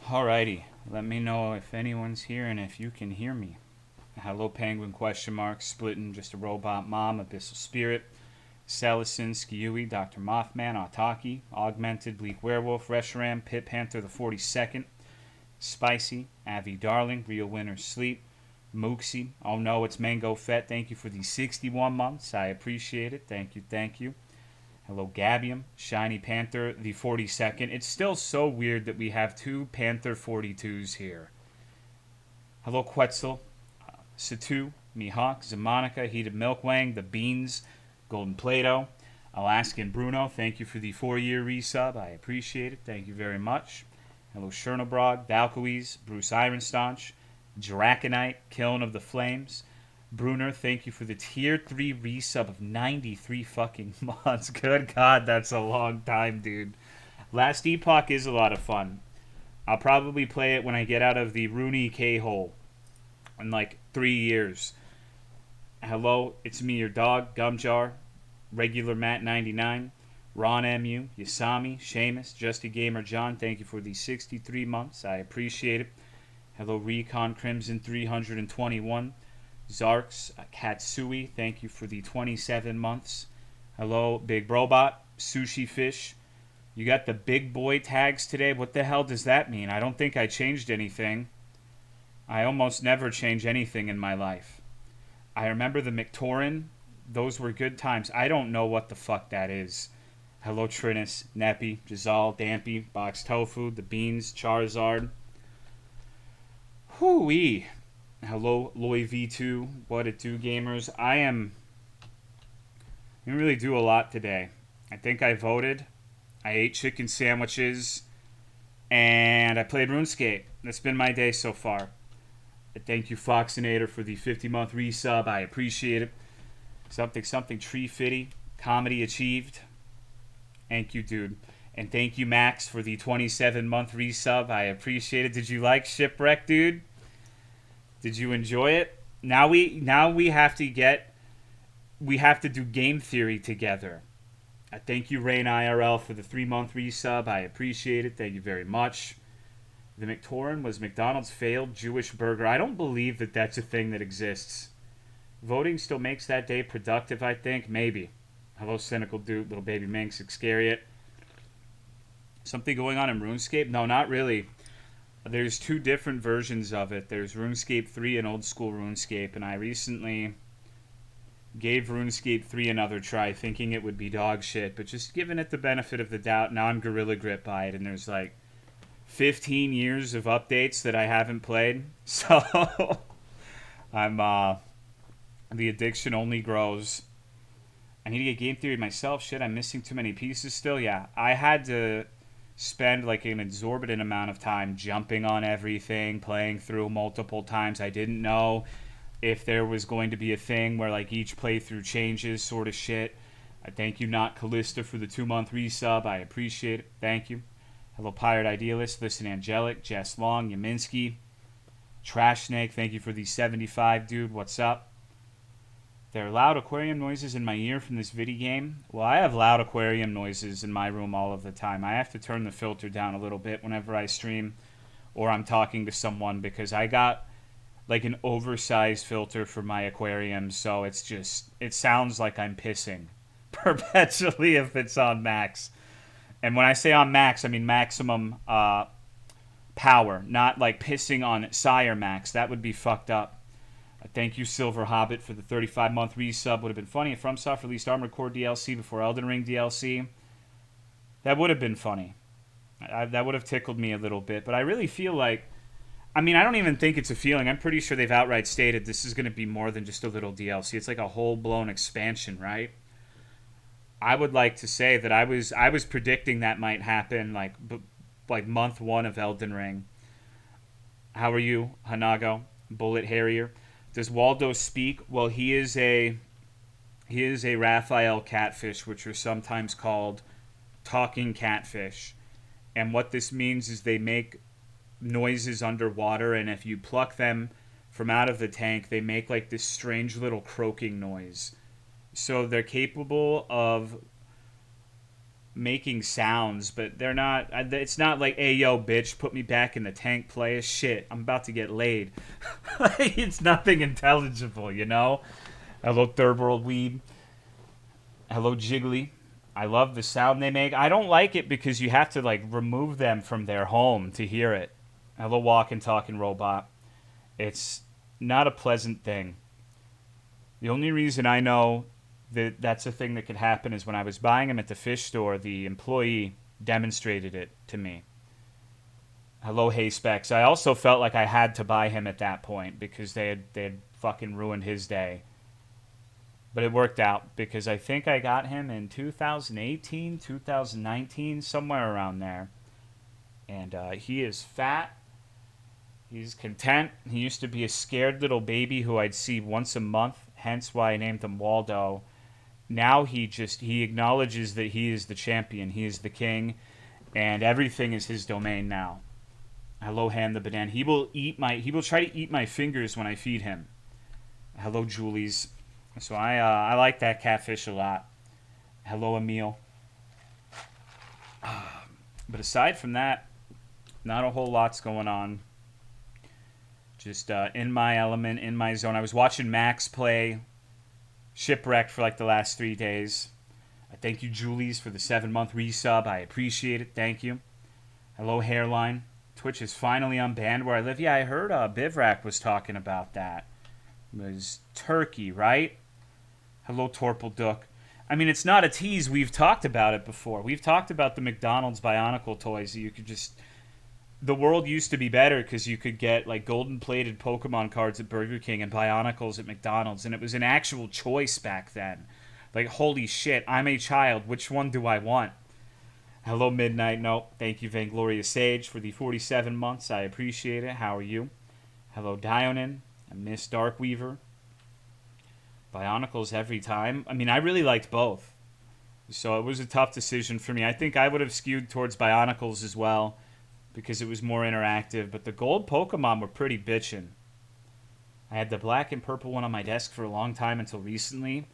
Alrighty, let me know if anyone's here and if you can hear me. Hello, Penguin, question mark, Splitting, Just a Robot Mom, Abyssal Spirit, Salison, Skiui, Dr. Mothman, Autaki, Augmented, Bleak Werewolf, Reshiram, Pit Panther the 42nd, Spicy, Avi Darling, Real Winner Sleep, Mooksy, oh no, it's Mango Fett, thank you for the 61 months, I appreciate it, thank you, thank you. Hello, Gabium, Shiny Panther, the 42nd. It's still so weird that we have two Panther 42s here. Hello, Quetzal, Satu, Mihawk, Zamanica, Heated Milkwang, The Beans, Golden Plato, Alaskan Bruno, thank you for the 4-year resub. I appreciate it. Thank you very much. Hello, Chernobrog, Valkoes, Bruce Ironstaunch, Draconite, Kiln of the Flames, Bruner, thank you for the tier 3 resub of 93 fucking months. Good God, that's a long time, dude. Last Epoch is a lot of fun. I'll probably play it when I get out of the Rooney K-hole in like 3 years. Hello, it's me, your dog, Gumjar, Regular Matt 99, Ron MU, Yasami, Seamus, Justy Gamer John, thank you for the 63 months. I appreciate it. Hello, Recon Crimson 321. Zarks, Katsui, thank you for the 27 months. Hello, Big Robot, Sushi Fish. You got the big boy tags today. What the hell does that mean? I don't think I changed anything. I almost never change anything in my life. I remember the McTaurin. Those were good times. I don't know what the fuck that is. Hello, Trinus, Neppy, Jazal, Dampy, Box Tofu, The Beans, Charizard. Hoo-wee. Hello, Loy V2. What it do, gamers? I didn't really do a lot today. I think I voted. I ate chicken sandwiches. And I played RuneScape. That's been my day so far. Thank you, Foxinator, for the 50-month resub. I appreciate it. Something tree fitty. Comedy achieved. Thank you, dude. And thank you, Max, for the 27-month resub. I appreciate it. Did you like Shipwreck, dude? Did you enjoy it? Now we have to do game theory together. I thank you, Rain IRL, for the 3-month resub. I appreciate it. Thank you very much. The McTaurin was McDonald's failed Jewish burger. I don't believe that that's a thing that exists. Voting still makes that day productive, I think. Maybe. Hello, Cynical Dude, Little Baby Minx, Iscariot. Something going on in RuneScape? No, not really. There's two different versions of it. There's RuneScape 3 and Old School RuneScape, and I recently gave RuneScape 3 another try, thinking it would be dog shit, but just giving it the benefit of the doubt, non-Gorilla Grip by it, and there's like 15 years of updates that I haven't played, so I'm, the addiction only grows. I need to get game theory myself. Shit, I'm missing too many pieces still. Yeah, I had to spend like an exorbitant amount of time jumping on everything, playing through multiple times. I didn't know if there was going to be a thing where like each playthrough changes, sort of shit. I thank you, Not Callista, for the 2-month resub. I appreciate it. Thank you. Hello, Pirate Idealist, Listen Angelic, Jess Long, Yaminsky, Trash Snake, thank you for the 75, dude. What's up? There are loud aquarium noises in my ear from this video game. Well, I have loud aquarium noises in my room all of the time. I have to turn the filter down a little bit whenever I stream or I'm talking to someone because I got like an oversized filter for my aquarium, so it sounds like I'm pissing perpetually if it's on max. And when I say on max, I mean maximum power, not like pissing on Sire Max. That would be fucked up. Thank you, Silver Hobbit, for the 35-month resub. Would have been funny if FromSoft released Armored Core DLC before Elden Ring DLC. That would have been funny. That would have tickled me a little bit. But I really feel like... I mean, I don't even think it's a feeling. I'm pretty sure they've outright stated this is going to be more than just a little DLC. It's like a whole-blown expansion, right? I would like to say that I was predicting that might happen like month 1 of Elden Ring. How are you, Hanago? Bullet Harrier. Does Waldo speak? Well, he is a Raphael catfish, which are sometimes called talking catfish. And what this means is they make noises underwater, and if you pluck them from out of the tank, they make like this strange little croaking noise. So they're capable of making sounds, but they're not. It's not like, hey, yo, bitch, put me back in the tank, player. Shit, I'm about to get laid. Like, it's nothing intelligible, you know? Hello, Third World Weed. Hello, Jiggly. I love the sound they make. I don't like it because you have to, like, remove them from their home to hear it. Hello, Walking, Talking Robot. It's not a pleasant thing. The only reason I know that that's a thing that could happen is when I was buying them at the fish store, the employee demonstrated it to me. Hello, Hay Specs. I also felt like I had to buy him at that point because they had fucking ruined his day. But it worked out because I think I got him in 2018, 2019, somewhere around there. And he is fat. He's content. He used to be a scared little baby who I'd see once a month, hence why I named him Waldo. Now he acknowledges that he is the champion. He is the king, and everything is his domain now. Hello, Ham the Banana. He will try to eat my fingers when I feed him. Hello, Julie's. So I like that catfish a lot. Hello, Emil. But aside from that, not a whole lot's going on. Just in my element, in my zone. I was watching Max play Shipwrecked for like the last 3 days. I thank you, Julie's, for the 7-month resub. I appreciate it. Thank you. Hello, Hairline. Twitch is finally unbanned where I live. Yeah, I heard Bivrak was talking about that. It was Turkey, right? Hello, Torpal Duck. I mean, it's not a tease. We've talked about it before. We've talked about the McDonald's Bionicle toys that you could just... The world used to be better because you could get like golden-plated Pokemon cards at Burger King and Bionicles at McDonald's, and it was an actual choice back then. Like, holy shit, I'm a child. Which one do I want? Hello, Midnight. No, thank you, Vainglorious Sage, for the 47 months. I appreciate it. How are you? Hello, Dionin. I miss Darkweaver. Bionicles every time. I mean, I really liked both. So it was a tough decision for me. I think I would have skewed towards Bionicles as well because it was more interactive. But the gold Pokemon were pretty bitchin'. I had the black and purple one on my desk for a long time until recently.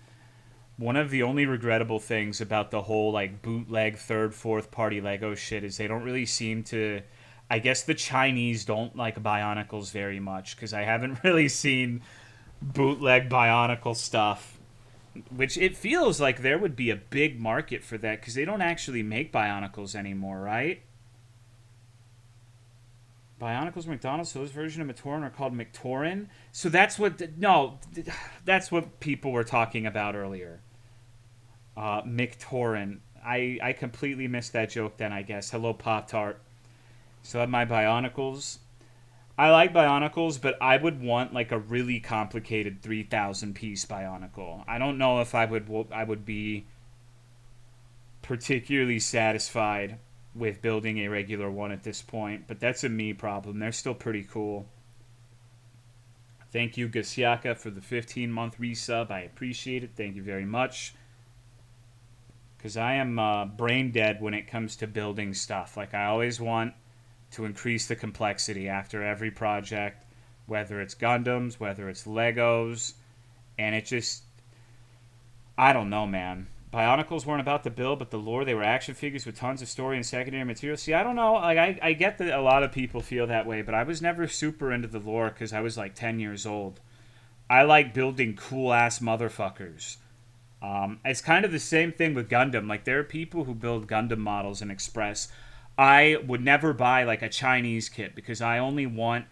One of the only regrettable things about the whole like bootleg third, fourth party Lego shit is they don't really seem to... I guess the Chinese don't like Bionicles very much because I haven't really seen bootleg Bionicle stuff, which it feels like there would be a big market for that because they don't actually make Bionicles anymore, right? Bionicles McDonald's, so those version of Matoran are called McToran. So that's what... No, that's what people were talking about earlier. McToran. I completely missed that joke then, I guess. Hello, Pop-Tart. So I have my Bionicles. I like Bionicles, but I would want like a really complicated 3,000 piece Bionicle. I don't know if I would be particularly satisfied with building a regular one at this point, but that's a me problem. They're still pretty cool. Thank you, Gasiaka, for the 15-month resub. I appreciate it. Thank you very much. Because I am brain dead when it comes to building stuff. Like, I always want to increase the complexity after every project, whether it's Gundams, whether it's Legos, and it just... I don't know, man. Bionicles weren't about the build, but the lore. They were action figures with tons of story and secondary material. See, I don't know. Like, I get that a lot of people feel that way, but I was never super into the lore because I was like 10 years old. I like building cool-ass motherfuckers. It's kind of the same thing with Gundam. Like, there are people who build Gundam models and Express. I would never buy, like, a Chinese kit because I only want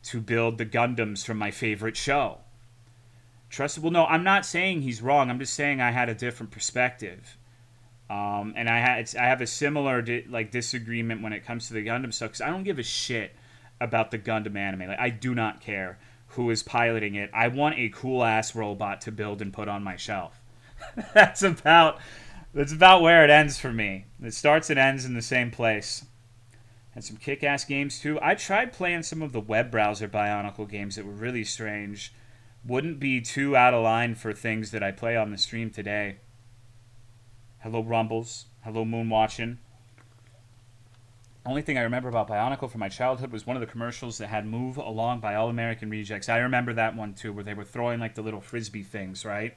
to build the Gundams from my favorite show. Well, no, I'm not saying he's wrong. I'm just saying I had a different perspective. And I have a similar disagreement when it comes to the Gundam stuff because I don't give a shit about the Gundam anime. Like, I do not care who is piloting it. I want a cool-ass robot to build and put on my shelf. That's about where it ends for me. It starts and ends in the same place. And some kick-ass games, too. I tried playing some of the web browser Bionicle games that were really strange. Wouldn't be too out of line for things that I play on the stream today. Hello, Rumbles. Hello, Moonwatchin'. Only thing I remember about Bionicle from my childhood was one of the commercials that had Move Along by All American Rejects. I remember that one, too, where they were throwing, like, the little Frisbee things, right?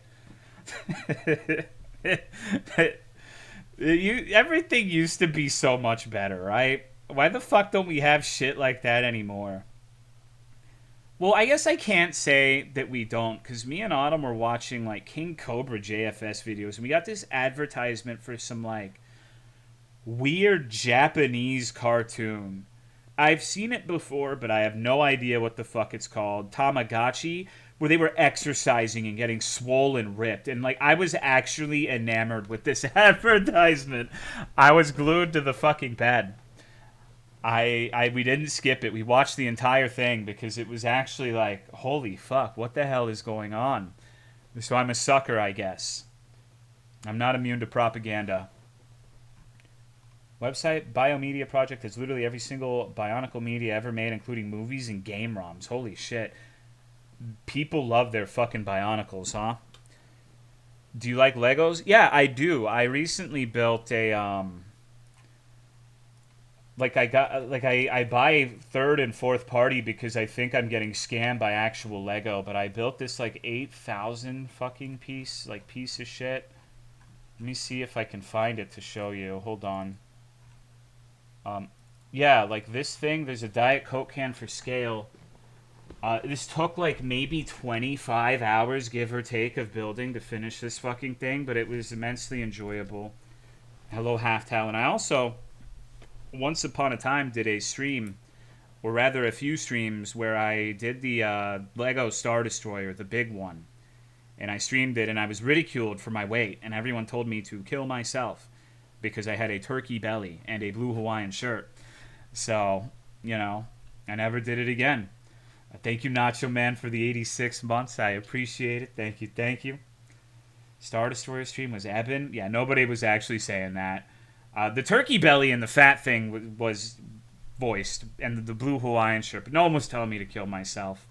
Everything used to be so much better, right? Why the fuck don't we have shit like that anymore? Well, I guess I can't say that we don't, because me and Autumn were watching like King Cobra JFS videos, and we got this advertisement for some like weird Japanese cartoon. I've seen it before, but I have no idea what the fuck it's called. Tamagotchi, where they were exercising and getting swollen, ripped, and like I was actually enamored with this advertisement. I was glued to the fucking bed. We didn't skip it. We watched the entire thing because it was actually like, holy fuck, what the hell is going on? So I'm a sucker, I guess. I'm not immune to propaganda. Website Biomedia Project has literally every single Bionicle media ever made, including movies and game ROMs. Holy shit. People love their fucking Bionicles, huh? Do you like Legos? Yeah, I do. I recently built a I buy third and fourth party because I think I'm getting scammed by actual Lego, but I built this like 8,000 fucking piece of shit. Let me see if I can find it to show you. Hold on. Yeah, like this thing, there's a Diet Coke can for scale. This took like maybe 25 hours, give or take, of building to finish this fucking thing, but it was immensely enjoyable. Hello, Half Talon. I also, once upon a time, did a stream, or rather a few streams, where I did the Lego Star Destroyer, the big one. And I streamed it, and I was ridiculed for my weight, and everyone told me to kill myself because I had a turkey belly and a blue Hawaiian shirt. So, I never did it again. Thank you, Nacho Man, for the 86 months. I appreciate it. Thank you, thank you. Star Destroyer stream was Eben. Yeah, nobody was actually saying that. The turkey belly and the fat thing was voiced, and the blue Hawaiian shirt, but no one was telling me to kill myself.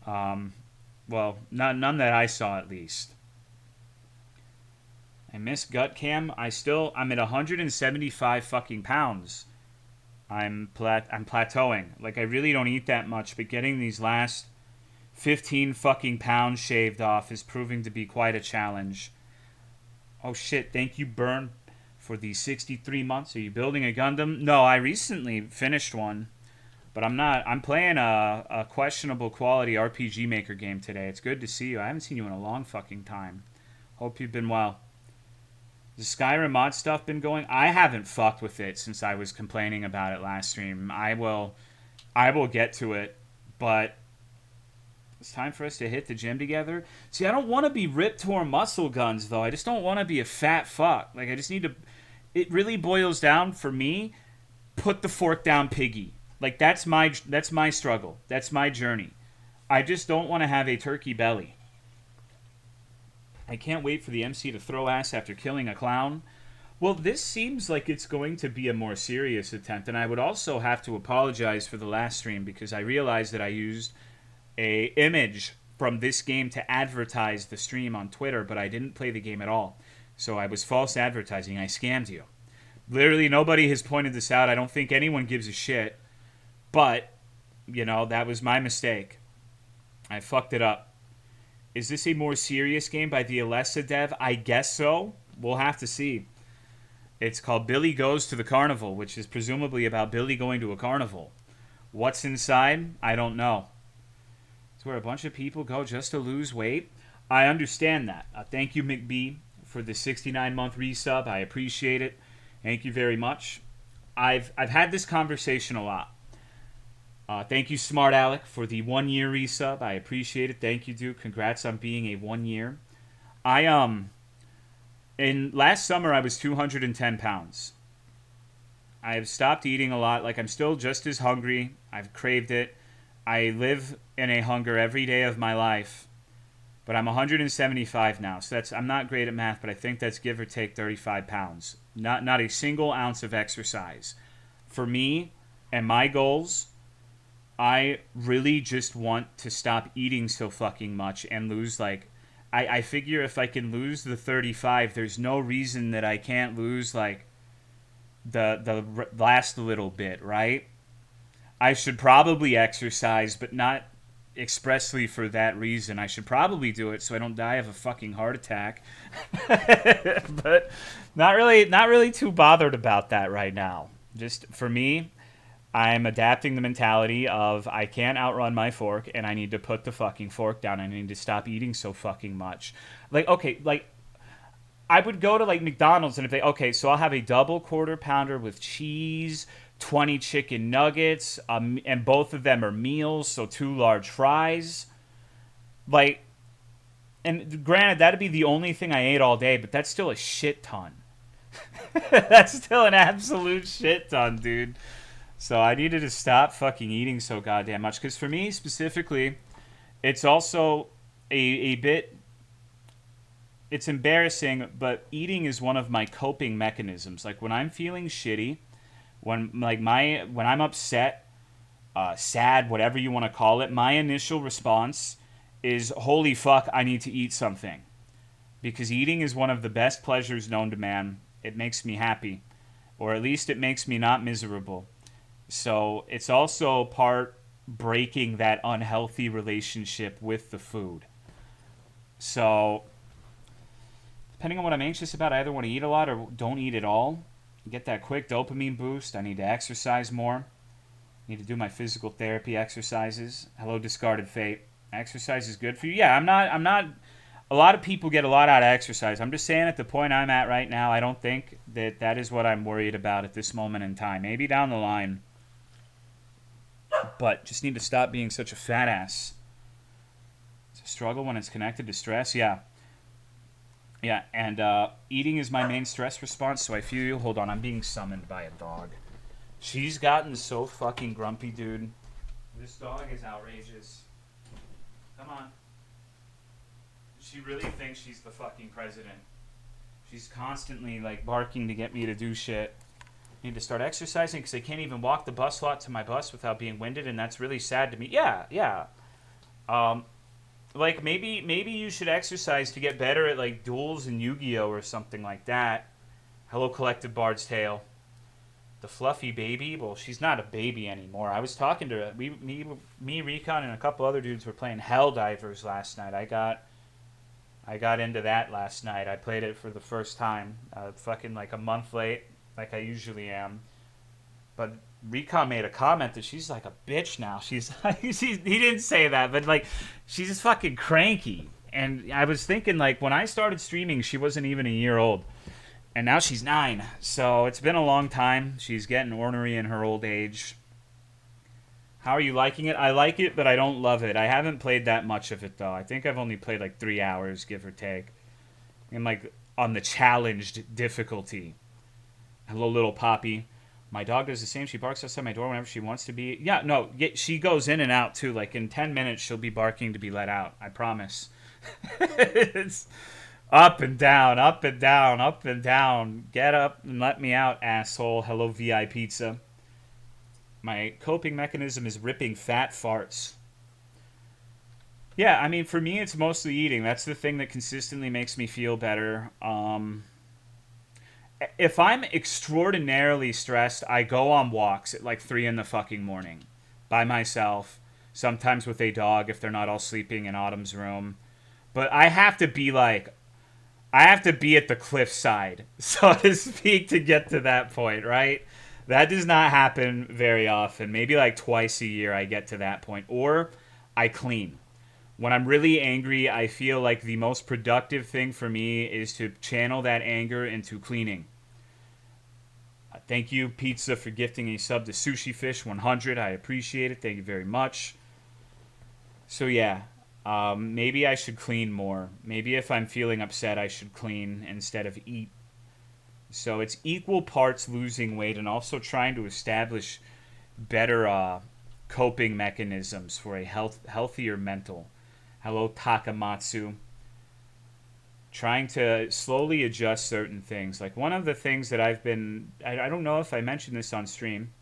Well, none that I saw, at least. I miss gut cam. I'm at 175 fucking pounds. I'm plateauing. Like, I really don't eat that much, but getting these last 15 fucking pounds shaved off is proving to be quite a challenge. Oh shit, thank you, Burn, for the 63 months. Are you building a Gundam? No, I recently finished one, but I'm not. I'm playing a questionable quality RPG Maker game today. It's good to see you. I haven't seen you in a long fucking time. Hope you've been well. The Skyrim mod stuff been going? I haven't fucked with it since I was complaining about it last stream. I will get to it, but it's time for us to hit the gym together. See, I don't want to be ripped tore muscle guns, though. I just don't want to be a fat fuck. Like, I just need to... It really boils down, for me, put the fork down, piggy. Like, that's my struggle. That's my journey. I just don't want to have a turkey belly. I can't wait for the MC to throw ass after killing a clown. Well, this seems like it's going to be a more serious attempt, and I would also have to apologize for the last stream because I realized that I used a image from this game to advertise the stream on Twitter, but I didn't play the game at all. So I was false advertising. I scammed you. Literally, nobody has pointed this out. I don't think anyone gives a shit. But, that was my mistake. I fucked it up. Is this a more serious game by the Alessa dev? I guess so. We'll have to see. It's called Billy Goes to the Carnival, which is presumably about Billy going to a carnival. What's inside? I don't know. It's where a bunch of people go just to lose weight. I understand that. Thank you, McBee, for the 69-month resub. I appreciate it. Thank you very much. I've had this conversation a lot. Thank you, Smart Alec, for the 1-year resub. I appreciate it. Thank you, dude. Congrats on being a 1 year. In last summer, I was 210 pounds. I've stopped eating a lot. Like, I'm still just as hungry. I've craved it. I live in a hunger every day of my life. But I'm 175 now. So I'm not great at math, but I think that's give or take 35 pounds. Not a single ounce of exercise. For me and my goals, I really just want to stop eating so fucking much and lose, like, I figure if I can lose the 35, there's no reason that I can't lose, like, the last little bit, right? I should probably exercise, but not expressly for that reason. I should probably do it so I don't die of a fucking heart attack. But not really too bothered about that right now. Just for me, I'm adapting the mentality of I can't outrun my fork and I need to put the fucking fork down. I need to stop eating so fucking much. Like, okay, like I would go to like McDonald's and if they, okay, so I'll have a double quarter pounder with cheese, 20 chicken nuggets, and both of them are meals, so 2 large fries. Like, and granted, that'd be the only thing I ate all day, but that's still a shit ton. That's still an absolute shit ton, dude. So I needed to stop fucking eating so goddamn much. Because for me specifically, it's also a bit. It's embarrassing, but eating is one of my coping mechanisms. Like when I'm feeling shitty, when I'm upset, sad, whatever you want to call it, my initial response is holy fuck, I need to eat something. Because eating is one of the best pleasures known to man. It makes me happy, or at least it makes me not miserable. So it's also part breaking that unhealthy relationship with the food. So depending on what I'm anxious about, I either want to eat a lot or don't eat at all. Get that quick dopamine boost. I need to exercise more. I need to do my physical therapy exercises. Hello, discarded fate. Exercise is good for you. Yeah, I'm not. A lot of people get a lot out of exercise. I'm just saying at the point I'm at right now, I don't think that is what I'm worried about at this moment in time. Maybe down the line. But just need to stop being such a fat ass. It's a struggle when it's connected to stress. Yeah. Yeah, and eating is my main stress response, so I feel you. Hold on, I'm being summoned by a dog. She's gotten so fucking grumpy, dude. This dog is outrageous. Come on. She really thinks she's the fucking president. She's constantly, like, barking to get me to do shit. I need to start exercising because I can't even walk the bus lot to my bus without being winded, and that's really sad to me. Yeah. Like, maybe you should exercise to get better at, like, duels and Yu-Gi-Oh! Or something like that. Hello, Collective Bard's Tale. The fluffy baby? Well, she's not a baby anymore. I was talking to her. Me, Recon, and a couple other dudes were playing Helldivers last night. I got into that last night. I played it for the first time. Fucking, like, a month late, like I usually am. But Recon made a comment that she's like a bitch now. He didn't say that, but like she's just fucking cranky. And I was thinking like when I started streaming, she wasn't even a year old, and now she's 9. So it's been a long time. She's getting ornery in her old age. How are you liking it? I like it, but I don't love it. I haven't played that much of it though. I think I've only played like 3 hours, give or take. I'm like on the challenged difficulty. Hello, little Poppy. My dog does the same. She barks outside my door whenever she wants to be. Yeah, no, she goes in and out too. Like in 10 minutes, she'll be barking to be let out. I promise. It's up and down, up and down, up and down. Get up and let me out, asshole. Hello, VI Pizza. My coping mechanism is ripping fat farts. Yeah, I mean, for me, it's mostly eating. That's the thing that consistently makes me feel better. If I'm extraordinarily stressed, I go on walks at like 3 in the fucking morning by myself, sometimes with a dog if they're not all sleeping in Autumn's room. But I have to be at the cliffside, so to speak, to get to that point, right? That does not happen very often. Maybe like twice a year I get to that point. Or I clean. When I'm really angry, I feel like the most productive thing for me is to channel that anger into cleaning. Thank you, Pizza, for gifting a sub to Sushi Fish 100. I appreciate it. Thank you very much. So, yeah, maybe I should clean more. Maybe if I'm feeling upset, I should clean instead of eat. So it's equal parts losing weight and also trying to establish better coping mechanisms for a healthier mental. Hello, Takamatsu. Trying to slowly adjust certain things. Like one of the things that I don't know if I mentioned this on stream,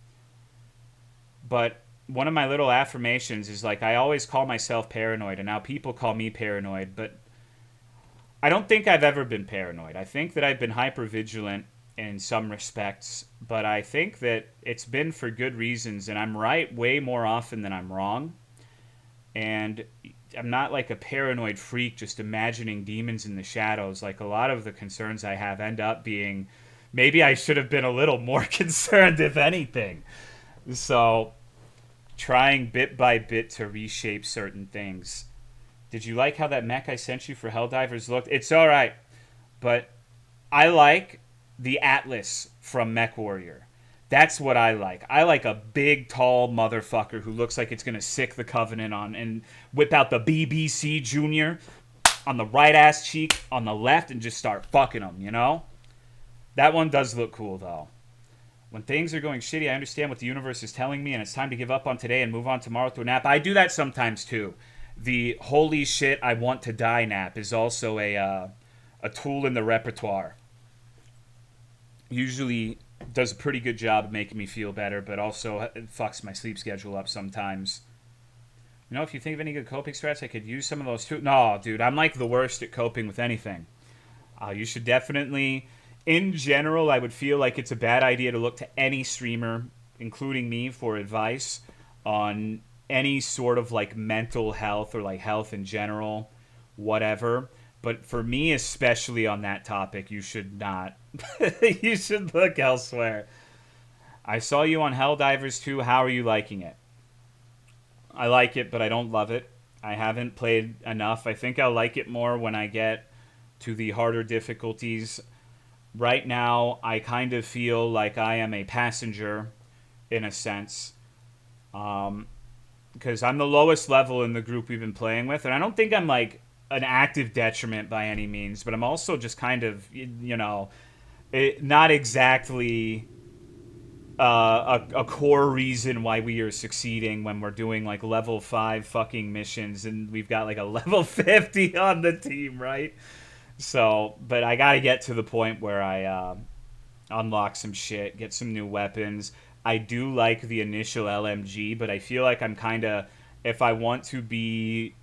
but one of my little affirmations is like I always call myself paranoid, and now people call me paranoid, but I don't think I've ever been paranoid. I think that I've been hypervigilant in some respects, but I think that it's been for good reasons, and I'm right way more often than I'm wrong. And I'm not like a paranoid freak just imagining demons in the shadows. Like a lot of the concerns I have end up being maybe I should have been a little more concerned, if anything. So, trying bit by bit to reshape certain things. Did you like how that mech I sent you for Helldivers looked? It's alright, but I like the Atlas from Mech Warrior. That's what I like. I like a big, tall motherfucker who looks like it's gonna sick the Covenant on and whip out the BBC Junior on the right ass cheek on the left and just start fucking them, you know? That one does look cool though. When things are going shitty, I understand what the universe is telling me and it's time to give up on today and move on tomorrow to a nap. I do that sometimes too. The holy shit I want to die nap is also a tool in the repertoire. Usually does a pretty good job of making me feel better, but also it fucks my sleep schedule up sometimes. You know, if you think of any good coping strats, I could use some of those too. No, dude, I'm like the worst at coping with anything. You should definitely, in general, I would feel like it's a bad idea to look to any streamer, including me, for advice on any sort of like mental health or like health in general, whatever. But for me, especially on that topic, you should not. You should look elsewhere. I saw you on Helldivers 2. How are you liking it? I like it, but I don't love it. I haven't played enough. I think I'll like it more when I get to the harder difficulties. Right now, I kind of feel like I am a passenger in a sense. Because I'm the lowest level in the group we've been playing with. And I don't think I'm like an active detriment by any means, but I'm also just kind of, you know, not exactly a core reason why we are succeeding when we're doing like level 5 fucking missions and we've got like a level 50 on the team, right? So, but I gotta get to the point where I unlock some shit, get some new weapons. I do like the initial LMG, but I feel like I'm kind of, if I want to be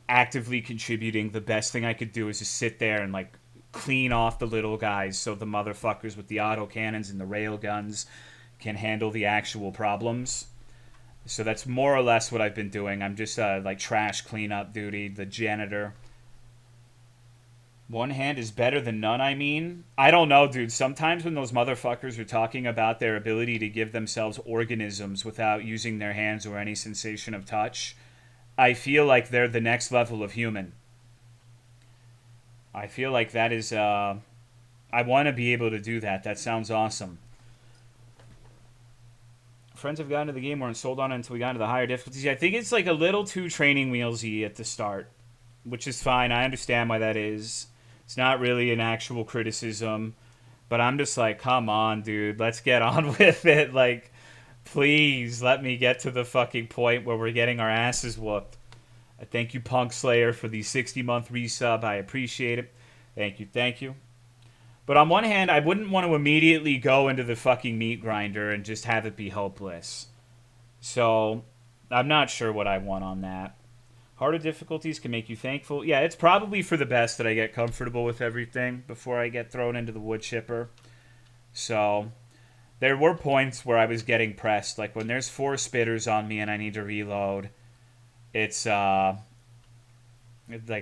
actively contributing, the best thing I could do is just sit there and like clean off the little guys so the motherfuckers with the auto cannons and the rail guns can handle the actual problems. So that's more or less what I've been doing. I'm just like trash cleanup duty, the janitor. One hand is better than none, I mean. I don't know, dude. Sometimes when those motherfuckers are talking about their ability to give themselves organisms without using their hands or any sensation of touch, I feel like they're the next level of human. I feel like that is, I want to be able to do that. That sounds awesome. Friends have gotten to the game, weren't sold on it until we got into the higher difficulties. I think it's like a little too training wheelsy at the start, which is fine. I understand why that is. It's not really an actual criticism, but I'm just like, come on, dude, let's get on with it. Like, please let me get to the fucking point where we're getting our asses whooped. I thank you, Punk Slayer, for the 60-month resub. I appreciate it. Thank you, thank you. But on one hand, I wouldn't want to immediately go into the fucking meat grinder and just have it be hopeless. So, I'm not sure what I want on that. Harder difficulties can make you thankful. Yeah, it's probably for the best that I get comfortable with everything before I get thrown into the wood chipper. So, there were points where I was getting pressed. Like when there's 4 spitters on me and I need to reload, it's like,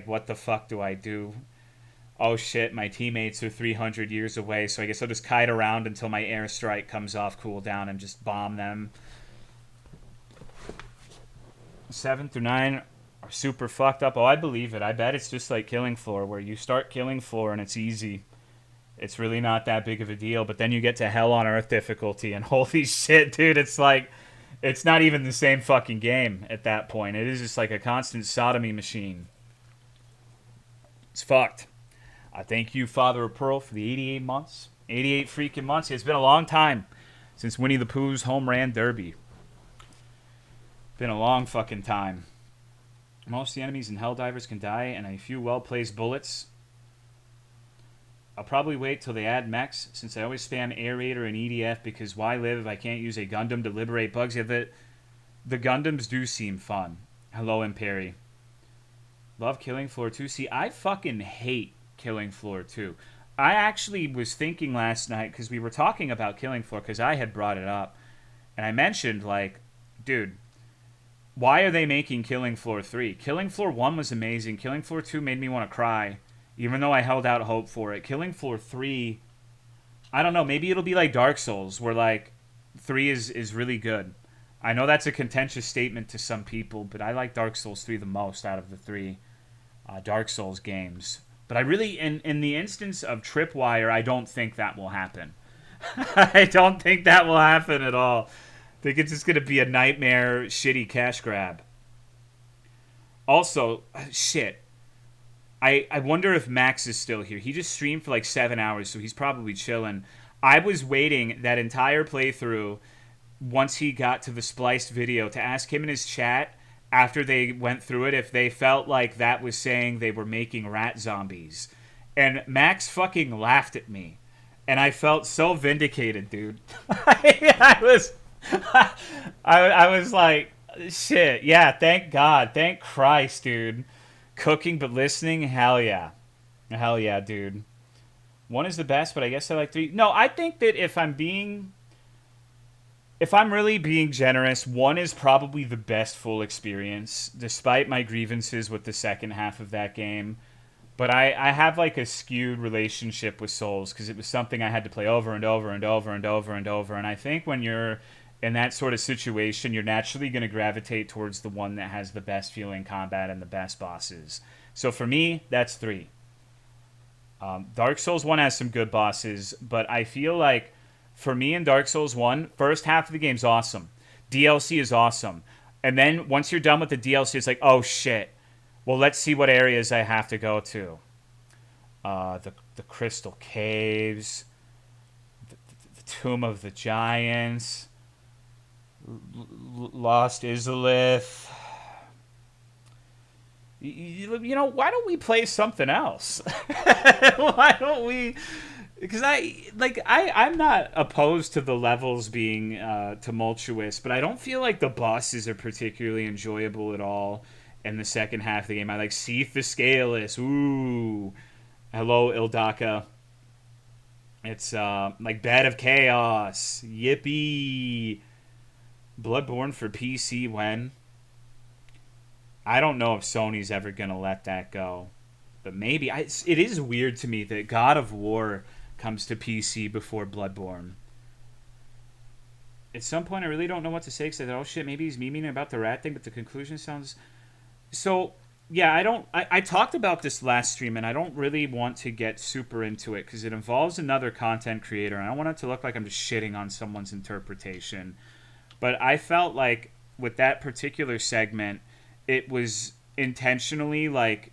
what the fuck do I do? Oh shit, my teammates are 300 years away, so I guess I'll just kite around until my airstrike comes off cooldown and just bomb them. 7 through 9 are super fucked up. Oh, I believe it. I bet it's just like Killing Floor, where you start Killing Floor and it's easy. It's really not that big of a deal, but then you get to Hell on Earth difficulty, and holy shit, dude, it's like, it's not even the same fucking game at that point. It is just like a constant sodomy machine. It's fucked. Thank you, Father of Pearl, for the 88 months. 88 freaking months. It's been a long time since Winnie the Pooh's home ran derby. Been a long fucking time. Most of the enemies in Helldivers can die, and a few well-placed bullets. I'll probably wait till they add mechs, since I always spam Air Raider and EDF, because why live if I can't use a Gundam to liberate bugs? Yeah, the Gundams do seem fun. Hello, Imperi. Love Killing Floor 2. See, I fucking hate Killing Floor 2. I actually was thinking last night, because we were talking about Killing Floor, because I had brought it up, and I mentioned, like, dude, Why are they making Killing Floor 3? Killing Floor 1 was amazing. Killing Floor 2 made me want to cry, even though I held out hope for it. Killing Floor 3, I don't know, maybe it'll be like Dark Souls, where like 3 is really good. I know that's a contentious statement to some people, but I like Dark Souls 3 the most out of the 3 Dark Souls games. But I really, in the instance of Tripwire, I don't think that will happen. I don't think that will happen at all. I think it's just going to be a nightmare, shitty cash grab. Also, shit. I wonder if Max is still here. He just streamed for like 7 hours, so he's probably chilling. I was waiting that entire playthrough once he got to the spliced video to ask him in his chat after they went through it if they felt like that was saying they were making rat zombies. And Max fucking laughed at me. And I felt so vindicated, dude. I was like, shit, yeah, thank God. Thank Christ, dude. Cooking but listening, hell yeah. Hell yeah, dude. 1 is the best, but I guess I like 3. No, I think that if I'm really being generous, 1 is probably the best full experience, despite my grievances with the second half of that game. But I have like a skewed relationship with Souls because it was something I had to play over and over and over and over and over. And I think when you're in that sort of situation, you're naturally going to gravitate towards the one that has the best feeling combat and the best bosses. So for me, that's 3. Dark Souls 1 has some good bosses, but I feel like for me in Dark Souls 1, first half of the game's awesome. DLC is awesome. And then once you're done with the DLC, it's like, oh shit. Well, let's see what areas I have to go to. The Crystal Caves, the Tomb of the Giants, Lost Izalith. You know, why don't we play something else? Why don't we? Because I'm not opposed to the levels being tumultuous, but I don't feel like the bosses are particularly enjoyable at all in the second half of the game. I like Seath the Scaleless. Ooh. Hello, Ildaka. It's like Bed of Chaos. Yippee. Bloodborne for PC when? I don't know if Sony's ever going to let that go. But maybe. It is weird to me that God of War comes to PC before Bloodborne. At some point, I really don't know what to say because I thought, oh shit, maybe he's memeing about the rat thing, but the conclusion sounds... So, yeah, I talked about this last stream, and I don't really want to get super into it because it involves another content creator, and I don't want it to look like I'm just shitting on someone's interpretation. But I felt like with that particular segment, it was intentionally, like,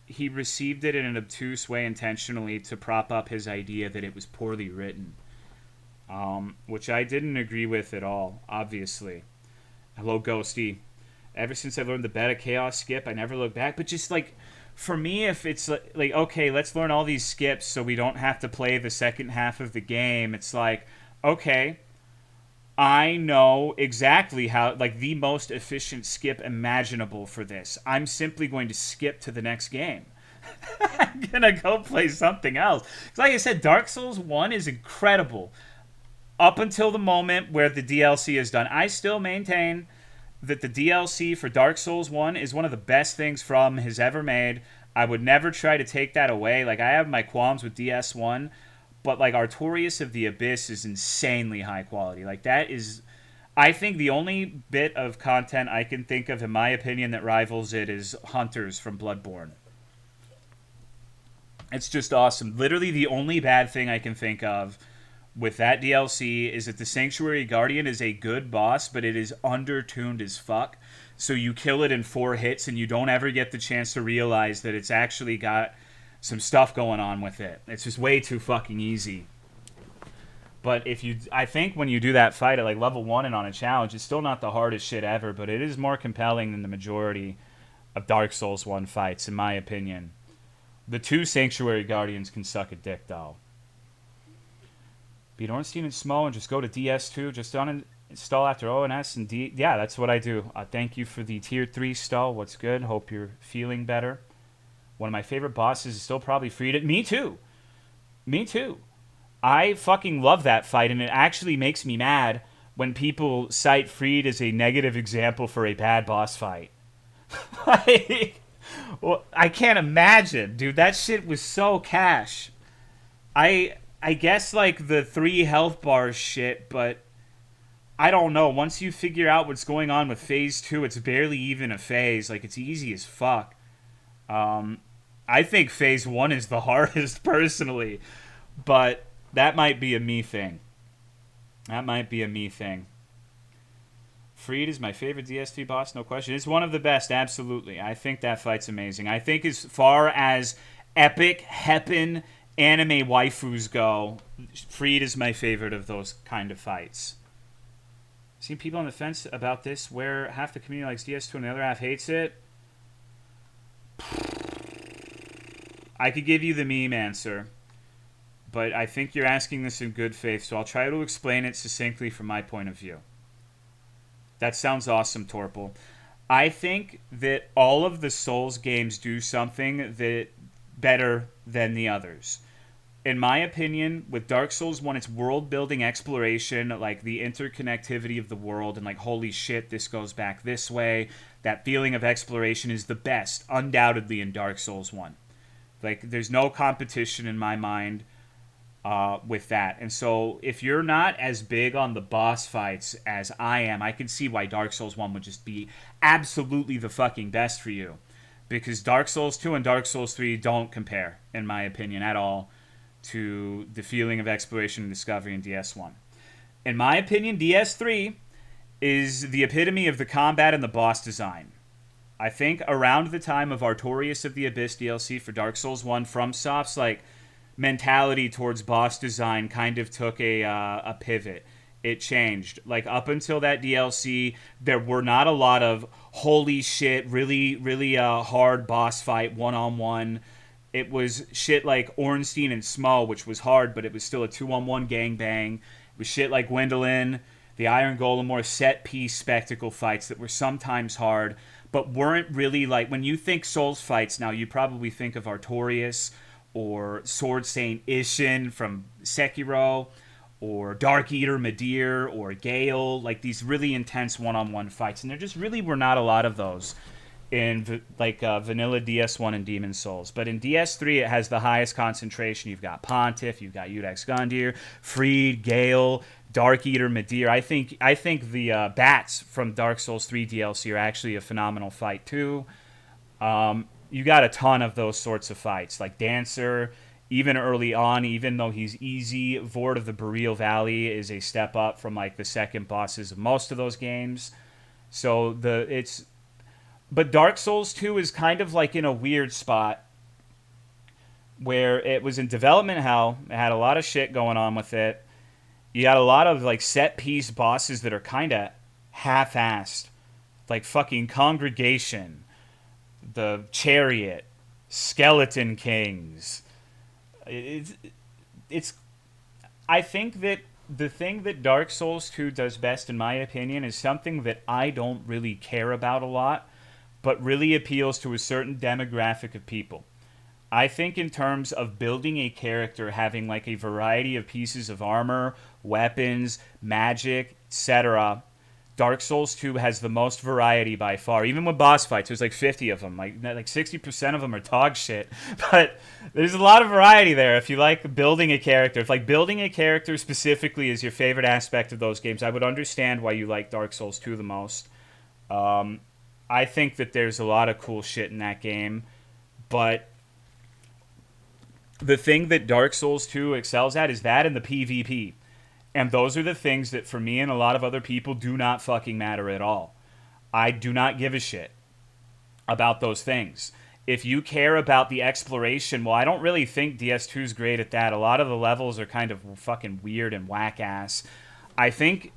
he received it in an obtuse way intentionally to prop up his idea that it was poorly written, which I didn't agree with at all, obviously. Hello, Ghosty. Ever since I learned the Bed of Chaos skip, I never looked back. But just, like, for me, if it's, like, okay, let's learn all these skips so we don't have to play the second half of the game, it's like, okay, I know exactly how, like, the most efficient skip imaginable for this. I'm simply going to skip to the next game. I'm going to go play something else. Like I said, Dark Souls 1 is incredible up until the moment where the DLC is done. I still maintain that the DLC for Dark Souls 1 is one of the best things From has ever made. I would never try to take that away. Like, I have my qualms with DS1, but, like, Artorias of the Abyss is insanely high quality. Like, that is... I think the only bit of content I can think of, in my opinion, that rivals it is Hunters from Bloodborne. It's just awesome. Literally the only bad thing I can think of with that DLC is that the Sanctuary Guardian is a good boss, but it is undertuned as fuck. So you kill it in 4 hits, and you don't ever get the chance to realize that it's actually got some stuff going on with it. It's just way too fucking easy. But I think when you do that fight at like level 1 and on a challenge, it's still not the hardest shit ever, but it is more compelling than the majority of Dark Souls 1 fights, in my opinion. The 2 Sanctuary Guardians can suck a dick, though. Beat Ornstein and Small and just go to DS2. Just uninstall after ONS and D. Yeah, that's what I do. Thank you for the Tier 3 stall. What's good? Hope you're feeling better. One of my favorite bosses is still probably Frieda. Me too. Me too. I fucking love that fight, and it actually makes me mad when people cite Freed as a negative example for a bad boss fight. Like, well, I can't imagine, dude. That shit was so cash. I guess like the 3 health bars shit, but I don't know. Once you figure out what's going on with phase 2, it's barely even a phase. Like, it's easy as fuck. I think phase 1 is the hardest personally, but that might be a me thing. That might be a me thing. Freed is my favorite DS3 boss, no question. It's one of the best, absolutely. I think that fight's amazing. I think as far as epic, heppin' anime waifus go, Freed is my favorite of those kind of fights. Seen people on the fence about this where half the community likes DS2 and the other half hates it. I could give you the meme answer, but I think you're asking this in good faith, so I'll try to explain it succinctly from my point of view. That sounds awesome, Torpal. I think that all of the Souls games do something that better than the others. In my opinion, with Dark Souls 1, it's world-building exploration, like the interconnectivity of the world, and like, holy shit, this goes back this way. That feeling of exploration is the best, undoubtedly, in Dark Souls 1. Like, there's no competition in my mind with that. And so, if you're not as big on the boss fights as I am, I can see why Dark Souls 1 would just be absolutely the fucking best for you. Because Dark Souls 2 and Dark Souls 3 don't compare, in my opinion, at all, to the feeling of exploration and discovery in DS1. In my opinion, DS3 is the epitome of the combat and the boss design. I think around the time of Artorias of the Abyss DLC for Dark Souls 1, FromSoft's like mentality towards boss design kind of took a pivot. It changed. Like, up until that DLC, there were not a lot of holy shit, really, really hard boss fight one-on-one. It was shit like Ornstein and Smo, which was hard, but it was still a 2-on-1 gangbang. It was shit like Gwendolyn, the Iron Golem, more set-piece spectacle fights that were sometimes hard, but weren't really like... When you think Souls fights now, you probably think of Artorias, or Sword Saint Ishin from Sekiro, or Dark Eater Midir, or Gale, like these really intense one-on-one fights. And there just really were not a lot of those in vanilla DS1 and Demon's Souls. But in DS3, it has the highest concentration. You've got Pontiff, you've got Udex Gundyr, Freed, Gale, Dark Eater Midir. I think the bats from Dark Souls 3 DLC are actually a phenomenal fight too. You got a ton of those sorts of fights, like Dancer. Even early on, even though he's easy, Vord of the Boreal Valley is a step up from like the second bosses of most of those games. So but Dark Souls 2 is kind of like in a weird spot where it was in development hell. It had a lot of shit going on with it. You got a lot of like set piece bosses that are kind of half-assed, like fucking Congregation, the Chariot, Skeleton Kings. It's I think that the thing that Dark Souls 2 does best, in my opinion, is something that I don't really care about a lot, but really appeals to a certain demographic of people. I think in terms of building a character, having like a variety of pieces of armor, weapons, magic, etc., Dark Souls 2 has the most variety by far. Even with boss fights, there's like 50 of them. Like 60% of them are dog shit. But there's a lot of variety there if you like building a character. If like building a character specifically is your favorite aspect of those games, I would understand why you like Dark Souls 2 the most. I think that there's a lot of cool shit in that game. But the thing that Dark Souls 2 excels at is that and the PvP. And those are the things that, for me and a lot of other people, do not fucking matter at all. I do not give a shit about those things. If you care about the exploration, well, I don't really think DS2 is great at that. A lot of the levels are kind of fucking weird and whack-ass. I think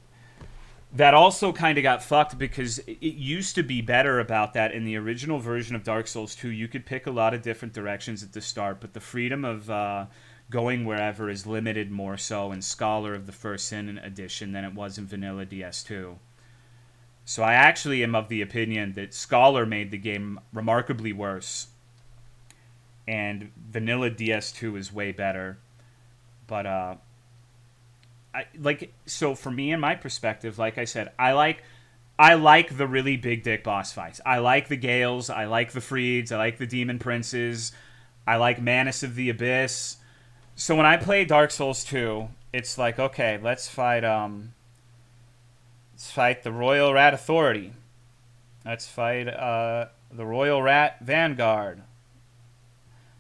that also kind of got fucked because it used to be better about that. In the original version of Dark Souls 2, you could pick a lot of different directions at the start, but the freedom of... going wherever is limited more so in Scholar of the First Sin edition than it was in Vanilla DS2. So I actually am of the opinion that Scholar made the game remarkably worse, and Vanilla DS2 is way better. But So for me and my perspective, like I said, I like the really big dick boss fights. I like the Gales, I like the Freeds, I like the Demon Princes, I like Manus of the Abyss. So when I play Dark Souls 2, it's like, okay, let's fight the Royal Rat Authority. Let's fight the Royal Rat Vanguard.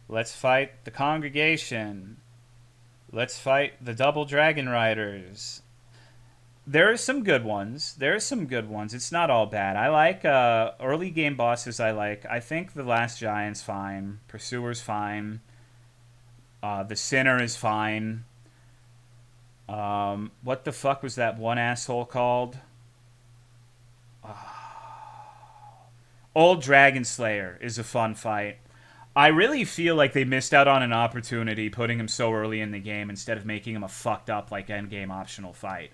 Let's fight the Congregation. Let's fight the Double Dragon Riders. There are some good ones. It's not all bad. I like early game bosses. I think the Last Giant's fine. Pursuer's fine. The Sinner is fine. What the fuck was that one asshole called? Old Dragon Slayer is a fun fight. I really feel like they missed out on an opportunity putting him so early in the game instead of making him a fucked up like end game optional fight.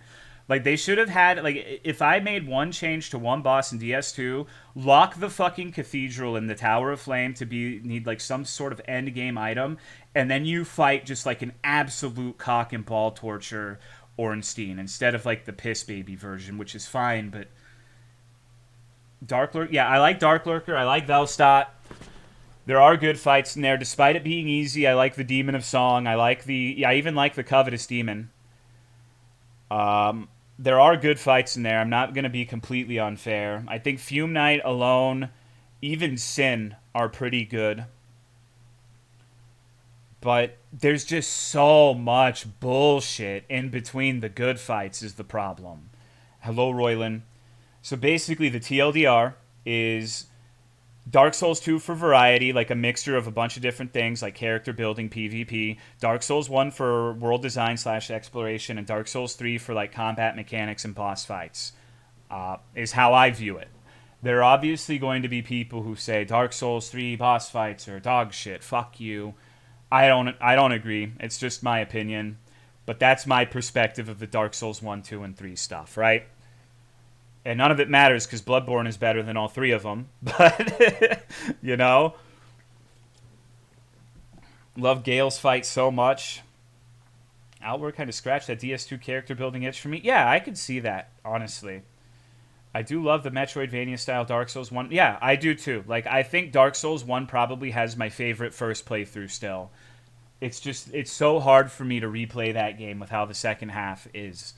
Like they should have had if I made one change to one boss in DS2, lock the fucking cathedral in the Tower of Flame to need like some sort of end game item, and then you fight just like an absolute cock and ball torture Ornstein instead of like the piss baby version, which is fine, but Dark Lurker, yeah, I like Dark Lurker, I like Velstadt. There are good fights in there, despite it being easy. I like the Demon of Song. I even like the Covetous Demon. There are good fights in there. I'm not going to be completely unfair. I think Fume Knight alone, even Sin, are pretty good. But there's just so much bullshit in between the good fights is the problem. Hello, Royland. So basically, the TLDR is Dark Souls 2 for variety, like a mixture of a bunch of different things, like character building, PvP. Dark Souls 1 for world design / exploration, and Dark Souls 3 for like combat mechanics and boss fights, is how I view it. There are obviously going to be people who say Dark Souls 3 boss fights are dog shit. Fuck you. I don't agree. It's just my opinion, but that's my perspective of the Dark Souls 1, 2, and 3 stuff, right? And none of it matters because Bloodborne is better than all three of them. But, you know. Love Gale's fight so much. Outward kind of scratched that DS2 character building itch for me. Yeah, I could see that, honestly. I do love the Metroidvania style Dark Souls 1. Yeah, I do too. Like, I think Dark Souls 1 probably has my favorite first playthrough still. It's so hard for me to replay that game with how the second half is.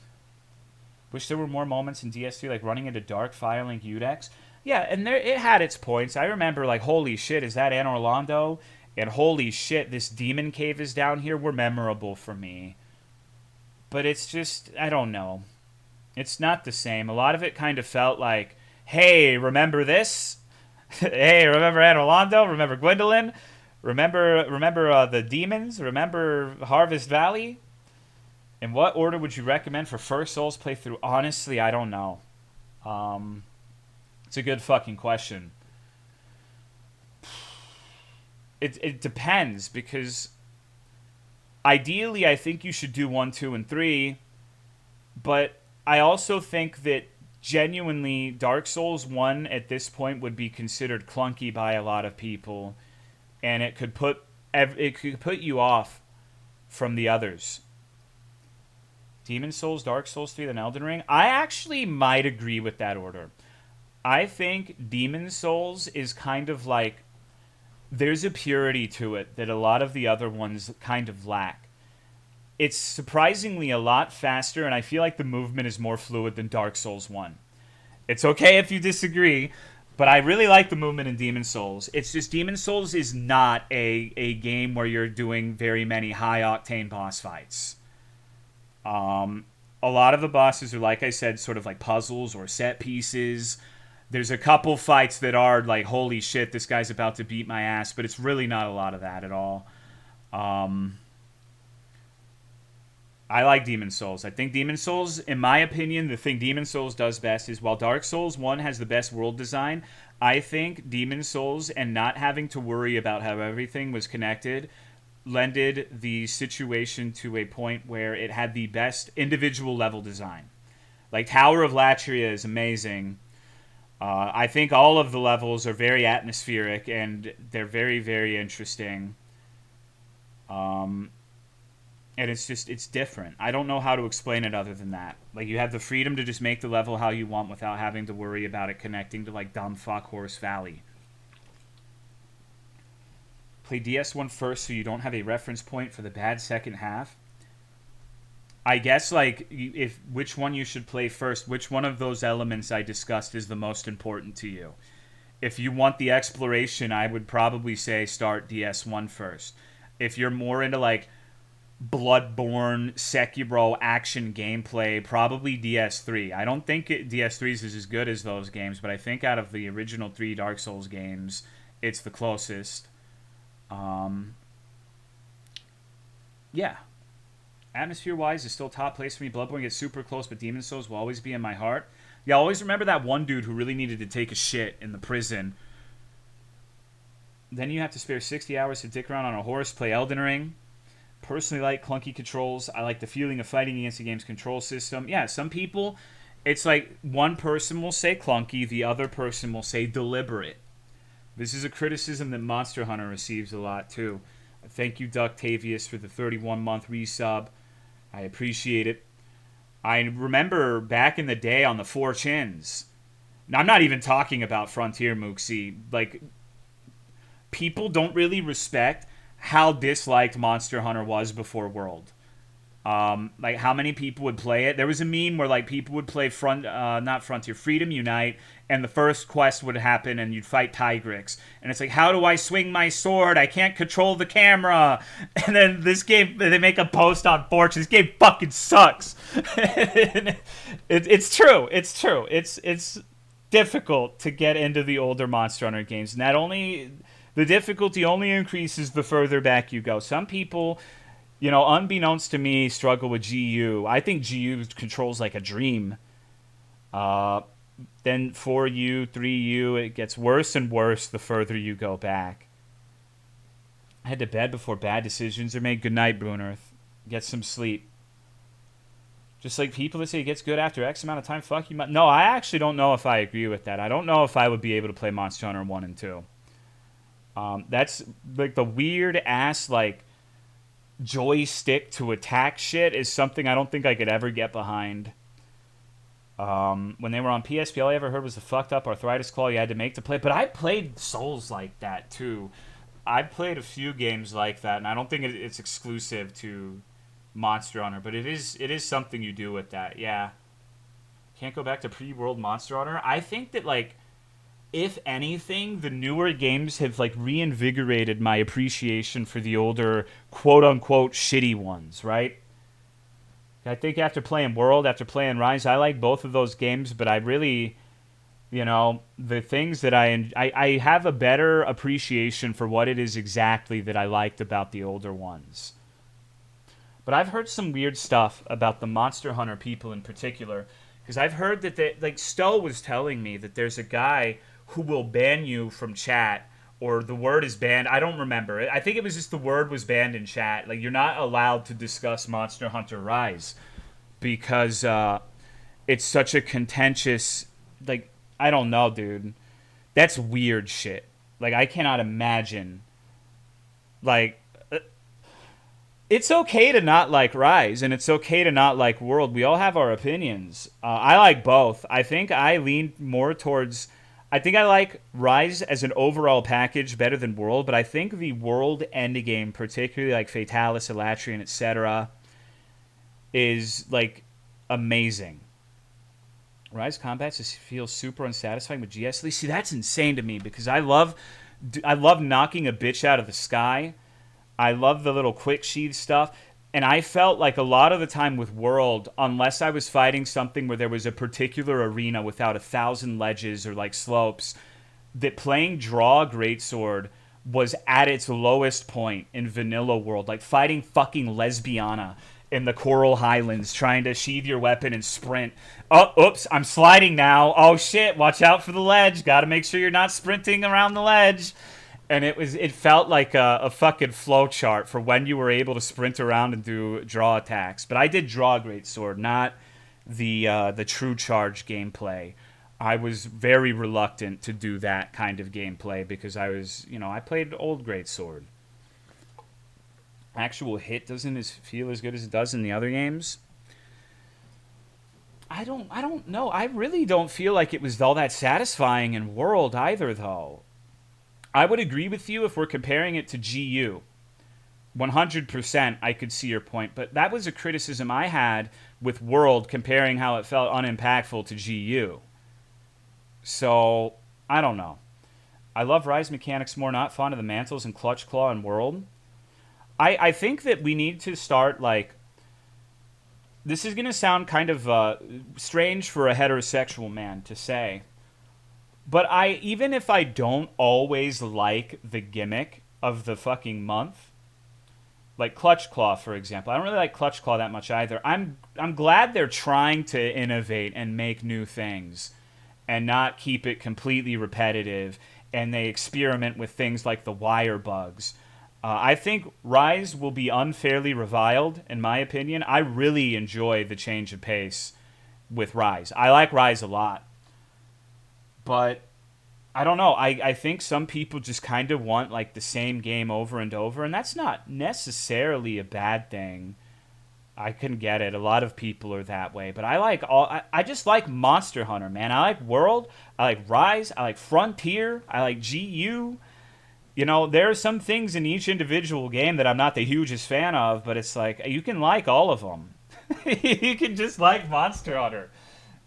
Wish there were more moments in DS3, like running into Dark Firelink Udex. Yeah, and it had its points. I remember, like, holy shit, is that Anor Londo? And holy shit, this demon cave is down here, were memorable for me. But it's just, I don't know. It's not the same. A lot of it kind of felt like, hey, remember this? Hey, remember Anor Londo? Remember Gwendolyn? Remember the demons? Remember Harvest Valley? In what order would you recommend for first Souls playthrough? Honestly, I don't know. It's a good fucking question. It depends, because ideally I think you should do 1, 2, and 3, but I also think that genuinely Dark Souls 1 at this point would be considered clunky by a lot of people, and it could put you off from the others. Demon Souls, Dark Souls 3, then Elden Ring. I actually might agree with that order. I think Demon Souls is kind of like, there's a purity to it that a lot of the other ones kind of lack. It's surprisingly a lot faster, and I feel like the movement is more fluid than Dark Souls 1. It's okay if you disagree, but I really like the movement in Demon Souls. It's just Demon Souls is not a game where you're doing very many high-octane boss fights. A lot of the bosses are, like I said, sort of like puzzles or set pieces. There's a couple fights that are like, holy shit, this guy's about to beat my ass, but it's really not a lot of that at all. I like Demon Souls. I think Demon Souls, in my opinion, the thing Demon Souls does best is, while Dark Souls 1 has the best world design, I think Demon Souls, and not having to worry about how everything was connected, lended the situation to a point where it had the best individual level design. Like, Tower of Latria is amazing. I think all of the levels are very atmospheric, and they're very, very interesting. And it's different. I don't know how to explain it other than that. Like, you have the freedom to just make the level how you want without having to worry about it connecting to, like, dumb fuck Horse Valley. Play DS1 first so you don't have a reference point for the bad second half. I guess, like, if which one you should play first, which one of those elements I discussed is the most important to you. If you want the exploration, I would probably say start DS1 first. If you're more into, like, Bloodborne, Sekiro action gameplay, probably DS3. I don't think DS3 is as good as those games, but I think out of the original 3 Dark Souls games, it's the closest. Yeah. Atmosphere-wise, is still top place for me. Bloodborne gets super close, but Demon Souls will always be in my heart. Yeah, always remember that one dude who really needed to take a shit in the prison. Then you have to spare 60 hours to dick around on a horse, play Elden Ring. Personally like clunky controls. I like the feeling of fighting against the game's control system. Yeah, some people, it's like one person will say clunky, the other person will say deliberate. This is a criticism that Monster Hunter receives a lot too. Thank you, Ductavius, for the 31-month resub. I appreciate it. I remember back in the day on the 4chins. Now, I'm not even talking about Frontier Mooksy. Like, people don't really respect how disliked Monster Hunter was before World. Like, how many people would play it? There was a meme where, like, people would play Freedom Unite, and the first quest would happen, and you'd fight Tigrex. And it's like, how do I swing my sword? I can't control the camera. And then this game, they make a post on 4chan. This game fucking sucks. It's true. It's true. It's difficult to get into the older Monster Hunter games. And the difficulty only increases the further back you go. Some people, you know, unbeknownst to me, struggle with GU. I think GU controls like a dream. Then 4U, 3U, it gets worse and worse the further you go back. Head to bed before bad decisions are made. Good night, Brunerth. Get some sleep. Just like people that say it gets good after X amount of time, fuck you. No, I actually don't know if I agree with that. I don't know if I would be able to play Monster Hunter 1 and 2. That's like the weird ass like joystick to attack shit is something I don't think I could ever get behind. When they were on PSP, all I ever heard was the fucked up arthritis claw you had to make to play. But I played Souls like that too. I played a few games like that, and I don't think it's exclusive to Monster Hunter, but it is something you do with that. Yeah, can't go back to pre-World Monster Hunter. I think that, like, if anything, the newer games have, like, reinvigorated my appreciation for the older quote-unquote shitty ones, right? I think after playing World, after playing Rise, I like both of those games, but I really, you know, the things that I have a better appreciation for what it is exactly that I liked about the older ones. But I've heard some weird stuff about the Monster Hunter people in particular, because I've heard that like Stowe was telling me that there's a guy who will ban you from chat, or the word is banned. I don't remember. I think it was just the word was banned in chat. Like, you're not allowed to discuss Monster Hunter Rise because it's such a contentious, like, I don't know, dude. That's weird shit. Like, I cannot imagine, like, it's okay to not like Rise, and it's okay to not like World. We all have our opinions. I like both. I think I lean more towards... I think I like Rise as an overall package better than World, but I think the World endgame, particularly like Fatalis, Elatrian, etc., is, like, amazing. Rise combat just feels super unsatisfying with GS. See, that's insane to me, because I love knocking a bitch out of the sky. I love the little quick sheath stuff. And I felt like a lot of the time with World, unless I was fighting something where there was a particular arena without 1,000 ledges or like slopes, that playing Draw Greatsword was at its lowest point in vanilla World. Like fighting fucking Lesbiana in the Coral Highlands, trying to sheathe your weapon and sprint. Oh, oops, I'm sliding now. Oh shit, watch out for the ledge. Gotta make sure you're not sprinting around the ledge. And it felt like a fucking flow chart for when you were able to sprint around and do draw attacks. But I did Draw Greatsword, not the True Charge gameplay. I was very reluctant to do that kind of gameplay because I was, I played old Greatsword. actual hit doesn't feel as good as it does in the other games. I don't know. I really don't feel like it was all that satisfying in World either, though. I would agree with you if we're comparing it to GU. 100% I could see your point, but that was a criticism I had with World comparing how it felt unimpactful to GU. So, I don't know. I love Rise mechanics more, not fond of the mantles and Clutch Claw in World. I think that we need to start, like, this is going to sound kind of strange for a heterosexual man to say, but even if I don't always like the gimmick of the fucking month, like Clutch Claw, for example, I don't really like Clutch Claw that much either. I'm glad they're trying to innovate and make new things and not keep it completely repetitive, and they experiment with things like the wire bugs. I think Rise will be unfairly reviled, in my opinion. I really enjoy the change of pace with Rise. I like Rise a lot. But, I don't know. I think some people just kind of want like the same game over and over, and that's not necessarily a bad thing. I can get it. A lot of people are that way. But I just like Monster Hunter, man. I like World. I like Rise. I like Frontier. I like GU. You know, there are some things in each individual game that I'm not the hugest fan of, but it's like, you can like all of them. You can just like Monster Hunter,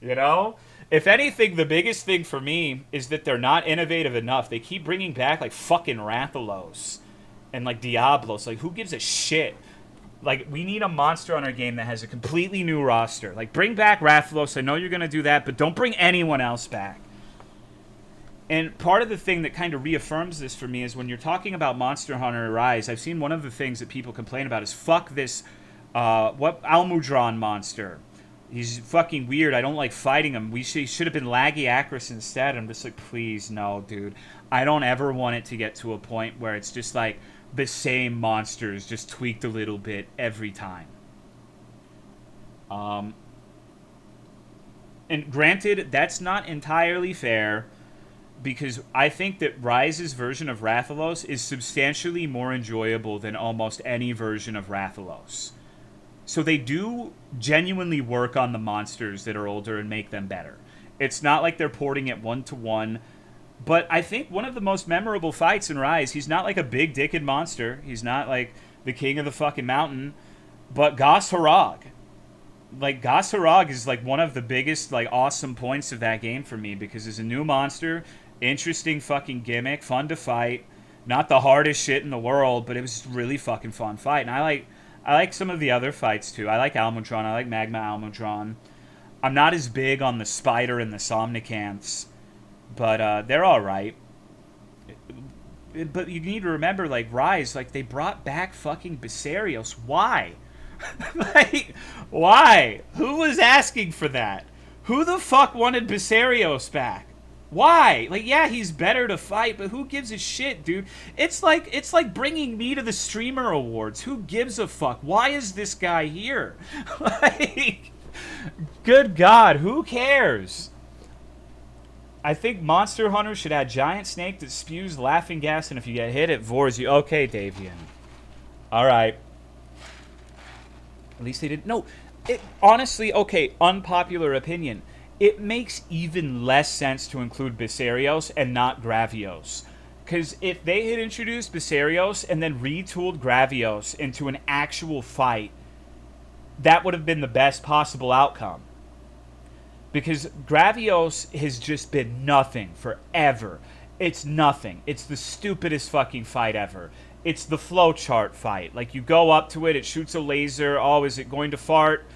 you know? If anything, the biggest thing for me is that they're not innovative enough. They keep bringing back, like, fucking Rathalos and, like, Diablos. Like, who gives a shit? Like, we need a Monster Hunter game that has a completely new roster. Like, bring back Rathalos. I know you're going to do that, but don't bring anyone else back. And part of the thing that kind of reaffirms this for me is when you're talking about Monster Hunter Rise, I've seen one of the things that people complain about is, fuck this, Almudron monster. He's fucking weird. I don't like fighting him. He should have been Lagiacrus instead. I'm just like, please, no, dude. I don't ever want it to get to a point where it's just like the same monsters, just tweaked a little bit every time. And granted, that's not entirely fair, because I think that Rise's version of Rathalos is substantially more enjoyable than almost any version of Rathalos. So they do genuinely work on the monsters that are older and make them better. It's not like they're porting it one-to-one. But I think one of the most memorable fights in Rise, he's not like a big dicked monster. He's not like the king of the fucking mountain. But Gas Harag. Like, Gas Harag is like one of the biggest, like, awesome points of that game for me, because it's a new monster, interesting fucking gimmick, fun to fight. Not the hardest shit in the world, but it was a really fucking fun fight. And I like some of the other fights, too. I like Almudron. I like Magma Almudron. I'm not as big on the Spider and the Somnicanths, but they're alright. But you need to remember, like, Rise, like, they brought back fucking Biserios. Why? Like, why? Who was asking for that? Who the fuck wanted Biserios back? Why? Like, yeah, he's better to fight, but who gives a shit, dude? It's like bringing me to the Streamer Awards. Who gives a fuck? Why is this guy here? Like, good God, who cares? I think Monster Hunter should add Giant Snake that spews laughing gas, and if you get hit, it vores you. Okay, Davian. Alright. At least they didn't. No, honestly, okay, unpopular opinion. It makes even less sense to include Biserios and not Gravios. Because if they had introduced Biserios and then retooled Gravios into an actual fight, that would have been the best possible outcome. Because Gravios has just been nothing forever. It's nothing. It's the stupidest fucking fight ever. It's the flowchart fight. Like, you go up to it, it shoots a laser. Oh, is it going to fart?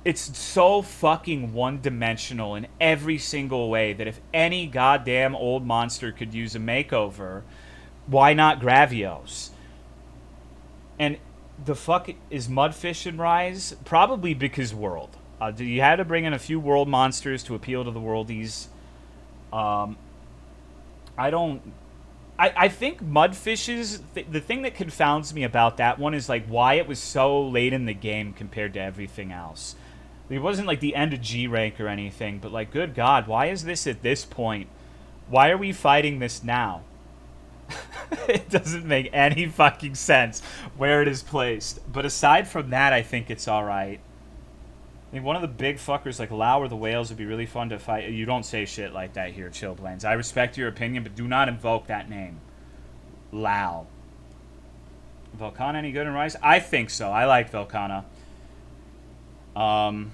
It's so fucking one-dimensional in every single way that if any goddamn old monster could use a makeover, why not Gravios? And the fuck is Mudfish in Rise? Probably because World. You had to bring in a few world monsters to appeal to the worldies. I think Mudfish's... The thing that confounds me about that one is, like, why it was so late in the game compared to everything else. It wasn't, like, the end of G-Rank or anything, but, like, good God, why is this at this point? Why are we fighting this now? It doesn't make any fucking sense where it is placed. But aside from that, I think it's alright. I think one of the big fuckers like Lao or the Whales would be really fun to fight. You don't say shit like that here, Chillblains. I respect your opinion, but do not invoke that name. Lao. Volcana any good in Rise? I think so. I like Volcana. I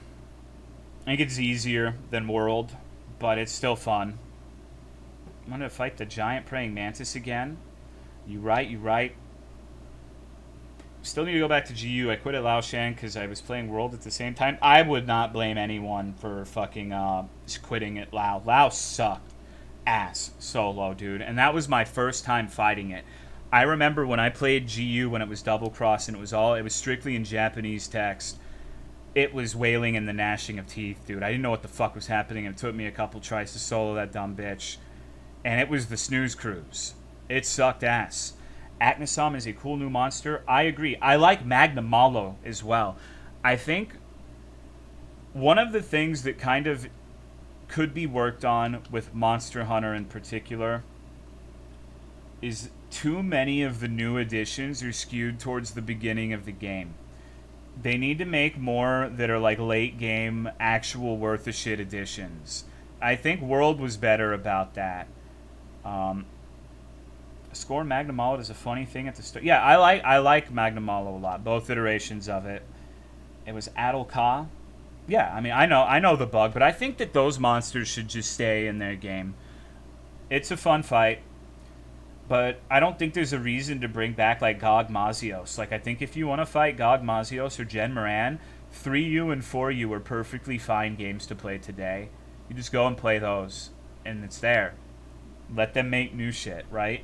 think it's easier than World, but it's still fun. I'm going to fight the giant praying mantis again. You right. Still need to go back to GU. I quit at Lao Shan because I was playing World at the same time. I would not blame anyone for fucking quitting at Lao. Lao sucked ass solo, dude. And that was my first time fighting it. I remember when I played GU when it was double cross and it was strictly in Japanese text. It was wailing and the gnashing of teeth, dude. I didn't know what the fuck was happening, and it took me a couple tries to solo that dumb bitch. And it was the snooze cruise. It sucked ass. Acnosam is a cool new monster. I agree. I like Magnamalo as well. I think one of the things that kind of could be worked on with Monster Hunter in particular is too many of the new additions are skewed towards the beginning of the game. They need to make more that are like late game, actual worth of shit additions. I think World was better about that. Score Magnamalo is a funny thing at the start. Yeah, I like Magnamalo a lot. Both iterations of it. It was Adel Ka. Yeah, I mean I know the bug, but I think that those monsters should just stay in their game. It's a fun fight. But I don't think there's a reason to bring back like Gog Mazios. Like I think if you want to fight Gog Mazios or Gen Moran, 3U and 4U are perfectly fine games to play today. You just go and play those, and it's there. Let them make new shit, right?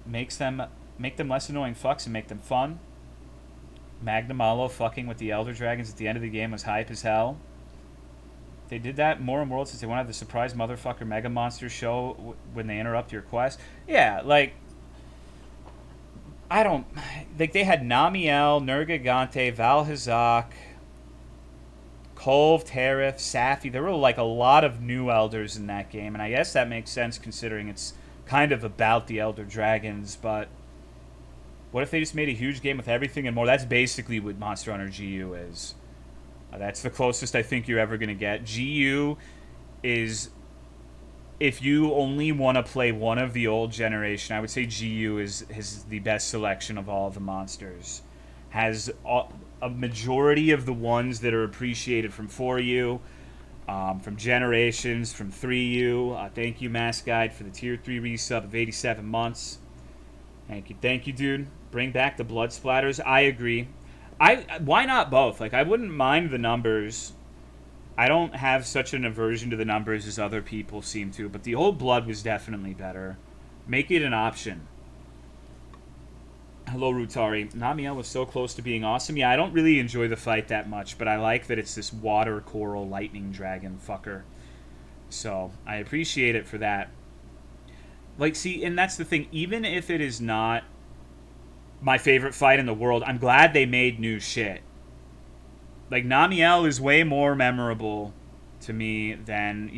Make them less annoying fucks and make them fun. Magnamalo fucking with the Elder Dragons at the end of the game was hype as hell. They did that more in World since they want to have the surprise motherfucker Mega Monster show when they interrupt your quest. Yeah, like I don't like they had Namiel, Nergigante, Valhazak, Kolv, Tariff, Safi. There were like a lot of new elders in that game, and I guess that makes sense considering it's kind of about the Elder Dragons, but what if they just made a huge game with everything and more? That's basically what Monster Hunter GU is. That's the closest I think you're ever going to get. GU is, if you only want to play one of the old generation, I would say GU is the best selection of all the monsters. Has a majority of the ones that are appreciated from 4U, from Generations, from 3U. Thank you, Mass Guide, for the Tier 3 resub of 87 months. Thank you, dude. Bring back the blood splatters. I agree. Why not both? Like, I wouldn't mind the numbers. I don't have such an aversion to the numbers as other people seem to, but the old blood was definitely better. Make it an option. Hello, Rutari. Namiel was so close to being awesome. Yeah, I don't really enjoy the fight that much, but I like that it's this water coral lightning dragon fucker. So, I appreciate it for that. Like, see, and that's the thing. Even if it is not my favorite fight in the world, I'm glad they made new shit. Like, Namiel is way more memorable to me than,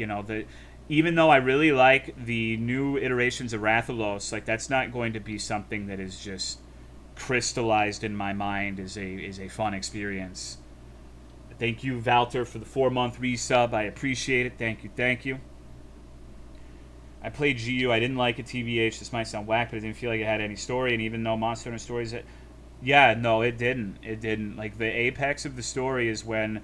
even though I really like the new iterations of Rathalos, like, that's not going to be something that is just crystallized in my mind as a fun experience. Thank you, Valter, for the 4-month resub. I appreciate it. Thank you. I played GU. I didn't like it, TBH. This might sound whack, but I didn't feel like it had any story. And even though Monster Hunter stories, yeah, no, it didn't. It didn't. Like, the apex of the story is when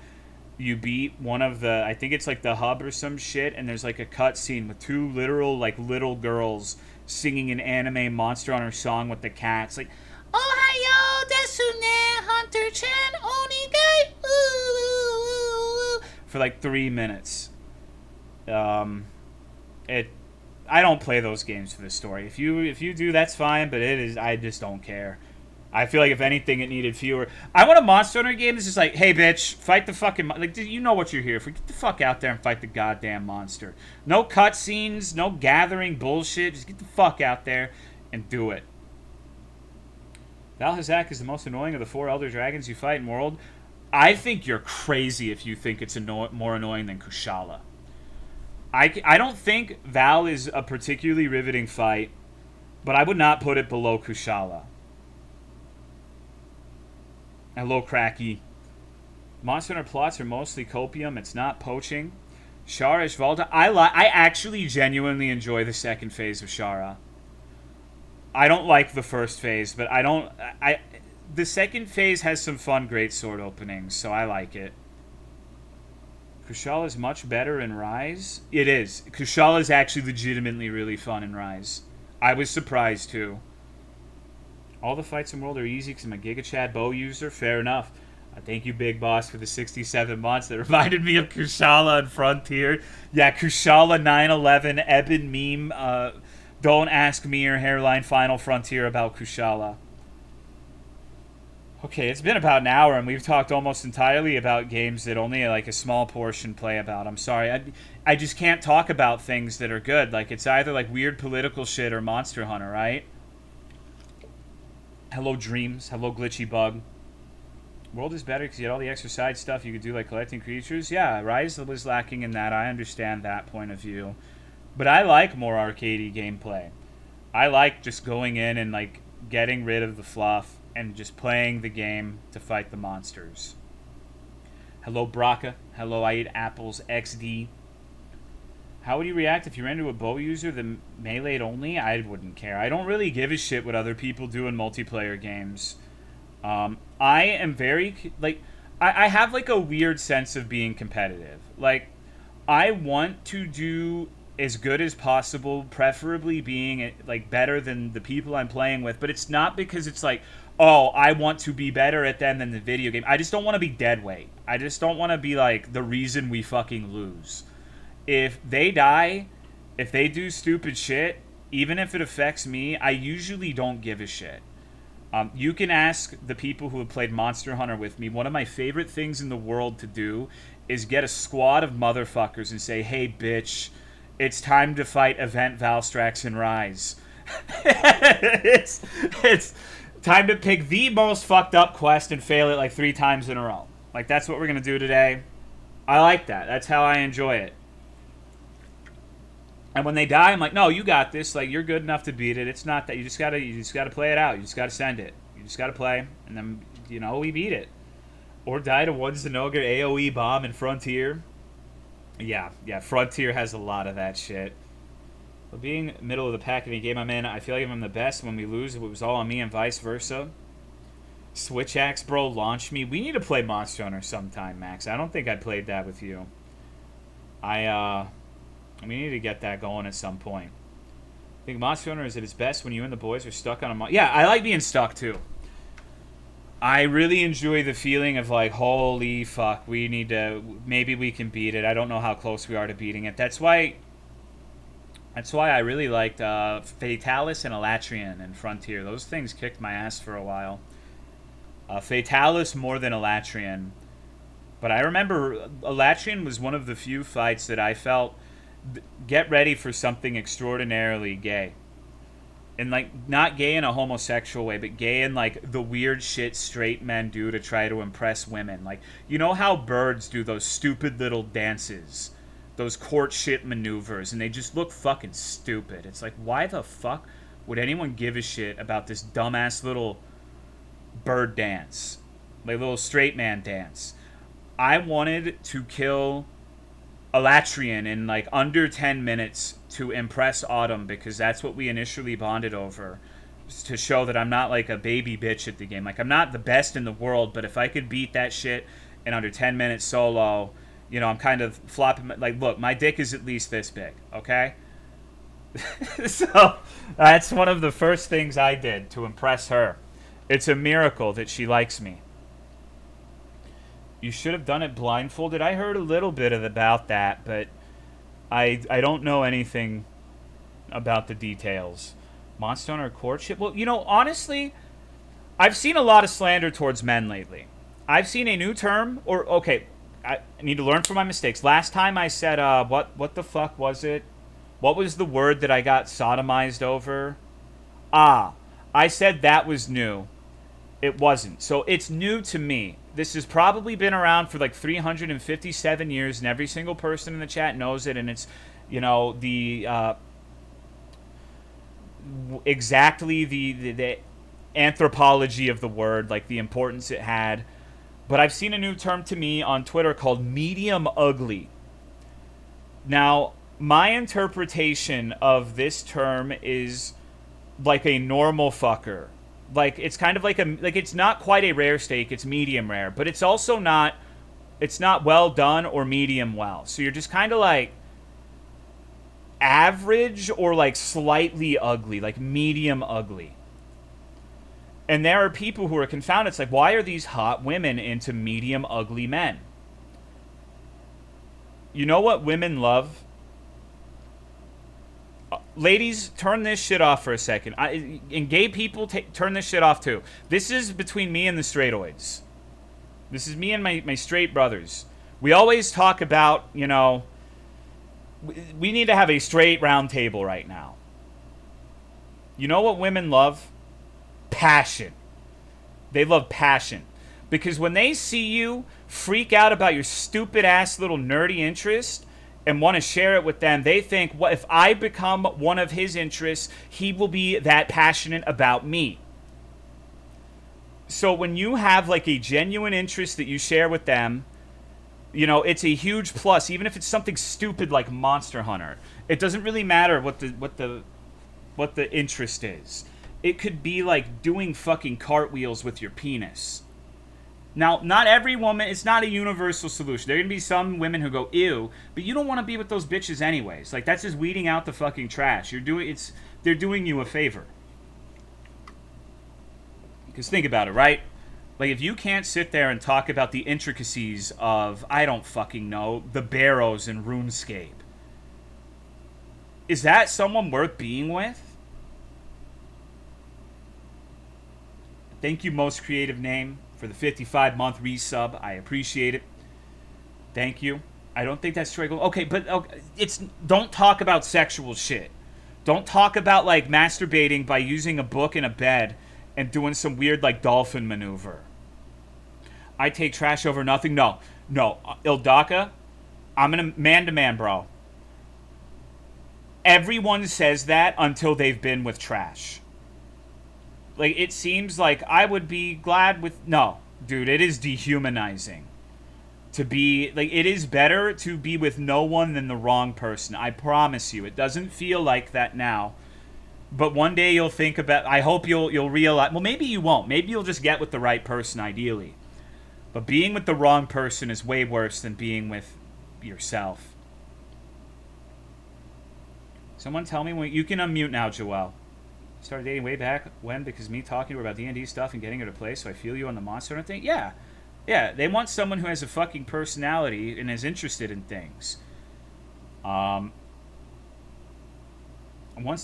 you beat one of the, I think it's like the hub or some shit, and there's like a cutscene with two literal, like, little girls singing an anime Monster Hunter song with the cats. Like, Ohayo desune, Hunter-chan, Onigai, ooh, for like 3 minutes. I don't play those games for the story. If you do, that's fine, but I just don't care. I feel like if anything, it needed fewer. I want a Monster Hunter game that's just like, hey, bitch, fight the fucking... Like, you know what you're here for. Get the fuck out there and fight the goddamn monster. No cutscenes, no gathering bullshit. Just get the fuck out there and do it. Valhazak is the most annoying of the 4 Elder Dragons you fight in World. I think you're crazy if you think it's more annoying than Kushala. I don't think Val is a particularly riveting fight, but I would not put it below Kushala. Hello, Cracky. Monster Hunter plots are mostly copium. It's not poaching. Shara Ishvalda. I actually genuinely enjoy the second phase of Shara. I don't like the first phase, but the second phase has some fun greatsword openings, so I like it. Kushala is much better in Rise. It is. Kushala is actually legitimately really fun in Rise. I was surprised too. All the fights in World are easy because I'm a Giga Chad bow user. Fair enough. Thank you, Big Boss, for the 67 months. That reminded me of Kushala and Frontier. Yeah, Kushala 9/11 Eben meme. Don't ask me or Hairline Final Frontier about Kushala. Okay, it's been about an hour, and we've talked almost entirely about games that only like a small portion play about. I'm sorry. I just can't talk about things that are good. Like, it's either like weird political shit or Monster Hunter, right? Hello, Dreams. Hello, Glitchy Bug. World is better because you had all the extra side stuff you could do, like collecting creatures. Yeah, Rise was lacking in that. I understand that point of view. But I like more arcadey gameplay. I like just going in and like getting rid of the fluff and just playing the game to fight the monsters. Hello, Braca. Hello, I Eat Apples XD. How would you react if you ran into a bow user that meleeed only? I wouldn't care. I don't really give a shit what other people do in multiplayer games. I am very, like, I have like a weird sense of being competitive. Like, I want to do as good as possible, preferably being like better than the people I'm playing with, but it's not because it's like, oh, I want to be better at them than the video game. I just don't want to be dead weight. I just don't want to be like the reason we fucking lose. If they die, if they do stupid shit, even if it affects me, I usually don't give a shit. You can ask the people who have played Monster Hunter with me. One of my favorite things in the world to do is get a squad of motherfuckers and say, hey, bitch, it's time to fight Event Valstrax and Rise. it's time to pick the most fucked up quest and fail it like 3 times in a row. Like, that's what we're going to do today. I like that. That's how I enjoy it. And when they die, I'm like, no, you got this. Like, you're good enough to beat it. It's not that. You just gotta play it out. You just gotta send it. You just gotta play, and then, you know, we beat it. Or die to one Zenogre AoE bomb in Frontier. Yeah, Frontier has a lot of that shit. But being middle of the pack in a game I'm in, I feel like if I'm the best, when we lose, it was all on me and vice versa. Switch Axe, bro, launch me. We need to play Monster Hunter sometime, Max. I don't think I played that with you. We need to get that going at some point. I think Monster Hunter is at its best when you and the boys are stuck on a Yeah, I like being stuck, too. I really enjoy the feeling of, like, holy fuck, we need to... Maybe we can beat it. I don't know how close we are to beating it. That's why I really liked Fatalis and Elatrian and Frontier. Those things kicked my ass for a while. Fatalis more than Elatrian. But I remember Elatrian was one of the few fights that I felt... Get ready for something extraordinarily gay. And, like, not gay in a homosexual way, but gay in, like, the weird shit straight men do to try to impress women. Like, you know how birds do those stupid little dances? Those courtship maneuvers, and they just look fucking stupid. It's like, why the fuck would anyone give a shit about this dumbass little bird dance? Like, little straight man dance. I wanted to kill Elatrian in like under 10 minutes to impress Autumn, because that's what we initially bonded over, to show that I'm not like a baby bitch at the game. Like, I'm not the best in the world, but if I could beat that shit in under 10 minutes solo, you know, I'm kind of flopping. Like, look, my dick is at least this big, okay? So that's one of the first things I did to impress her. It's a miracle that she likes me. You should have done it blindfolded. I heard a little bit about that, but I don't know anything about the details. Monster Hunter courtship? Well, you know, honestly, I've seen a lot of slander towards men lately. I've seen a new term, or, okay, I need to learn from my mistakes. Last time I said, what the fuck was it? What was the word that I got sodomized over? I said that was new. It wasn't. So it's new to me. This has probably been around for like 357 years, and every single person in the chat knows it, and you know, the exactly the anthropology of the word, like the importance it had. But I've seen a new term to me on Twitter called medium ugly. Now, my interpretation of this term is like a normal fucker. Like it's kind of like it's not quite a rare steak, it's medium rare, but it's also not well done or medium well. So you're just kind of like average or like slightly ugly, like medium ugly. And there are people who are confounded. It's like, why are these hot women into medium ugly men? You know what women love? Ladies, turn this shit off for a second. And gay people, turn this shit off too. This is between me and the straightoids. This is me and my straight brothers. We always talk about, you know, we need to have a straight round table right now. You know what women love? Passion. They love passion. Because when they see you freak out about your stupid ass little nerdy interest and want to share it with them, they think, well, if I become one of his interests, he will be that passionate about me. So when you have like a genuine interest that you share with them, you know, it's a huge plus, even if it's something stupid like Monster Hunter. It doesn't really matter what the interest is. It could be like doing fucking cartwheels with your penis. Now, not every woman, it's not a universal solution. There are going to be some women who go, ew, but you don't want to be with those bitches anyways. Like, that's just weeding out the fucking trash. They're doing you a favor. Because think about it, right? Like, if you can't sit there and talk about the intricacies of, I don't fucking know, the barrows in RuneScape, is that someone worth being with? Thank you, Most Creative Name, for the 55-month resub. I appreciate it. Thank you. I don't think that's straight. Okay, but don't talk about sexual shit. Don't talk about, like, masturbating by using a book in a bed and doing some weird, like, dolphin maneuver. I take trash over nothing. No. Ildaka, I'm in a man-to-man, bro. Everyone says that until they've been with trash. Like, it seems like I would be glad with... No, dude, it is dehumanizing. To be... Like, it is better to be with no one than the wrong person. I promise you. It doesn't feel like that now. But one day you'll think about... I hope you'll realize... Well, maybe you won't. Maybe you'll just get with the right person, ideally. But being with the wrong person is way worse than being with yourself. Someone tell me when... You can unmute now, Joelle. Started dating way back when, because me talking to her about D&D stuff and getting her to play, so I feel you on the Monster Hunter thing. Yeah, they want someone who has a fucking personality and is interested in things. Once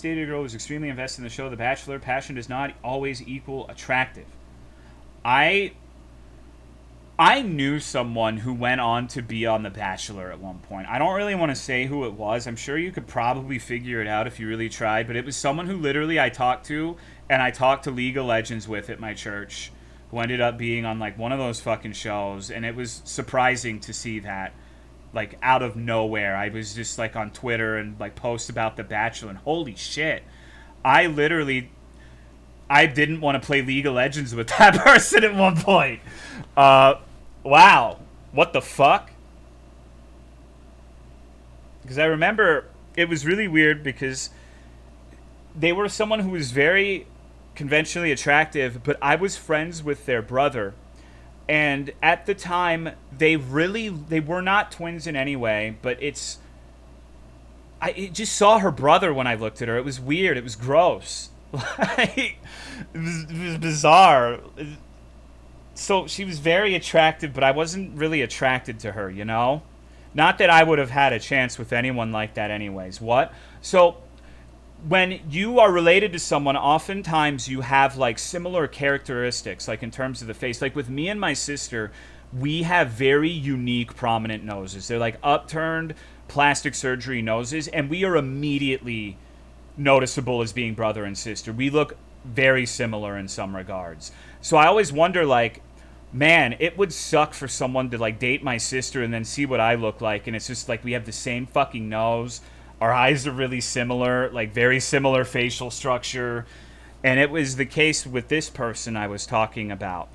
dated a girl who was extremely invested in the show The Bachelor. Passion does not always equal attractive. I knew someone who went on to be on The Bachelor at one point. I don't really want to say who it was. I'm sure you could probably figure it out if you really tried. But it was someone who literally I talked to, and I talked to League of Legends with at my church, who ended up being on like one of those fucking shows. And it was surprising to see that, like, out of nowhere. I was just like on Twitter and like post about The Bachelor, and holy shit. I didn't want to play League of Legends with that person at one point. Wow. What the fuck? Because I remember it was really weird because they were someone who was very conventionally attractive, but I was friends with their brother. And at the time, they were not twins in any way, but I just saw her brother when I looked at her. It was weird. It was gross. Like, it was bizarre. So she was very attractive, but I wasn't really attracted to her, you know? Not that I would have had a chance with anyone like that anyways. What? So when you are related to someone, oftentimes you have like similar characteristics, like in terms of the face. Like with me and my sister, we have very unique, prominent noses. They're like upturned plastic surgery noses, and we are immediately noticeable as being brother and sister. We look very similar in some regards. So I always wonder, like, man, it would suck for someone to like date my sister and then see what I look like, and it's just like we have the same fucking nose. Our eyes are really similar, like very similar facial structure. And it was the case with this person I was talking about.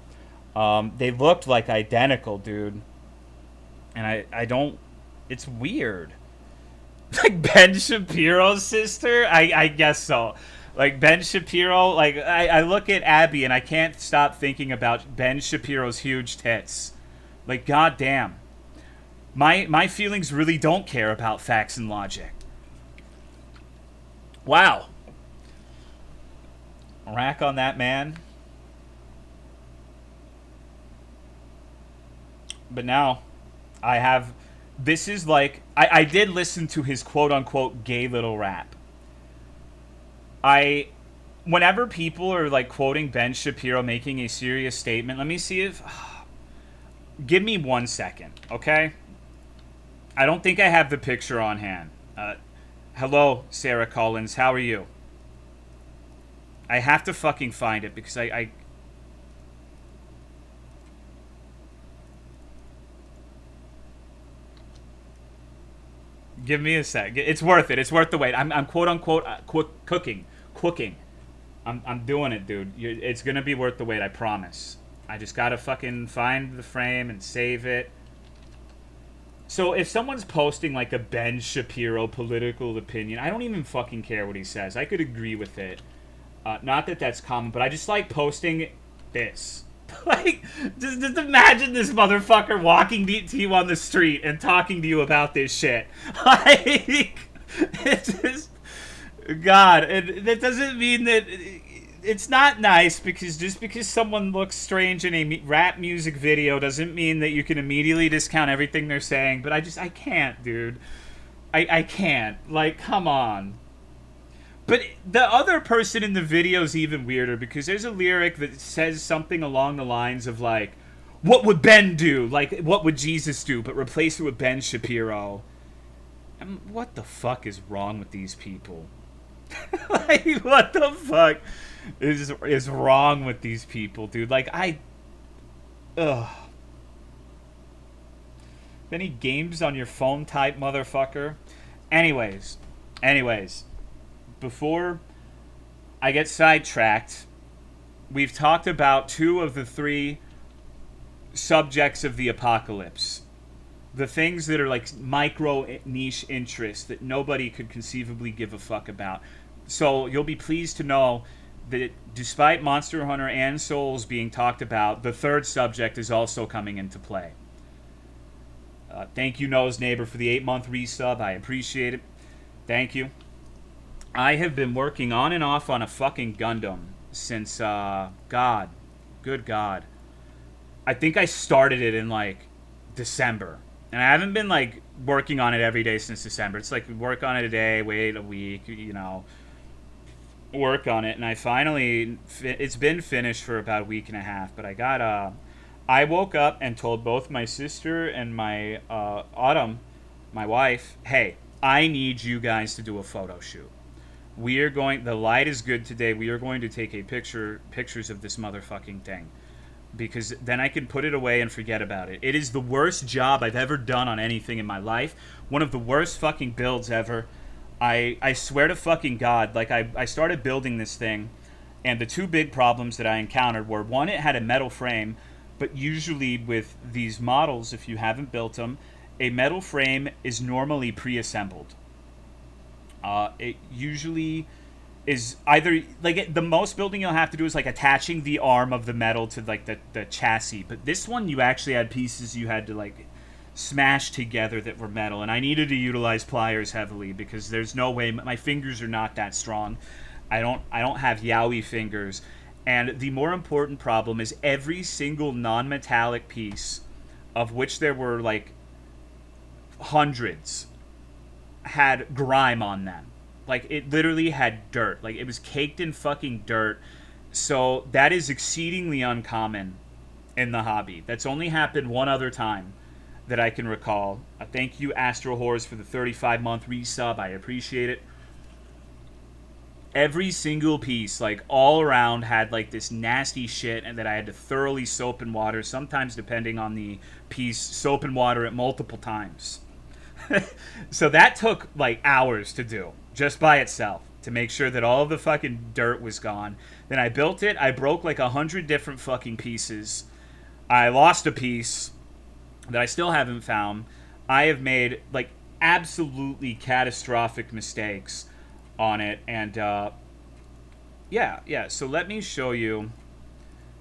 They looked like identical, dude. And I don't. It's weird. Like Ben Shapiro's sister? I guess so. Like Ben Shapiro, like I look at Abby and I can't stop thinking about Ben Shapiro's huge tits. Like, goddamn. My feelings really don't care about facts and logic. Wow. Rack on that man. But now I have. This is like. I did listen to his quote unquote gay little rap. Whenever people are like quoting Ben Shapiro making a serious statement, let me see if. Give me 1 second, okay? I don't think I have the picture on hand. Hello, Sarah Collins. How are you? I have to fucking find it because I give me a sec. It's worth it. It's worth the wait. I'm quote unquote cooking. I'm doing it, dude. It's gonna be worth the wait. I promise. I just gotta fucking find the frame and save it. So if someone's posting like a Ben Shapiro political opinion, I don't even fucking care what he says. I could agree with it. Not that that's common, but I just like posting this. Like, just imagine this motherfucker walking to you on the street and talking to you about this shit. Like, it's just, God, that doesn't mean that it's not nice, because just because someone looks strange in a rap music video doesn't mean that you can immediately discount everything they're saying. But I can't, dude. I can't. Like, come on. But the other person in the video is even weirder, because there's a lyric that says something along the lines of, like, what would Ben do? Like, what would Jesus do? But replace it with Ben Shapiro. What the fuck is wrong with these people? Like, what the fuck is wrong with these people, dude? Like, ugh. Any games on your phone type, motherfucker? Anyways. Before I get sidetracked, we've talked about 2 of the 3 subjects of the apocalypse. The things that are like micro niche interests that nobody could conceivably give a fuck about. So you'll be pleased to know that despite Monster Hunter and Souls being talked about, the 3rd subject is also coming into play. Thank you, Nose Neighbor, for the 8-month resub. I appreciate it. Thank you. I have been working on and off on a fucking Gundam since, good God. I think I started it in, like, December. And I haven't been, like, working on it every day since December. It's like, work on it a day, wait a week, you know, work on it. And I finally, it's been finished for about a week and a half. But I woke up and told both my sister and my, Autumn, my wife, hey, I need you guys to do a photo shoot. The light is good today. We are going to take pictures of this motherfucking thing, because then I can put it away and forget about it. It is the worst job I've ever done on anything in my life. One of the worst fucking builds ever. I swear to fucking God, like I started building this thing, and the 2 big problems that I encountered were, 1, it had a metal frame, but usually with these models, if you haven't built them, a metal frame is normally pre-assembled. It usually is either, like, the most building you'll have to do is, like, attaching the arm of the metal to, like, the chassis. But this one, you actually had pieces you had to, like, smash together that were metal. And I needed to utilize pliers heavily, because there's no way, my fingers are not that strong. I don't have yaoi fingers. And the more important problem is every single non-metallic piece, of which there were, like, hundreds, had grime on them. Like, it literally had dirt. Like, it was caked in fucking dirt. So that is exceedingly uncommon in the hobby. That's only happened one other time that I can recall. Thank you, Astro Horrors, for the 35-month resub. I appreciate it. Every single piece, like, all around, had, like, this nasty shit, and that I had to thoroughly soap and water, sometimes, depending on the piece, soap and water it multiple times. So that took like hours to do just by itself to make sure that all of the fucking dirt was gone. Then I built it. I broke like 100 different fucking pieces. I lost a piece that I still haven't found. I have made like absolutely catastrophic mistakes on it, and yeah. So let me show you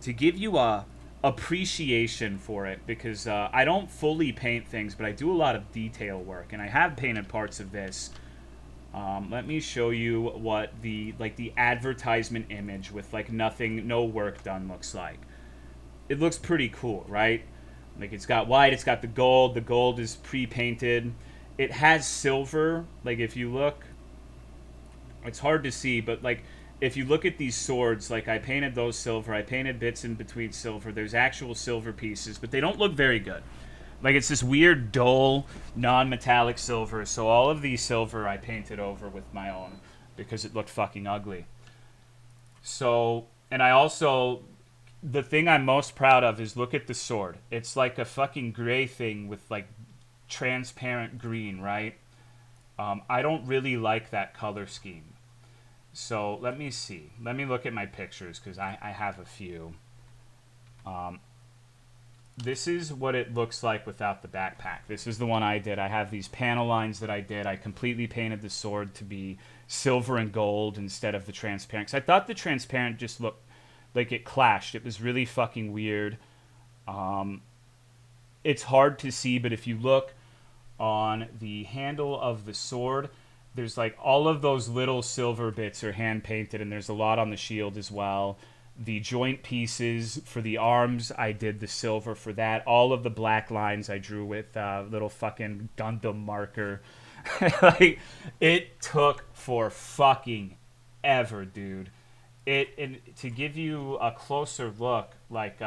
to give you a appreciation for it, because I don't fully paint things, but I do a lot of detail work, and I have painted parts of this. Let me show you what the advertisement image with like nothing, no work done looks like. It looks pretty cool, right? Like it's got white, it's got the gold. The gold is pre-painted. It has silver. Like if you look, it's hard to see, but like if you look at these swords, like I painted those silver. I painted bits in between silver. There's actual silver pieces, but they don't look very good. Like it's this weird, dull, non-metallic silver. So all of these silver I painted over with my own because it looked fucking ugly. So, and I also, the thing I'm most proud of is look at the sword. It's like a fucking gray thing with like transparent green, right? I don't really like that color scheme. So let me see. Let me look at my pictures because I have a few. This is what it looks like without the backpack. This is the one I did. I have these panel lines that I did. I completely painted the sword to be silver and gold instead of the transparent. Because I thought the transparent just looked like it clashed. It was really fucking weird. It's hard to see, but if you look on the handle of the sword, there's like all of those little silver bits are hand painted, and there's a lot on the shield as well. The joint pieces for the arms, I did the silver for that. All of the black lines I drew with little fucking Gundam marker. Like, it took for fucking ever, dude. And to give you a closer look, like,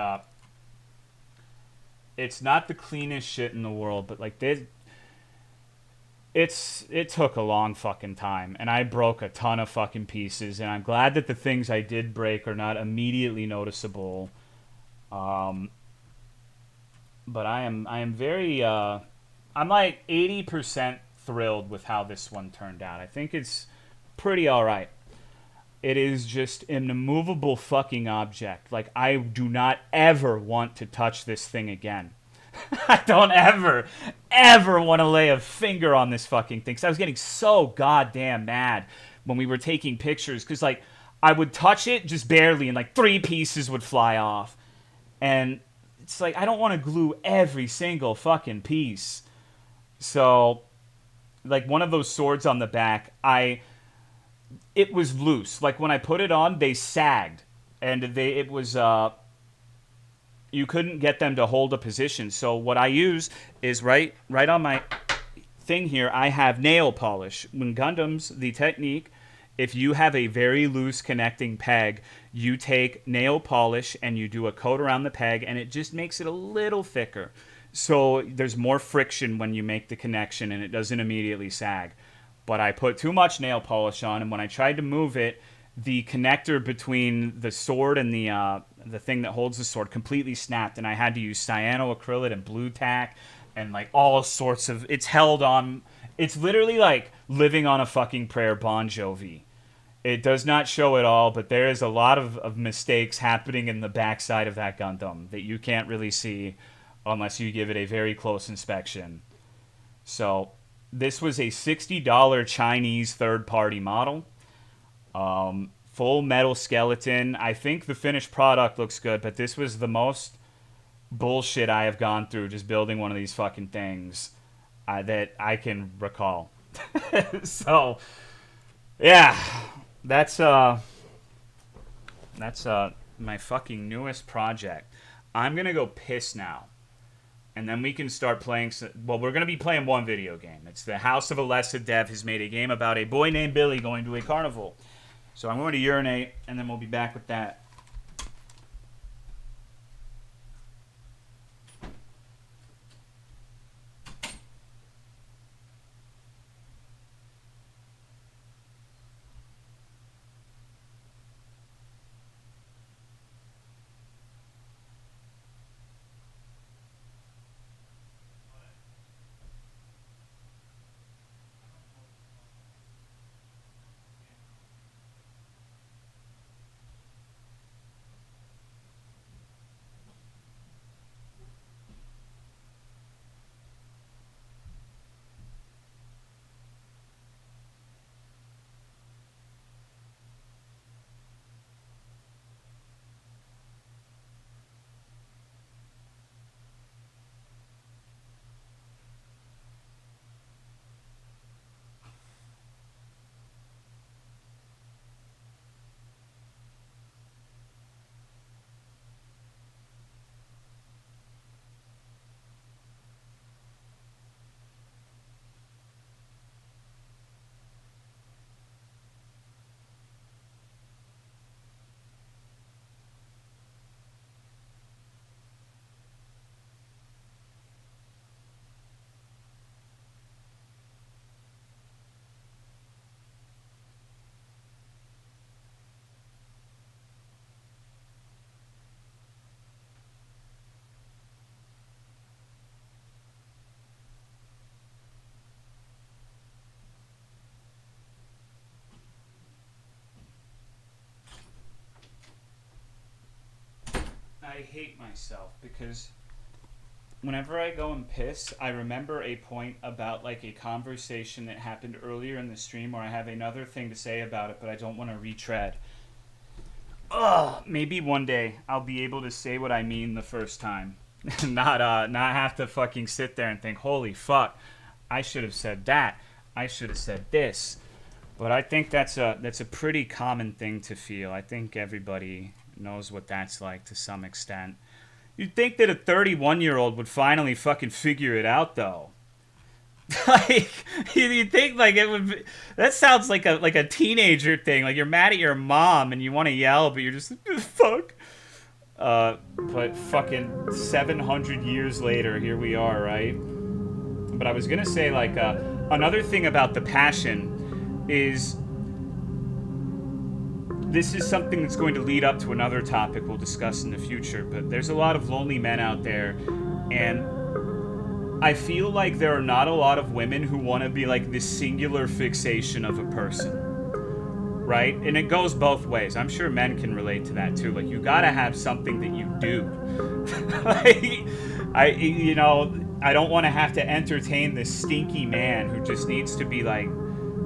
it's not the cleanest shit in the world, but like it took a long fucking time, and I broke a ton of fucking pieces, and I'm glad that the things I did break are not immediately noticeable. Um, but I am very I'm like 80% thrilled with how this one turned out. I think it's pretty all right. It is just an immovable fucking object. Like I do not ever want to touch this thing again. I don't ever want to lay a finger on this fucking thing. Because I was getting so goddamn mad when we were taking pictures. Because, like, I would touch it just barely, and, like, 3 pieces would fly off. And it's like, I don't want to glue every single fucking piece. So, like, one of those swords on the back, it was loose. Like, when I put it on, they sagged. And it was, you couldn't get them to hold a position. So what I use is right on my thing here, I have nail polish. When Gundams, the technique, if you have a very loose connecting peg, you take nail polish and you do a coat around the peg, and it just makes it a little thicker. So there's more friction when you make the connection, and it doesn't immediately sag. But I put too much nail polish on, and when I tried to move it, the connector between the sword and the thing that holds the sword completely snapped, and I had to use cyanoacrylate and blue tack and like all sorts of. It's held on. It's literally like living on a fucking prayer, Bon Jovi. It does not show it all, but there is a lot of mistakes happening in the backside of that Gundam that you can't really see unless you give it a very close inspection. So this was a $60 Chinese third-party model. Full metal skeleton. I think the finished product looks good, but this was the most bullshit I have gone through just building one of these fucking things that I can recall. So, yeah, that's my fucking newest project. I'm gonna go piss now, and then we can start playing. Well, we're gonna be playing one video game. It's the House of Alessa Dev has made a game about a boy named Billy going to a carnival. So I'm going to urinate, and then we'll be back with that. I hate myself because whenever I go and piss, I remember a point about like a conversation that happened earlier in the stream, or I have another thing to say about it, but I don't want to retread. Ugh, maybe one day I'll be able to say what I mean the first time. not have to fucking sit there and think, holy fuck, I should have said that. I should have said this. But I think that's a pretty common thing to feel. I think everybody knows what that's like to some extent. You'd think that a 31-year-old would finally fucking figure it out, though. Like, you'd think like it would be, that sounds like a teenager thing. Like you're mad at your mom and you want to yell, but you're just like, fuck. But fucking 700 years later, here we are, right? But I was gonna say, like, another thing about the Passion is this is something that's going to lead up to another topic we'll discuss in the future, but there's a lot of lonely men out there, and I feel like there are not a lot of women who want to be like this singular fixation of a person, right? And it goes both ways. I'm sure men can relate to that too. Like, you gotta have something that you do. Like, I don't want to have to entertain this stinky man who just needs to be like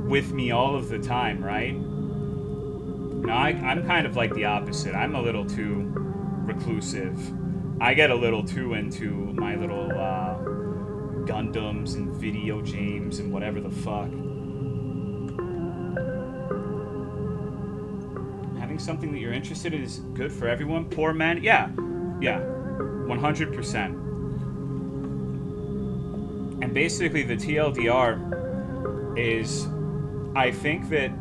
with me all of the time, right? No, I'm kind of like the opposite. I'm a little too reclusive. I get a little too into my little Gundams and video games and whatever the fuck. Having something that you're interested in is good for everyone. Poor men? Yeah, 100%. And basically the TLDR is, I think that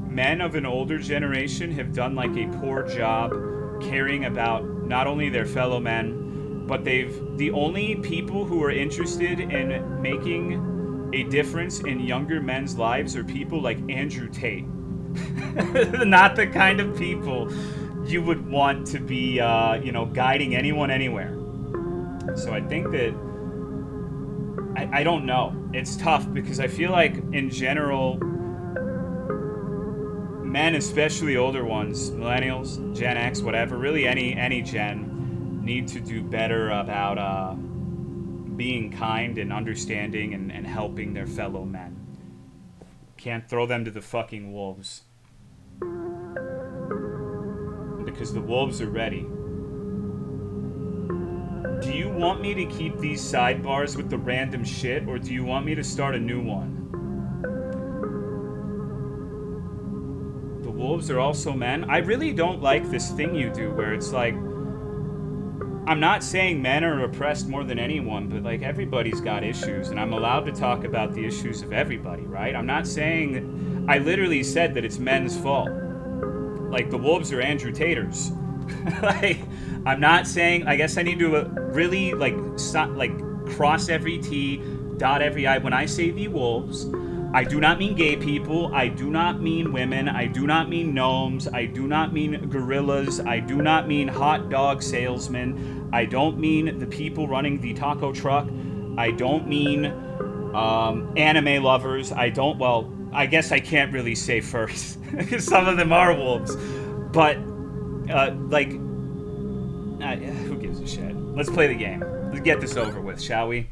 men of an older generation have done like a poor job caring about not only their fellow men, but the only people who are interested in making a difference in younger men's lives are people like Andrew Tate. Not the kind of people you would want to be, guiding anyone anywhere. So I think that, I don't know. It's tough because I feel like in general, men, especially older ones, millennials, Gen X, whatever, really any gen, need to do better about being kind and understanding and helping their fellow men. Can't throw them to the fucking wolves. Because the wolves are ready. Do you want me to keep these sidebars with the random shit, or do you want me to start a new one? The wolves are also men. I really don't like this thing you do where it's like, I'm not saying men are oppressed more than anyone, but like everybody's got issues, and I'm allowed to talk about the issues of everybody, right? I'm not saying, I literally said that it's men's fault. Like, the wolves are Andrew Taters. Like, I'm not saying, I guess I need to really like stop, like cross every T, dot every I. When I say the wolves, I do not mean gay people, I do not mean women, I do not mean gnomes, I do not mean gorillas, I do not mean hot dog salesmen, I don't mean the people running the taco truck, I don't mean anime lovers, I guess I can't really say first, because some of them are wolves, but, who gives a shit? Let's play the game. Let's get this over with, shall we?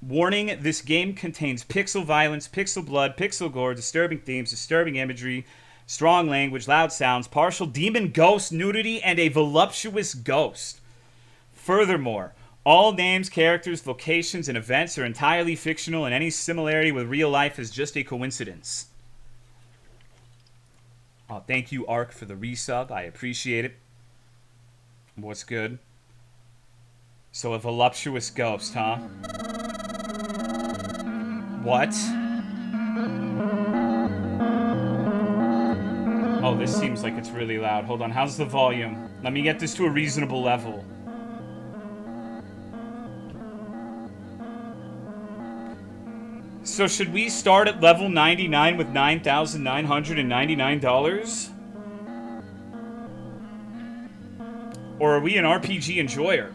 Warning, this game contains pixel violence, pixel blood, pixel gore, disturbing themes, disturbing imagery, strong language, loud sounds, partial demon ghost nudity, and a voluptuous ghost. Furthermore, all names, characters, locations, and events are entirely fictional, and any similarity with real life is just a coincidence. Oh, thank you, Ark, for the resub. I appreciate it. What's good? So a voluptuous ghost, huh? What? Oh, this seems like it's really loud. Hold on, how's the volume? Let me get this to a reasonable level. So should we start at level 99 with $9,999? Or are we an RPG enjoyer?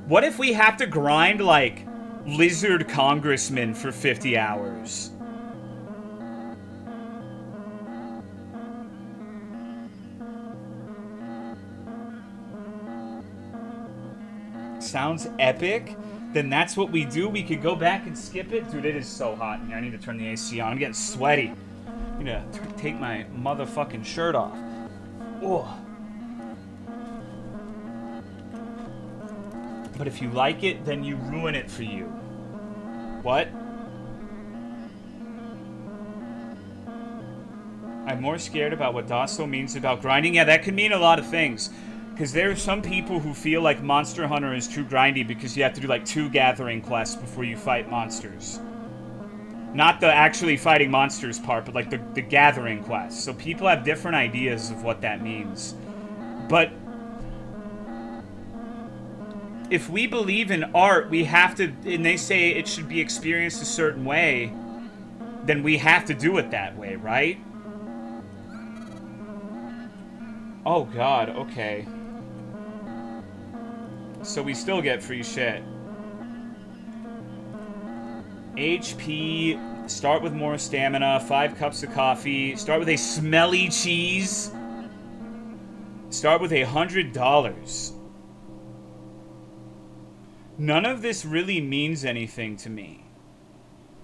What if we have to grind like lizard congressman for 50 hours. Sounds epic. Then that's what we do. We could go back and skip it. Dude, it is so hot in here. I need to turn the AC on. I'm getting sweaty. I need to take my motherfucking shirt off. Oh. But if you like it, then you ruin it for you. What? I'm more scared about what Dasso means about grinding. Yeah, that could mean a lot of things. Because there are some people who feel like Monster Hunter is too grindy because you have to do like 2 gathering quests before you fight monsters. Not the actually fighting monsters part, but like the gathering quests. So people have different ideas of what that means. But if we believe in art, we have to, and they say it should be experienced a certain way, then we have to do it that way, right? Oh god, okay. So we still get free shit. HP, start with more stamina, 5 cups of coffee, start with a smelly cheese, start with $100. None of this really means anything to me.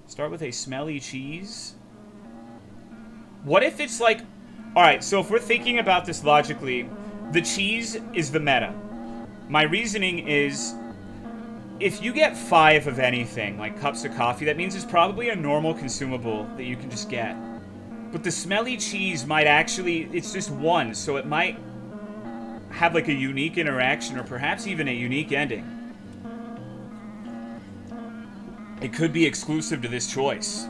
Start with a smelly cheese? What if it's like... Alright, so if we're thinking about this logically, the cheese is the meta. My reasoning is, if you get 5 of anything, like cups of coffee, that means it's probably a normal consumable that you can just get. But the smelly cheese might actually, it's just 1, so it might have like a unique interaction or perhaps even a unique ending. It could be exclusive to this choice.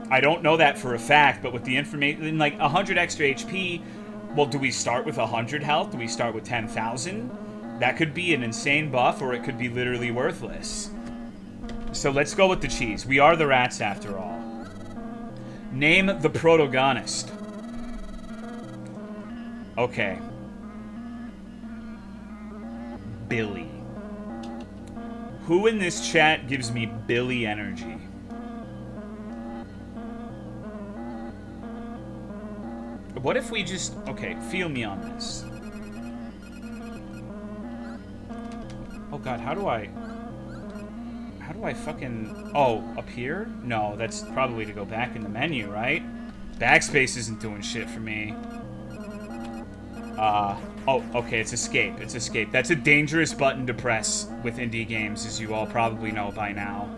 I don't know that for a fact, but with the information, like 100 extra HP, well, do we start with 100 health? Do we start with 10,000? That could be an insane buff, or it could be literally worthless. So let's go with the cheese. We are the rats after all. Name the protagonist. Okay. Billy. Who in this chat gives me Billy energy? What if we just... Okay, feel me on this. Oh god, how do I fucking... Oh, up here? No, that's probably to go back in the menu, right? Backspace isn't doing shit for me. Oh, okay, it's escape. It's escape. That's a dangerous button to press with indie games, as you all probably know by now.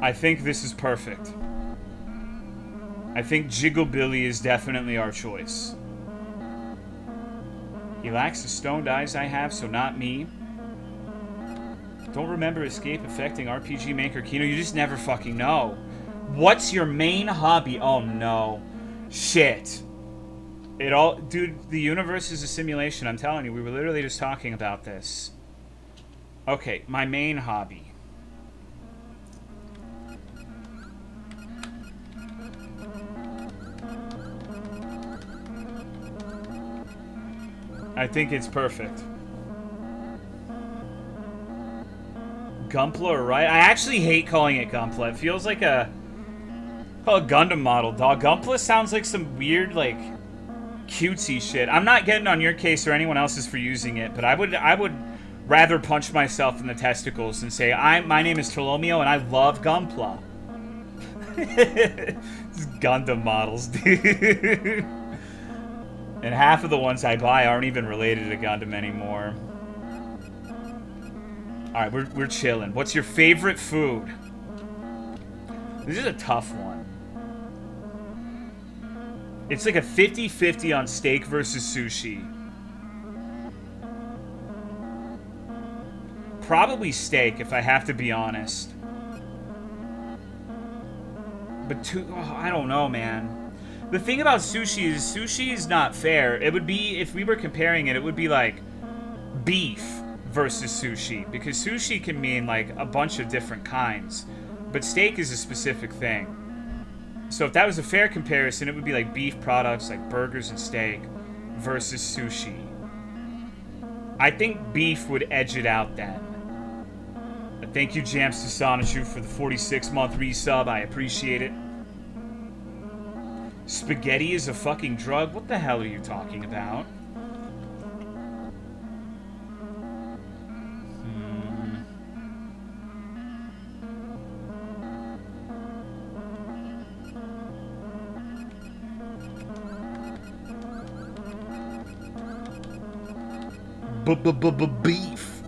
I think this is perfect. I think Jigglebilly is definitely our choice. He lacks the stoned eyes I have, so not me. Don't remember escape affecting RPG Maker Kino. You just never fucking know. What's your main hobby? Oh no. Shit. It all... Dude, the universe is a simulation. I'm telling you, we were literally just talking about this. Okay, my main hobby. I think it's perfect. Gunpla, right? I actually hate calling it Gunpla. It feels like a... Call it Gundam model, dog. Gunpla sounds like some weird, like, cutesy shit. I'm not getting on your case or anyone else's for using it, but I would rather punch myself in the testicles and say, my name is Tolomeo and I love Gunpla. These Gundam models, dude. And half of the ones I buy aren't even related to Gundam anymore. Alright, we're chilling. What's your favorite food? This is a tough one. It's like a 50-50 on steak versus sushi. Probably steak, if I have to be honest. But I don't know, man. The thing about sushi is not fair. It would be, if we were comparing it, it would be like beef versus sushi. Because sushi can mean like a bunch of different kinds. But steak is a specific thing. So if that was a fair comparison, it would be like beef products like burgers and steak versus sushi. I think beef would edge it out then. Thank you, Jams Sasanachu, for the 46-month resub. I appreciate it. Spaghetti is a fucking drug? What the hell are you talking about? Beef.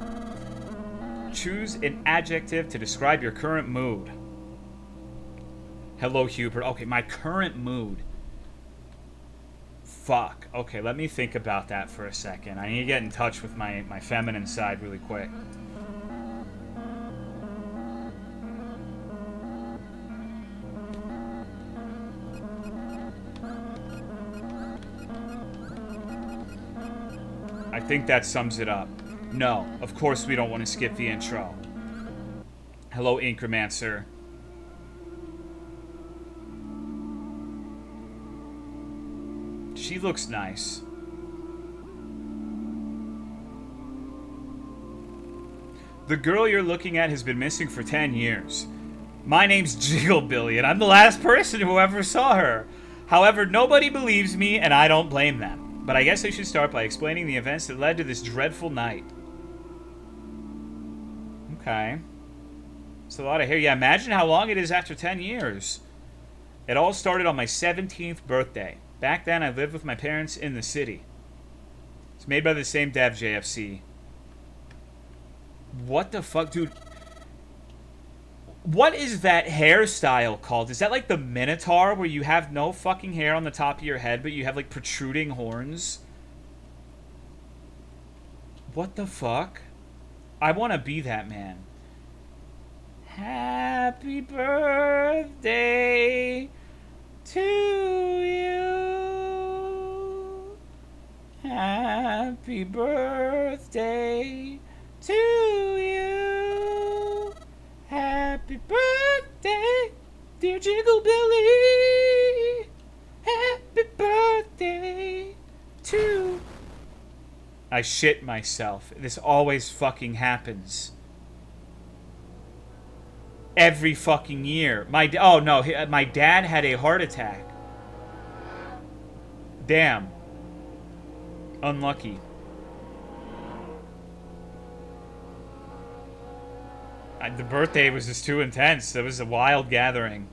Choose an adjective to describe your current mood. Hello, Hubert. Okay, my current mood. Fuck. Okay, let me think about that for a second. I need to get in touch with my feminine side really quick. I think that sums it up. No, of course we don't want to skip the intro. Hello, Inkermancer. She looks nice. The girl you're looking at has been missing for 10 years. My name's Jigglebilly, and I'm the last person who ever saw her. However, nobody believes me, and I don't blame them. But I guess I should start by explaining the events that led to this dreadful night. Okay. It's a lot of hair. Yeah, imagine how long it is after 10 years. It all started on my 17th birthday. Back then, I lived with my parents in the city. It's made by the same dev, JFC. What the fuck, dude? What is that hairstyle called? Is that like the Minotaur, where you have no fucking hair on the top of your head, but you have like protruding horns? What the fuck? I want to be that man. Happy birthday to you. Happy birthday to you. Happy birthday, dear Jigglebilly. Happy birthday to... I shit myself. This always fucking happens. Every fucking year. My dad had a heart attack. Damn. Unlucky. The birthday was just too intense. It was a wild gathering.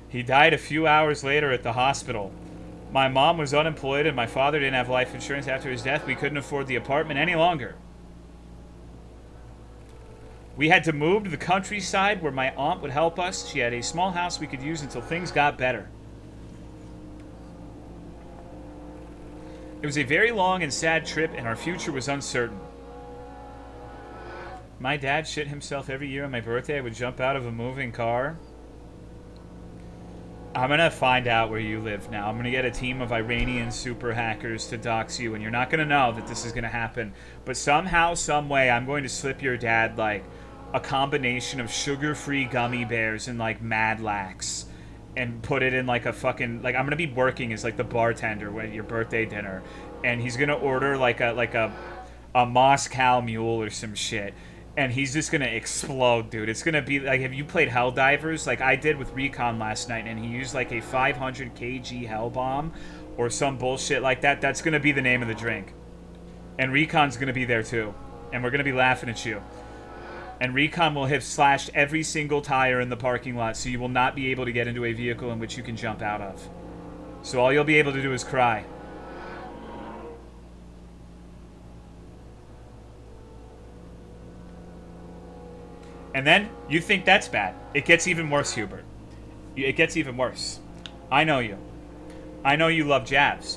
He died a few hours later at the hospital. My mom was unemployed and my father didn't have life insurance after his death. We couldn't afford the apartment any longer. We had to move to the countryside where my aunt would help us. She had a small house we could use until things got better. It was a very long and sad trip and our future was uncertain. My dad shit himself every year on my birthday. I would jump out of a moving car. I'm going to find out where you live now. I'm going to get a team of Iranian super hackers to dox you, and you're not going to know that this is going to happen. But somehow, some way, I'm going to slip your dad, like, a combination of sugar-free gummy bears and, like, Mad Lax. And put it in, like, a fucking... Like, I'm going to be working as, like, the bartender at your birthday dinner. And he's going to order, like a Moscow Mule or some shit. And he's just going to explode, dude. It's going to be, like, have you played Helldivers? Like I did with Recon last night, and he used, like, a 500 kg Hell Bomb or some bullshit like that. That's going to be the name of the drink. And Recon's going to be there, too. And we're going to be laughing at you. And Recon will have slashed every single tire in the parking lot, so you will not be able to get into a vehicle in which you can jump out of. So all you'll be able to do is cry. And then, you think that's bad. It gets even worse, Hubert. It gets even worse. I know you. I know you love Javs.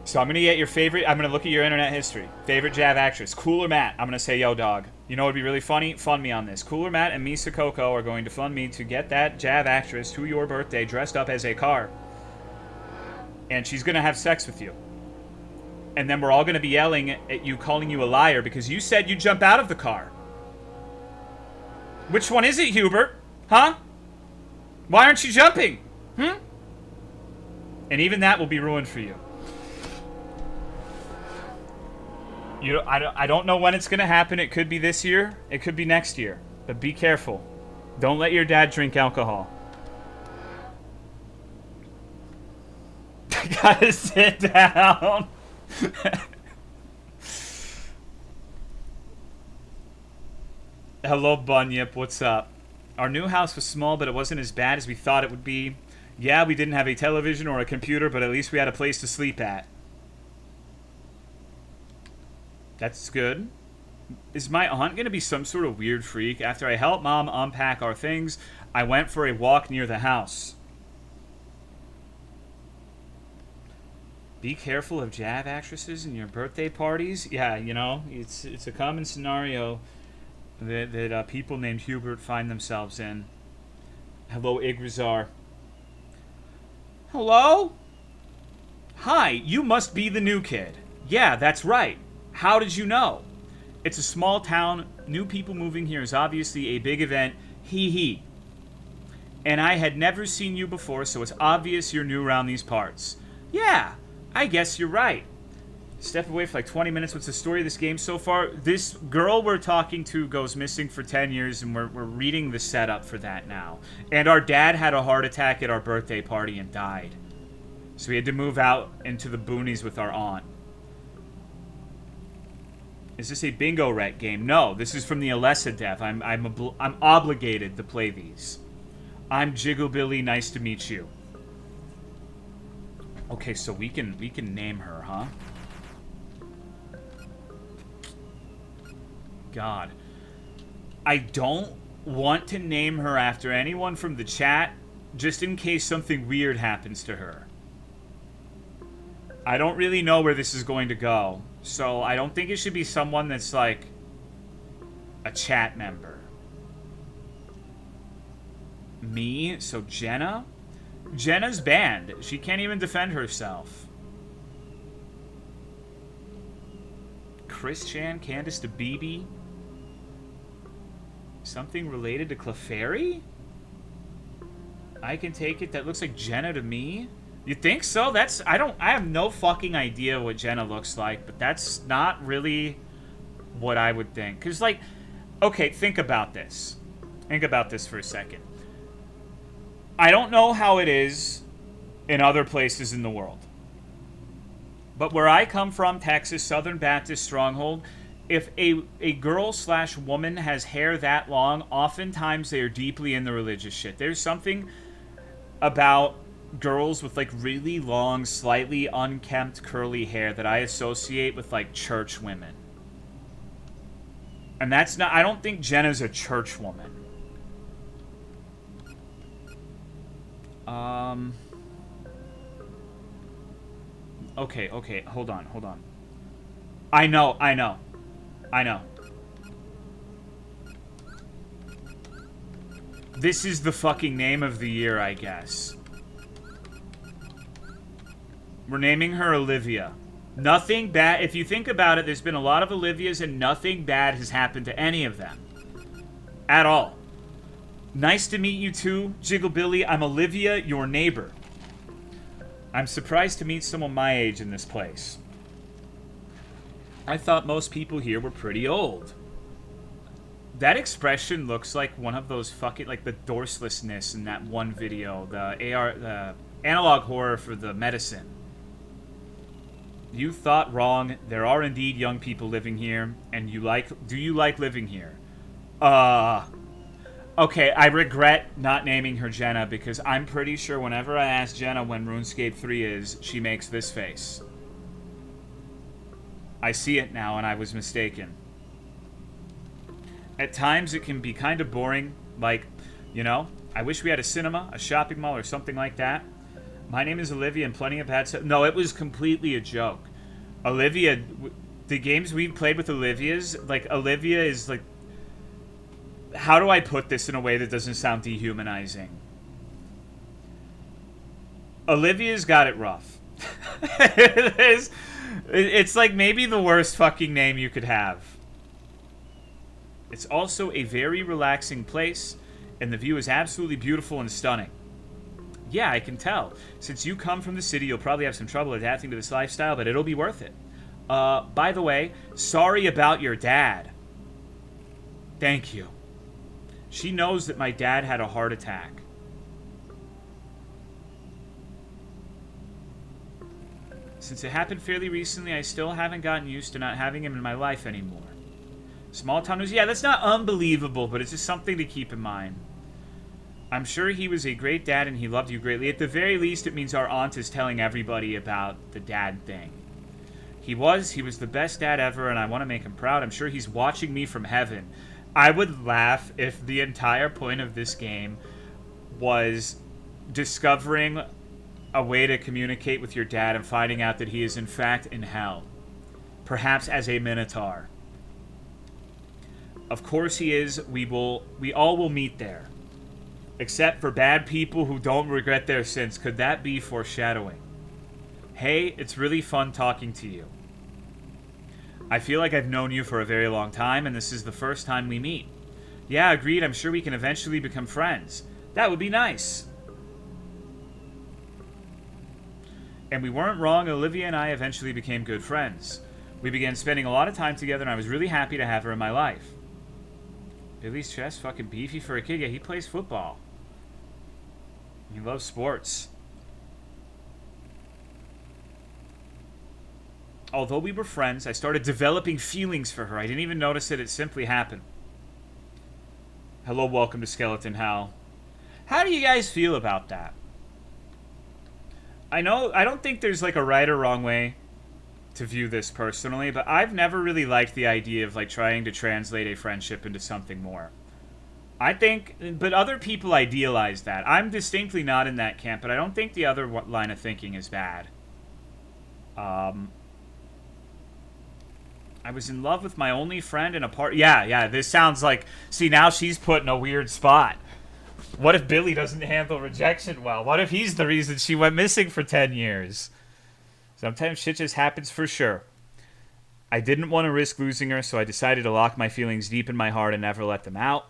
So I'm going to get your favorite... I'm going to look at your internet history. Favorite Jav actress. Cool or Matt? I'm going to say, yo, dog. You know what would be really funny? Fund me on this. Cool or Matt and Misa Coco are going to fund me to get that Jav actress to your birthday dressed up as a car. And she's going to have sex with you. And then we're all going to be yelling at you, calling you a liar, because you said you'd jump out of the car. Which one is it, Hubert? Huh? Why aren't you jumping? And even that will be ruined for you. I don't know when it's going to happen. It could be this year. It could be next year. But be careful. Don't let your dad drink alcohol. I gotta sit down. Hello, Bunyip. What's up? Our new house was small, but it wasn't as bad as we thought it would be. Yeah, we didn't have a television or a computer, but at least we had a place to sleep at. That's good. Is my aunt going to be some sort of weird freak? After I helped Mom unpack our things, I went for a walk near the house. Be careful of Jav actresses in your birthday parties. Yeah, you know, it's a common scenario that people named Hubert find themselves in. Hello, Igrazar. Hello? Hi, you must be the new kid. Yeah, that's right. How did you know? It's a small town. New people moving here is obviously a big event. Hee hee. And I had never seen you before, so it's obvious you're new around these parts. Yeah, I guess you're right. Step away for like 20 minutes. What's the story of this game so far? This girl we're talking to goes missing for 10 years, and we're reading the setup for that now. And our dad had a heart attack at our birthday party and died. So we had to move out into the boonies with our aunt. Is this a bingo wreck game? No, this is from the Alessa dev. I'm obligated to play these. I'm Jigglebilly. Nice to meet you. Okay, so we can name her, huh? God. I don't want to name her after anyone from the chat, just in case something weird happens to her. I don't really know where this is going to go, so I don't think it should be someone that's like a chat member. Me? So Jenna? Jenna's banned. She can't even defend herself. Chris Chan, Candace DeBeebe. Something related to Clefairy? I can take it. That looks like Jenna to me. You think so? I have no fucking idea what Jenna looks like, but that's not really what I would think. Because, like, okay, think about this. Think about this for a second. I don't know how it is in other places in the world. But where I come from, Texas, Southern Baptist stronghold, if a girl/woman has hair that long, oftentimes they are deeply in the religious shit. There's something about girls with, like, really long, slightly unkempt, curly hair that I associate with, like, church women. And that's not... I don't think Jenna's a church woman. Okay, hold on. I know. This is the fucking name of the year, I guess. We're naming her Olivia. Nothing bad... If you think about it, there's been a lot of Olivias and nothing bad has happened to any of them. At all. Nice to meet you too, Jigglebilly. I'm Olivia, your neighbor. I'm surprised to meet someone my age in this place. I thought most people here were pretty old. That expression looks like one of those fucking... Like the dorselessness in that one video. The analog horror for the medicine. You thought wrong. There are indeed young people living here. And do you like living here? Okay, I regret not naming her Jenna because I'm pretty sure whenever I ask Jenna when RuneScape 3 is, she makes this face. I see it now and I was mistaken. At times it can be kind of boring, like, you know, I wish we had a cinema, a shopping mall, or something like that. My name is Olivia and plenty of bad stuff. No, it was completely a joke. Olivia, the games we've played with Olivia's, like, Olivia is, like... How do I put this in a way that doesn't sound dehumanizing? Olivia's got it rough. It's like maybe the worst fucking name you could have. It's also a very relaxing place, and the view is absolutely beautiful and stunning. Yeah, I can tell. Since you come from the city, you'll probably have some trouble adapting to this lifestyle, but it'll be worth it. By the way, sorry about your dad. Thank you. She knows that my dad had a heart attack. Since it happened fairly recently, I still haven't gotten used to not having him in my life anymore. Small town news. Yeah, that's not unbelievable, but it's just something to keep in mind. I'm sure he was a great dad and he loved you greatly. At the very least, it means our aunt is telling everybody about the dad thing. He was the best dad ever, and I want to make him proud. I'm sure he's watching me from heaven. I would laugh if the entire point of this game was discovering a way to communicate with your dad and finding out that he is in fact in hell. Perhaps as a minotaur. Of course he is. We all will meet there. Except for bad people who don't regret their sins. Could that be foreshadowing? Hey, it's really fun talking to you. I feel like I've known you for a very long time, and this is the first time we meet. Yeah, agreed. I'm sure we can eventually become friends. That would be nice. And we weren't wrong. Olivia and I eventually became good friends. We began spending a lot of time together, and I was really happy to have her in my life. Billy's chest, fucking beefy for a kid. Yeah, he plays football. He loves sports. Although we were friends, I started developing feelings for her. I didn't even notice it. It simply happened. Hello, welcome to Skeleton Hell. How do you guys feel about that? I don't think there's like a right or wrong way to view this personally, but I've never really liked the idea of like trying to translate a friendship into something more. I think, but other people idealize that. I'm distinctly not in that camp, but I don't think the other line of thinking is bad. I was in love with my only friend in a part. Yeah, this sounds like... See, now she's put in a weird spot. What if Billy doesn't handle rejection well? What if he's the reason she went missing for 10 years? Sometimes shit just happens for sure. I didn't want to risk losing her, so I decided to lock my feelings deep in my heart and never let them out.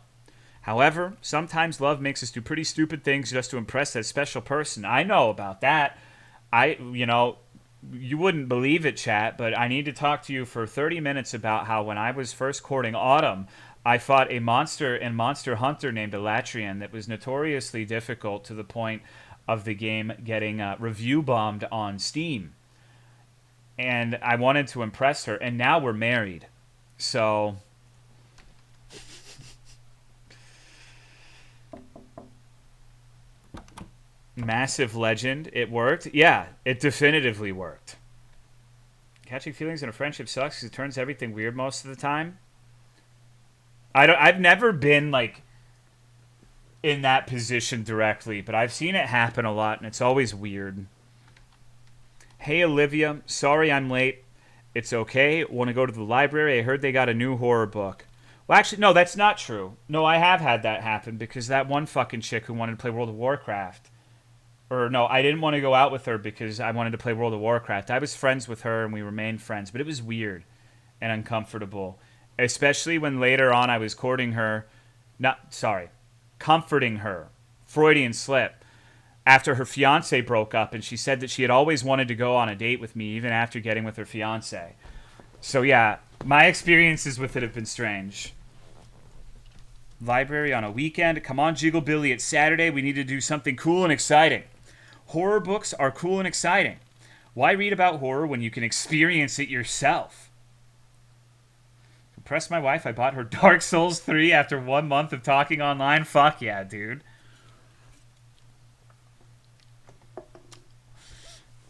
However, sometimes love makes us do pretty stupid things just to impress that special person. I know about that. You wouldn't believe it, chat, but I need to talk to you for 30 minutes about how when I was first courting Autumn, I fought a monster in Monster Hunter named Elatrian that was notoriously difficult to the point of the game getting review bombed on Steam. And I wanted to impress her, and now we're married. So... Massive legend. It worked. Yeah, it definitively worked. Catching feelings in a friendship sucks because it turns everything weird most of the time. I've never been like in that position directly, but I've seen it happen a lot, and it's always weird. Hey, Olivia. Sorry I'm late. It's okay. Want to go to the library? I heard they got a new horror book. Well, actually, no, that's not true. No, I have had that happen because that one fucking chick who wanted to play World of Warcraft... Or no, I didn't want to go out with her because I wanted to play World of Warcraft. I was friends with her and we remained friends, but it was weird and uncomfortable. Especially when later on I was courting her. Comforting her. Freudian slip. After her fiancé broke up, and she said that she had always wanted to go on a date with me even after getting with her fiancé. So yeah, my experiences with it have been strange. Library on a weekend? Come on, Jiggle Billy, it's Saturday. We need to do something cool and exciting. Horror books are cool and exciting. Why read about horror when you can experience it yourself? To impress my wife, I bought her Dark Souls 3 after 1 month of talking online. Fuck yeah, dude.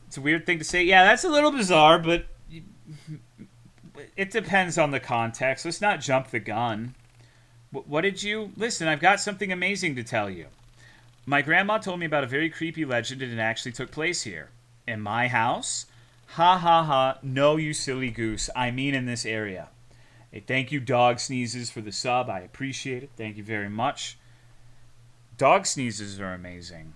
It's a weird thing to say. Yeah, that's a little bizarre, but it depends on the context. Let's not jump the gun. What did you... Listen, I've got something amazing to tell you. My grandma told me about a very creepy legend and it actually took place here. In my house? Ha ha ha. No, you silly goose. I mean in this area. Hey, thank you, Dog Sneezes, for the sub. I appreciate it. Thank you very much. Dog sneezes are amazing.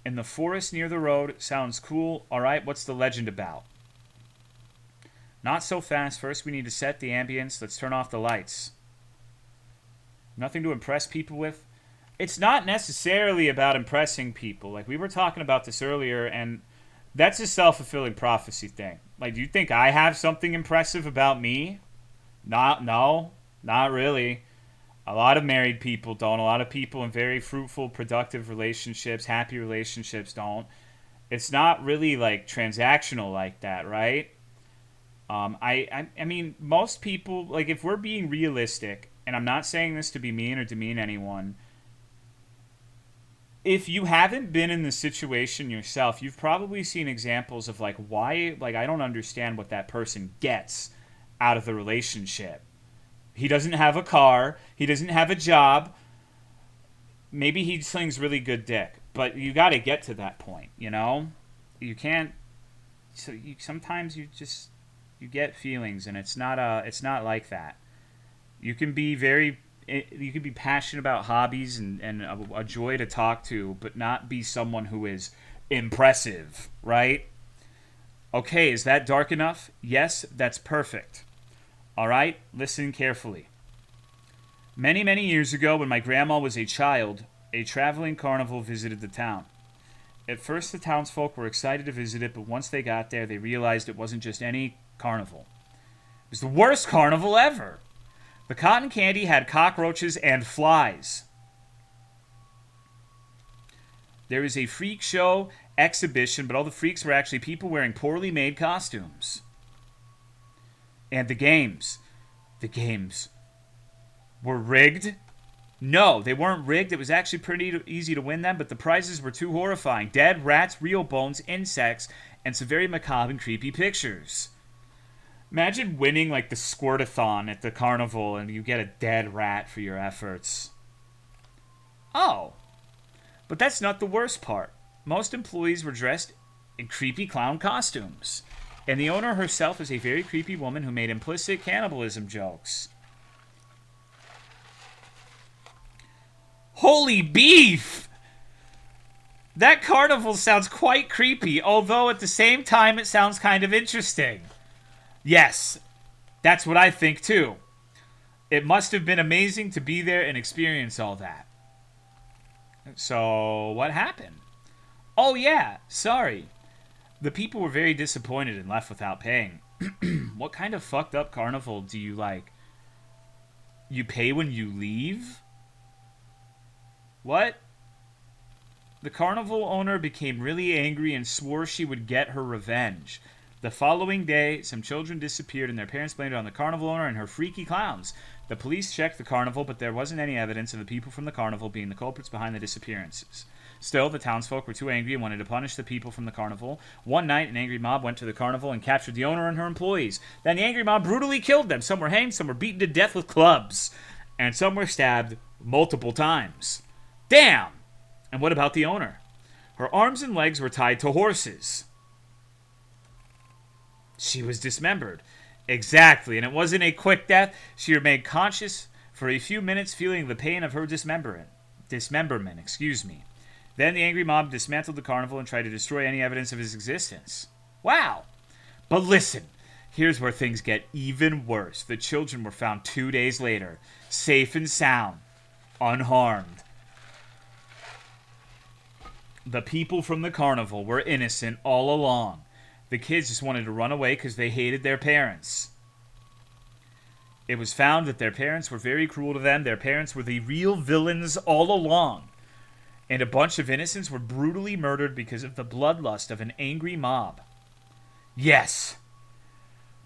In the forest near the road. Sounds cool. Alright, what's the legend about? Not so fast. First, we need to set the ambience. Let's turn off the lights. Nothing to impress people with. it's not necessarily about impressing people. Like, we were talking about this earlier, and that's a self-fulfilling prophecy thing. Like, do you think I have something impressive about me? No, not really. A lot of married people don't. A lot of people in very fruitful, productive relationships, happy relationships don't. It's not really like transactional like that, right? I mean, most people, like, if we're being realistic, and I'm not saying this to be mean or demean anyone, if you haven't been in the situation yourself, you've probably seen examples of like why, like, I don't understand what that person gets out of the relationship. He doesn't have a car, he doesn't have a job. Maybe he slings really good dick, but you got to get to that point, you know? You can't, so you sometimes you get feelings, and it's not like that. You can be passionate about hobbies and a joy to talk to, but not be someone who is impressive, right? Okay, is that dark enough? Yes, that's perfect. All right, listen carefully. Many, many years ago, when my grandma was a child, a traveling carnival visited the town. At first, the townsfolk were excited to visit it, but once they got there, they realized it wasn't just any carnival. It was the worst carnival ever. The cotton candy had cockroaches and flies. There was a freak show exhibition, but all the freaks were actually people wearing poorly made costumes. And the games were rigged. No, they weren't rigged. It was actually pretty easy to win them, but the prizes were too horrifying. Dead rats, real bones, insects, and some very macabre and creepy pictures. Imagine winning like the Squirtathon at the carnival and you get a dead rat for your efforts. Oh, but that's not the worst part. Most employees were dressed in creepy clown costumes. And the owner herself is a very creepy woman who made implicit cannibalism jokes. Holy beef! That carnival sounds quite creepy, although at the same time it sounds kind of interesting. Yes, that's what I think too. It must have been amazing to be there and experience all that. So, what happened? Oh yeah, sorry. The people were very disappointed and left without paying. What kind of fucked up carnival do you like? You pay when you leave? What? The carnival owner became really angry and swore she would get her revenge. The following day, some children disappeared and their parents blamed it on the carnival owner and her freaky clowns. The police checked the carnival, but there wasn't any evidence of the people from the carnival being the culprits behind the disappearances. Still, the townsfolk were too angry and wanted to punish the people from the carnival. One night, an angry mob went to the carnival and captured the owner and her employees. Then the angry mob brutally killed them. Some were hanged, some were beaten to death with clubs, and some were stabbed multiple times. Damn! And what about the owner? Her arms and legs were tied to horses. She was dismembered. Exactly, and it wasn't a quick death. She remained conscious for a few minutes, feeling the pain of her dismemberment. Then the angry mob dismantled the carnival and tried to destroy any evidence of his existence. Wow! But listen, here's where things get even worse. The children were found 2 days later, safe and sound, unharmed. The people from the carnival were innocent all along. The kids just wanted to run away because they hated their parents. It was found that their parents were very cruel to them. Their parents were the real villains all along. And a bunch of innocents were brutally murdered because of the bloodlust of an angry mob. Yes.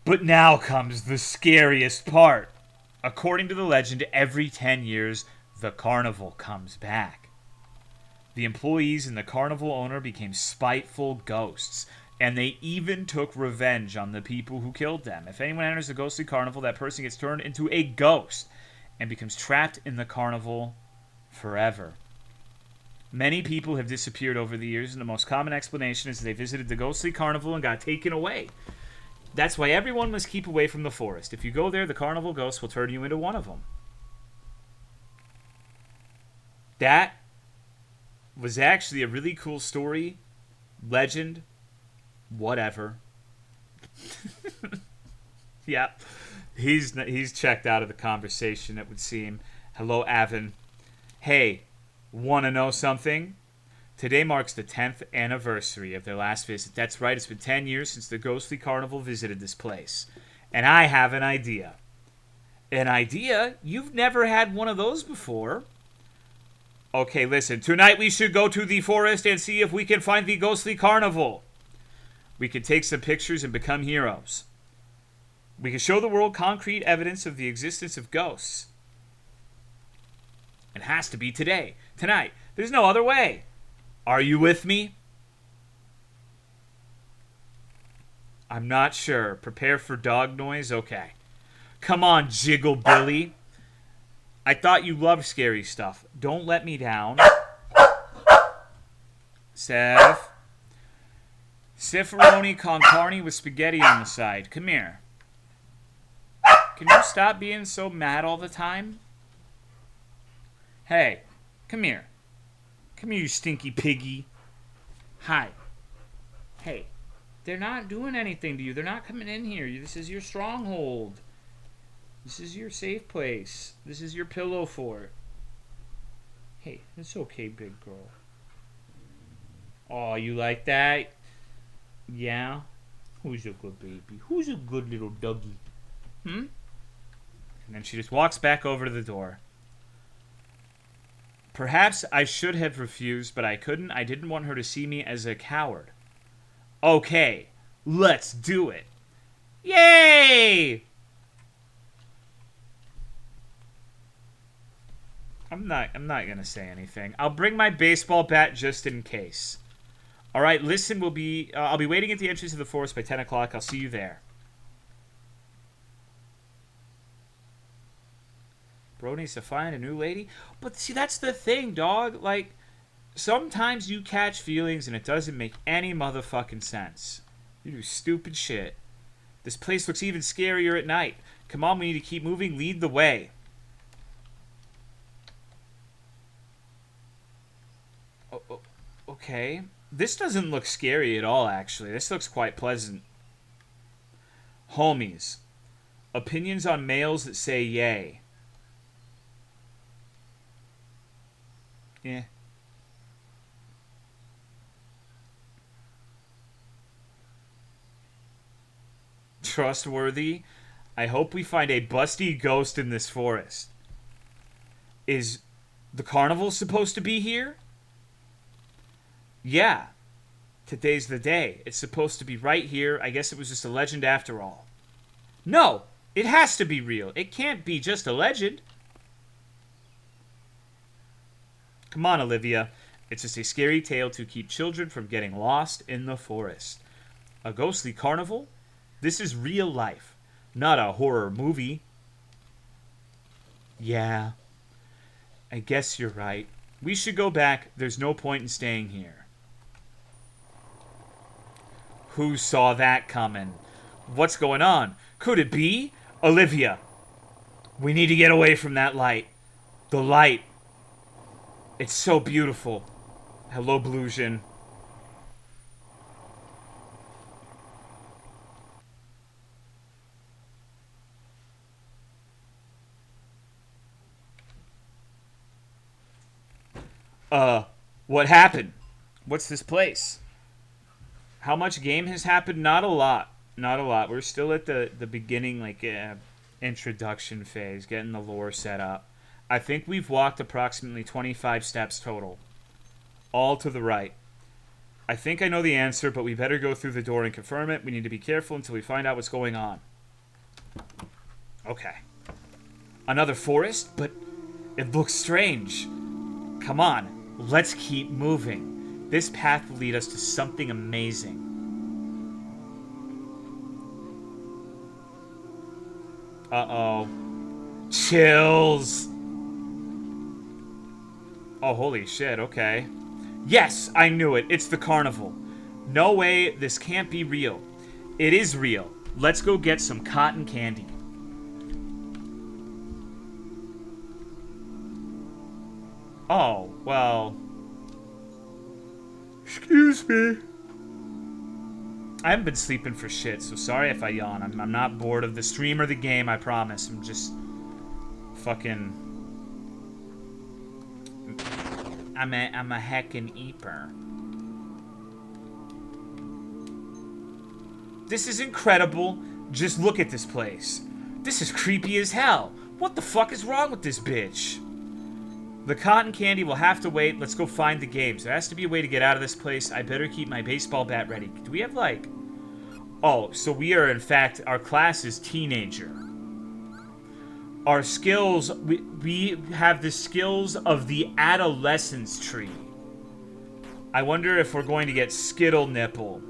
But now comes the scariest part. According to the legend, every 10 years, the carnival comes back. The employees and the carnival owner became spiteful ghosts, and they even took revenge on the people who killed them. If anyone enters the ghostly carnival, that person gets turned into a ghost and becomes trapped in the carnival forever. Many people have disappeared over the years, and the most common explanation is they visited the ghostly carnival and got taken away. That's why everyone must keep away from the forest. If you go there, the carnival ghost will turn you into one of them. That was actually a really cool story, legend, whatever. Yeah, he's checked out of the conversation, it would seem. Hello, Avon. Hey, Want to know something? Today marks the 10th anniversary of their last visit. That's right, it's been 10 years since the ghostly carnival visited this place. And I have an idea. An idea? You've never had one of those before. Okay, listen. Tonight we should go to the forest and see if we can find the ghostly carnival. We can take some pictures and become heroes. We can show the world concrete evidence of the existence of ghosts. It has to be today. Tonight. There's no other way. Are you with me? I'm not sure. Prepare for dog noise? Okay. Come on, Jiggle Billy. I thought you loved scary stuff. Don't let me down. Seth. Ciffaroni con carne with spaghetti on the side. Come here. Can you stop being so mad all the time? Hey, come here. Come here, you stinky piggy. Hi. Hey, they're not doing anything to you. They're not coming in here. This is your stronghold. This is your safe place. This is your pillow fort. Hey, it's okay, big girl. Oh, you like that? Yeah? Who's a good baby? Who's a good little doggy? And then she just walks back over to the door. Perhaps I should have refused, but I couldn't. I didn't want her to see me as a coward. Okay, let's do it. Yay! I'm not gonna say anything. I'll bring my baseball bat just in case. All right, listen. I'll be waiting at the entrance of the forest by 10 o'clock. I'll see you there. Bro needs to find a new lady. But see, that's the thing, dog. Like, sometimes you catch feelings and it doesn't make any motherfucking sense. You do stupid shit. This place looks even scarier at night. Come on, we need to keep moving. Lead the way. Okay. This doesn't look scary at all, actually. This looks quite pleasant. Homies. Opinions on males that say yay. Yeah. Trustworthy. I hope we find a busty ghost in this forest. Is the carnival supposed to be here? Yeah. Today's the day. It's supposed to be right here. I guess it was just a legend after all. No! It has to be real. It can't be just a legend. Come on, Olivia. It's just a scary tale to keep children from getting lost in the forest. A ghostly carnival? This is real life, not a horror movie. Yeah. I guess you're right. We should go back. There's no point in staying here. Who saw that coming? What's going on? Could it be? Olivia. We need to get away from that light. The light. It's so beautiful. Hello, Bluesian. What happened? What's this place? How much game has happened? Not a lot. Not a lot. We're still at the beginning, like, introduction phase, getting the lore set up. I think we've walked approximately 25 steps total. All to the right. I think I know the answer, but we better go through the door and confirm it. We need to be careful until we find out what's going on. Okay. Another forest, but it looks strange. Come on. Let's keep moving. This path will lead us to something amazing. Uh-oh. Chills. Oh, holy shit, okay. Yes, I knew it. It's the carnival. No way, this can't be real. It is real. Let's go get some cotton candy. Oh, well. Excuse me. I haven't been sleeping for shit, so sorry if I yawn. I'm not bored of the stream or the game, I promise. I'm just fucking... I'm a heckin' eeper. This is incredible. Just look at this place. This is creepy as hell. What the fuck is wrong with this bitch? The cotton candy will have to wait. Let's go find the games. There has to be a way to get out of this place. I better keep my baseball bat ready. Do we have, like... Oh, so we are, in fact, our class is teenager. Our skills... We have the skills of the adolescence tree. I wonder if we're going to get Skittle Nipple.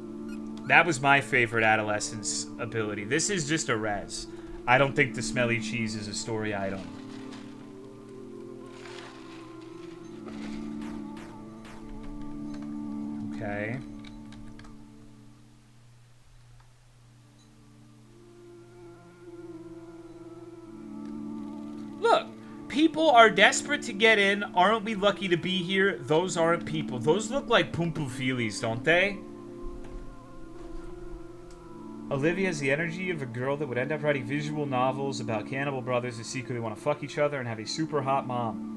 That was my favorite adolescence ability. This is just a res. I don't think the smelly cheese is a story item. Okay. Look, people are desperate to get in. Aren't we lucky to be here? Those aren't people. Those look like Pumpufilis, don't they? Olivia has the energy of a girl that would end up writing visual novels about cannibal brothers who secretly want to fuck each other and have a super hot mom.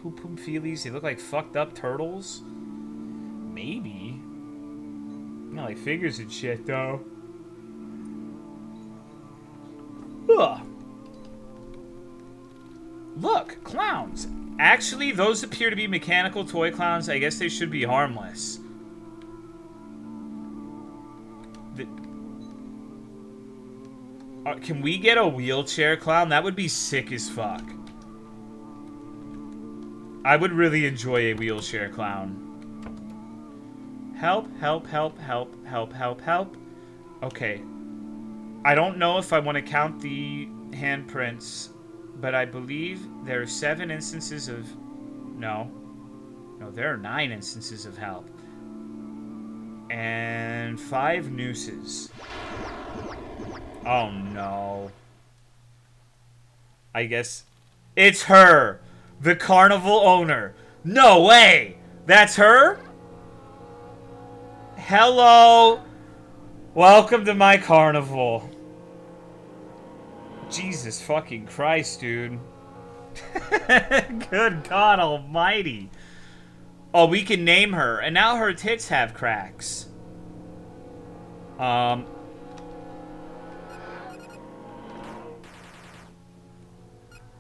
Pumpufilis, they look like fucked up turtles? Maybe. Not like figures and shit, though. Ugh. Look, clowns. Actually, those appear to be mechanical toy clowns. I guess they should be harmless. Can we get a wheelchair clown? That would be sick as fuck. I would really enjoy a wheelchair clown. Help, help, help, help, help, help, help. Okay. I don't know if I want to count the handprints, but I believe there are 7 instances of... No. No, there are 9 instances of help. And 5 nooses. Oh, no. I guess... It's her! The carnival owner. No way! That's her? Hello! Welcome to my carnival. Jesus fucking Christ, dude. Good God almighty. Oh, we can name her. And now her tits have cracks.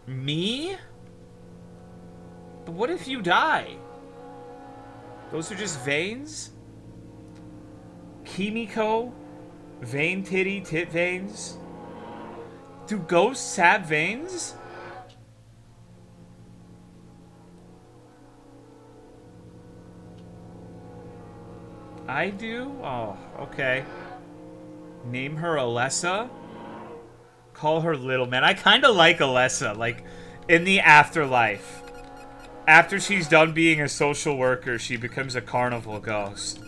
Me? But what if you die? Those are just veins? Kimiko? Vein titty tit veins? Do ghosts have veins? I do? Oh, okay. Name her Alessa? Call her Little Man. I kind of like Alessa, like, in the afterlife. After she's done being a social worker, she becomes a carnival ghost.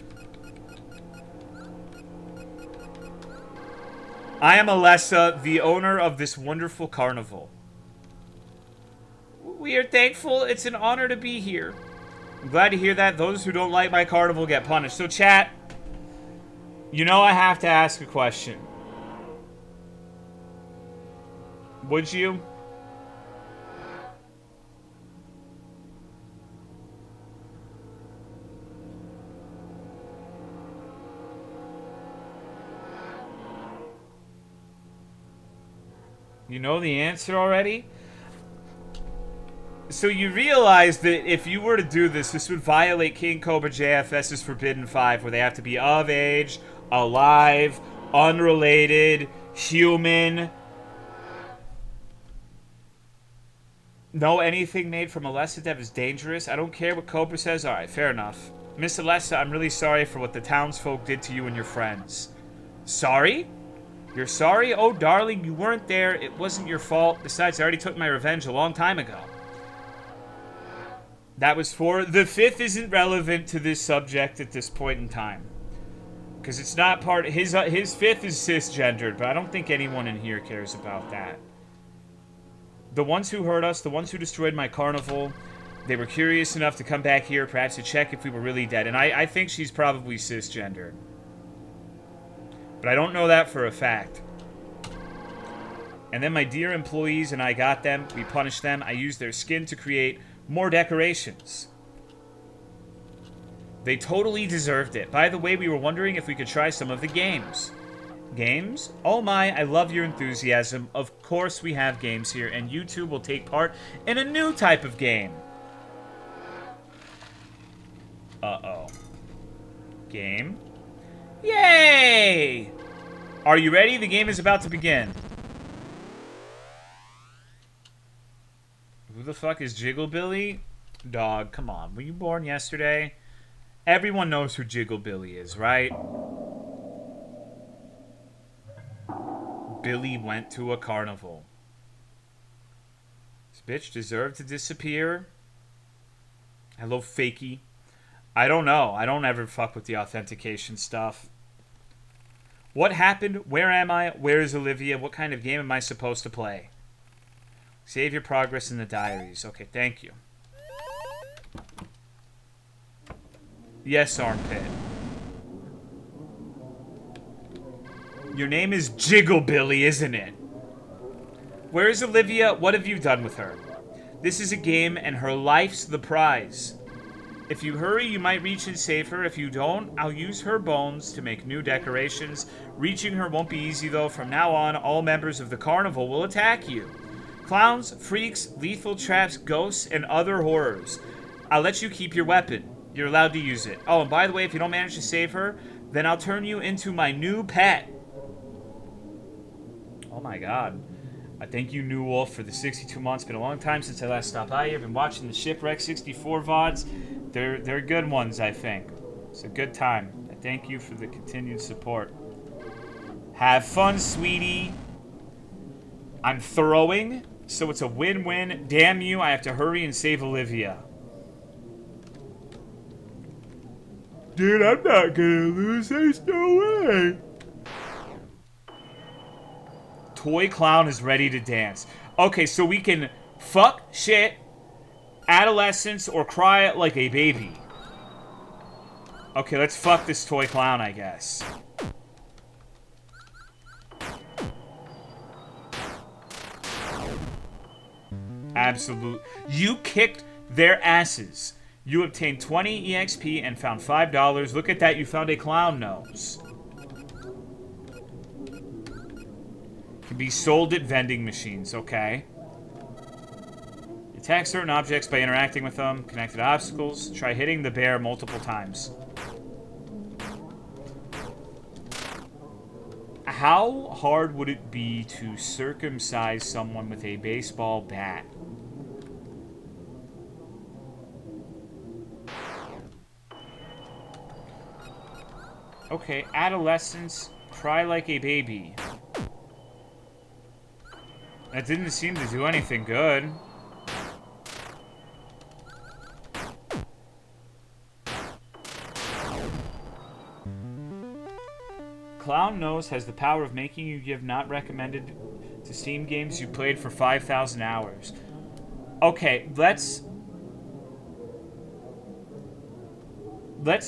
I am Alessa, the owner of this wonderful carnival. We are thankful. It's an honor to be here. I'm glad to hear that. Those who don't like my carnival get punished. So, chat, you know I have to ask a question. Would you? You know the answer already? So you realize that if you were to do this, this would violate King Cobra JFS's Forbidden 5, where they have to be of age, alive, unrelated, human. No, anything made from Alessa Dev is dangerous. I don't care what Cobra says. Alright, fair enough. Miss Alessa, I'm really sorry for what the townsfolk did to you and your friends. Sorry? You're sorry? Oh, darling, you weren't there. It wasn't your fault. Besides, I already took my revenge a long time ago. That was for... The 5th isn't relevant to this subject at this point in time. Because it's not part... His 5th is cisgendered, but I don't think anyone in here cares about that. The ones who hurt us, the ones who destroyed my carnival, they were curious enough to come back here, perhaps to check if we were really dead. And I think she's probably cisgendered. But I don't know that for a fact. And then my dear employees and I got them. We punished them. I used their skin to create more decorations. They totally deserved it. By the way, we were wondering if we could try some of the games. Games? Oh my, I love your enthusiasm. Of course we have games here, and you two will take part in a new type of game. Uh-oh. Game? Yay! Are you ready? The game is about to begin. Who the fuck is Jigglebilly? Dog, come on. Were you born yesterday? Everyone knows who Jigglebilly is, right? Billy went to a carnival. This bitch deserved to disappear. Hello, fakey. I don't know. I don't ever fuck with the authentication stuff. What happened? Where am I? Where is Olivia? What kind of game am I supposed to play? Save your progress in the diaries. Okay, thank you. Yes, armpit. Your name is Jigglebilly, isn't it? Where is Olivia? What have you done with her? This is a game, and her life's the prize. If you hurry, you might reach and save her. If you don't, I'll use her bones to make new decorations. Reaching her won't be easy, though. From now on, all members of the carnival will attack you. Clowns, freaks, lethal traps, ghosts, and other horrors. I'll let you keep your weapon. You're allowed to use it. Oh, and by the way, if you don't manage to save her, then I'll turn you into my new pet. Oh my god. I thank you, New Wolf, for the 62 months. It's been a long time since I last stopped by here. I've been watching the Shipwreck 64 VODs. They're good ones, I think. It's a good time. I thank you for the continued support. Have fun, sweetie. I'm throwing, so it's a win-win. Damn you, I have to hurry and save Olivia. Dude, I'm not gonna lose. There's no way. Toy clown is ready to dance. Okay, so we can fuck, shit, adolescence, or cry like a baby. Okay, let's fuck this toy clown, I guess. Absolute. You kicked their asses. You obtained 20 EXP and found $5. Look at that, you found a clown nose. Can be sold at vending machines, okay. Attack certain objects by interacting with them. Connected obstacles. Try hitting the bear multiple times. How hard would it be to circumcise someone with a baseball bat? Okay, adolescence, cry like a baby. That didn't seem to do anything good. Clown Nose has the power of making you give not recommended to Steam games you played for 5,000 hours. Okay, let's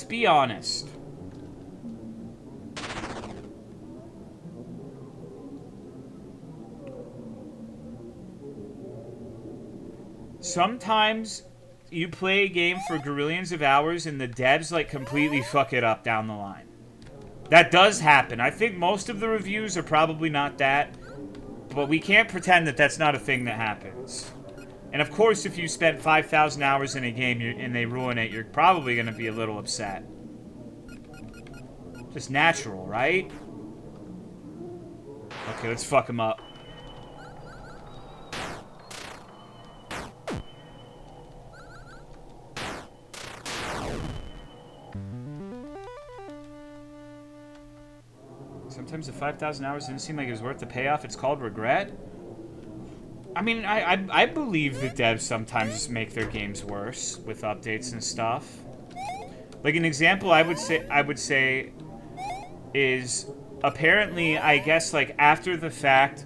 be honest. Sometimes you play a game for gazillions of hours and the devs like completely fuck it up down the line. That does happen. I think most of the reviews are probably not that, but we can't pretend that that's not a thing that happens. And of course, if you spent 5,000 hours in a game and they ruin it, you're probably going to be a little upset. Just natural, right? Okay, let's fuck him up. Sometimes the 5,000 hours didn't seem like it was worth the payoff. It's called regret. I mean, I believe the devs sometimes make their games worse with updates and stuff. Like an example I would say is apparently, I guess, like after the fact,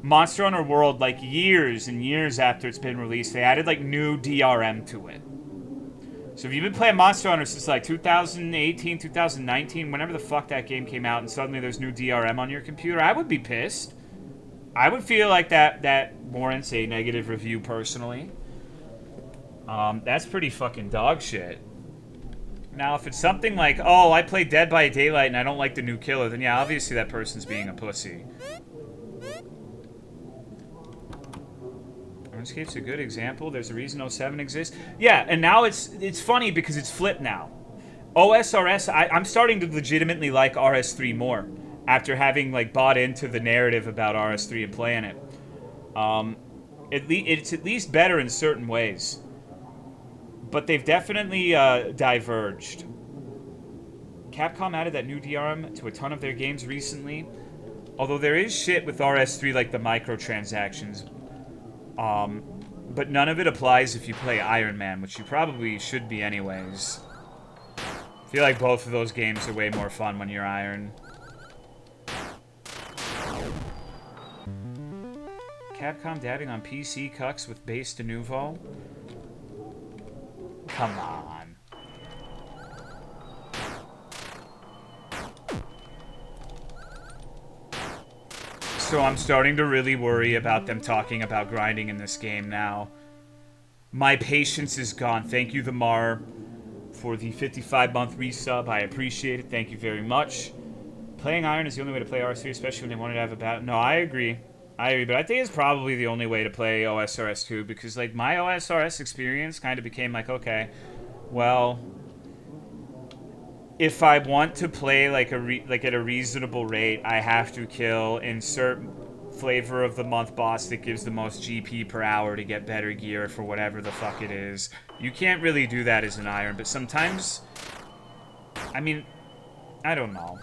Monster Hunter World, like years and years after it's been released, they added like new DRM to it. So if you've been playing Monster Hunter since like 2018, 2019, whenever the fuck that game came out, and suddenly there's new DRM on your computer, I would be pissed. I would feel like that warrants a negative review personally. That's pretty fucking dog shit. Now, if it's something like, oh, I played Dead by Daylight and I don't like the new killer, then yeah, obviously that person's being a pussy. RuneScape's a good example. There's a reason 07 exists. Yeah, and now it's funny because it's flipped now. OSRS, I'm starting to legitimately like RS3 more after having like bought into the narrative about RS3 and playing it. It's at least better in certain ways. But they've definitely diverged. Capcom added that new DRM to a ton of their games recently. Although there is shit with RS3 like the microtransactions. But none of it applies if you play Iron Man, which you probably should be anyways. I feel like both of those games are way more fun when you're Iron. Capcom dabbing on PC cucks with base de nouveau? Come on. So I'm starting to really worry about them talking about grinding in this game now. My patience is gone. Thank you, the Mar, for the 55-month resub. I appreciate it. Thank you very much. Playing Iron is the only way to play RS3, especially when they wanted to have a battle. No, I agree. But I think it's probably the only way to play OSRS 2 because, like, my OSRS experience kind of became like, okay, well, if I want to play like at a reasonable rate, I have to kill insert flavor of the month boss that gives the most GP per hour to get better gear for whatever the fuck it is. You can't really do that as an Iron, but sometimes, I mean, I don't know.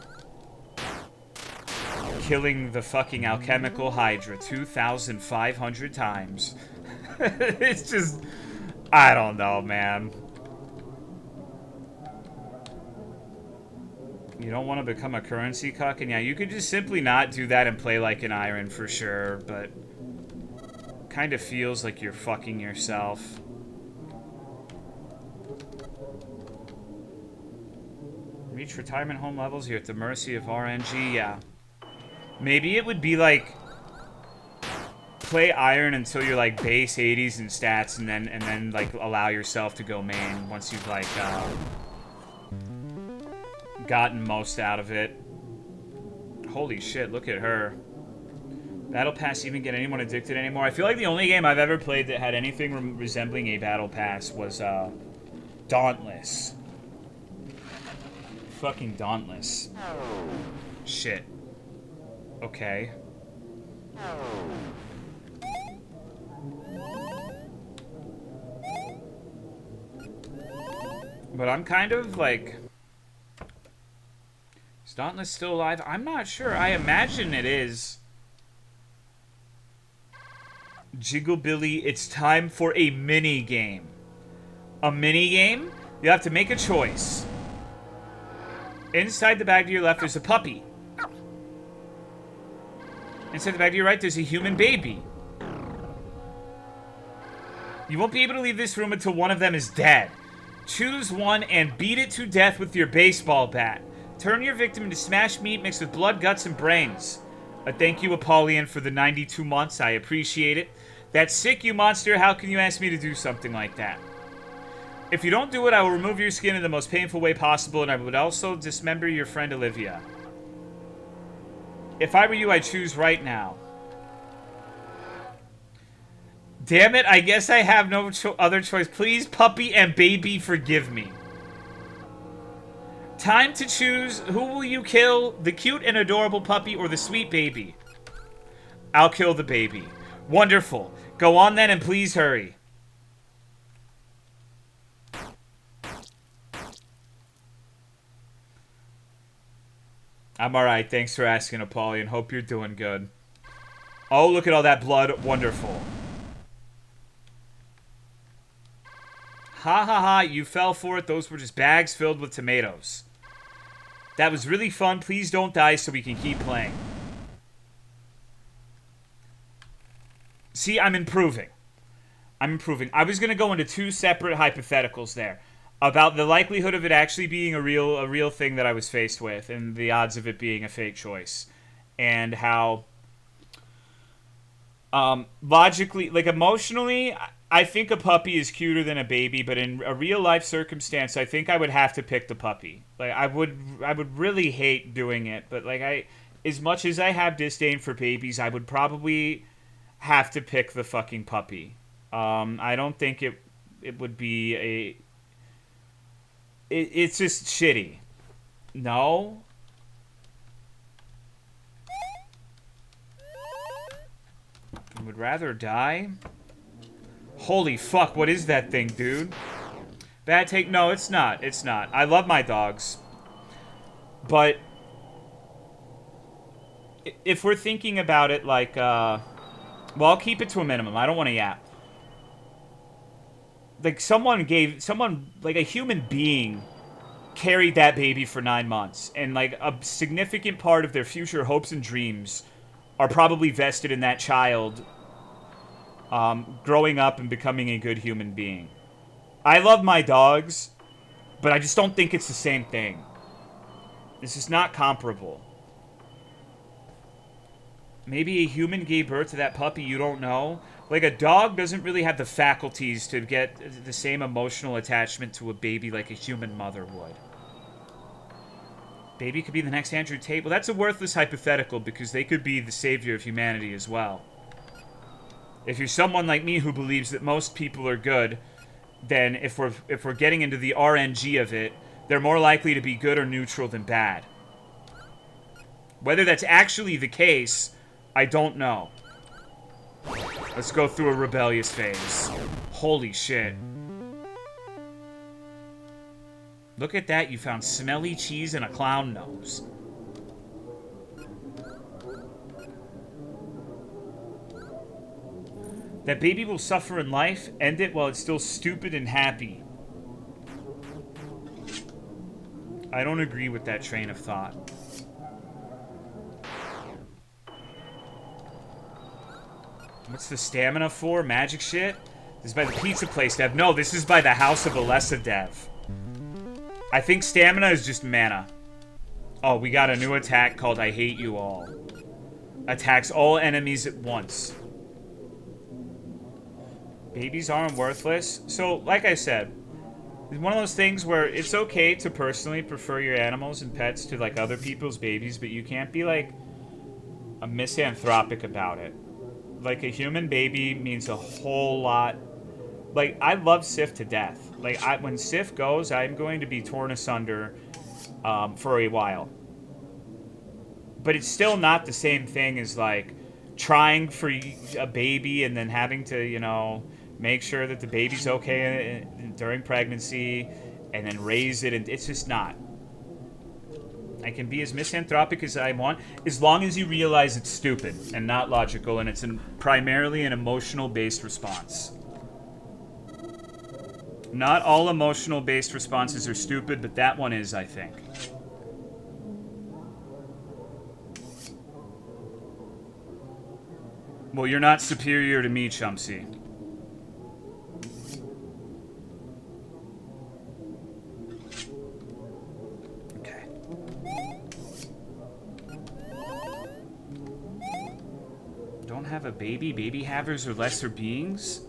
Killing the fucking alchemical Hydra 2,500 times. It's just, I don't know, man. You don't want to become a currency cuck, and yeah, you could just simply not do that and play like an Iron for sure, but kind of feels like you're fucking yourself. Reach retirement home levels, you're at the mercy of RNG, yeah. Maybe it would be like play Iron until you're like base 80s in stats, and then like allow yourself to go main once you've like gotten most out of it. Holy shit, look at her. Battle Pass even get anyone addicted anymore? I feel like the only game I've ever played that had anything resembling a Battle Pass was Dauntless. Fucking Dauntless. Shit. Okay. But I'm kind of like... Is Dauntless still alive? I'm not sure. I imagine it is. Jigglebilly, it's time for a mini-game. A mini-game? You have to make a choice. Inside the bag to your left, there's a puppy. Inside the bag to your right, there's a human baby. You won't be able to leave this room until one of them is dead. Choose one and beat it to death with your baseball bat. Turn your victim into smashed meat mixed with blood, guts, and brains. Thank you, Apollyon, for the 92 months. I appreciate it. That's sick, you monster. How can you ask me to do something like that? If you don't do it, I will remove your skin in the most painful way possible, and I would also dismember your friend Olivia. If I were you, I'd choose right now. Damn it, I guess I have no other choice. Please, puppy and baby, forgive me. Time to choose. Who will you kill? The cute and adorable puppy or the sweet baby? I'll kill the baby. Wonderful. Go on then and please hurry. I'm alright. Thanks for asking, Apollyon. Hope you're doing good. Oh, look at all that blood. Wonderful. Ha ha ha. You fell for it. Those were just bags filled with tomatoes. That was really fun. Please don't die so we can keep playing. See, I'm improving. I'm improving. I was going to go into two separate hypotheticals there. About the likelihood of it actually being a real thing that I was faced with, and the odds of it being a fake choice. And how Logically, like emotionally, I think a puppy is cuter than a baby, but in a real life circumstance, I think I would have to pick the puppy. Like I would really hate doing it, but like as much as I have disdain for babies, I would probably have to pick the fucking puppy. I don't think it would be it's just shitty. No, I would rather die. Holy fuck, what is that thing, dude? Bad take? No, it's not. It's not. I love my dogs. But if we're thinking about it like, well, I'll keep it to a minimum. I don't want to yap. Like, like a human being carried that baby for 9 months. And, like, a significant part of their future hopes and dreams are probably vested in that child growing up and becoming a good human being. I love my dogs, but I just don't think it's the same thing. This is not comparable. Maybe a human gave birth to that puppy, you don't know. Like, a dog doesn't really have the faculties to get the same emotional attachment to a baby like a human mother would. Baby could be the next Andrew Tate. Well, that's a worthless hypothetical because they could be the savior of humanity as well. If you're someone like me who believes that most people are good, then if we're getting into the RNG of it, they're more likely to be good or neutral than bad. Whether that's actually the case, I don't know. Let's go through a rebellious phase. Holy shit. Look at that, you found smelly cheese and a clown nose. That baby will suffer in life, end it while it's still stupid and happy. I don't agree with that train of thought. What's the stamina for? Magic shit? This is by the pizza place, Dev. No, this is by the House of Alessa, Dev. I think stamina is just mana. Oh, we got a new attack called I Hate You All. Attacks all enemies at once. Babies aren't worthless. So, like I said, it's one of those things where it's okay to personally prefer your animals and pets to, like, other people's babies, but you can't be, like, a misanthropic about it. Like, a human baby means a whole lot. Like, I love Sif to death. Like, when Sif goes, I'm going to be torn asunder for a while. But it's still not the same thing as, like, trying for a baby and then having to, you know, make sure that the baby's okay during pregnancy and then raise it. And it's just not. I can be as misanthropic as I want as long as you realize it's stupid and not logical and it's primarily an emotional-based response. Not all emotional-based responses are stupid, but that one is, I think. Well, you're not superior to me, Chumsy. Okay. Don't have a baby? Baby havers are lesser beings?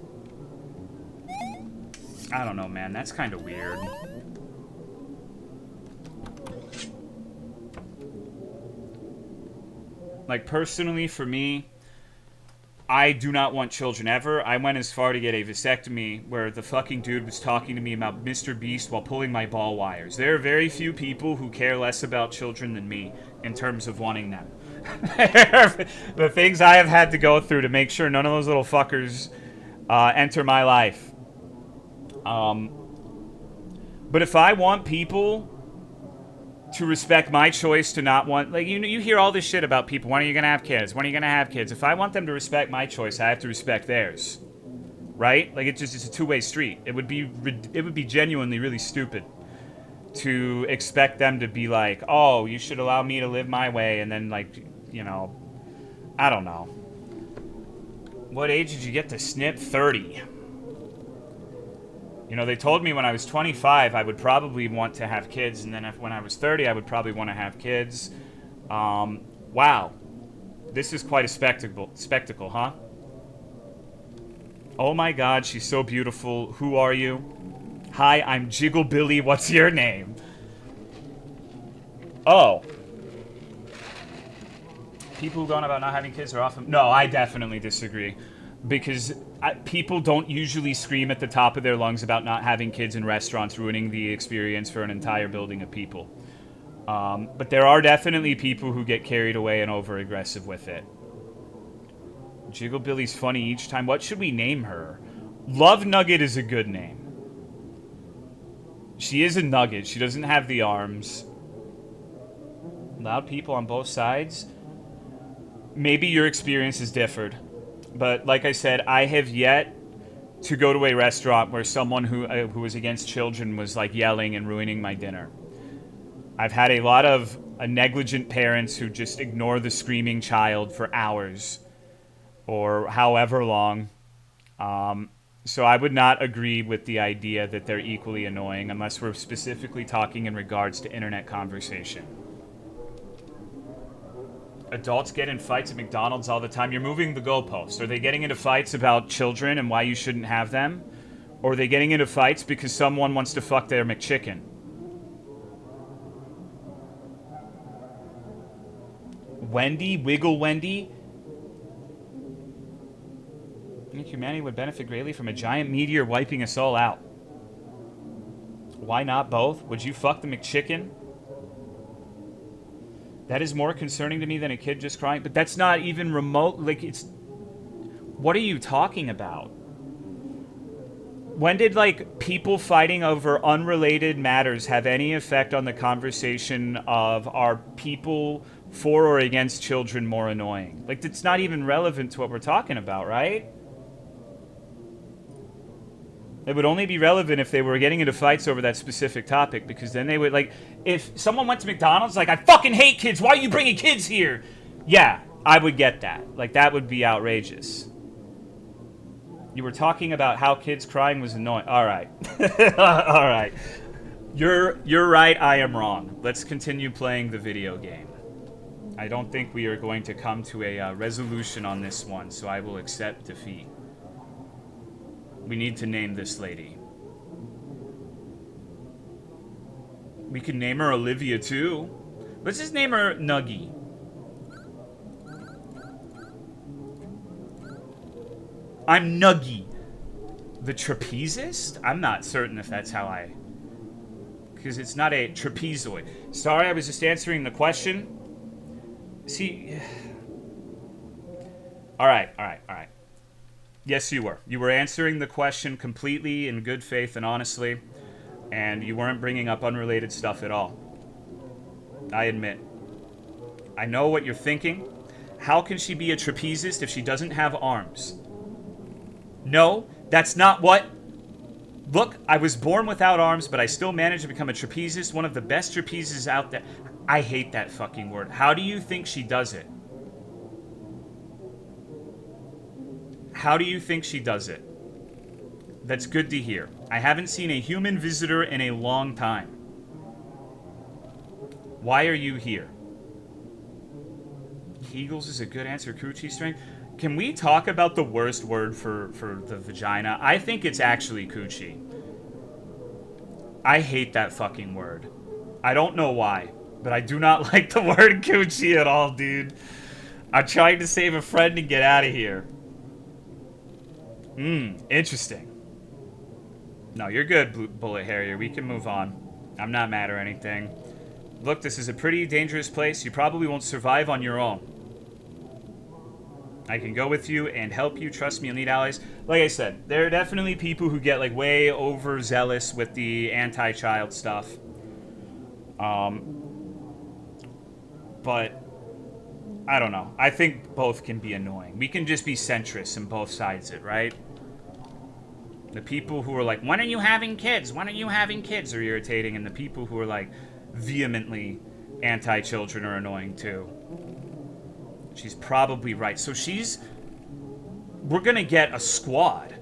I don't know, man. That's kind of weird. Like, personally, for me, I do not want children ever. I went as far to get a vasectomy where the fucking dude was talking to me about Mr. Beast while pulling my ball wires. There are very few people who care less about children than me in terms of wanting them. The things I have had to go through to make sure none of those little fuckers enter my life. But if I want people to respect my choice to not want, like, you hear all this shit about people, when are you gonna have kids? When are you gonna have kids? If I want them to respect my choice, I have to respect theirs, right? Like, it's a two-way street. It would be genuinely really stupid to expect them to be like, oh, you should allow me to live my way, and then, like, you know, I don't know. What age did you get to snip? 30. You know, they told me when I was 25 I would probably want to have kids, and then when I was 30 I would probably want to have kids. Wow. This is quite a spectacle, huh? Oh my god, she's so beautiful. Who are you? Hi, I'm Jiggle Billy. What's your name? Oh. People who go on about not having kids are often... No, I definitely disagree. Because people don't usually scream at the top of their lungs about not having kids in restaurants, ruining the experience for an entire building of people. But there are definitely people who get carried away and over-aggressive with it. Jiggle Billy's funny each time. What should we name her? Love Nugget is a good name. She is a nugget. She doesn't have the arms. Loud people on both sides. Maybe your experience has differed. But like I said, I have yet to go to a restaurant where someone who was against children was like yelling and ruining my dinner. I've had a lot of negligent parents who just ignore the screaming child for hours or however long. So I would not agree with the idea that they're equally annoying unless we're specifically talking in regards to internet conversation. Adults get in fights at McDonald's all the time. You're moving the goalposts. Are they getting into fights about children and why you shouldn't have them? Or are they getting into fights because someone wants to fuck their McChicken? Wendy? Wiggle Wendy? I think humanity would benefit greatly from a giant meteor wiping us all out. Why not both? Would you fuck the McChicken? That is more concerning to me than a kid just crying. But that's not even remote. Like, it's... What are you talking about? When did, like, people fighting over unrelated matters have any effect on the conversation of are people for or against children more annoying? Like, it's not even relevant to what we're talking about, right? It would only be relevant if they were getting into fights over that specific topic, because then they would, like, if someone went to McDonald's, like, I fucking hate kids, why are you bringing kids here? Yeah, I would get that. Like, that would be outrageous. You were talking about how kids crying was annoying. All right. All right. You're right, I am wrong. Let's continue playing the video game. I don't think we are going to come to a resolution on this one, so I will accept defeat. We need to name this lady. We can name her Olivia, too. Let's just name her Nuggy. I'm Nuggy. The trapezist? I'm not certain if that's how I... Because it's not a trapezoid. Sorry, I was just answering the question. See... Alright. Yes, you were. You were answering the question completely in good faith and honestly, and you weren't bringing up unrelated stuff at all. I admit. I know what you're thinking. How can she be a trapezist if she doesn't have arms? No, that's not what... Look, I was born without arms, but I still managed to become a trapezist, one of the best trapezes out there. I hate that fucking word. How do you think she does it? How do you think she does it? That's good to hear. I haven't seen a human visitor in a long time. Why are you here? Kegels is a good answer. Coochie strength. Can we talk about the worst word for the vagina? I think it's actually coochie. I hate that fucking word. I don't know why, but I do not like the word coochie at all, dude. I'm trying to save a friend and get out of here. Interesting. No, you're good, Bullet Harrier. We can move on. I'm not mad or anything. Look, this is a pretty dangerous place. You probably won't survive on your own. I can go with you and help you. Trust me, you'll need allies. Like I said, there are definitely people who get, like, way overzealous with the anti-child stuff. But... I don't know. I think both can be annoying. We can just be centrists and both sides it, right? The people who are like, when are you having kids? When are you having kids? Are irritating. And the people who are like vehemently anti-children are annoying too. She's probably right. So we're gonna get a squad.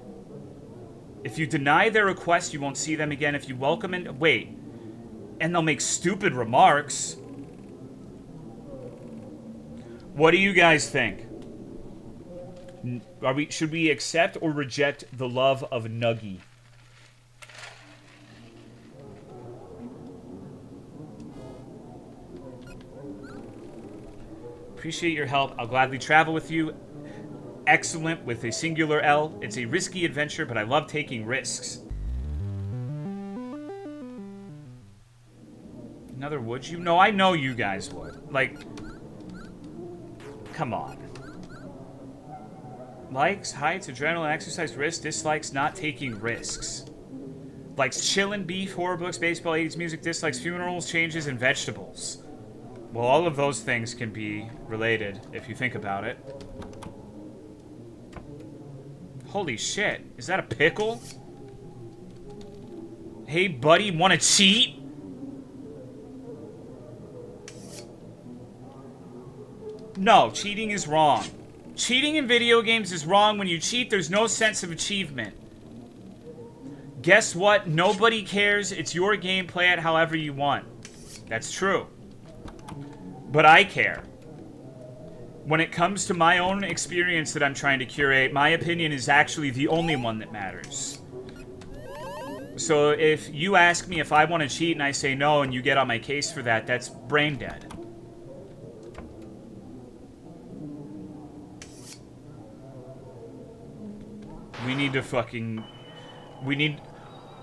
If you deny their request, you won't see them again. If you welcome and wait. And they'll make stupid remarks. What do you guys think? Should we accept or reject the love of Nuggy? Appreciate your help. I'll gladly travel with you. Excellent with a singular L. It's a risky adventure, but I love taking risks. Another would you? No, I know you guys would. Like, come on. Likes, heights, adrenaline, exercise, risk, dislikes, not taking risks. Likes chillin', beef, horror books, baseball, 80s music, dislikes funerals, changes, and vegetables. Well, all of those things can be related, if you think about it. Holy shit. Is that a pickle? Hey, buddy, wanna cheat? No, cheating is wrong. Cheating in video games is wrong. When you cheat, there's no sense of achievement. Guess what? Nobody cares. It's your game. Play it however you want. That's true. But I care. When it comes to my own experience that I'm trying to curate, my opinion is actually the only one that matters. So if you ask me if I want to cheat and I say no and you get on my case for that, that's brain dead. We need to fucking... We need...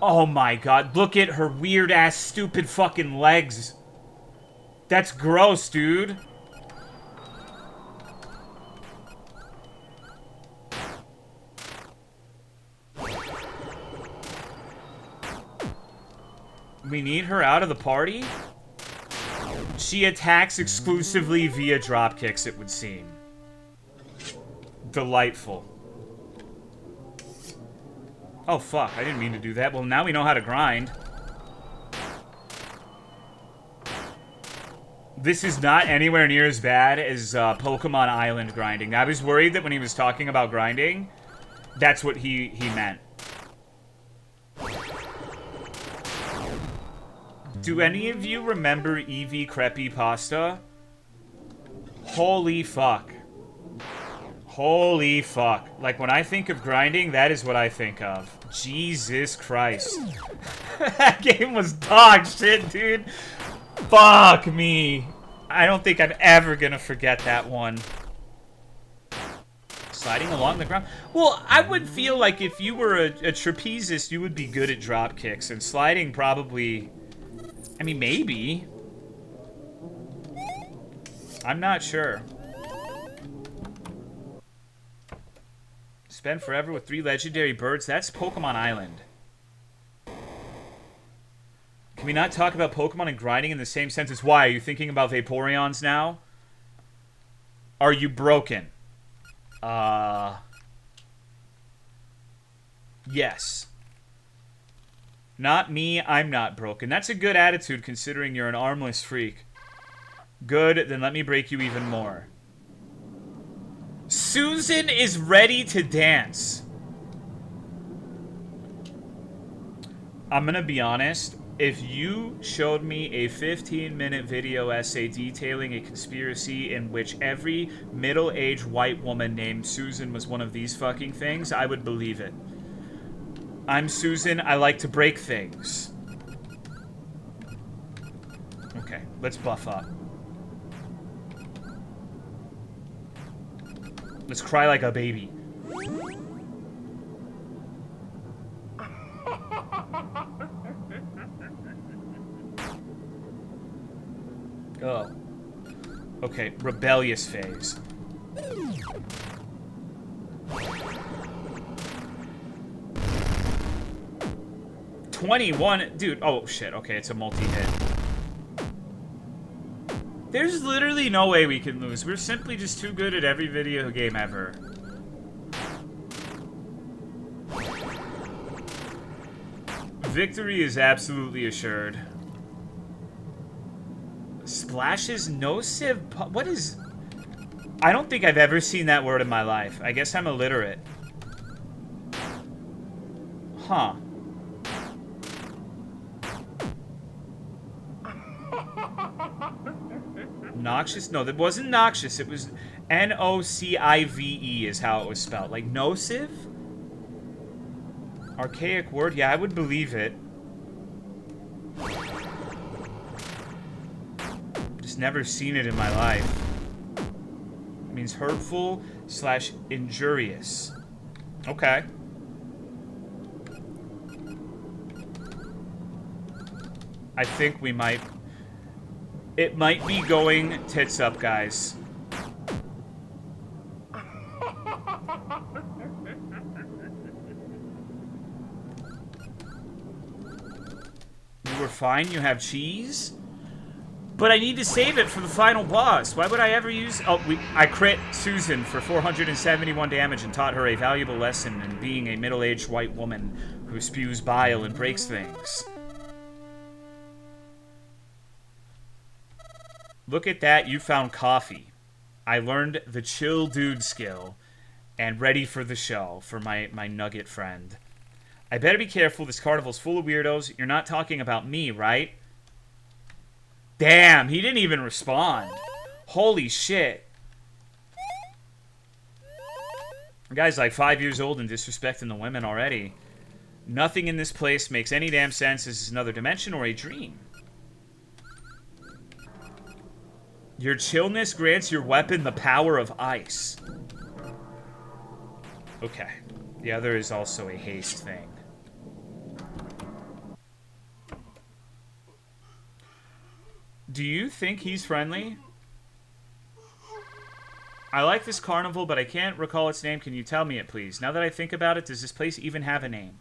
Oh my god, look at her weird-ass, stupid fucking legs. That's gross, dude. We need her out of the party? She attacks exclusively via dropkicks, it would seem. Delightful. Oh, fuck. I didn't mean to do that. Well, now we know how to grind. This is not anywhere near as bad as Pokemon Island grinding. I was worried that when he was talking about grinding, that's what he meant. Do any of you remember Eevee Creepy Pasta? Holy fuck. Holy fuck. Like, when I think of grinding, that is what I think of. Jesus Christ. That game was dog shit, dude. Fuck me. I don't think I'm ever gonna forget that one. Sliding along the ground? Well, I would feel like if you were a trapezist, you would be good at drop kicks. And sliding probably... I mean, maybe. I'm not sure. Spend forever with 3 legendary birds. That's Pokemon Island. Can we not talk about Pokemon and grinding in the same sentence? Why? Are you thinking about Vaporeons now? Are you broken? Yes. Not me, I'm not broken. That's a good attitude considering you're an armless freak. Good, then let me break you even more. Susan is ready to dance. I'm gonna be honest. If you showed me a 15-minute video essay detailing a conspiracy in which every middle-aged white woman named Susan was one of these fucking things, I would believe it. I'm Susan, I like to break things. Okay, let's buff up. Let's cry like a baby. Oh. Okay, rebellious phase. $21, dude. Oh shit. Okay, it's a multi-hit. There's literally no way we can lose. We're simply just too good at every video game ever. Victory is absolutely assured. Splashes no sieve. What is... I don't think I've ever seen that word in my life. I guess I'm illiterate. Huh. Noxious? No, that wasn't noxious. It was Nocive is how it was spelled. Like nocive? Archaic word? Yeah, I would believe it. Just never seen it in my life. It means hurtful / injurious. Okay. I think we might... It might be going tits up, guys. You were fine, you have cheese? But I need to save it for the final boss. Why would I ever use... Oh, I crit Susan for 471 damage and taught her a valuable lesson in being a middle-aged white woman who spews bile and breaks things. Look at that, you found coffee. I learned the chill dude skill and ready for the show for my nugget friend. I better be careful, this carnival's full of weirdos. You're not talking about me, right? Damn, he didn't even respond. Holy shit. The guy's like 5 years old and disrespecting the women already. Nothing in this place makes any damn sense. Is this another dimension or a dream? Your chillness grants your weapon the power of ice. Okay. The other is also a haste thing. Do you think he's friendly? I like this carnival, but I can't recall its name. Can you tell me it, please? Now that I think about it, does this place even have a name?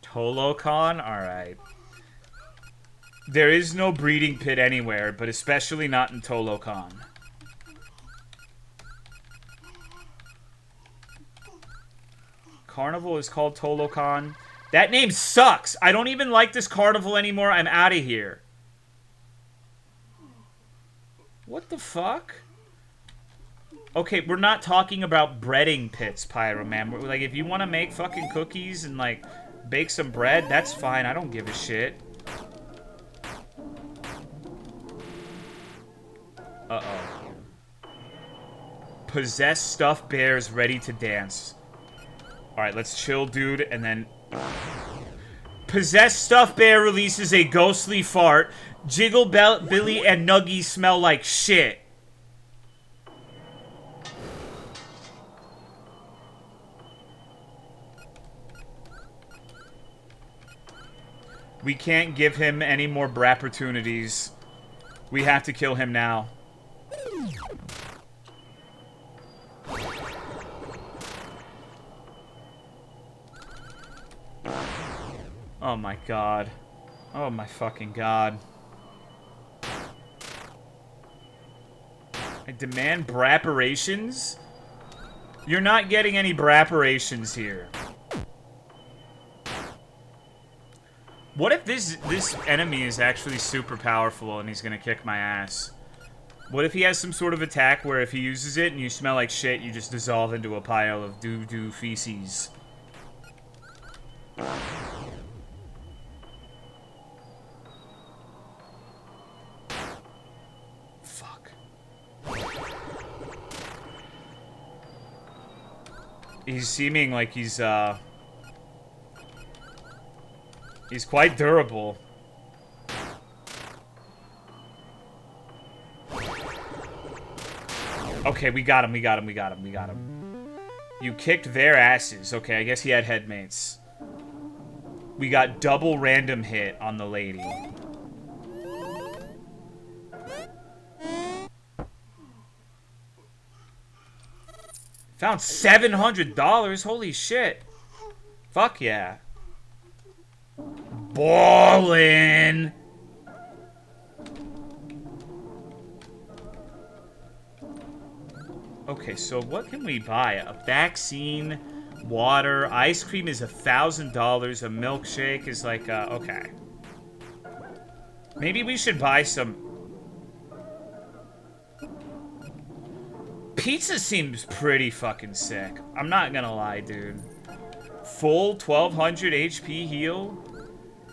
Tolocon? Alright. There is no breeding pit anywhere, but especially not in Tolocon. Carnival is called Tolocon. That name sucks! I don't even like this carnival anymore. I'm out of here. What the fuck? Okay, we're not talking about breading pits, Pyro Man. We're, like, if you want to make fucking cookies and, like, bake some bread, that's fine. I don't give a shit. Uh-oh. Possessed stuffed bears ready to dance. Alright, let's chill, dude, and then... Possessed stuffed bear releases a ghostly fart. Jiggle Billy and Nuggy smell like shit. We can't give him any more brapportunities. We have to kill him now. Oh my god. Oh my fucking god. I demand brapparations? You're not getting any brapparations here. What if this enemy is actually super powerful and he's gonna kick my ass? What if he has some sort of attack where if he uses it and you smell like shit, you just dissolve into a pile of doo-doo feces? Fuck. He's seeming like he's quite durable. Okay, we got him. You kicked their asses. Okay, I guess he had headmates. We got double random hit on the lady. Found $700. Holy shit. Fuck yeah. Ballin'. Okay, so what can we buy? A vaccine, water, ice cream is $1,000. A milkshake is like, okay. Maybe we should buy some... Pizza seems pretty fucking sick. I'm not gonna lie, dude. Full 1200 HP heal.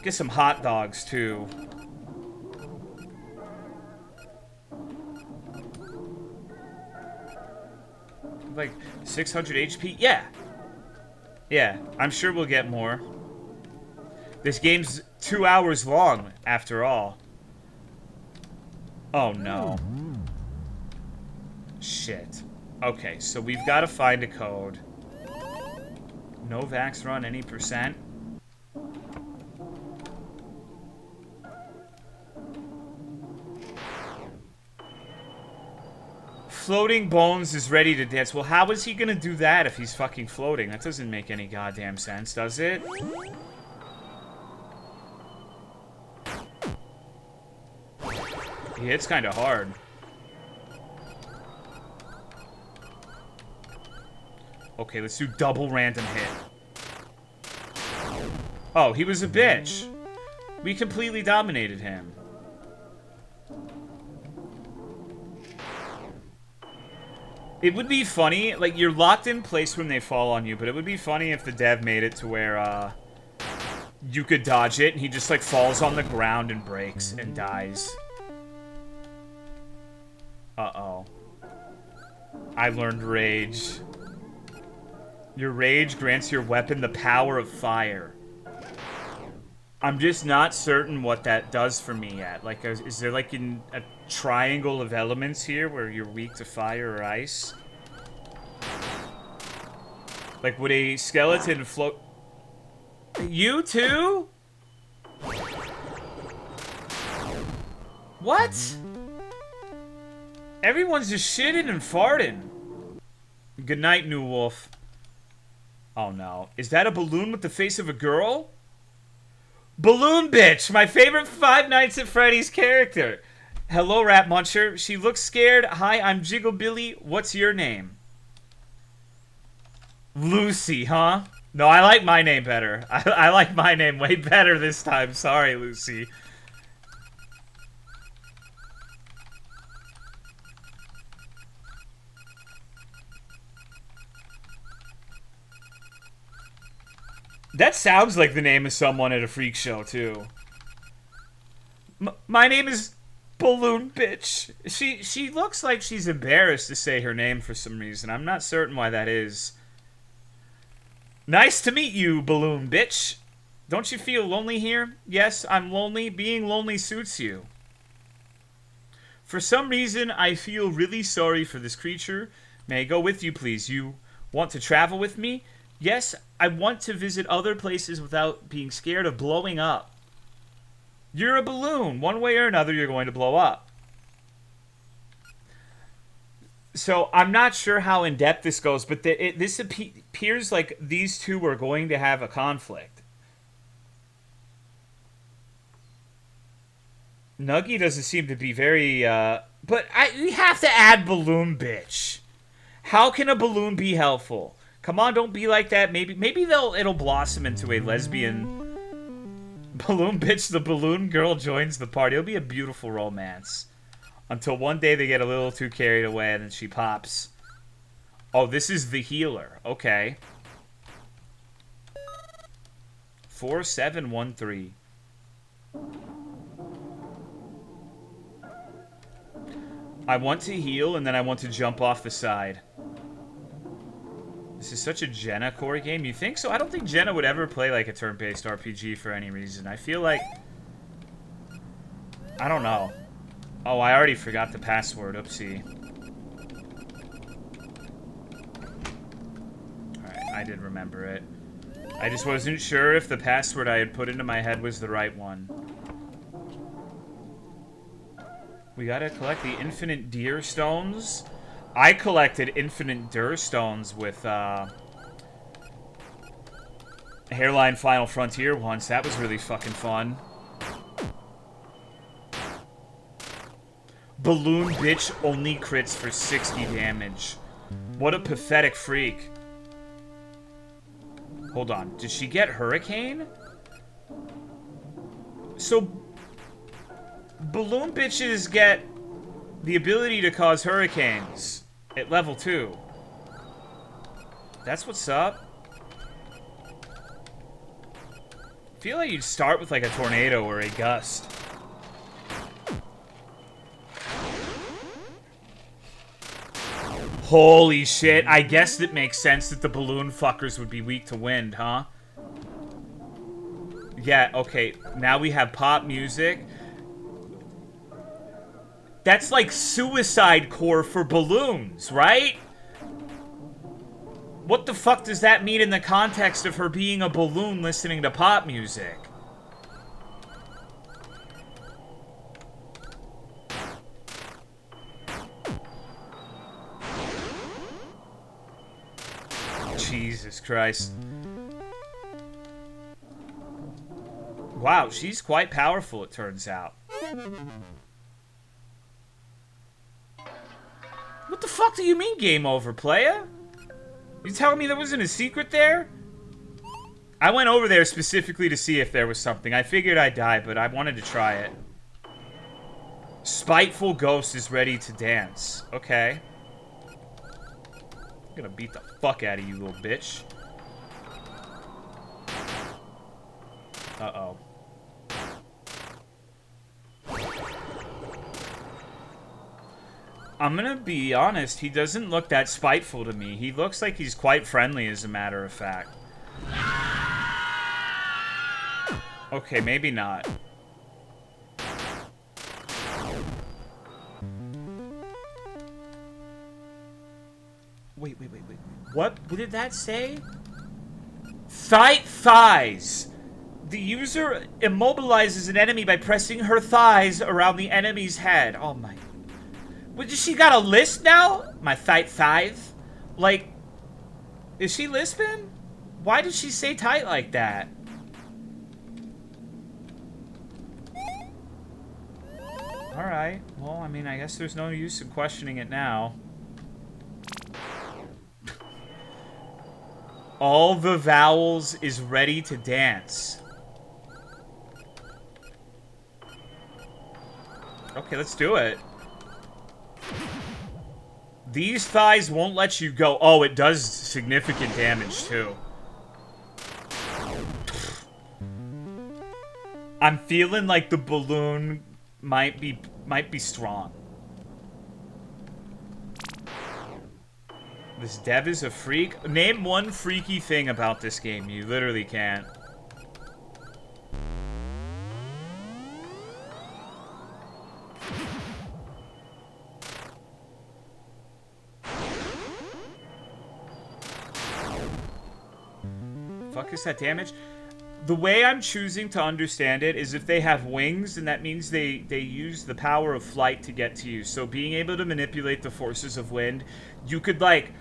Get some hot dogs, too. Like 600 HP? Yeah. Yeah, I'm sure we'll get more. This game's 2 hours long, after all. Oh, no. Shit. Okay, so we've got to find a code. No vax run, any percent. Floating Bones is ready to dance. Well, how is he gonna do that if he's fucking floating? That doesn't make any goddamn sense, does it? He hits kind of hard. Okay, let's do double random hit. Oh, he was a bitch. We completely dominated him. It would be funny, like, you're locked in place when they fall on you, but it would be funny if the dev made it to where, you could dodge it, and he just, like, falls on the ground and breaks and dies. Uh-oh. I learned Rage. Your Rage grants your weapon the power of fire. I'm just not certain what that does for me yet. Like, is there, like, a triangle of elements here where you're weak to fire or ice? Like, would a skeleton float... You too? What? Everyone's just shitting and farting. Good night, New Wolf. Oh, no. Is that a balloon with the face of a girl? Balloon Bitch, my favorite Five Nights at Freddy's character. Hello, Rat Muncher. She looks scared. Hi, I'm Jiggle Billy. What's your name? Lucy, huh? No, I like my name better. I like my name way better this time. Sorry, Lucy. That sounds like the name of someone at a freak show, too. My name is Balloon Bitch. She looks like she's embarrassed to say her name for some reason. I'm not certain why that is. Nice to meet you, Balloon Bitch. Don't you feel lonely here? Yes, I'm lonely. Being lonely suits you. For some reason, I feel really sorry for this creature. May I go with you, please? You want to travel with me? Yes, I want to visit other places without being scared of blowing up. You're a balloon. One way or another, you're going to blow up. So, I'm not sure how in-depth this goes, but this appears like these two are going to have a conflict. Nuggy doesn't seem to be very, but we have to add Balloon Bitch. How can a balloon be helpful? Come on, don't be like that. Maybe it'll blossom into a lesbian... Balloon Bitch, the balloon girl joins the party. It'll be a beautiful romance. Until one day they get a little too carried away and then she pops. Oh, this is the healer. Okay. 4713. I want to heal and then I want to jump off the side. This is such a Jenna core game. You think so? I don't think Jenna would ever play like a turn-based RPG for any reason. I feel like... I don't know. Oh, I already forgot the password. Oopsie. Alright, I did remember it. I just wasn't sure if the password I had put into my head was the right one. We gotta collect the infinite deer stones. I collected infinite deer stones with, Hairline Final Frontier once. That was really fucking fun. Balloon Bitch only crits for 60 damage. What a pathetic freak. Hold on. Did she get Hurricane? So, Balloon Bitches get the ability to cause hurricanes. At level 2. That's what's up. I feel like you'd start with like a tornado or a gust. Holy shit. I guess it makes sense that the balloon fuckers would be weak to wind, huh? Yeah, okay. Now we have pop music. That's like suicide core for balloons, right? What the fuck does that mean in the context of her being a balloon listening to pop music? Jesus Christ. Wow, she's quite powerful, it turns out. What the fuck do you mean game over, playa? You telling me there wasn't a secret there? I went over there specifically to see if there was something. I figured I'd die, but I wanted to try it. Spiteful Ghost is ready to dance. Okay. I'm gonna beat the fuck out of you, little bitch. Uh-oh. I'm gonna be honest, he doesn't look that spiteful to me. He looks like he's quite friendly, as a matter of fact. Okay, maybe not. Wait. What did that say? Thighs. The user immobilizes an enemy by pressing her thighs around the enemy's head. Oh my... What, does she got a lisp now? My thighs? Like, is she lisping? Why did she say tight like that? Alright. Well, I mean, I guess there's no use in questioning it now. All the vowels is ready to dance. Okay, let's do it. These thighs won't let you go. Oh, it does significant damage, too. I'm feeling like the balloon might be strong. This dev is a freak. Name one freaky thing about this game. You literally can't. Fuck is that damage? The way I'm choosing to understand it is if they have wings, then that means they use the power of flight to get to you. So being able to manipulate the forces of wind, you could like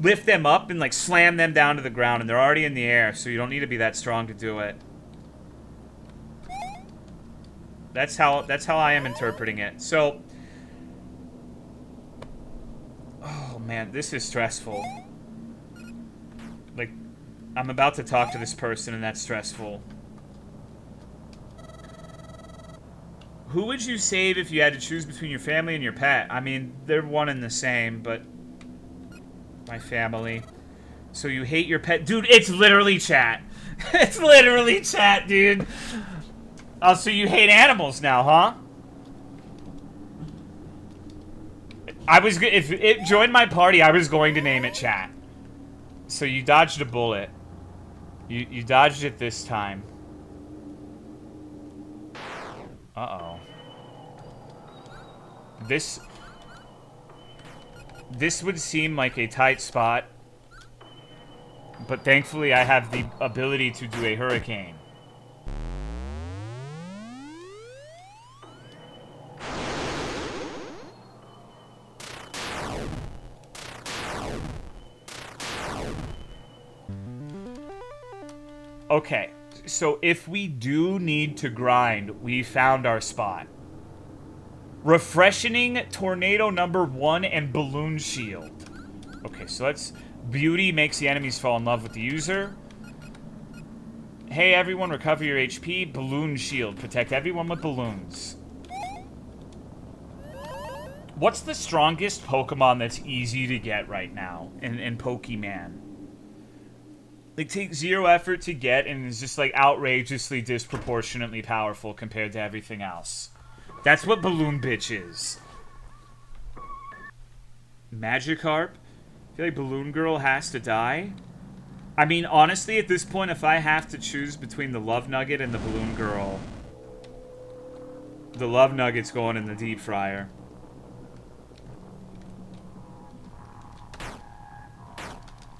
lift them up and like slam them down to the ground, and they're already in the air, so you don't need to be that strong to do it. That's how I am interpreting it. So, oh man, this is stressful. Like, I'm about to talk to this person, and that's stressful. Who would you save if you had to choose between your family and your pet? I mean, they're one and the same, but my family. So you hate your pet? Dude, it's literally chat. It's literally chat, dude. Oh, so you hate animals now, huh? If it joined my party, I was going to name it chat. So you dodged a bullet. You dodged it this time. Uh-oh. This would seem like a tight spot. But thankfully I have the ability to do a hurricane. Okay, so if we do need to grind, we found our spot. Refreshing Tornado number 1 and Balloon Shield. Okay, so let's... Beauty makes the enemies fall in love with the user. Hey everyone, recover your HP. Balloon Shield. Protect everyone with balloons. What's the strongest Pokemon that's easy to get right now in Pokemon? Like, takes zero effort to get and is just, like, outrageously disproportionately powerful compared to everything else. That's what Balloon Bitch is. Magikarp? I feel like Balloon Girl has to die. I mean, honestly, at this point, if I have to choose between the Love Nugget and the Balloon Girl, the Love Nugget's going in the deep fryer.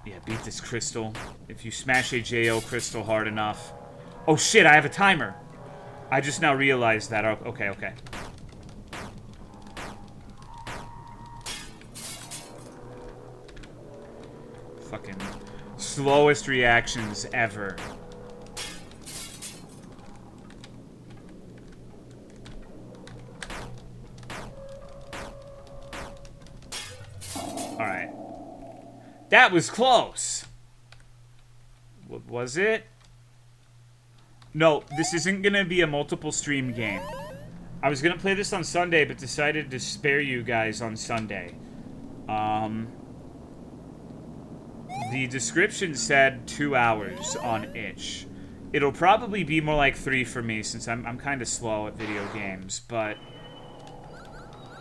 Yeah, beat this crystal. If you smash a JO crystal hard enough. Oh shit, I have a timer. I just now realized that. Okay, okay. Fucking slowest reactions ever. Alright. That was close. What was it? No, this isn't gonna be a multiple stream game. I was gonna play this on Sunday, but decided to spare you guys on Sunday. The description said 2 hours on itch. It'll probably be more like 3 for me since I'm kind of slow at video games, but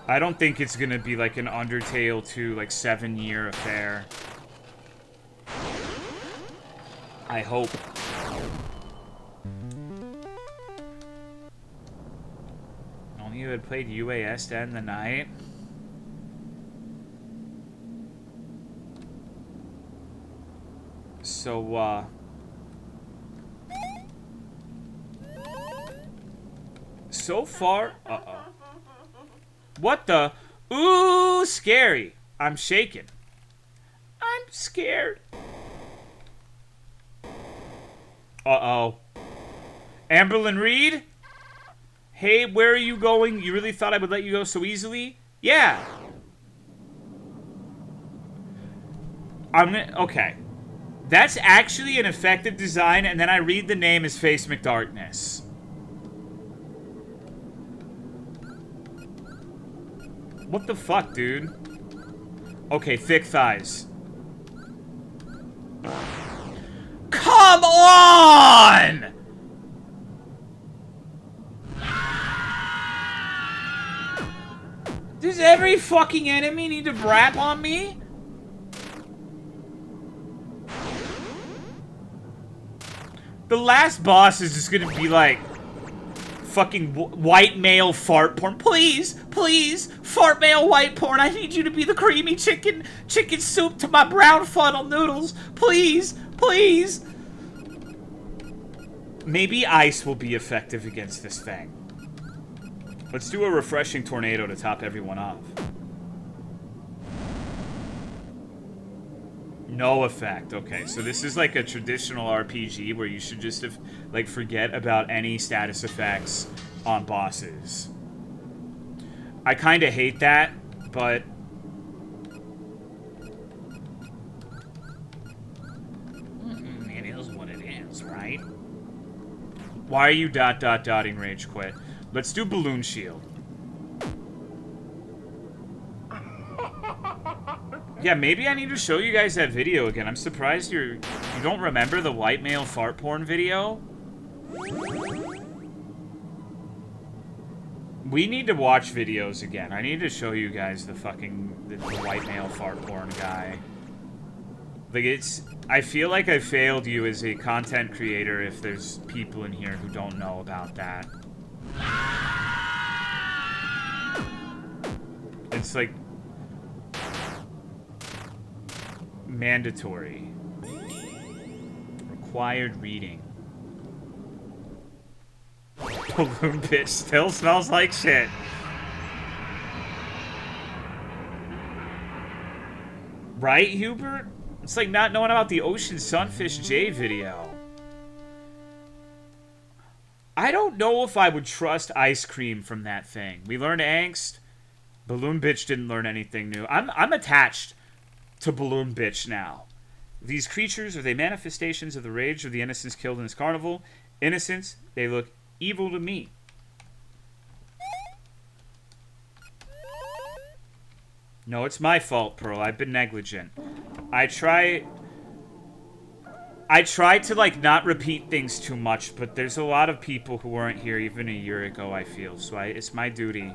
I don't think it's gonna be like an Undertale 2 like 7-year affair. I hope. Only you had played UAS to end the night. So, so far... Uh-oh. What the... Ooh, scary. I'm shaking. I'm scared. Uh-oh. Amberlyn Reed? Hey, where are you going? You really thought I would let you go so easily? Yeah. Okay. That's actually an effective design, and then I read the name as Face McDarkness. What the fuck, dude? Okay, thick thighs. Come on! Does every fucking enemy need to brap on me? The last boss is just gonna be like fucking white male fart porn. Please, please, fart male white porn. I need you to be the creamy chicken soup to my brown funnel noodles. Please, please. Maybe ice will be effective against this thing. Let's do a refreshing tornado to top everyone off. No effect. Okay, so this is like a traditional RPG where you should just have, like, forget about any status effects on bosses. I kind of hate that, but... it is what it is, right? Why are you dotting rage quit? Let's do Balloon Shield. Yeah, maybe I need to show you guys that video again. I'm surprised you don't remember the white male fart porn video. We need to watch videos again. I need to show you guys the white male fart porn guy. Like, I feel like I failed you as a content creator if there's people in here who don't know about that. It's like mandatory. Required reading. Balloon bitch still smells like shit. Right, Hubert? It's like not knowing about the Ocean Sunfish J video. I don't know if I would trust ice cream from that thing. We learned angst. Balloon bitch didn't learn anything new. I'm attached to Balloon bitch now. These creatures are they manifestations of the rage of the innocents killed in this carnival. Innocents, they look evil to me. No, it's my fault, Pearl. I've been negligent. I try to, like, not repeat things too much, but there's a lot of people who weren't here even a year ago, I feel. So it's my duty.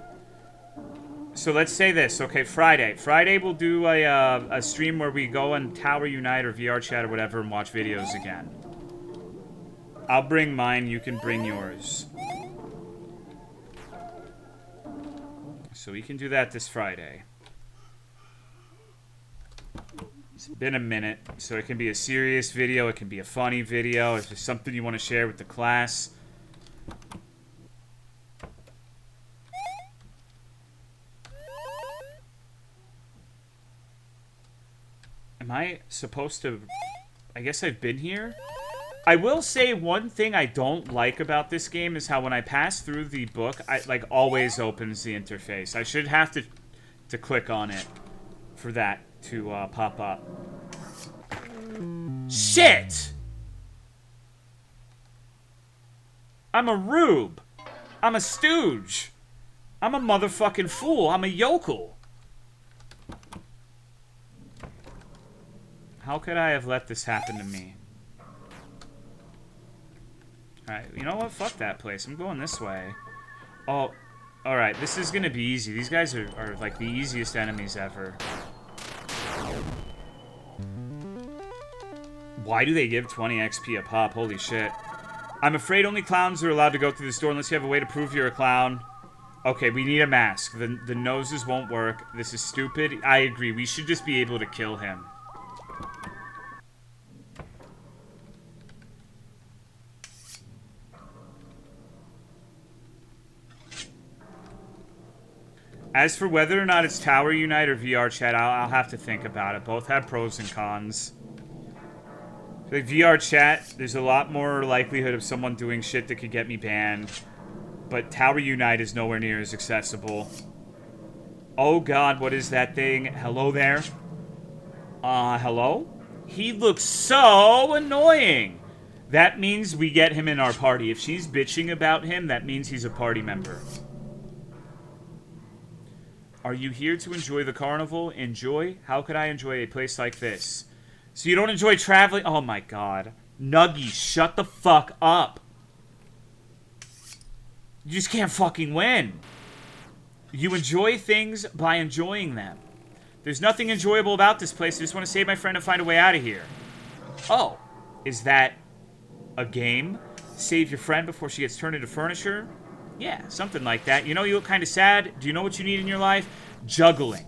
So let's say this. Okay, Friday. Friday we'll do a stream where we go on Tower Unite or VR Chat or whatever and watch videos again. I'll bring mine. You can bring yours. So we can do that this Friday. It's been a minute, so it can be a serious video, it can be a funny video, if there's something you want to share with the class. Am I supposed to... I guess I've been here? I will say one thing I don't like about this game is how when I pass through the book, it, like, always opens the interface. I should have to click on it for that to pop up. Shit! I'm a rube. I'm a stooge. I'm a motherfucking fool. I'm a yokel. How could I have let this happen to me? Alright, you know what? Fuck that place. I'm going this way. Oh, alright. This is gonna be easy. These guys are like the easiest enemies ever. Why do they give 20 XP a pop? Holy shit. I'm afraid only clowns are allowed to go through this door unless you have a way to prove you're a clown. Okay, we need a mask. The noses won't work. This is stupid. I agree. We should just be able to kill him. As for whether or not it's Tower Unite or VR Chat, I'll have to think about it. Both have pros and cons. Like VR Chat, there's a lot more likelihood of someone doing shit that could get me banned. But Tower Unite is nowhere near as accessible. Oh god, what is that thing? Hello there? Hello? He looks so annoying! That means we get him in our party. If she's bitching about him, that means he's a party member. Are you here to enjoy the carnival? Enjoy? How could I enjoy a place like this? So you don't enjoy traveling? Oh my god. Nuggy, shut the fuck up. You just can't fucking win. You enjoy things by enjoying them. There's nothing enjoyable about this place. I just want to save my friend and find a way out of here. Oh. Is that a game? Save your friend before she gets turned into furniture? Yeah, something like that. You know, you look kind of sad. Do you know what you need in your life? Juggling.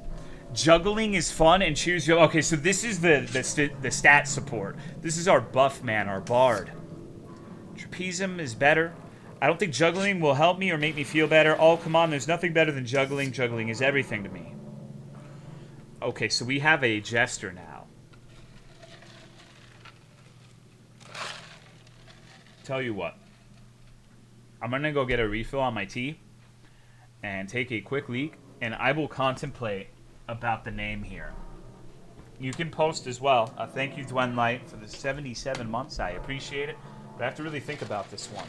Juggling is fun and cheers you. Okay, so this is the stat support. This is our buff man, our bard. Trapezium is better. I don't think juggling will help me or make me feel better. Oh, come on, there's nothing better than juggling. Juggling is everything to me. Okay, so we have a jester now. Tell you what. I'm gonna go get a refill on my tea and take a quick leak, and I will contemplate about the name here. You can post as well. Thank you, Dwen Light, for the 77 months. I appreciate it, but I have to really think about this one.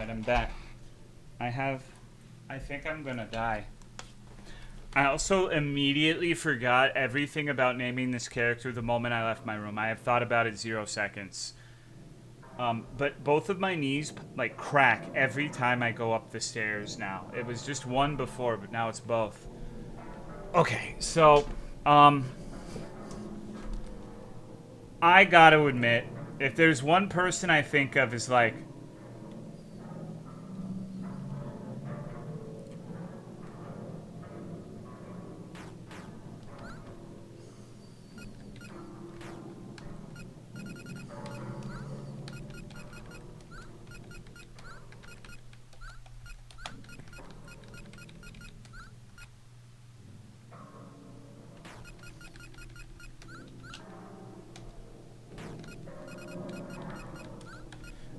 Alright, I'm back. I think I'm gonna die. I also immediately forgot everything about naming this character the moment I left my room. I have thought about it 0 seconds. But both of my knees, like, crack every time I go up the stairs now. It was just one before, but now it's both. Okay, so, I gotta admit, if there's one person I think of as, like,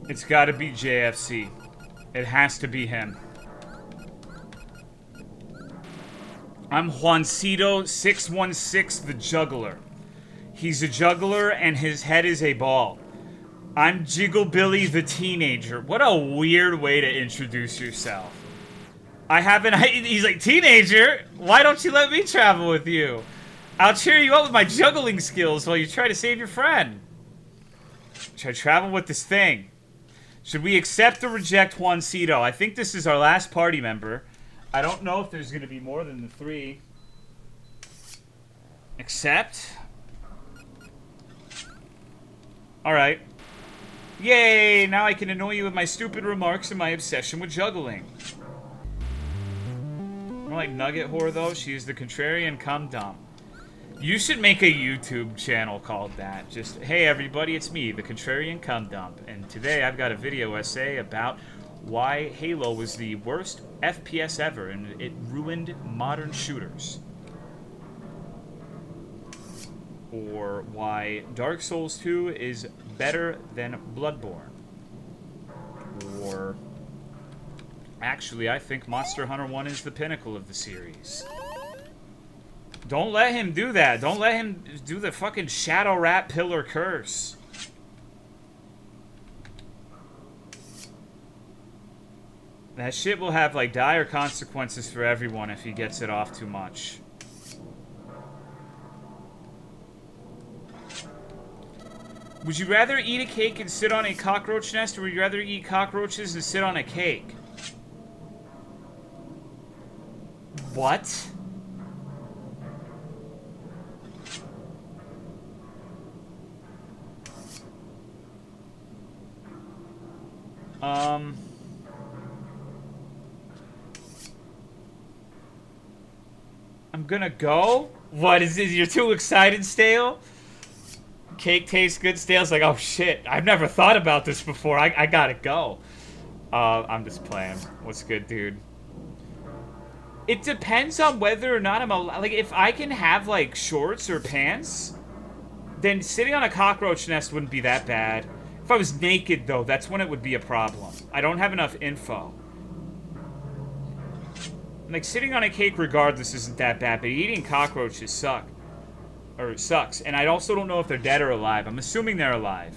it's gotta be JFC. It has to be him. I'm Juancito616 the Juggler. He's a juggler and his head is a ball. I'm Jiggle Billy the Teenager. What a weird way to introduce yourself. He's like, teenager? Why don't you let me travel with you? I'll cheer you up with my juggling skills while you try to save your friend. Should I travel with this thing? Should we accept or reject Juancito? I think this is our last party member. I don't know if there's going to be more than the 3. Accept. Alright. Yay! Now I can annoy you with my stupid remarks and my obsession with juggling. More like Nugget Whore, though. She is the contrarian cum dumb. You should make a YouTube channel called that. Just, hey everybody, it's me, the contrarian cum dump. And today I've got a video essay about why Halo was the worst FPS ever and it ruined modern shooters. Or why Dark Souls 2 is better than Bloodborne. Or actually, I think Monster Hunter 1 is the pinnacle of the series. Don't let him do that. Don't let him do the fucking Shadow Rat Pillar Curse. That shit will have, like, dire consequences for everyone if he gets it off too much. Would you rather eat a cake and sit on a cockroach nest, or would you rather eat cockroaches and sit on a cake? What? I'm gonna go? What is this? You're too excited, Stale? Cake tastes good, Stale's like, oh shit, I've never thought about this before. I gotta go. I'm just playing. What's good, dude? It depends on whether or not I'm allowed. Like, if I can have, like, shorts or pants, then sitting on a cockroach nest wouldn't be that bad. If I was naked, though, that's when it would be a problem. I don't have enough info. Like, sitting on a cake regardless isn't that bad, but eating cockroaches suck. Or it sucks. And I also don't know if they're dead or alive. I'm assuming they're alive.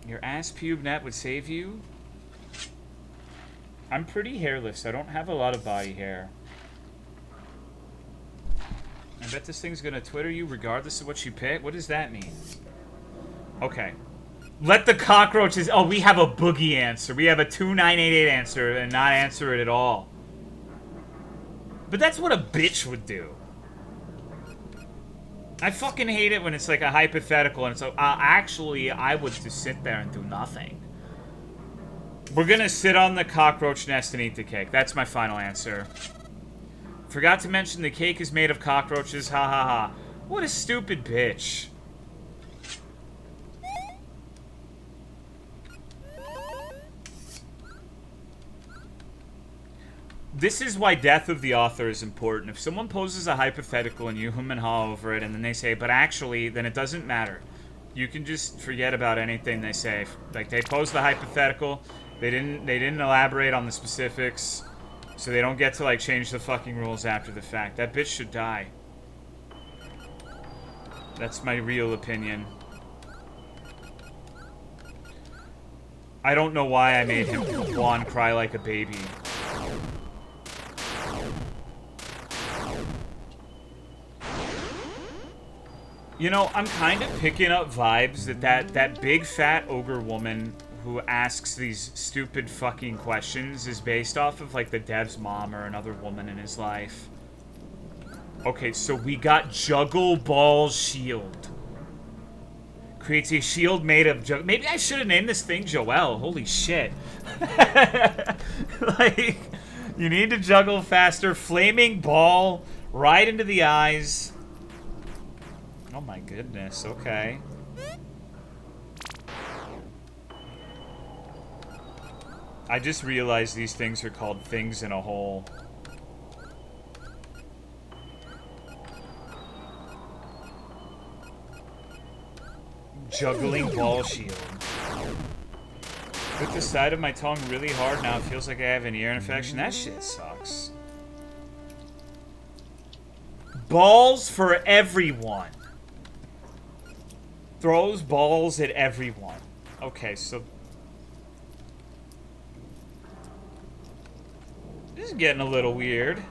Your ass pube net would save you? I'm pretty hairless. I don't have a lot of body hair. I bet this thing's gonna Twitter you regardless of what you pick. What does that mean? Okay. Let the cockroaches... Oh, we have a boogie answer. We have a 2988 answer and not answer it at all. But that's what a bitch would do. I fucking hate it when it's like a hypothetical and it's like, actually, I would just sit there and do nothing. We're gonna sit on the cockroach nest and eat the cake. That's my final answer. Forgot to mention the cake is made of cockroaches. Ha ha ha. What a stupid bitch. This is why death of the author is important. If someone poses a hypothetical and you hum and haw over it, and then they say, but actually, then it doesn't matter. You can just forget about anything they say. Like, they posed the hypothetical, they didn't elaborate on the specifics, so they don't get to, like, change the fucking rules after the fact. That bitch should die. That's my real opinion. I don't know why I made him Juan cry like a baby. You know, I'm kind of picking up vibes that big fat ogre woman who asks these stupid fucking questions is based off of, like, the dev's mom or another woman in his life. Okay, so we got Juggle Ball's shield. Creates a shield made of maybe I should have named this thing Joelle. Holy shit. Like, you need to juggle faster. Flaming ball right into the eyes. Oh my goodness, okay. I just realized these things are called things in a hole. Juggling ball shield. Put the side of my tongue really hard now. It feels like I have an ear infection. That shit sucks. Balls for everyone. Throws balls at everyone. Okay, so... this is getting a little weird.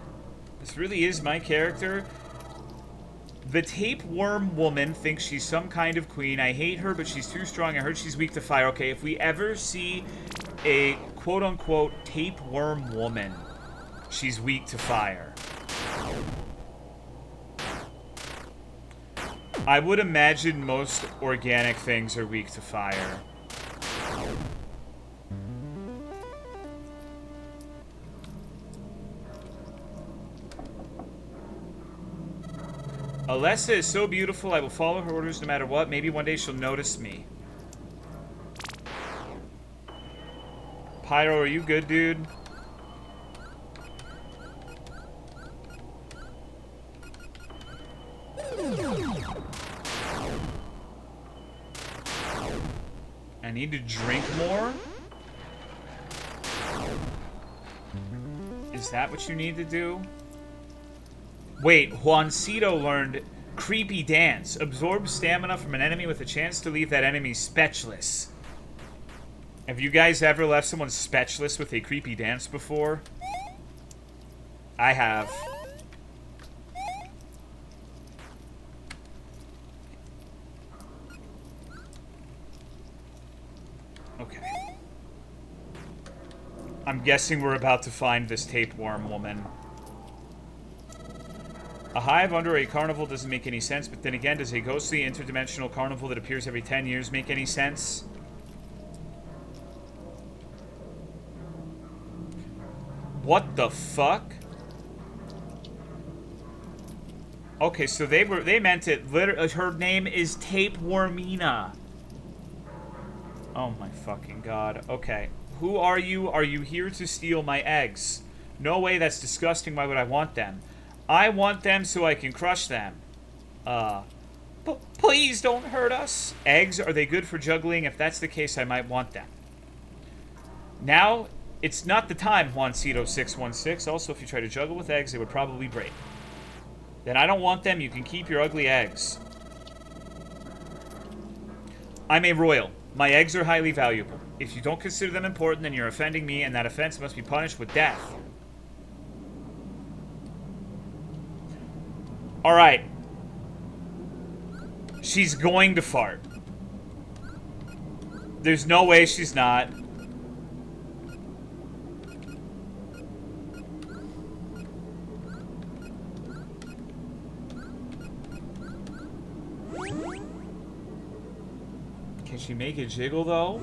This really is my character. The tapeworm woman thinks she's some kind of queen. I hate her, but she's too strong. I heard she's weak to fire. Okay, if we ever see a quote-unquote tapeworm woman, she's weak to fire. I would imagine most organic things are weak to fire. Alessa is so beautiful, I will follow her orders no matter what. Maybe one day she'll notice me. Pyro, are you good, dude? I need to drink more? Is that what you need to do? Wait, Juancito learned Creepy Dance. Absorbs stamina from an enemy with a chance to leave that enemy speechless. Have you guys ever left someone speechless with a Creepy Dance before? I have. Okay. I'm guessing we're about to find this tapeworm woman. A hive under a carnival doesn't make any sense, but then again, does a ghostly interdimensional carnival that appears every 10 years make any sense? What the fuck? Okay, so they meant it literally. Her name is Tapewormina. Oh my fucking god. Okay. Who are you? Are you here to steal my eggs? No way, that's disgusting. Why would I want them? I want them so I can crush them. Please don't hurt us. Eggs, are they good for juggling? If that's the case, I might want them. Now, it's not the time, Juancito616. Also, if you try to juggle with eggs, they would probably break. Then I don't want them. You can keep your ugly eggs. I'm a royal. My eggs are highly valuable. If you don't consider them important, then you're offending me, and that offense must be punished with death. Alright. She's going to fart. There's no way she's not. Can she make it jiggle, though?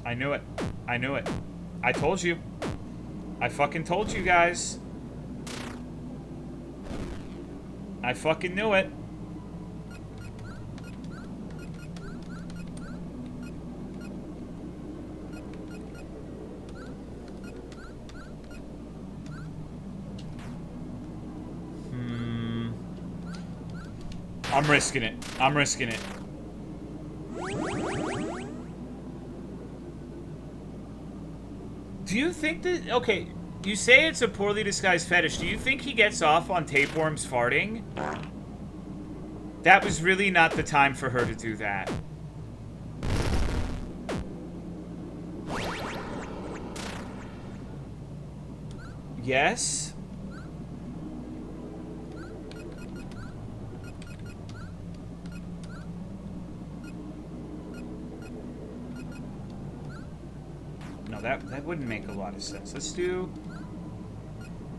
I knew it. I knew it. I told you. I fucking told you guys. I fucking knew it. I'm risking it. I'm risking it. Do you think that... Okay, you say it's a poorly disguised fetish. Do you think he gets off on tapeworms farting? That was really not the time for her to do that. Yes? No, that wouldn't make a lot of sense. Let's do...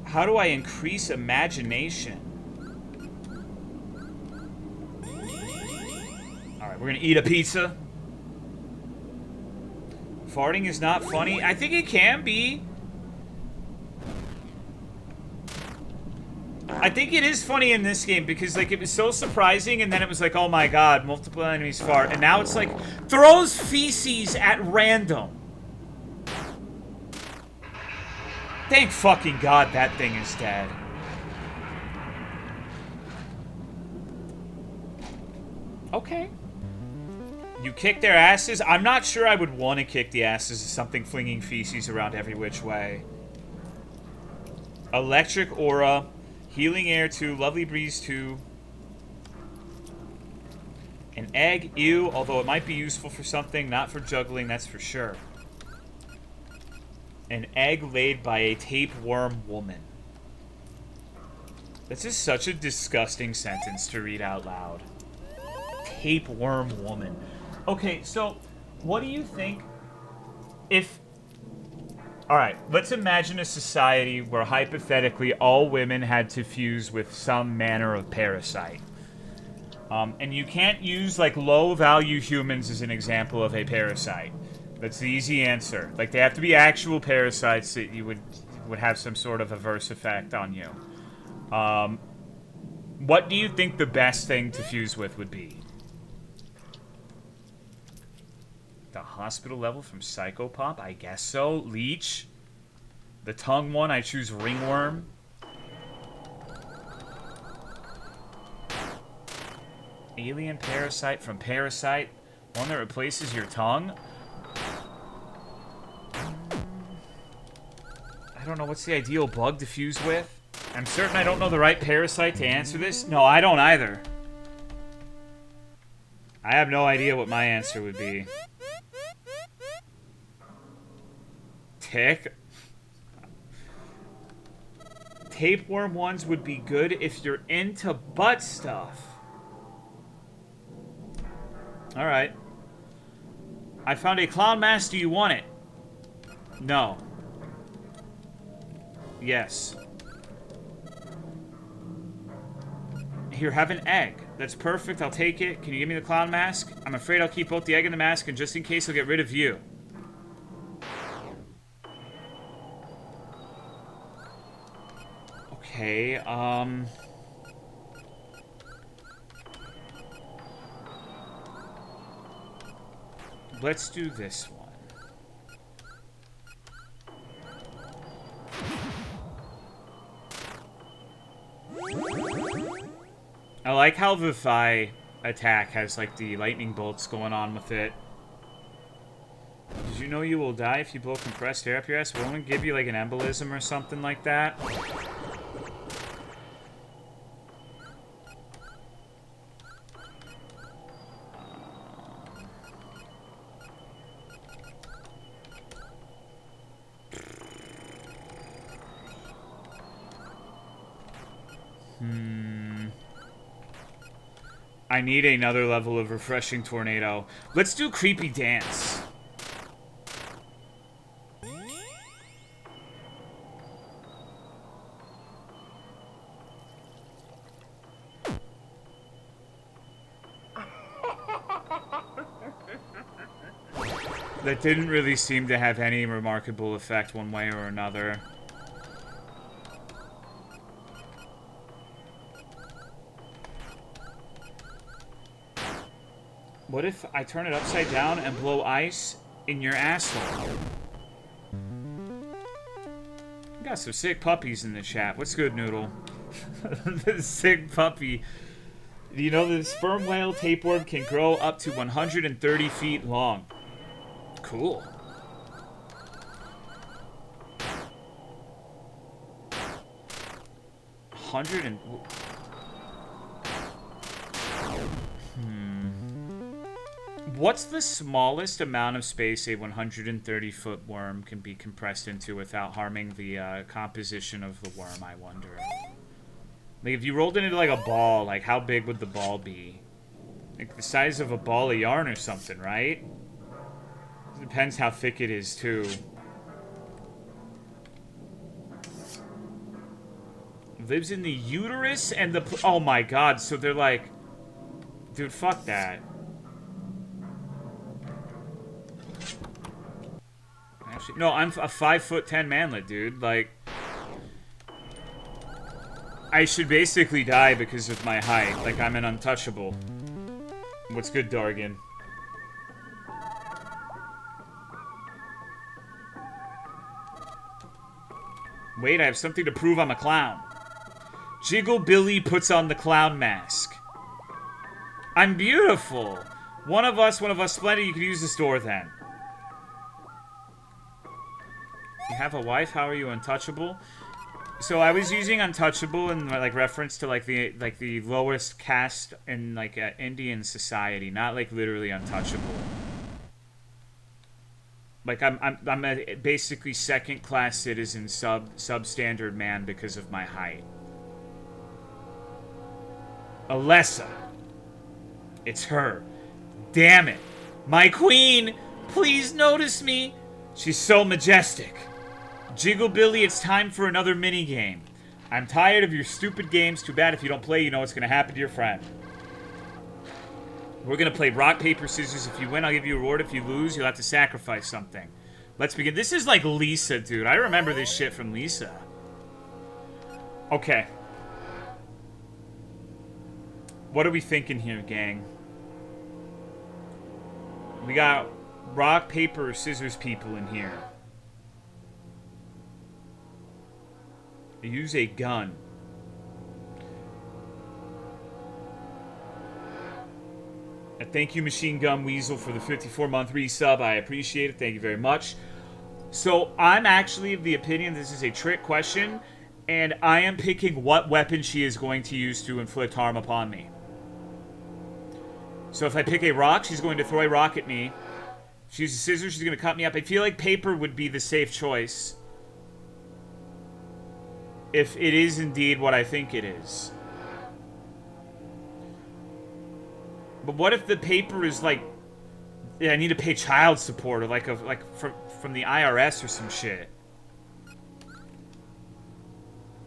How do I increase imagination? Alright, we're gonna eat a pizza. Farting is not funny. I think it can be. I think it is funny in this game because, like, it was so surprising and then it was like, oh my god, multiple enemies fart. And now it's like, throws feces at random. Thank fucking god that thing is dead. Okay. You kick their asses? I'm not sure I would want to kick the asses of something flinging feces around every which way. Electric aura. Healing air 2. Lovely breeze 2. An egg. Ew. Although it might be useful for something. Not for juggling, that's for sure. An egg laid by a tapeworm woman. This is such a disgusting sentence to read out loud. Tapeworm woman. Okay, so what do you think if... Alright, let's imagine a society where hypothetically all women had to fuse with some manner of parasite. And you can't use, like, low-value humans as an example of a parasite. That's the easy answer. Like, they have to be actual parasites that you would have some sort of adverse effect on you. What do you think the best thing to fuse with would be? The hospital level from Psychopop? I guess so. Leech. The tongue one, I choose ringworm. Alien parasite from Parasite. One that replaces your tongue? I don't know, what's the ideal bug to fuse with? I'm certain I don't know the right parasite to answer this. No, I don't either. I have no idea what my answer would be. Tick? Tapeworm ones would be good if you're into butt stuff. Alright. I found a clown mask. Do you want it? No. Yes. Here, have an egg. That's perfect. I'll take it. Can you give me the clown mask? I'm afraid I'll keep both the egg and the mask, and just in case, I'll get rid of you. Okay, let's do this one. I like how the thigh attack has, like, the lightning bolts going on with it. Did you know you will die if you blow compressed air up your ass? Will only give you, like, an embolism or something like that? I need another level of refreshing tornado. Let's do creepy dance. That didn't really seem to have any remarkable effect one way or another. What if I turn it upside down and blow ice in your asshole? We got some sick puppies in the chat. What's good, Noodle? The sick puppy. Do you know that the sperm whale tapeworm can grow up to 130 feet long? Cool. 100 and... What's the smallest amount of space a 130-foot worm can be compressed into without harming the composition of the worm, I wonder? Like, if you rolled it into, like, a ball, like, how big would the ball be? Like, the size of a ball of yarn or something, right? It depends how thick it is, too. Lives in the uterus and the... Oh, my God. So they're like... Dude, fuck that. Actually, no, I'm a 5'10" manlet, dude. Like... I should basically die because of my height. Like, I'm an untouchable. What's good, Dargan? Wait, I have something to prove I'm a clown. Jiggle Billy puts on the clown mask. I'm beautiful. One of us splendid. You could use the store then. You have a wife? How are you untouchable? So I was using untouchable in like reference to like the lowest caste in like Indian society, not like literally untouchable. Like I'm a basically second class citizen, substandard man because of my height. Alessa. It's her. Damn it. My queen, please notice me. She's so majestic. Jiggle Billy, it's time for another minigame. I'm tired of your stupid games. Too bad if you don't play, you know what's going to happen to your friend. We're going to play rock, paper, scissors. If you win, I'll give you a reward. If you lose, you'll have to sacrifice something. Let's begin. This is like Lisa, dude. I remember this shit from Lisa. Okay. What are we thinking here, gang? We got rock, paper, scissors people in here. Use a gun. Thank you, Machine Gun Weasel, for the 54-month resub. I appreciate it. Thank you very much. So, I'm actually of the opinion this is a trick question, and I am picking what weapon she is going to use to inflict harm upon me. So, if I pick a rock, she's going to throw a rock at me. If she uses scissors, she's going to cut me up. I feel like paper would be the safe choice. If it is indeed what I think it is. But what if the paper is like, yeah, I need to pay child support or like from the IRS or some shit.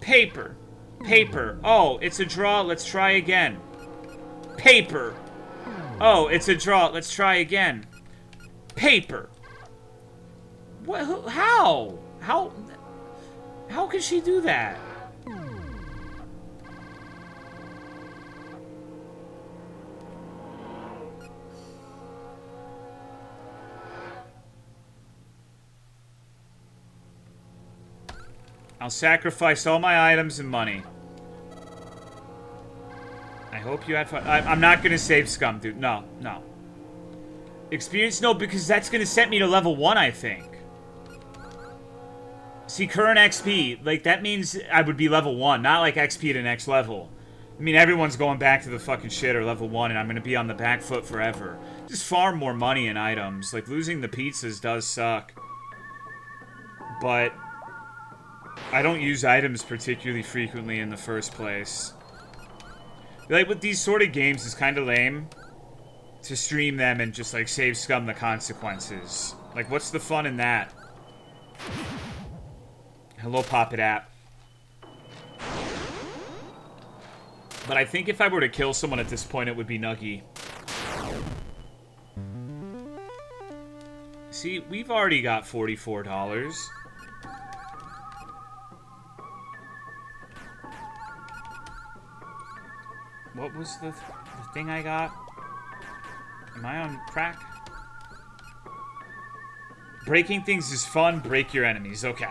Paper. Paper. Oh, it's a draw. Let's try again. Paper. Oh, it's a draw. Let's try again. Paper. What? How? How can she do that? I'll sacrifice all my items and money. I hope you had fun. I'm not gonna save scum, dude. No, no. Experience? No, because that's gonna set me to level 1, I think. See, current XP, like, that means I would be level 1, not like XP to next level. I mean, everyone's going back to the fucking shit or level 1, and I'm gonna be on the back foot forever. Just farm more money and items. Like, losing the pizzas does suck. But I don't use items particularly frequently in the first place. Like, with these sort of games, it's kind of lame to stream them and just, like, save scum the consequences. Like, what's the fun in that? Hello, Pop It app. But I think if I were to kill someone at this point, it would be Nuggy. See, we've already got $44. What was the thing I got? Am I on crack? Breaking things is fun. Break your enemies. Okay.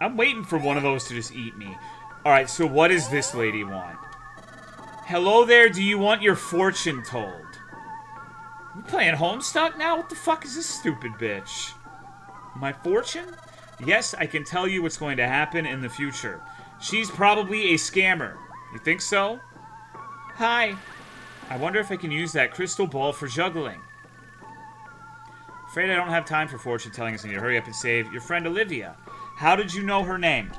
I'm waiting for one of those to just eat me. Alright, so what does this lady want? Hello there, do you want your fortune told? You playing Homestuck now? What the fuck is this stupid bitch? My fortune? Yes, I can tell you what's going to happen in the future. She's probably a scammer. You think so? Hi. I wonder if I can use that crystal ball for juggling. Afraid I don't have time for fortune telling. I need to hurry up and save your friend Olivia. How did you know her name?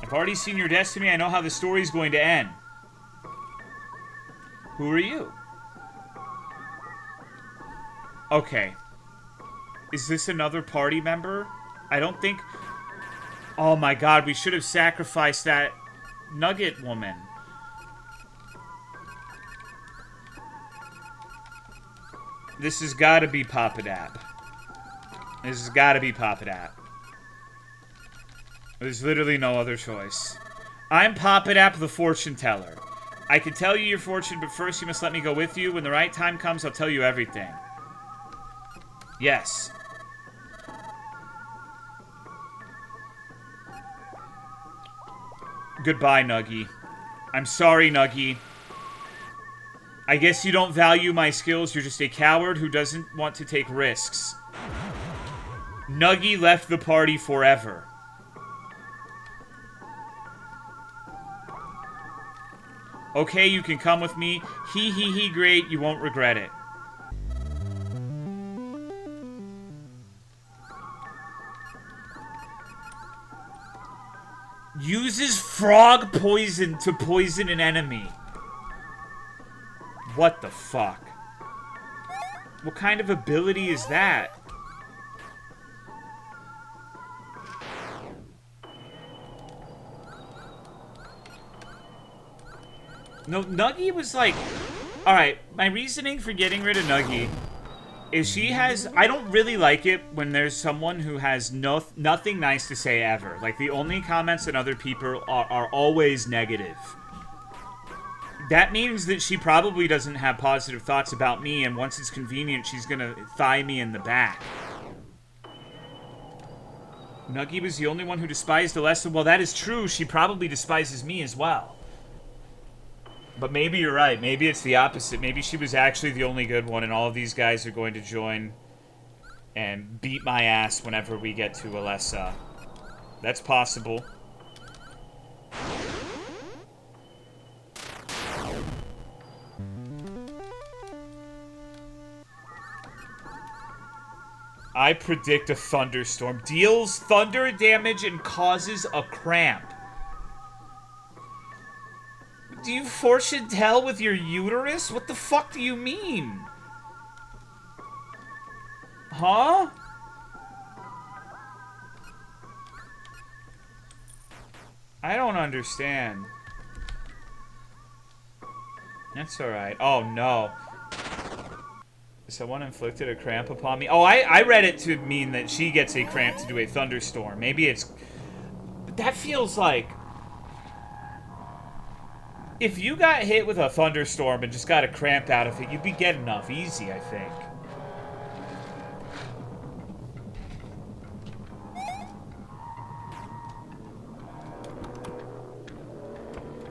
I've already seen your destiny. I know how the story's going to end. Who are you? Okay. Is this another party member? I don't think... Oh my god, we should have sacrificed that nugget woman. This has got to be Papadap. This has got to be Papadap. There's literally no other choice. I'm Papadap the fortune teller. I can tell you your fortune, but first you must let me go with you. When the right time comes, I'll tell you everything. Yes. Goodbye, Nuggy. I'm sorry, Nuggy. I guess you don't value my skills. You're just a coward who doesn't want to take risks. Nuggy left the party forever. Okay, you can come with me. He, great. You won't regret it. Uses frog poison to poison an enemy. What the fuck? What kind of ability is that? No, Nuggy was like... Alright, my reasoning for getting rid of Nuggy is she has... I don't really like it when there's someone who has nothing nice to say ever. Like, the only comments on other people are always negative. That means that she probably doesn't have positive thoughts about me, and once it's convenient, she's gonna thigh me in the back. Nuggy was the only one who despised the lesson. Well, that is true. She probably despises me as well. But maybe you're right. Maybe it's the opposite. Maybe she was actually the only good one, and all of these guys are going to join and beat my ass whenever we get to Alessa. That's possible. I predict a thunderstorm. Deals thunder damage and causes a cramp. Do you fortune tell with your uterus? What the fuck do you mean? Huh? I don't understand. That's alright. Oh no. Someone inflicted a cramp upon me. Oh, I read it to mean that she gets a cramp to do a thunderstorm. Maybe it's... But that feels like... If you got hit with a thunderstorm and just got a cramp out of it, you'd be getting off easy, I think.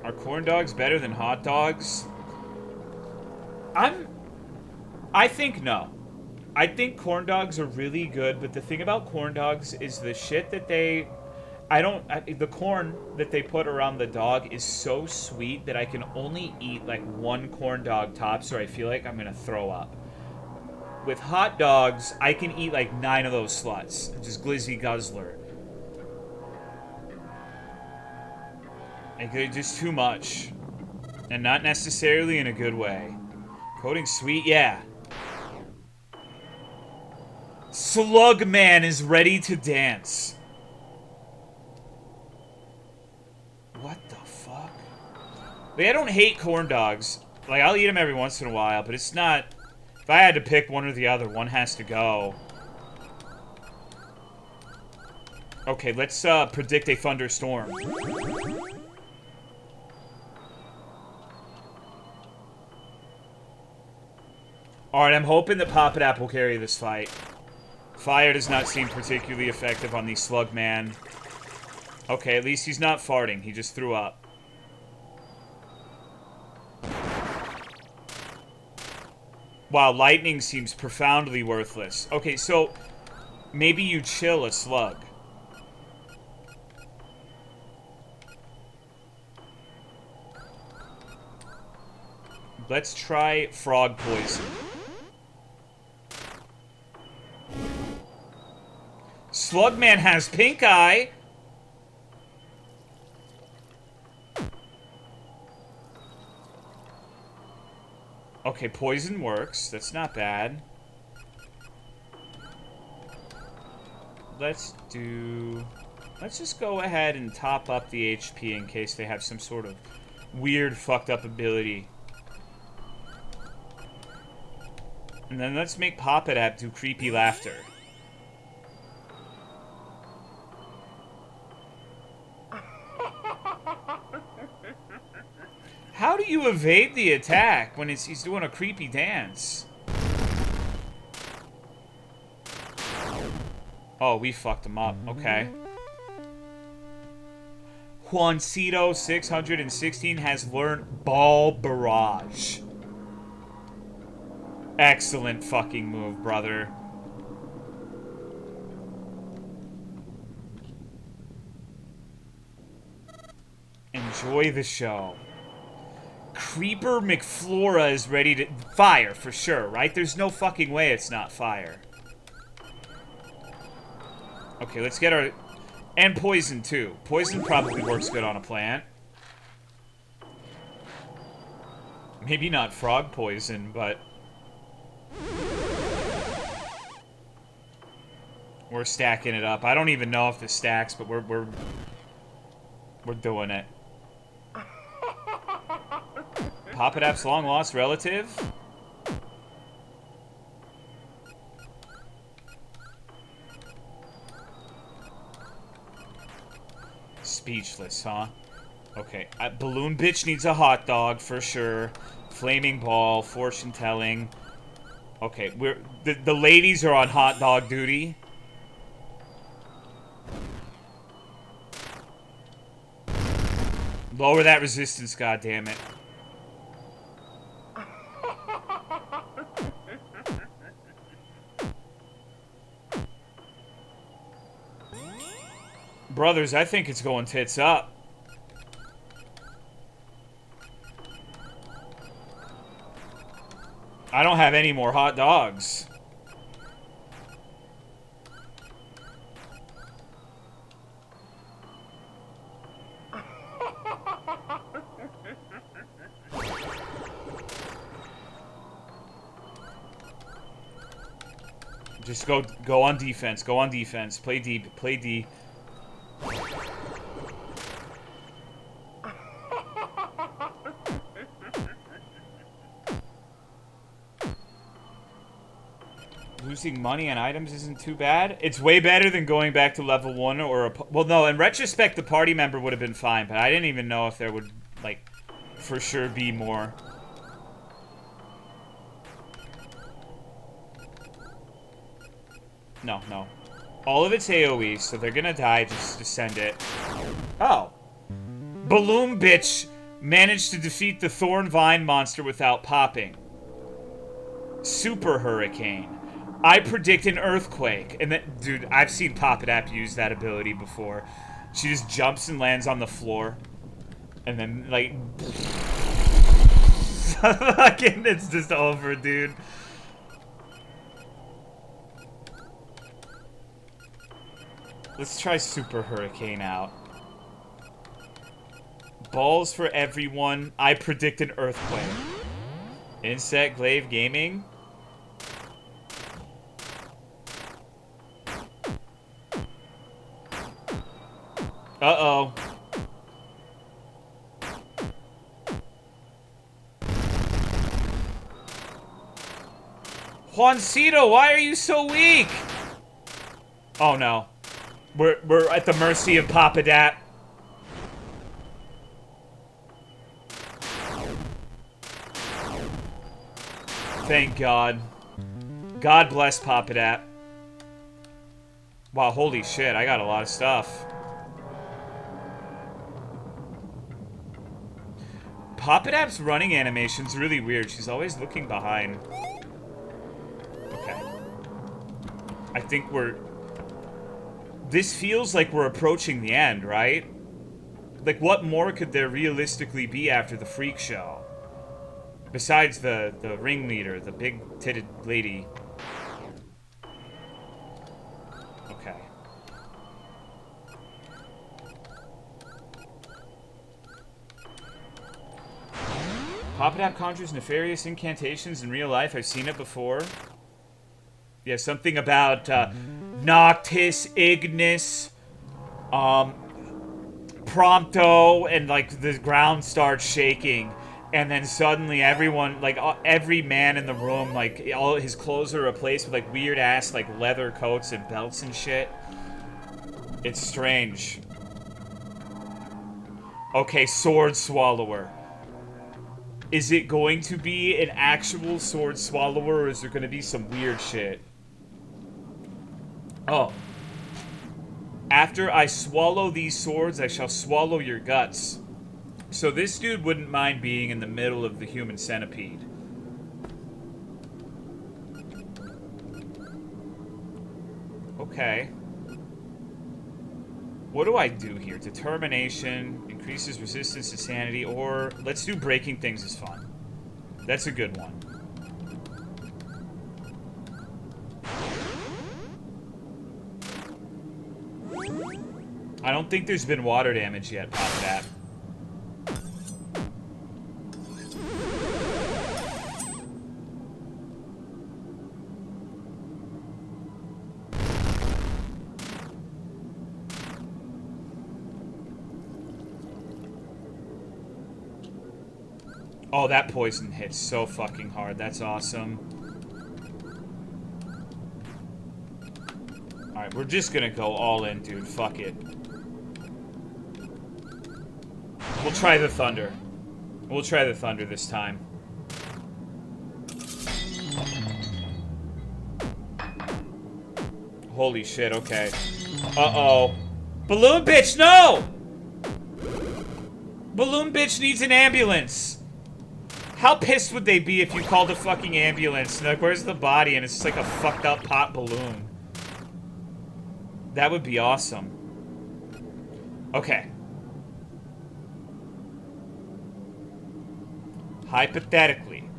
Are corn dogs better than hot dogs? I think no. I think corn dogs are really good, but the thing about corn dogs is the shit that they... the corn that they put around the dog is so sweet that I can only eat like one corn dog tops or I feel like I'm gonna throw up. With hot dogs, I can eat like 9 of those sluts. Just glizzy guzzler. Like, they're just too much. And not necessarily in a good way. Coating sweet, yeah. Slugman is ready to dance. What the fuck? Like, I don't hate corn dogs. Like, I'll eat them every once in a while, but it's not... If I had to pick one or the other, one has to go. Okay, let's predict a thunderstorm. Alright, I'm hoping that Papadap will carry this fight. Fire does not seem particularly effective on the Slugman. Okay, at least he's not farting. He just threw up. Wow, lightning seems profoundly worthless. Okay, so... Maybe you chill a slug. Let's try frog poison. Slugman has pink eye. Okay, poison works. That's not bad. Let's just go ahead and top up the HP in case they have some sort of weird fucked up ability. And then let's make Pop-It-App do creepy laughter. How do you evade the attack when he's doing a creepy dance? Oh, we fucked him up. Okay. Juancito 616 has learned Ball Barrage. Excellent fucking move, brother. Enjoy the show. Creeper McFlora is ready to... Fire, for sure, right? There's no fucking way it's not fire. Okay, let's get our... And poison, too. Poison probably works good on a plant. Maybe not frog poison, but... We're stacking it up. I don't even know if this stacks, but we're doing it. Pop-It-App's long-lost relative? Speechless, huh? Okay. Balloon Bitch needs a hot dog, for sure. Flaming Ball, fortune-telling. Okay, the ladies are on hot dog duty. Lower that resistance, goddammit. Brothers, I think it's going tits up. I don't have any more hot dogs. Just go on defense. Go on defense. Play D. Play D. Losing money on items isn't too bad. It's way better than going back to level 1 or a... Well, no, in retrospect, the party member would have been fine, but I didn't even know if there would, like, for sure be more. No, no. All of it's AoE, so they're gonna die. Just send it. Oh. Balloon Bitch managed to defeat the Thorn Vine monster without popping. Super Hurricane. I predict an earthquake. And that, dude, I've seen Pop-It-App use that ability before. She just jumps and lands on the floor. And then, like... Fucking, it's just over, dude. Let's try Super Hurricane out. Balls for everyone. I predict an earthquake. Insect Glaive Gaming. Uh-oh. Juancito, why are you so weak? Oh no. We're at the mercy of Pop-It-App. Thank God. God bless Pop-It-App. Wow, holy shit, I got a lot of stuff. Pop-It-App's running animation's really weird. She's always looking behind. Okay. I think we're... This feels like we're approaching the end, right? Like, what more could there realistically be after the freak show? Besides the ringleader, the big-titted lady. Okay. Papadap conjures nefarious incantations in real life. I've seen it before. Yeah, something about Noctis, Ignis, Prompto, and like the ground starts shaking. And then suddenly everyone, like every man in the room, like all his clothes are replaced with like weird ass like leather coats and belts and shit. It's strange. Okay, sword swallower. Is it going to be an actual sword swallower, or is there going to be some weird shit? Oh. After I swallow these swords, I shall swallow your guts. So this dude wouldn't mind being in the middle of the human centipede. Okay. What do I do here? Determination, increases resistance to sanity, or let's do breaking things is fun. That's a good one. I don't think there's been water damage yet, pop that. Oh, that poison hits so fucking hard. That's awesome. Alright, we're just gonna go all in, dude. Fuck it. We'll try the thunder. We'll try the thunder this time. Holy shit, okay. Uh-oh. Balloon bitch, no! Balloon bitch needs an ambulance. How pissed would they be if you called a fucking ambulance? Like, where's the body? And it's just like a fucked up pot balloon. That would be awesome. Okay. Hypothetically.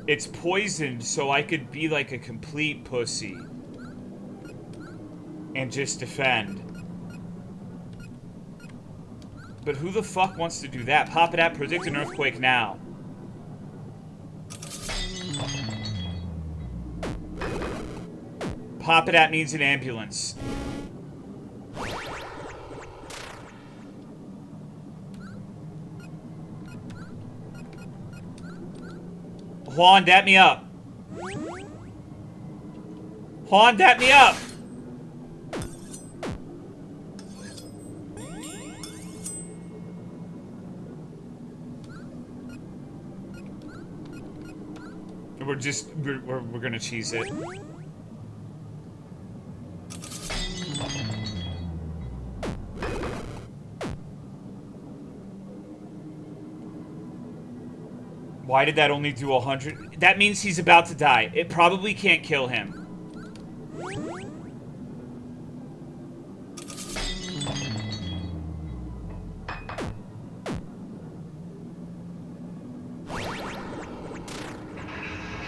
It's poisoned, so I could be like a complete pussy. And just defend. But who the fuck wants to do that? Pop it at, predict an earthquake now. Pop it at needs an ambulance. Juan, dap me up. Juan, dap me up. We're gonna cheese it. Why did that only do 100? That means he's about to die. It probably can't kill him.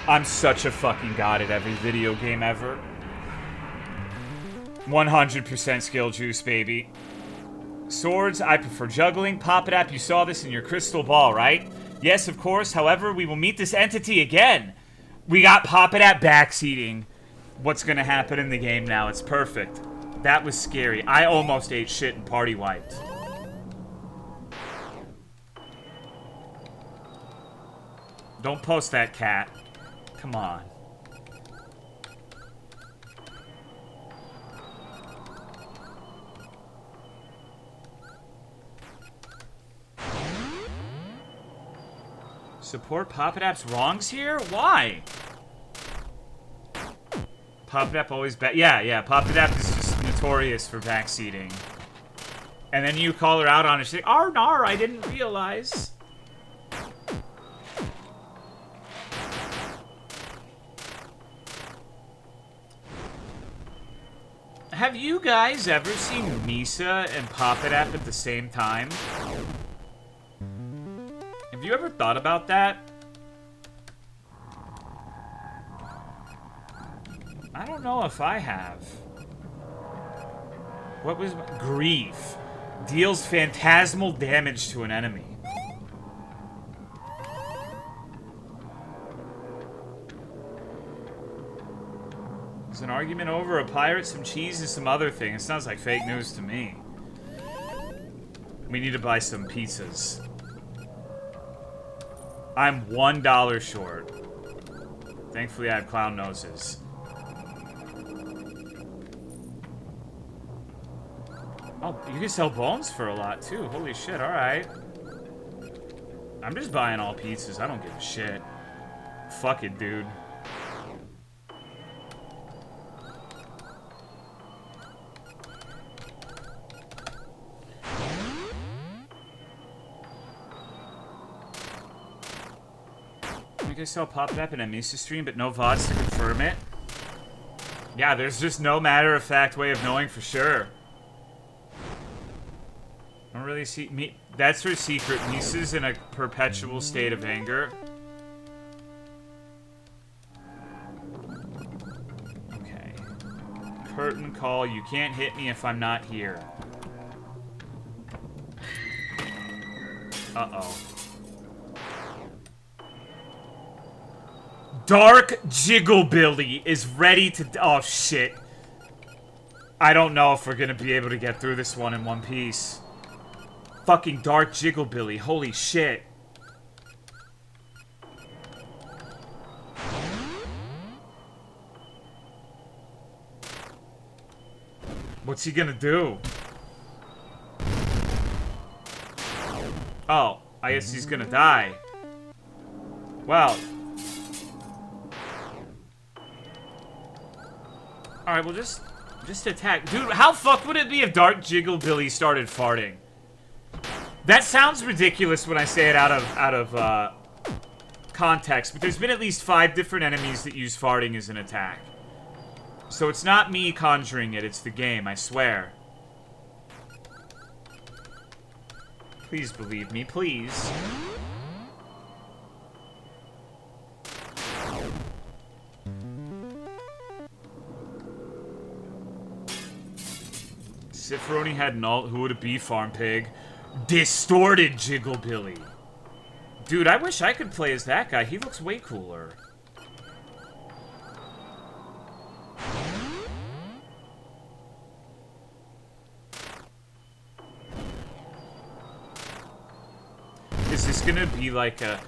I'm such a fucking god at every video game ever. 100% skill juice, baby. Swords, I prefer juggling. Pop it up, you saw this in your crystal ball, right? Yes, of course. However, we will meet this entity again. We got Pop it at backseating. What's gonna happen in the game now? It's perfect. That was scary. I almost ate shit and party wiped. Don't post that, cat. Come on. Support Pop-It-App's wrongs here? Why? Pop-It-App always back. Yeah, Pop-It-App is just notorious for backseating. And then you call her out on it. She's like, "Oh, no, I didn't realize." Have you guys ever seen Misa and Pop It App at the same time? Have you ever thought about that? I don't know if I have. What was grief? Deals phantasmal damage to an enemy. There's an argument over a pirate, some cheese, and some other thing. It sounds like fake news to me. We need to buy some pizzas. I'm $1 short. Thankfully, I have clown noses. Oh, you can sell bones for a lot, too. Holy shit, alright. I'm just buying all pizzas. I don't give a shit. Fuck it, dude. You guys saw Pop It Up in a Misa stream, but no VODs to confirm it? Yeah, there's just no matter-of-fact way of knowing for sure. I don't really see... That's her secret. Misa's in a perpetual state of anger. Okay. Curtain call. You can't hit me if I'm not here. Uh-oh. Dark Jigglebilly is ready to... Oh, shit. I don't know if we're gonna be able to get through this one in one piece. Fucking Dark Jigglebilly. Holy shit. What's he gonna do? Oh, I guess he's gonna die. Well... Alright, well just attack. Dude, how fucked would it be if Dark Jigglebilly started farting? That sounds ridiculous when I say it out of context, but there's been at least 5 different enemies that use farting as an attack. So it's not me conjuring it, it's the game, I swear. Please believe me, please. Sifroni had an alt. Who would it be, Farm Pig? Distorted Jigglebilly. Dude, I wish I could play as that guy. He looks way cooler. Is this gonna be like a...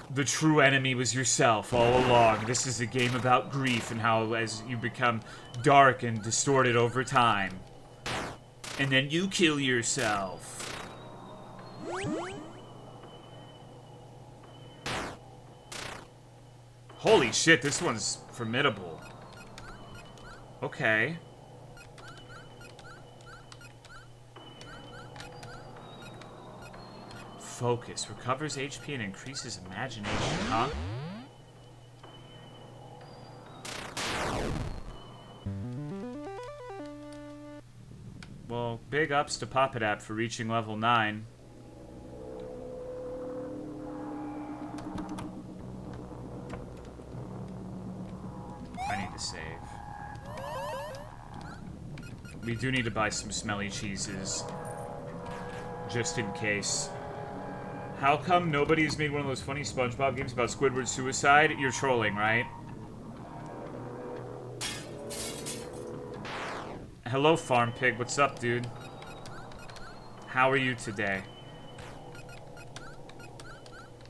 The true enemy was yourself all along. This is a game about grief and how as you become dark and distorted over time. And then you kill yourself. Holy shit, this one's formidable. Okay. Focus. Recovers HP and increases imagination, huh? Well, big ups to Pop It App for reaching level 9. I need to save. We do need to buy some smelly cheeses. Just in case. How come nobody's made one of those funny SpongeBob games about Squidward's suicide? You're trolling, right? Hello, Farm Pig. What's up, dude? How are you today?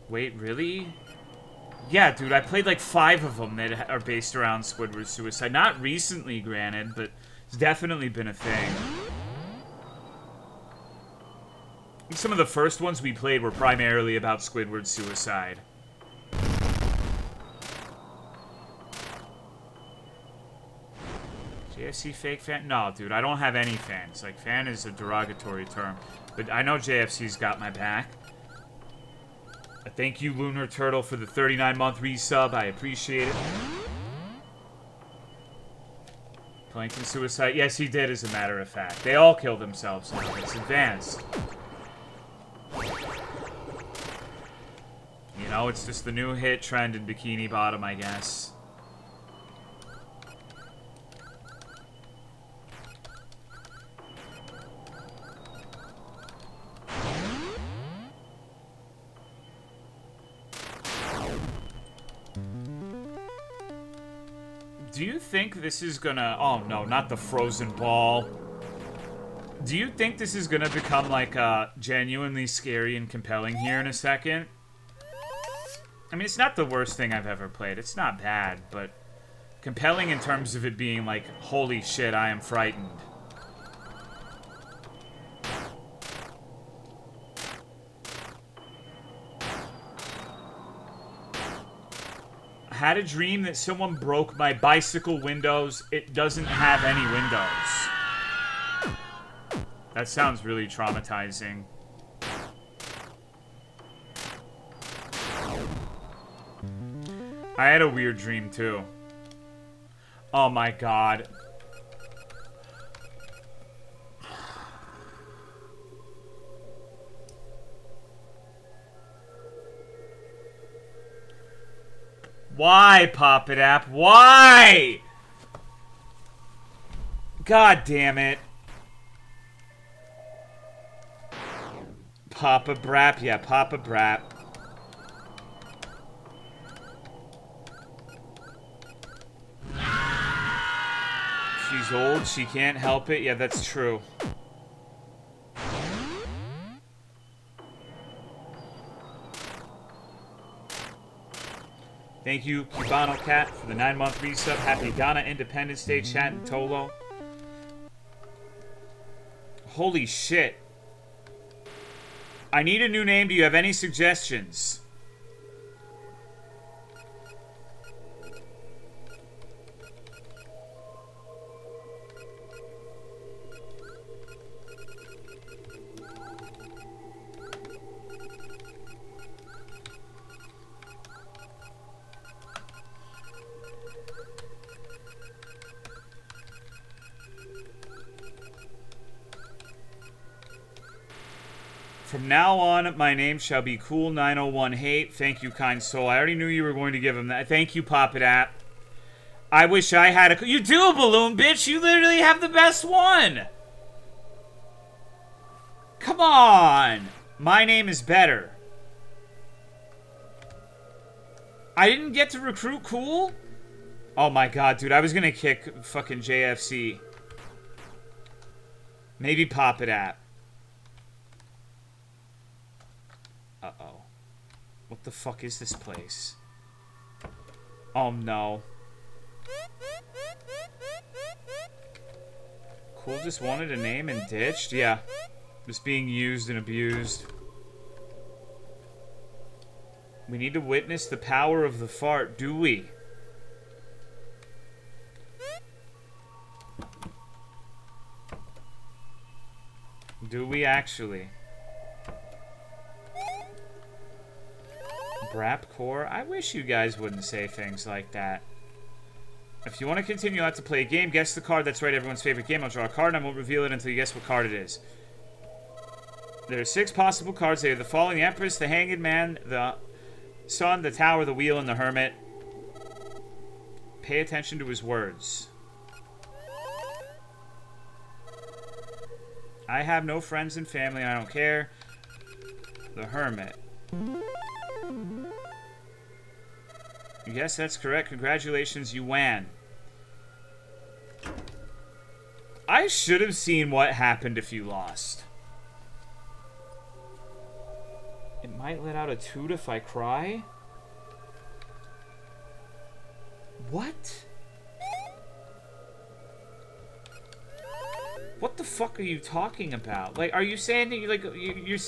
Wait, really? Yeah, dude, I played like 5 of them that are based around Squidward's suicide. Not recently, granted, but it's definitely been a thing. Some of the first ones we played were primarily about Squidward's suicide. JFC fake fan? No, dude, I don't have any fans. Like, fan is a derogatory term. But I know JFC's got my back. Thank you, Lunar Turtle, for the 39-month resub. I appreciate it. Plankton suicide? Yes, he did, as a matter of fact. They all kill themselves now. It's advanced. You know, it's just the new hit trend in Bikini Bottom, I guess. Do you think this is gonna... Oh, no, not the frozen ball. Do you think this is gonna become, like, genuinely scary and compelling here in a second? I mean, it's not the worst thing I've ever played. It's not bad, but compelling in terms of it being like, holy shit, I am frightened. I had a dream that someone broke my bicycle windows. It doesn't have any windows. That sounds really traumatizing. I had a weird dream, too. Oh my god. Why, Pop It App? Why? God damn it. Papa Brap, yeah, Papa Brap. She's old, she can't help it. Yeah, that's true. Thank you, Cubano Cat, for the 9-month resub. Happy Ghana Independence Day, chat and Tolo. Holy shit. I need a new name. Do you have any suggestions? From now on, my name shall be Cool901 Hate. Thank you, kind soul. I already knew you were going to give him that. Thank you, Pop It App. I wish I had a... You do, Balloon, bitch! You literally have the best one! Come on! My name is better. I didn't get to recruit Cool? Oh my god, dude. I was gonna kick fucking JFC. Maybe Pop It App. Uh-oh. What the fuck is this place? Oh, no. Cool just wanted a name and ditched? Yeah. Just being used and abused. We need to witness the power of the fart, do we? Do we actually? Brapcore? I wish you guys wouldn't say things like that. If you want to continue out to play a game, guess the card that's right, everyone's favorite game. I'll draw a card and I won't reveal it until you guess what card it is. There are 6 possible cards. They are the Falling, the Empress, the Hanged Man, the Sun, the Tower, the Wheel, and the Hermit. Pay attention to his words. I have no friends and family. I don't care. The Hermit. Yes, that's correct. Congratulations, you won. I should have seen what happened if you lost. It might let out a toot if I cry. What? What the fuck are you talking about? Like, are you saying that you're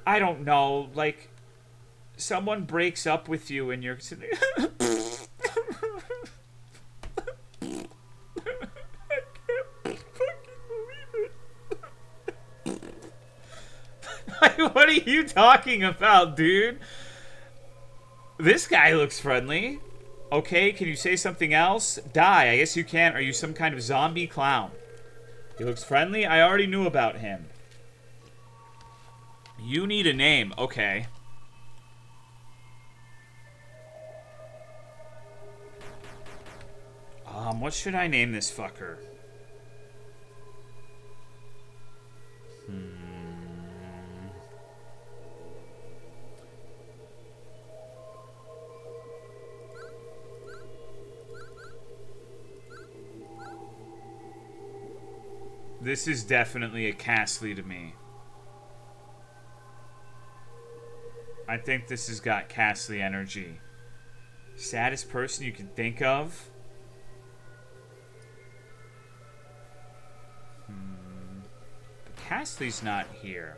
I don't know, like, someone breaks up with you and you're sitting there. I can't fucking believe it. Like, what are you talking about, dude? This guy looks friendly. Okay, can you say something else? Die. I guess you can't. Are you some kind of zombie clown? He looks friendly. I already knew about him. You need a name. Okay. What should I name this fucker? This is definitely a Castley to me. I think this has got Castley energy. Saddest person you can think of? But Castley's not here.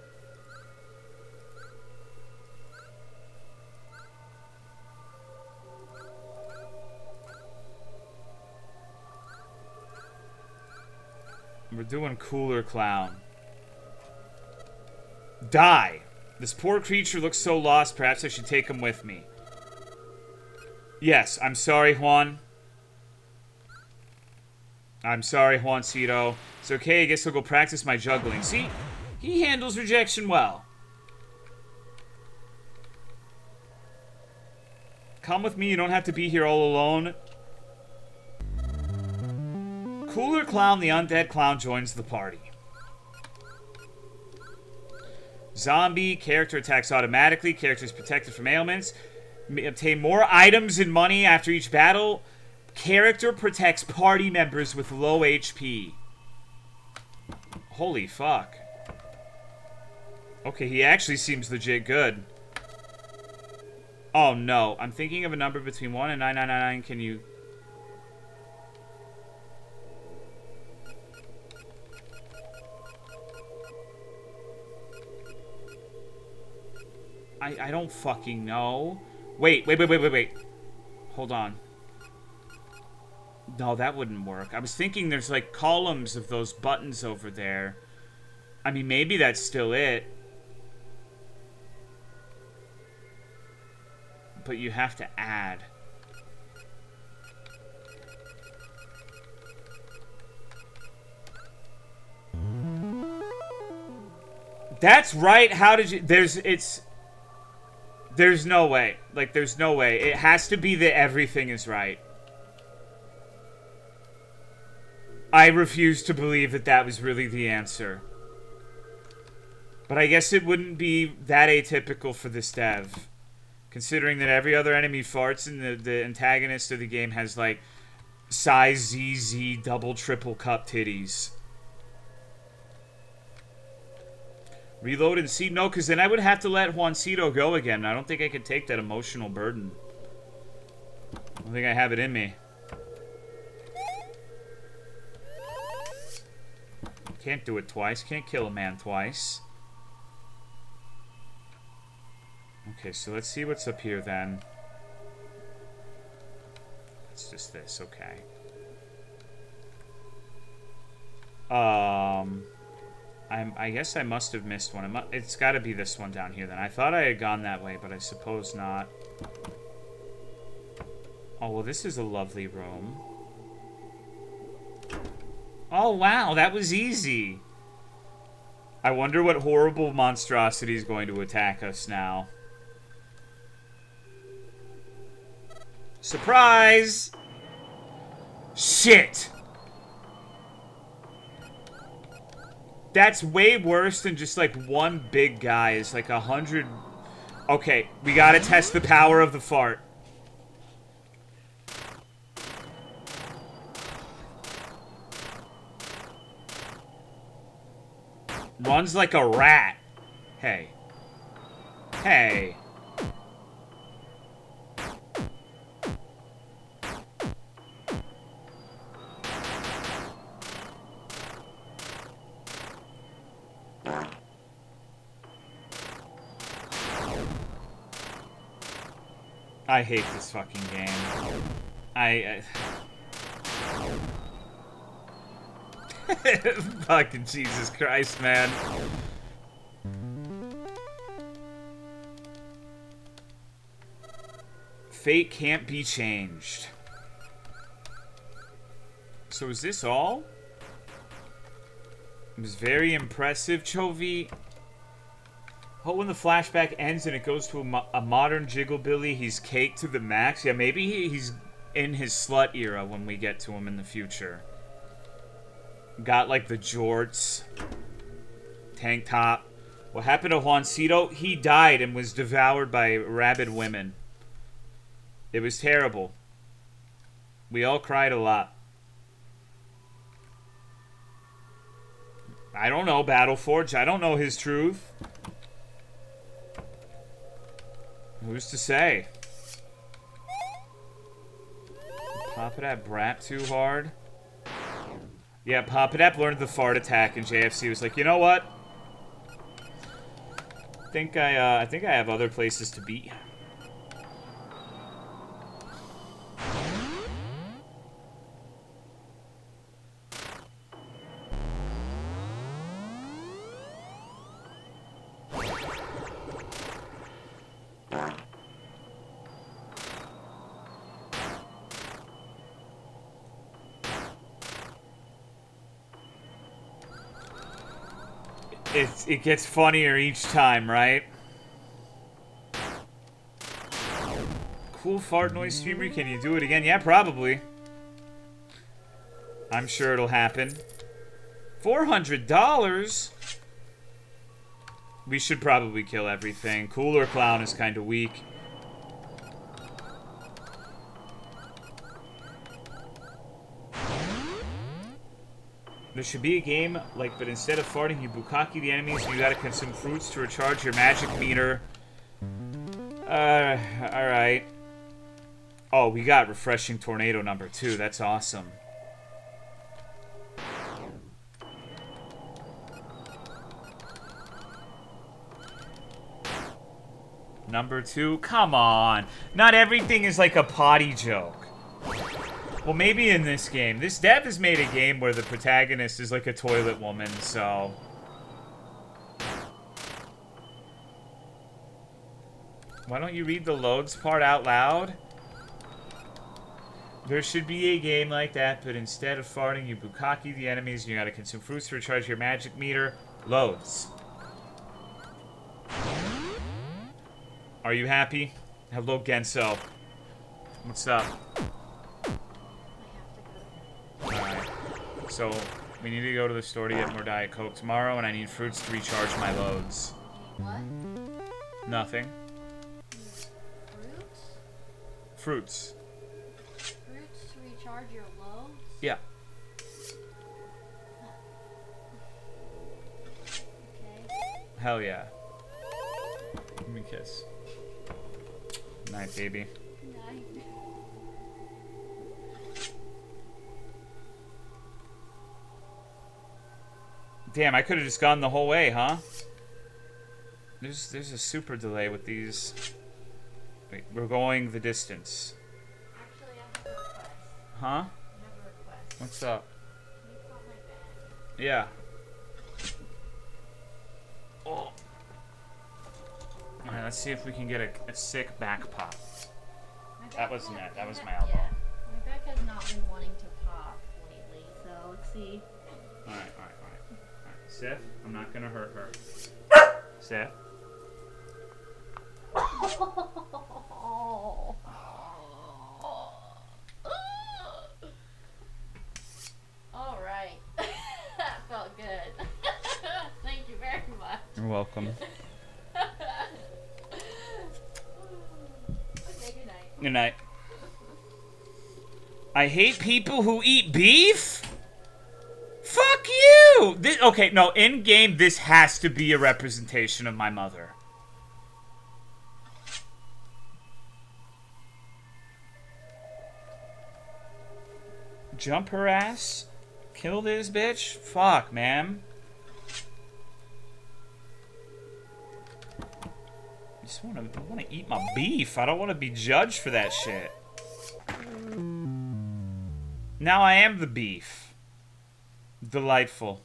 We're doing cooler clown. Die! This poor creature looks so lost, perhaps I should take him with me. Yes, I'm sorry, Juan. I'm sorry, Juancito. It's okay, I guess I'll go practice my juggling. See? He handles rejection well. Come with me, you don't have to be here all alone. Cooler Clown, the undead clown, joins the party. Zombie, character attacks automatically. Character is protected from ailments. Obtain more items and money after each battle. Character protects party members with low HP. Holy fuck. Okay, he actually seems legit good. Oh no, I'm thinking of a number between 1 and 999. Can you... I don't fucking know. Wait. Hold on. No, that wouldn't work. I was thinking there's like columns of those buttons over there. I mean, maybe that's still it. But you have to add. That's right. How did you... There's no way. Like, there's no way. It has to be that everything is right. I refuse to believe that that was really the answer. But I guess it wouldn't be that atypical for this dev. Considering that every other enemy farts and the antagonist of the game has, like, size ZZ double triple cup titties. Reload and see? No, because then I would have to let Juancito go again. I don't think I could take that emotional burden. I don't think I have it in me. Can't do it twice. Can't kill a man twice. Okay, so let's see what's up here then. It's just this, okay. I guess I must have missed one. It's got to be this one down here then. I thought I had gone that way, but I suppose not. Oh, well, this is a lovely room. Oh, wow, that was easy. I wonder what horrible monstrosity is going to attack us now. Surprise! Shit! That's way worse than just, like, one big guy. It's like 100... Okay, we gotta test the power of the fart. Runs like a rat. Hey. Hey. I hate this fucking game. Fucking Jesus Christ, man. fate can't be changed. So is this all? It was very impressive, Chovy. Oh, when the flashback ends and it goes to a modern Jigglebilly, he's caked to the max. Yeah, maybe he's in his slut era when we get to him in the future. Got, like, the jorts. Tank top. What happened to Juancito? He died and was devoured by rabid women. It was terrible. We all cried a lot. I don't know, Battleforge. I don't know his truth. Who's to say? Pop it at Brat too hard. Yeah, Pop It Up learned the fart attack, and JFC was like, you know what? I think I have other places to be. It gets funnier each time, right? Cool fart noise streamer, can you do it again? Yeah, probably. I'm sure it'll happen. $400? We should probably kill everything. Cooler Clown is kind of weak. There should be a game, like, but instead of farting, you bukkake the enemies, you gotta consume fruits to recharge your magic meter. Alright. Oh, we got Refreshing Tornado number 2. That's awesome. Number 2? Come on. Not everything is like a potty joke. Well, maybe in this game. This dev has made a game where the protagonist is like a toilet woman, so... Why don't you read the loads part out loud? There should be a game like that, but instead of farting, you bukkake the enemies, and you gotta consume fruits to recharge your magic meter. Loads. Are you happy? Hello, Genso. What's up? Alright. So, we need to go to the store to get more Diet Coke tomorrow, and I need fruits to recharge my loads. What? Nothing. Fruits? Fruits. Fruits to recharge your loads? Yeah. Okay. Hell yeah. Give me a kiss. Night, baby. Night. Damn, I could have just gone the whole way, huh? There's a super delay with these. Wait, we're going the distance. Actually, I have a request. Huh? I have a request. What's up? Can you pop my bag? Yeah. Oh. Alright, let's see if we can get a sick back pop. That wasn't it. That was my elbow. Yeah. My back has not been wanting to pop lately, so let's see. Alright. Sif, I'm not gonna hurt her. Sif. All right. That felt good. Thank you very much. You're welcome. Okay, good night. Good night. I hate people who eat beef? Fuck you! Okay, no, in-game, this has to be a representation of my mother. Jump her ass? Kill this bitch? Fuck, man. I just want to eat my beef. I don't want to be judged for that shit. Now I am the beef. Delightful.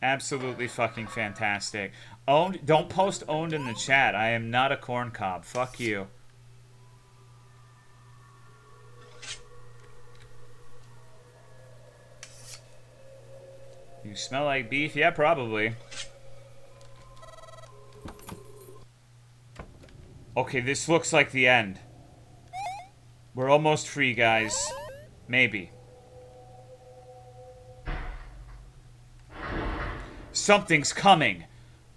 Absolutely fucking fantastic. Owned. Don't post owned in the chat. I am not a corn cob. Fuck you. You smell like beef? Yeah, probably. Okay, this looks like the end. We're almost free, guys. Maybe. Something's coming.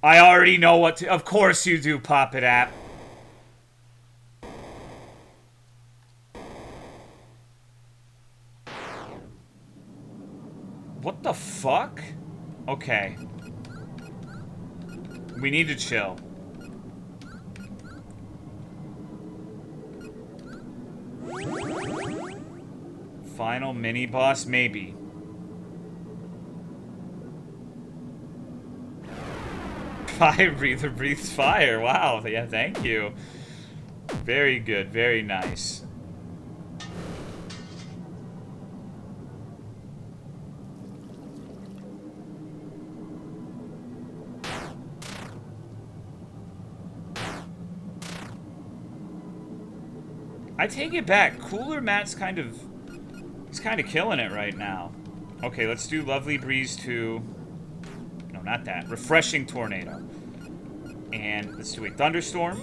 I already know what to... Of course you do, Pop It App. What the fuck? Okay. We need to chill. Final mini-boss? Maybe. Fire breather breathes fire. Wow. Yeah, thank you. Very good. Very nice. I take it back. Cooler Matt's kind of... He's kind of killing it right now. Okay, let's do Lovely Breeze to... No, not that. Refreshing Tornado. And let's do a Thunderstorm.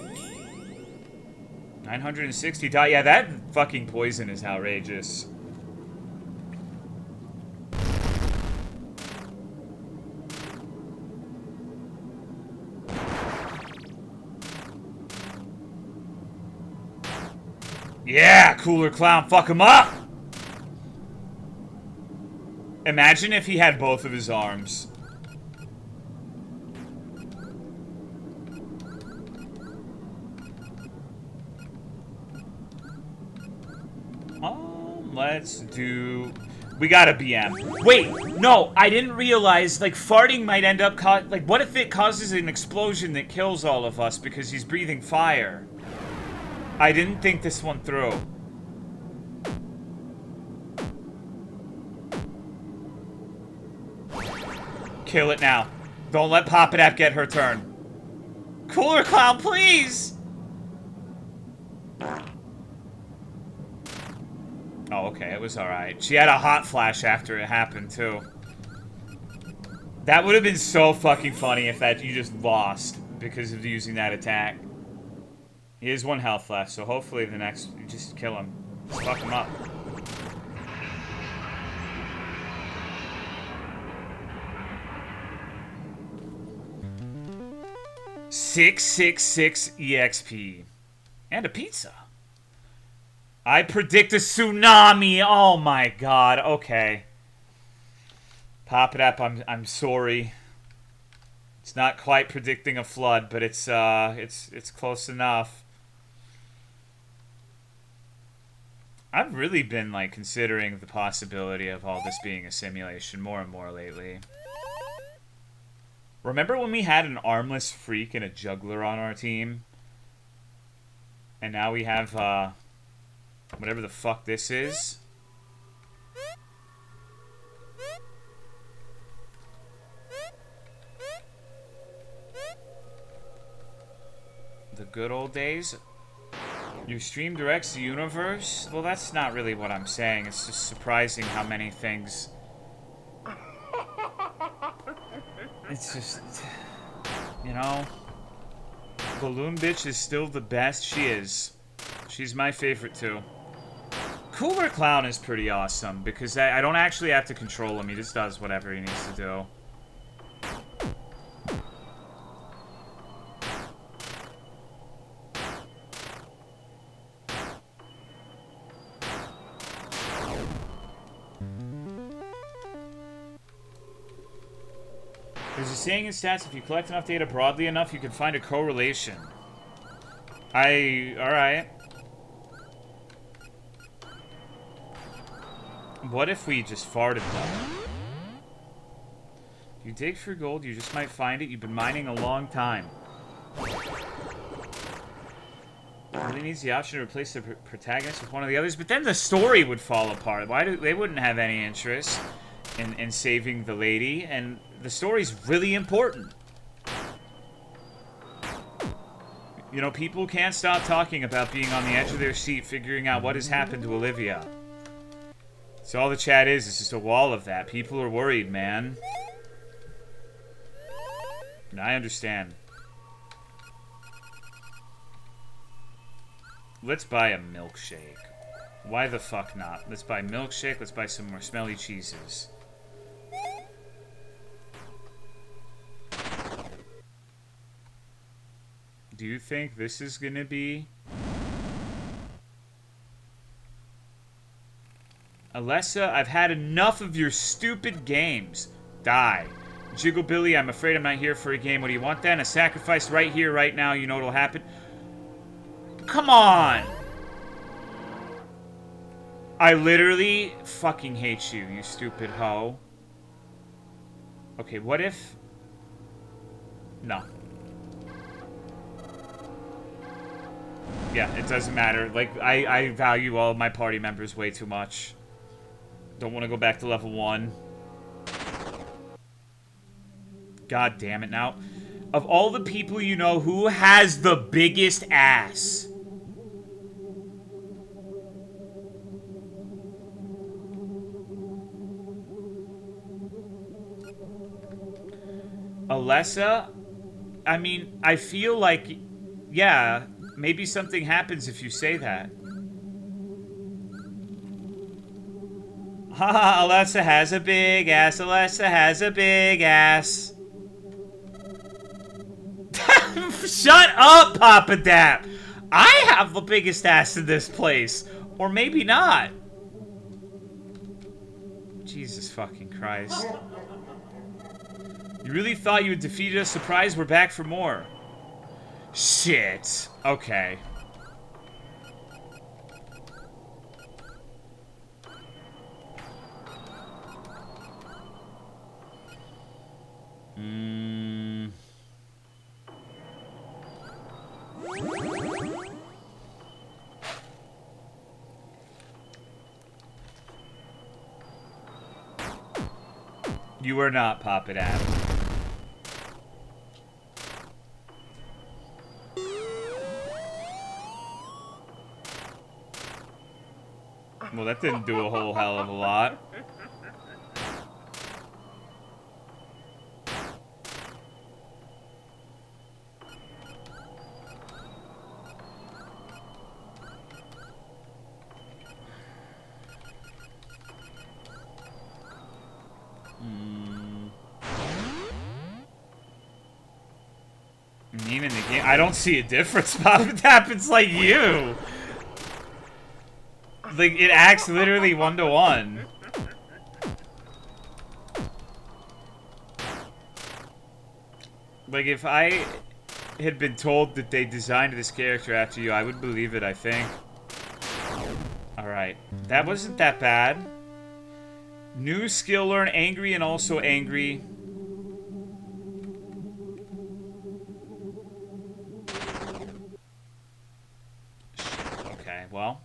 960 die. Yeah, that fucking poison is outrageous. Yeah, Cooler Clown, fuck him up! Imagine if he had both of his arms. Let's do... We got a BM. Wait, no, I didn't realize, like, farting might end up... Like, what if it causes an explosion that kills all of us because he's breathing fire? I didn't think this one through. Kill it now. Don't let Pop It App get her turn. Cooler Clown, please! Oh, okay, it was alright. She had a hot flash after it happened, too. That would have been so fucking funny if that you just lost because of using that attack. He has 1 health left, so hopefully the next... You just kill him. Just fuck him up. $666 EXP. And a pizza. I predict a tsunami. Oh my god. Okay. Pop It Up. I'm sorry. It's not quite predicting a flood, but it's close enough. I've really been like considering the possibility of all this being a simulation more and more lately. Remember when we had an armless freak and a juggler on our team? And now we have whatever the fuck this is. The good old days. Your stream directs the universe? Well, that's not really what I'm saying. It's just surprising how many things... It's just... You know... Balloon Bitch is still the best. She is. She's my favorite, too. Cooler Clown is pretty awesome, because I don't actually have to control him. He just does whatever he needs to do. There's a saying in stats, if you collect enough data broadly enough, you can find a correlation. Alright. What if we just farted though? If you dig for gold, you just might find it. You've been mining a long time. It really needs the option to replace the protagonist with one of the others, but then the story would fall apart. They wouldn't have any interest in saving the lady, and the story's really important. You know, people can't stop talking about being on the edge of their seat, figuring out what has happened to Olivia. So all the chat is just a wall of that. People are worried, man. I understand. Let's buy a milkshake. Why the fuck not? Let's buy milkshake. Let's buy some more smelly cheeses. Do you think this is gonna be... Alessa, I've had enough of your stupid games. Die. Jiggle Billy, I'm afraid I'm not here for a game. What do you want then? A sacrifice right here, right now. You know what'll happen? Come on! I literally fucking hate you, you stupid hoe. Okay, what if... No. Yeah, it doesn't matter. Like, I value all of my party members way too much. Don't want to go back to level 1. God damn it now. Of all the people you know, who has the biggest ass? Alessa? I mean, I feel like... Yeah, maybe something happens if you say that. Haha, Alessa has a big ass. Alessa has a big ass. Shut up, Papa Dap. I have the biggest ass in this place. Or maybe not. Jesus fucking Christ. You really thought you had defeated us? Surprise, we're back for more. Shit. Okay. You are not Papa Dap. Well, that didn't do a whole hell of a lot. Even the game, I don't see a difference, Papa Dap. It's like you. Like, it acts literally 1-to-1. Like, if I had been told that they designed this character after you, I would believe it, I think. Alright. That wasn't that bad. New skill learn, angry and also angry. Okay, well.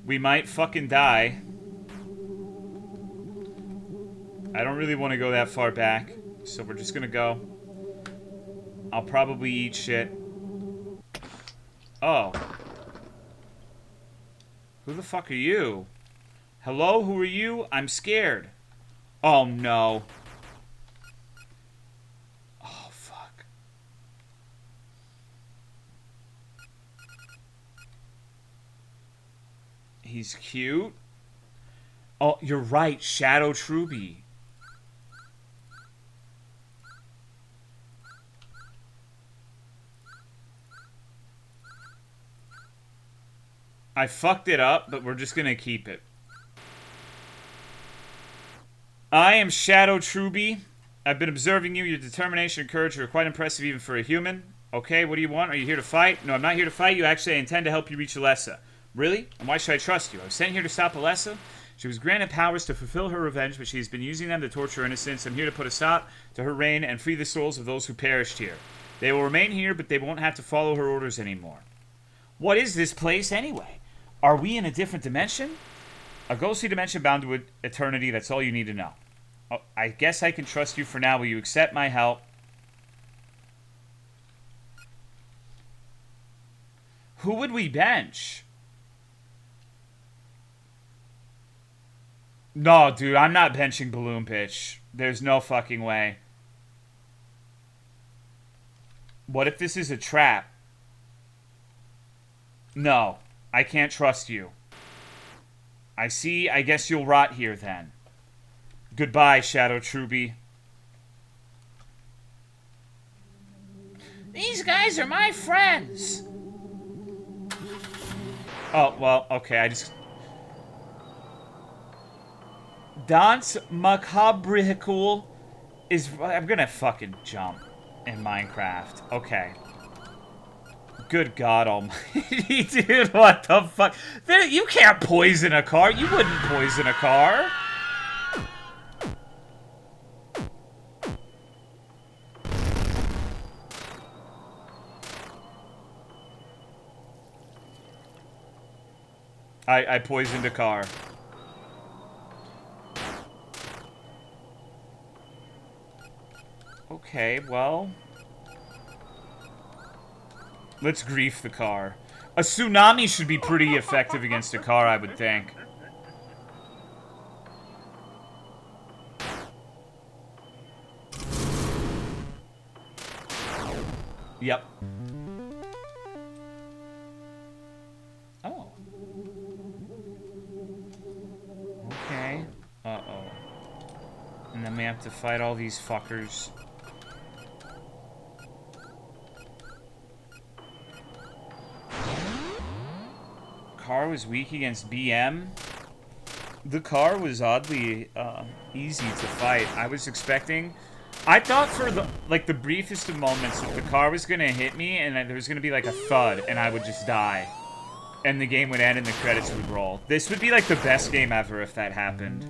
We might fucking die. I don't really want to go that far back, so we're just gonna go. I'll probably eat shit. Oh. Who the fuck are you? Hello, who are you? I'm scared. Oh no. Oh fuck. He's cute. Oh, you're right, Shadow Truby. I fucked it up, but we're just gonna keep it. I am Shadow Truby. I've been observing you. Your determination and courage are quite impressive even for a human. Okay, what do you want? Are you here to fight? No, I'm not here to fight you. Actually, I intend to help you reach Alessa. Really? And why should I trust you? I was sent here to stop Alessa. She was granted powers to fulfill her revenge, but she has been using them to torture innocents. I'm here to put a stop to her reign and free the souls of those who perished here. They will remain here, but they won't have to follow her orders anymore. What is this place, anyway? Are we in a different dimension? A ghostly dimension bound to eternity, that's all you need to know. Oh, I guess I can trust you for now. Will you accept my help? Who would we bench? No, dude, I'm not benching Balloon Pitch. There's no fucking way. What if this is a trap? No, I can't trust you. I see. I guess you'll rot here then. Goodbye, Shadow Truby. These guys are my friends. Oh, well, okay, I just... Dance Macabricool is... I'm gonna fucking jump in Minecraft. Okay. Good God almighty, dude, what the fuck? You can't poison a car. You wouldn't poison a car. I poisoned a car. Okay, well... Let's grief the car. A tsunami should be pretty effective against a car, I would think. Yep. Oh. Okay. Uh-oh. And then we have to fight all these fuckers. Car was weak against BM. The car was oddly easy to fight. I was expecting... I thought for the briefest of moments that the car was gonna hit me and that there was gonna be like a thud and I would just die. And the game would end and the credits would roll. This would be like the best game ever if that happened.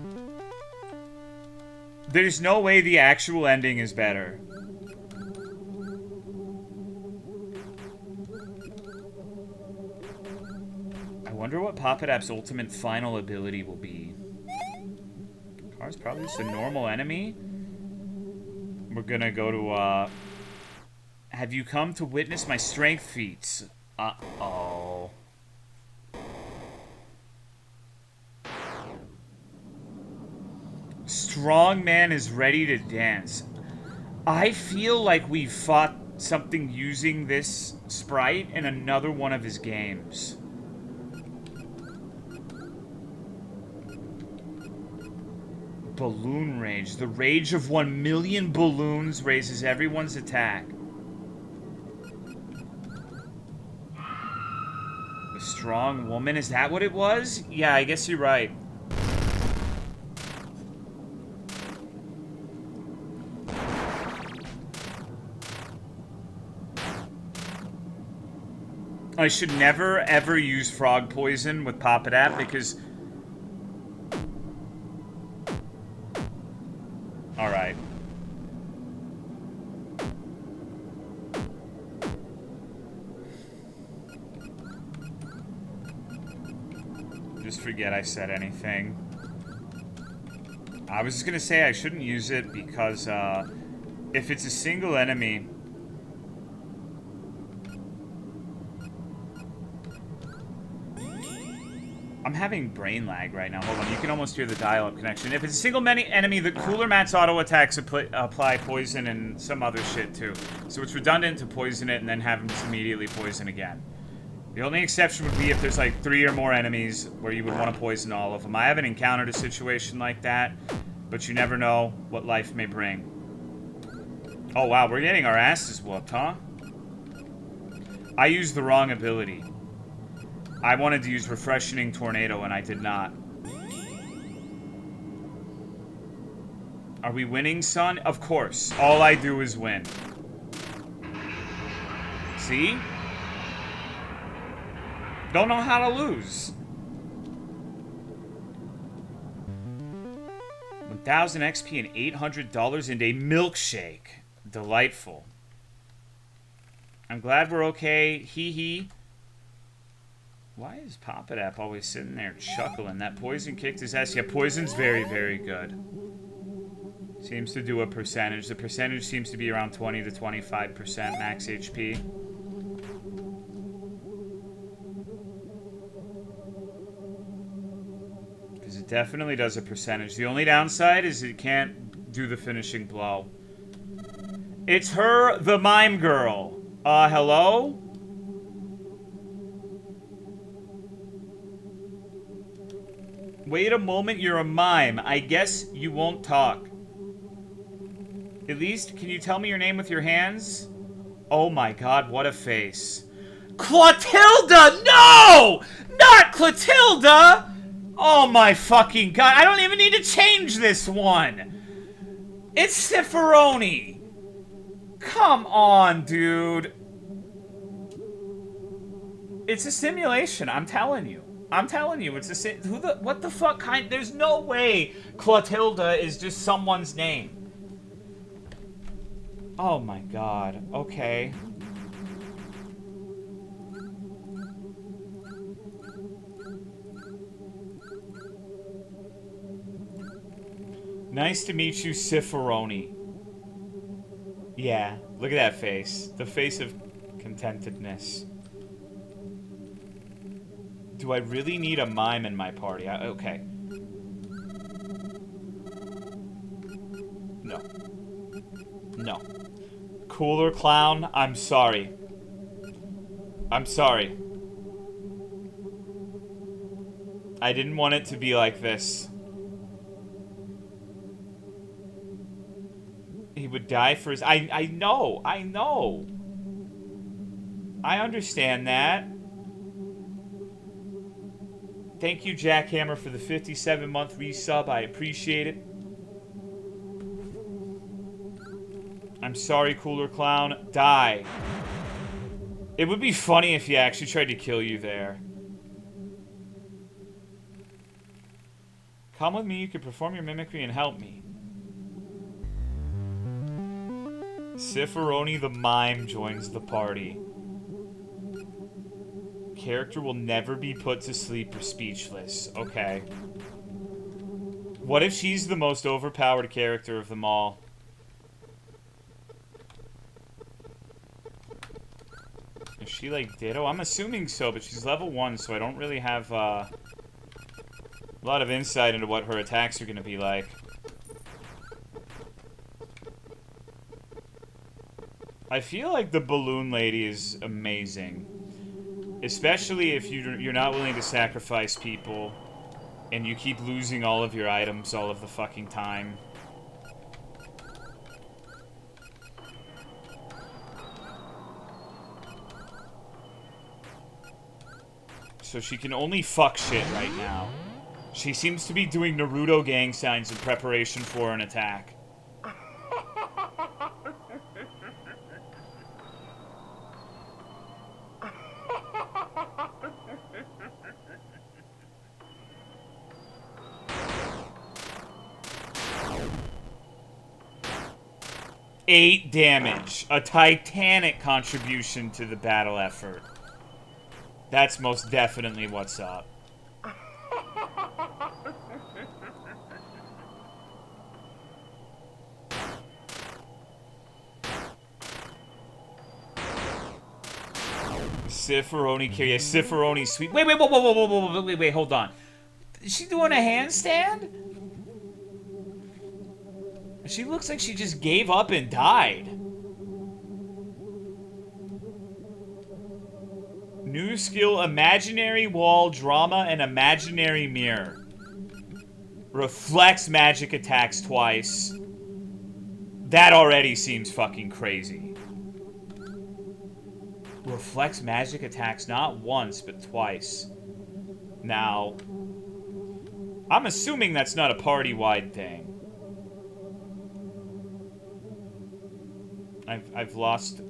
There's no way the actual ending is better. I wonder what Papadap's ultimate final ability will be. Car's probably just a normal enemy. We're gonna go to, have you come to witness my strength feats? Uh-oh. Strong man is ready to dance. I feel like we've fought something using this sprite in another one of his games. Balloon rage. The rage of 1 million balloons raises everyone's attack. The strong woman. Is that what it was? Yeah, I guess you're right. I should never, ever use frog poison with Papadap because... Alright. Just forget I said anything. I was just gonna say I shouldn't use it because, if it's a single enemy... I'm having brain lag right now. Hold on, you can almost hear the dial-up connection. If it's a single enemy, the Cooler Mat's auto attacks apply poison and some other shit too. So it's redundant to poison it and then have him just immediately poison again. The only exception would be if there's like 3 or more enemies where you would want to poison all of them. I haven't encountered a situation like that, but you never know what life may bring. Oh wow, we're getting our asses whooped, huh? I used the wrong ability. I wanted to use Refreshing Tornado, and I did not. Are we winning, son? Of course. All I do is win. See? Don't know how to lose. 1,000 XP and $800 and a milkshake. Delightful. I'm glad we're okay. Hee hee. Why is Papadap always sitting there chuckling? That poison kicked his ass. Yeah, poison's very, very good. Seems to do a percentage. The percentage seems to be around 20 to 25% max HP. Because it definitely does a percentage. The only downside is it can't do the finishing blow. It's her, the mime girl. Hello? Wait a moment, you're a mime. I guess you won't talk. At least, can you tell me your name with your hands? Oh my god, what a face. Clotilda! No! Not Clotilda! Oh my fucking god, I don't even need to change this one! It's Cicerone! Come on, dude. It's a simulation, I'm telling you. I'm telling you, it's a what the fuck kind? There's no way Clotilda is just someone's name. Oh my god. Okay. Nice to meet you, Cicerone. Yeah, look at that face. The face of contentedness. Do I really need a mime in my party? Okay. No. No. Cooler clown, I'm sorry. I'm sorry. I didn't want it to be like this. He would die for his... I know. I know. I understand that. Thank you, Jackhammer, for the 57-month resub. I appreciate it. I'm sorry, Cooler Clown. Die. It would be funny if he actually tried to kill you there. Come with me, you can perform your mimicry and help me. Cicerone the Mime joins the party. Character will never be put to sleep or speechless. Okay. What if she's the most overpowered character of them all? Is she like Ditto? I'm assuming so, but she's level 1, so I don't really have a lot of insight into what her attacks are going to be like. I feel like the Balloon Lady is amazing. Especially if you're not willing to sacrifice people and you keep losing all of your items all of the fucking time. So she can only fuck shit right now. She seems to be doing Naruto gang signs in preparation for an attack. Eight damage. A titanic contribution to the battle effort. That's most definitely what's up. Cicerone carry. Yeah, Cicerone sweet. Wait, wait, hold on. Is she doing a handstand? She looks like she just gave up and died. New skill, imaginary wall, drama, and imaginary mirror. Reflects magic attacks twice. That already seems fucking crazy. Reflects magic attacks not once, but twice. Now, I'm assuming that's not a party-wide thing. I've lost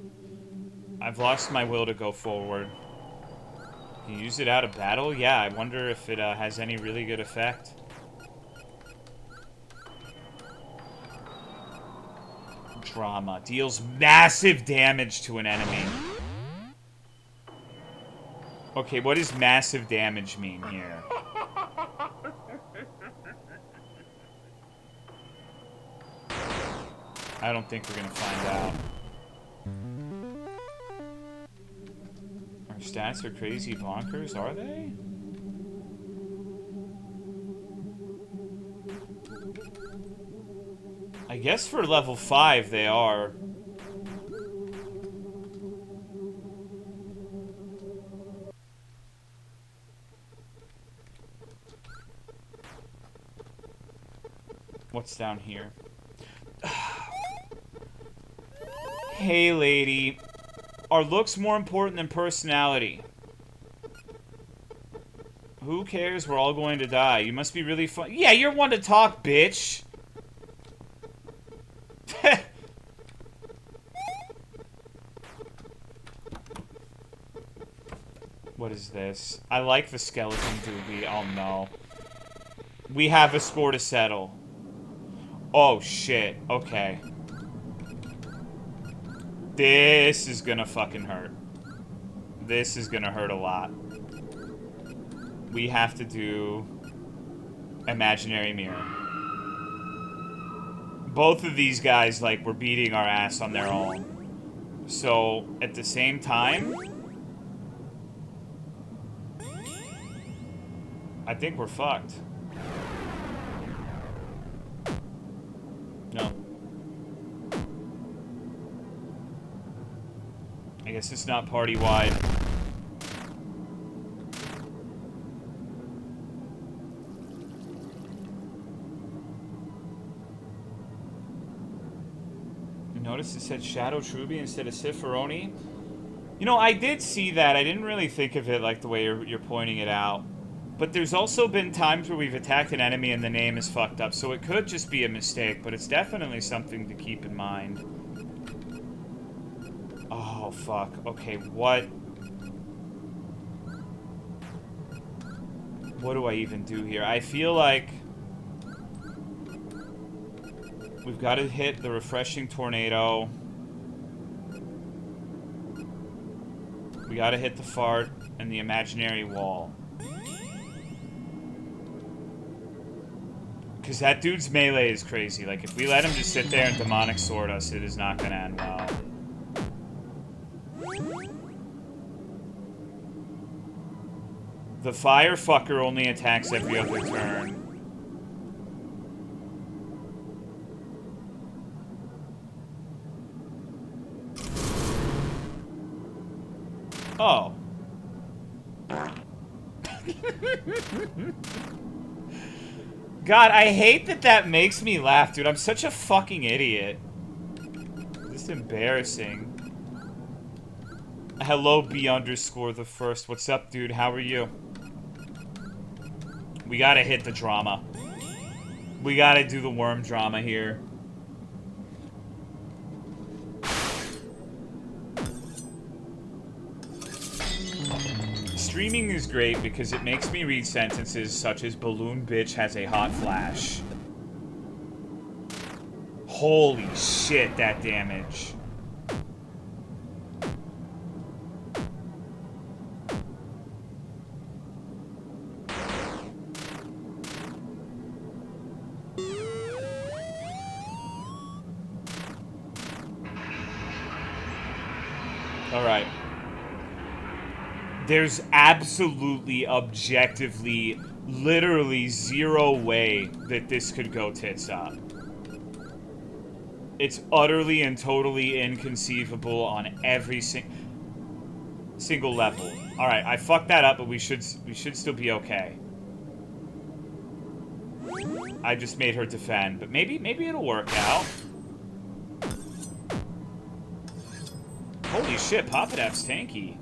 my will to go forward. You use it out of battle? Yeah, I wonder if it has any really good effect. Drama. Deals massive damage to an enemy. Okay, what does massive damage mean here? I don't think we're gonna find out. Our stats are crazy bonkers, are they? I guess for level 5 they are. What's down here? Hey, lady. Are looks more important than personality? Who cares? We're all going to die. You must be really fun. Yeah, you're one to talk, bitch. What is this? I like the skeleton doobie. Oh, no. We have a score to settle. Oh, shit. Okay. This is gonna fucking hurt. This is gonna hurt a lot. We have to do imaginary mirror. Both of these guys, like, were beating our ass on their own. So, at the same time, I think we're fucked. No. I guess it's not party-wide. Notice it said Shadow Truby instead of Ciferoni. You know, I did see that. I didn't really think of it like the way you're pointing it out. But there's also been times where we've attacked an enemy and the name is fucked up. So it could just be a mistake, but it's definitely something to keep in mind. Oh, fuck. Okay, what? What do I even do here? I feel like we've got to hit the refreshing tornado. We got to hit the fart and the imaginary wall. Because that dude's melee is crazy. Like, if we let him just sit there and demonic sword us, it is not going to end well. The fire fucker only attacks every other turn. Oh. God, I hate that that makes me laugh, dude. I'm such a fucking idiot. This is embarrassing. Hello, B_the_first. What's up, dude? How are you? We gotta hit the drama. We gotta do the worm drama here. Streaming is great because it makes me read sentences such as "Balloon bitch has a hot flash." Holy shit, that damage. Alright. There's absolutely, objectively, literally zero way that this could go tits up. It's utterly and totally inconceivable on every single level. Alright, I fucked that up, but we should still be okay. I just made her defend, but maybe it'll work out. Holy shit, Papadap's tanky.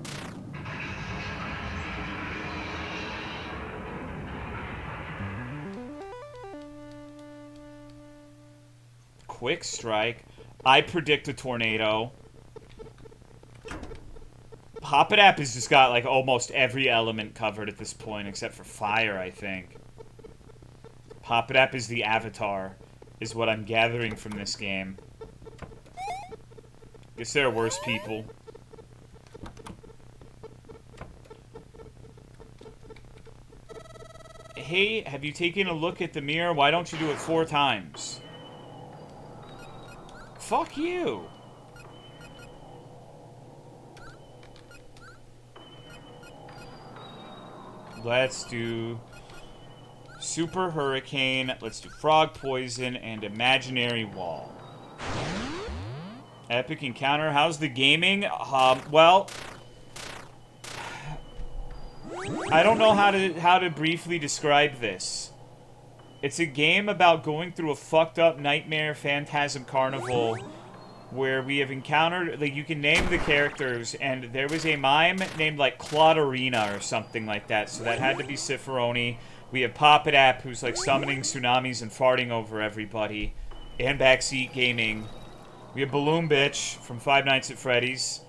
Quick strike. I predict a tornado. Papadap has just got like almost every element covered at this point except for fire, I think. Papadap is the avatar, is what I'm gathering from this game. Guess there are worse people. Hey, have you taken a look at the mirror? Why don't you do it 4 times? Fuck you. Let's do Super Hurricane. Let's do Frog Poison and Imaginary Wall. Epic Encounter. How's the gaming? Well, I don't know how to briefly describe this. It's a game about going through a fucked up nightmare phantasm carnival where we have encountered, like, you can name the characters, and there was a mime named, like, Claudarina or something like that, so that had to be Ciferoni. We have Popadap, who's, like, summoning tsunamis and farting over everybody, and Backseat Gaming. We have Balloon Bitch from Five Nights at Freddy's.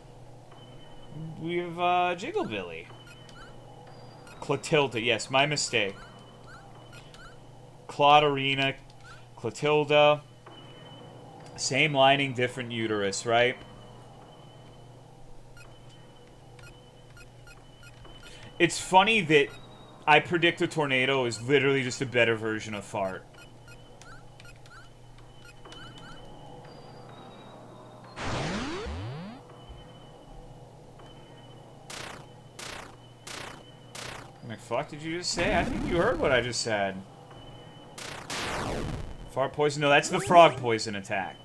We have, Jigglebilly. Clotilda, yes, my mistake. Claudarina, Clotilda. Same lining, different uterus, right? It's funny that I predict a tornado is literally just a better version of fart. What the fuck did you just say? I think you heard what I just said. Fart poison? No, that's the frog poison attack.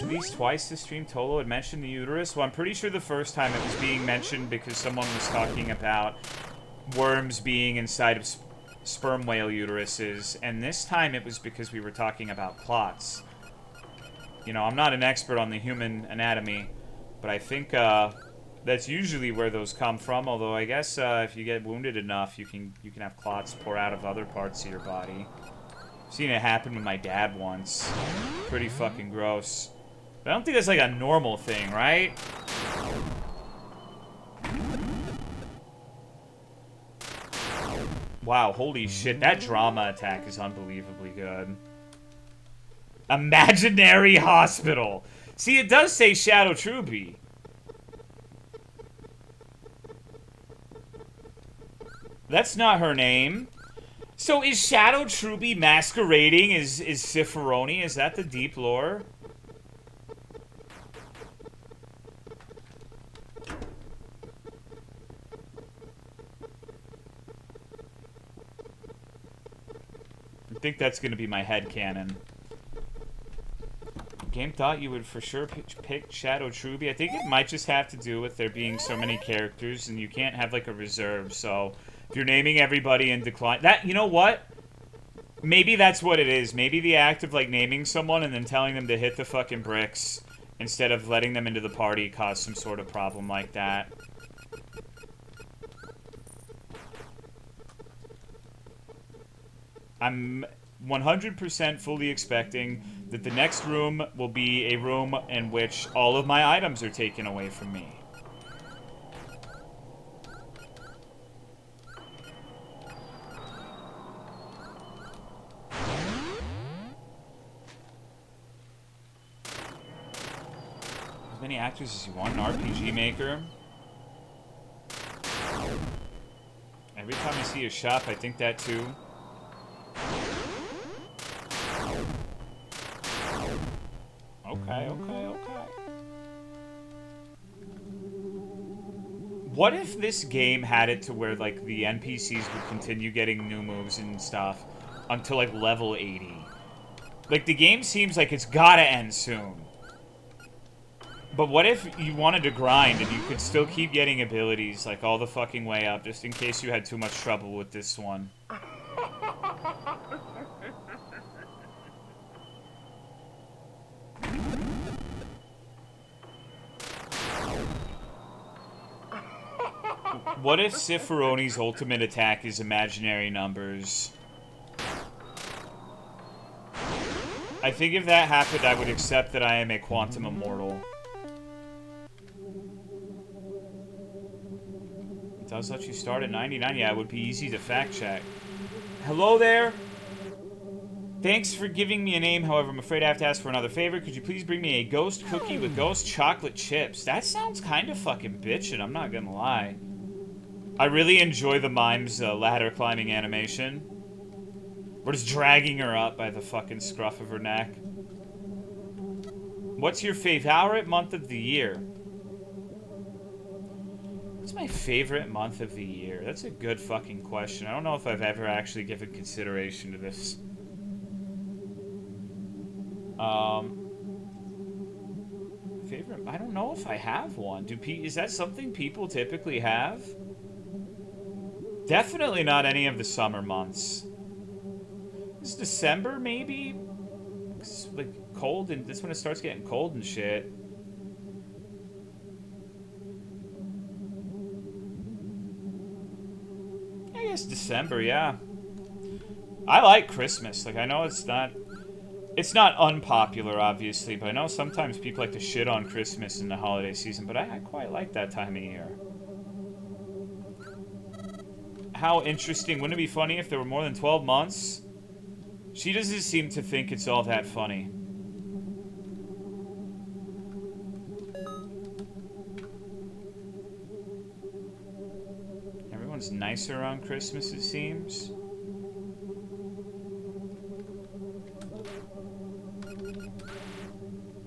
At least twice this stream, Tolo had mentioned the uterus. Well, I'm pretty sure the first time it was being mentioned because someone was talking about worms being inside of sperm whale uteruses. And this time it was because we were talking about clots. You know, I'm not an expert on the human anatomy, but I think that's usually where those come from. Although I guess if you get wounded enough, you can have clots pour out of other parts of your body. I've seen it happen with my dad once. Pretty fucking gross. But I don't think that's like a normal thing, right? Wow, holy shit, that drama attack is unbelievably good. Imaginary hospital. See, it does say Shadow Truby. That's not her name. So is Shadow Truby masquerading as Ciferoni? Is that the deep lore? I think that's going to be my headcanon. Game thought you would for sure pick Shadow Truby. I think it might just have to do with there being so many characters and you can't have like a reserve. So if you're naming everybody in decline, that, you know what? Maybe that's what it is. Maybe the act of like naming someone and then telling them to hit the fucking bricks instead of letting them into the party caused some sort of problem like that. I'm 100% fully expecting that the next room will be a room in which all of my items are taken away from me. As many actors as you want, an RPG maker. Every time I see a shop, I think that too. Okay. What if this game had it to where, like, the NPCs would continue getting new moves and stuff until, like, level 80? Like, the game seems like it's gotta end soon. But what if you wanted to grind and you could still keep getting abilities, like, all the fucking way up, just in case you had too much trouble with this one? What if Ciferoni's ultimate attack is imaginary numbers? I think if that happened, I would accept that I am a quantum immortal. It does let you start at 99. Yeah, it would be easy to fact check. Hello there? Thanks for giving me a name, however, I'm afraid I have to ask for another favor. Could you please bring me a ghost cookie with ghost chocolate chips? That sounds kind of fucking bitchin', I'm not gonna lie. I really enjoy the mime's ladder climbing animation. We're just dragging her up by the fucking scruff of her neck. What's your favorite month of the year? What's my favorite month of the year? That's a good fucking question. I don't know if I've ever actually given consideration to this. Favorite? I don't know if I have one. Is that something people typically have? Definitely not any of the summer months. It's December, maybe? It's like cold, and that's when it starts getting cold and shit. I guess December, yeah. I like Christmas. Like, I know it's not unpopular, obviously, but I know sometimes people like to shit on Christmas in the holiday season, but I quite like that time of year. How interesting. Wouldn't it be funny if there were more than 12 months? She doesn't seem to think it's all that funny. Everyone's nicer around Christmas, it seems.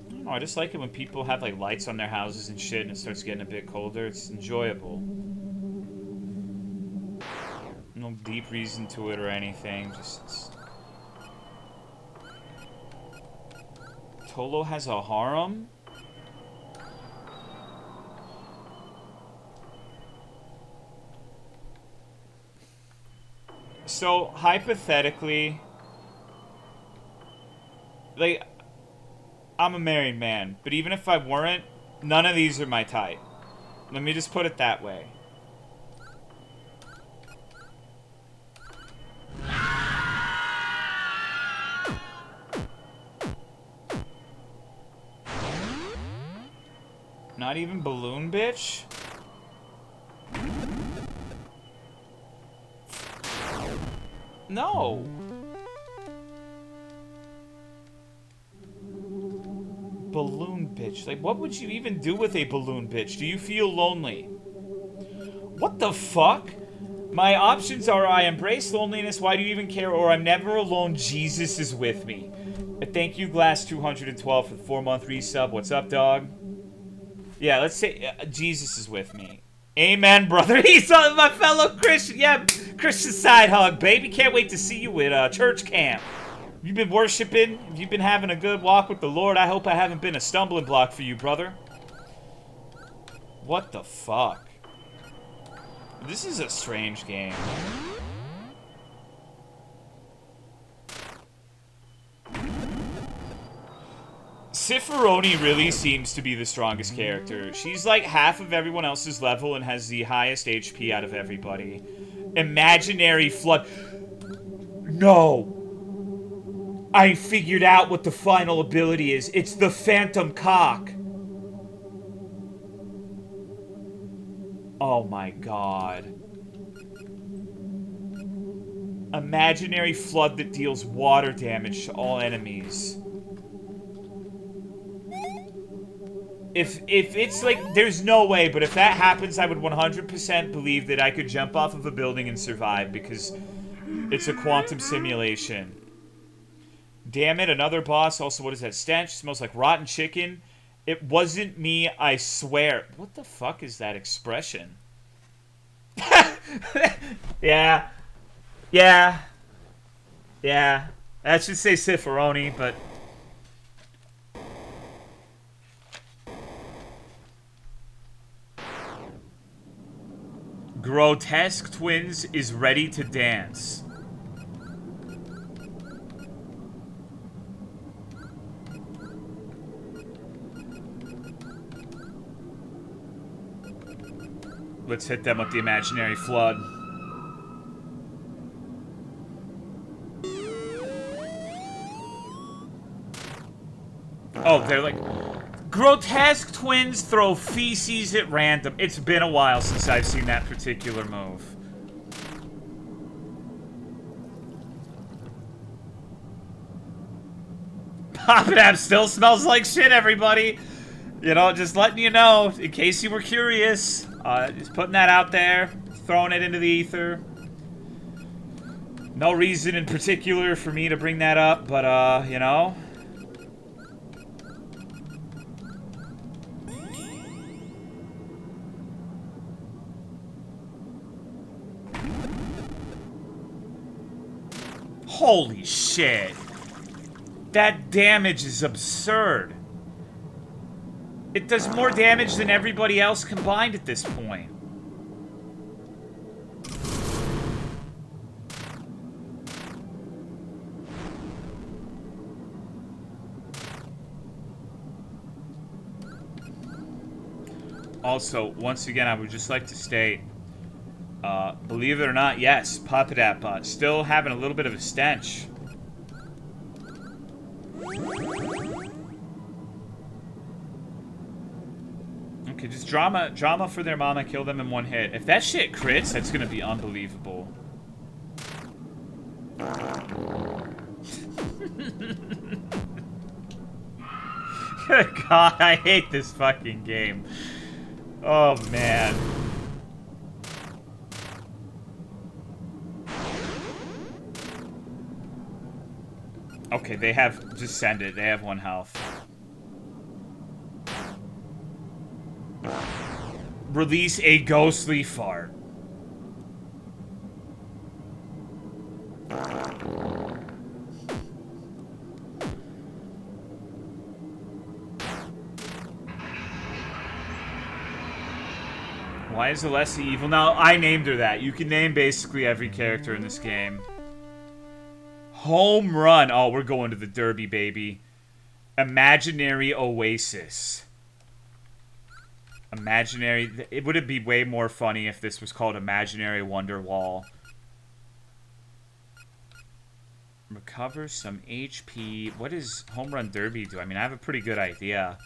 I don't know, I just like it when people have like lights on their houses and shit and it starts getting a bit colder. It's enjoyable. No deep reason to it or anything, just... Tolo has a harem? So, hypothetically, like, I'm a married man, but even if I weren't, none of these are my type. Let me just put it that way. Not even balloon bitch? No. Balloon bitch. Like, what would you even do with a balloon bitch? Do you feel lonely? What the fuck? My options are I embrace loneliness, why do you even care? Or I'm never alone, Jesus is with me. Thank you, Glass212 for the 4-month resub. What's up, dog? Yeah, let's say Jesus is with me. Amen, brother. He's my fellow Christian. Yeah, Christian side hug, baby. Can't wait to see you at church camp. You've been worshiping. You've been having a good walk with the Lord. I hope I haven't been a stumbling block for you, brother. What the fuck? This is a strange game. Ciferoni really seems to be the strongest character. She's like half of everyone else's level and has the highest HP out of everybody. Imaginary flood. No! I figured out what the final ability is. It's the Phantom Cock. Oh my god. Imaginary flood that deals water damage to all enemies. If it's like, there's no way, but if that happens, I would 100% believe that I could jump off of a building and survive, because it's a quantum simulation. Damn it, another boss. Also, what is that stench? Smells like rotten chicken. It wasn't me, I swear. What the fuck is that expression? Yeah. Yeah. Yeah. I should say Ciferoni, but... Grotesque Twins is ready to dance. Let's hit them with the imaginary flood. Oh, they're like... Grotesque Twins throw feces at random. It's been a while since I've seen that particular move. Poppin' App still smells like shit, everybody. You know, just letting you know, in case you were curious. Just putting that out there. Throwing it into the ether. No reason in particular for me to bring that up, but, you know... Holy shit. That damage is absurd. It does more damage than everybody else combined at this point. Also, once again, I would just like to state, believe it or not, yes, Papadap, still having a little bit of a stench. Okay, just drama for their mama, kill them in one hit. If that shit crits, that's gonna be unbelievable. Good God, I hate this fucking game. Oh, man. Okay, they have descended. They have 1 health. Release a ghostly fart. Why is Alessia evil? Now, I named her that. You can name basically every character in this game. Home run. Oh, we're going to the Derby, baby. Imaginary Oasis. Imaginary... It would be way more funny if this was called Imaginary Wonderwall. Recover some HP. What does Home Run Derby do? I mean, I have a pretty good idea.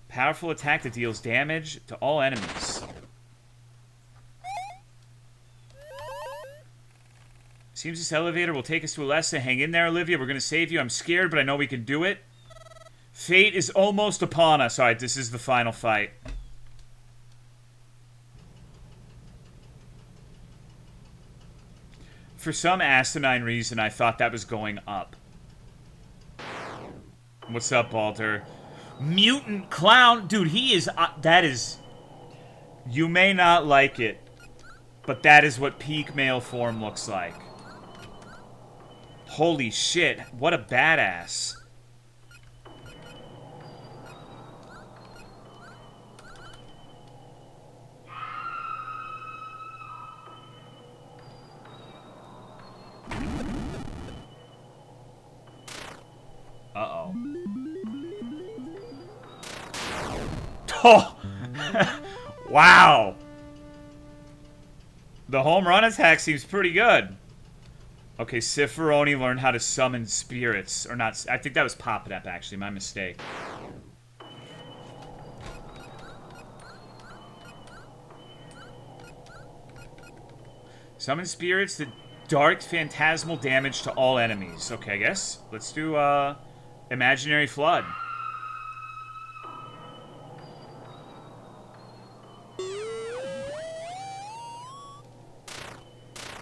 Powerful attack that deals damage to all enemies. Seems this elevator will take us to Alessia. Hang in there, Olivia. We're going to save you. I'm scared, but I know we can do it. Fate is almost upon us. Alright, this is the final fight. For some asinine reason, I thought that was going up. What's up, Balder? Mutant clown. Dude, he is... that is... You may not like it, but that is what peak male form looks like. Holy shit. What a badass. Uh-oh. Oh! Wow! The home run attack seems pretty good. Okay, Ciferoni learned how to summon spirits. Or not, I think that was Papadap, actually. My mistake. Summon spirits that dark phantasmal damage to all enemies. Okay, I guess. Let's do, Imaginary Flood.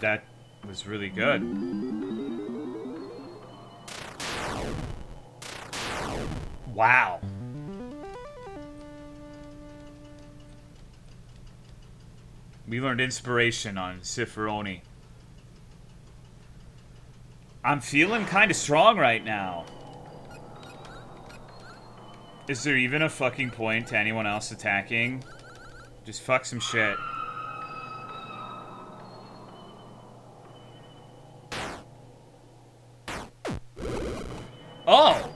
That was really good. Wow. We learned inspiration on Ciferoni. I'm feeling kind of strong right now. Is there even a fucking point to anyone else attacking? Just fuck some shit. Oh!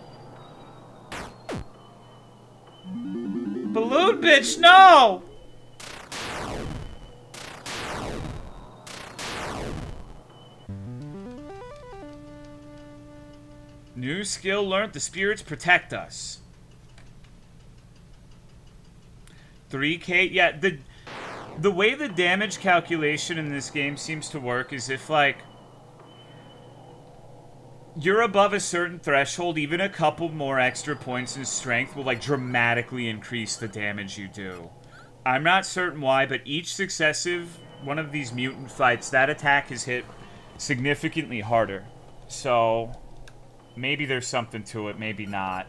Balloon bitch, no! New skill learned. The spirits protect us. 3k? Yeah, the way the damage calculation in this game seems to work is if, like, you're above a certain threshold, even a couple more extra points in strength will, like, dramatically increase the damage you do. I'm not certain why, but each successive one of these mutant fights, that attack is hit significantly harder. So, maybe there's something to it, maybe not.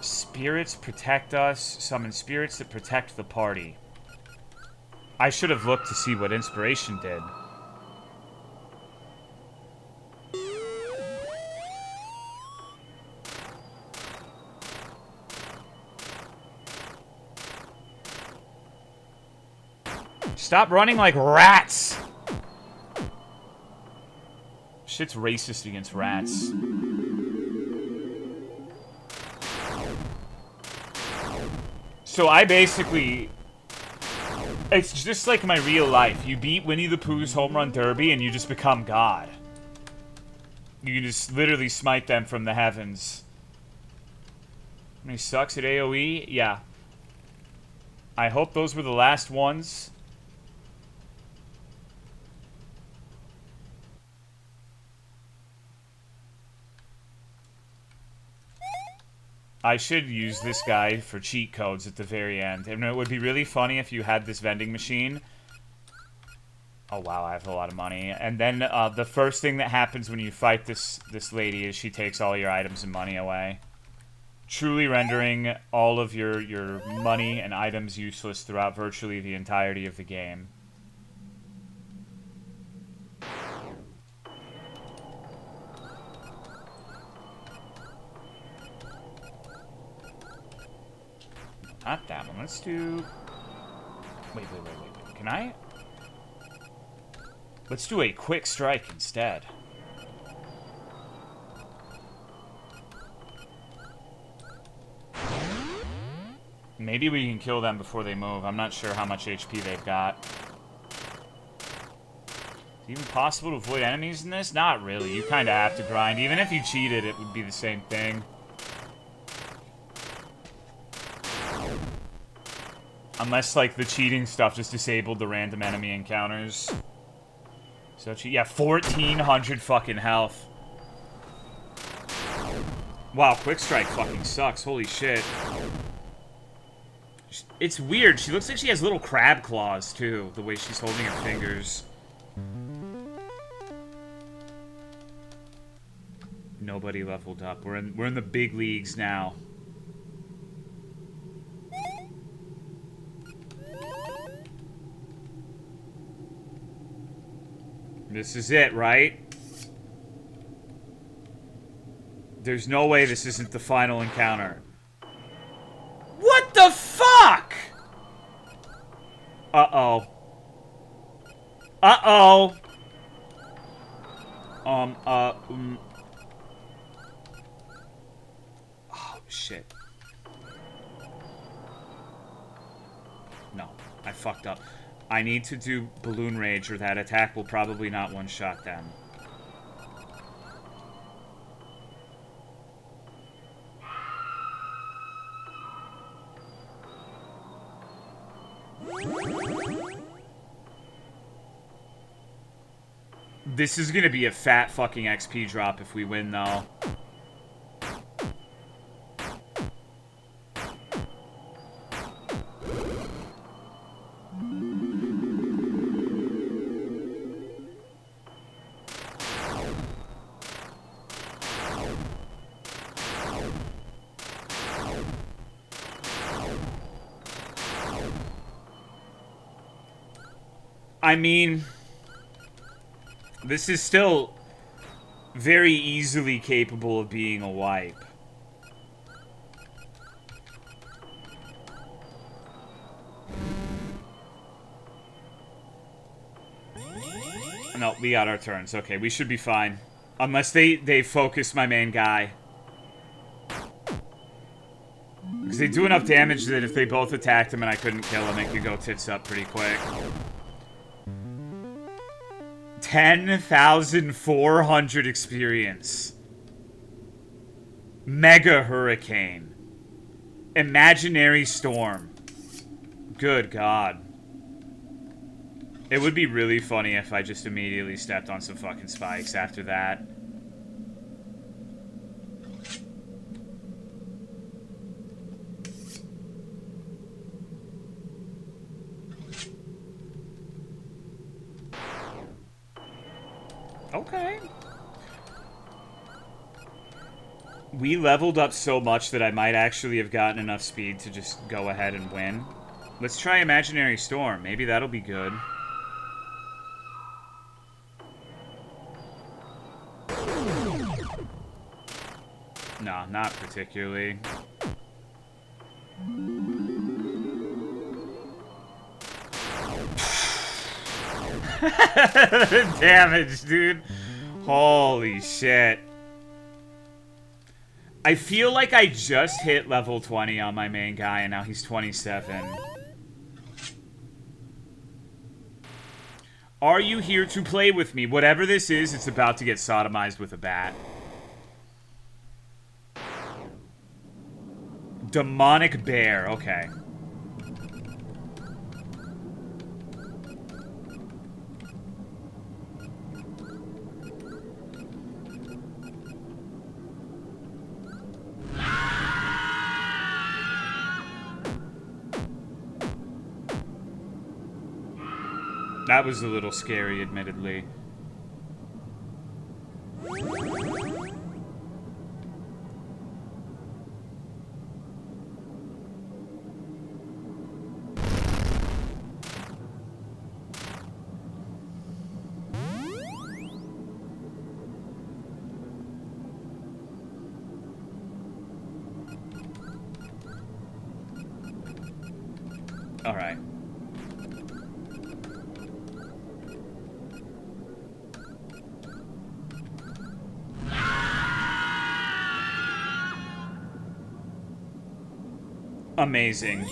Spirits protect us. Summon spirits that protect the party. I should have looked to see what inspiration did. Stop running like rats! Shit's racist against rats. So I basically... It's just like my real life. You beat Winnie the Pooh's Home Run Derby and you just become God. You can just literally smite them from the heavens. He sucks at AoE? Yeah. I hope those were the last ones. I should use this guy for cheat codes at the very end. And it would be really funny if you had this vending machine. Oh wow, I have a lot of money. And then the first thing that happens when you fight this lady is she takes all your items and money away. Truly rendering all of your money and items useless throughout virtually the entirety of the game. Not that one. Let's do... Wait. Can I? Let's do a quick strike instead. Maybe we can kill them before they move. I'm not sure how much HP they've got. Is it even possible to avoid enemies in this? Not really. You kind of have to grind. Even if you cheated, it would be the same thing. Unless, like, the cheating stuff just disabled the random enemy encounters. So, yeah, 1,400 fucking health. Wow, Quick Strike fucking sucks. Holy shit. It's weird. She looks like she has little crab claws, too. The way she's holding her fingers. Nobody leveled up. We're in the big leagues now. This is it, right? There's no way this isn't the final encounter. What the fuck? Uh-oh. Uh-oh. Oh, shit. No, I fucked up. I need to do Balloon Rage, or that attack will probably not one-shot them. This is gonna be a fat fucking XP drop if we win, though. I mean, this is still very easily capable of being a wipe. No, we got our turns. Okay, we should be fine. Unless they focus my main guy. Because they do enough damage that if they both attacked him and I couldn't kill him, it could go tits up pretty quick. 10,400 experience. Mega Hurricane. Imaginary Storm. Good God. It would be really funny if I just immediately stepped on some fucking spikes after that. Okay. We leveled up so much that I might actually have gotten enough speed to just go ahead and win. Let's try Imaginary Storm. Maybe that'll be good. No, not particularly. Damage, dude. Holy shit. I feel like I just hit level 20 on my main guy, and now he's 27. Are you here to play with me? Whatever this is, it's about to get sodomized with a bat. Demonic bear. Okay. That was a little scary, admittedly. All right. Amazing.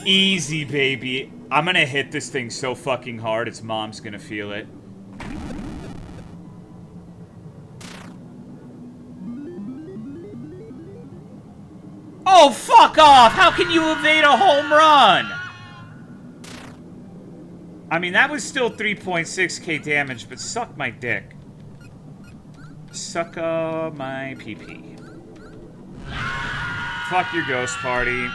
Easy, baby. I'm gonna hit this thing so fucking hard, its mom's gonna feel it. Oh, fuck off! How can you evade a home run? I mean, that was still 3.6k damage, but suck my dick. Suck my pee-pee. Fuck your ghost party.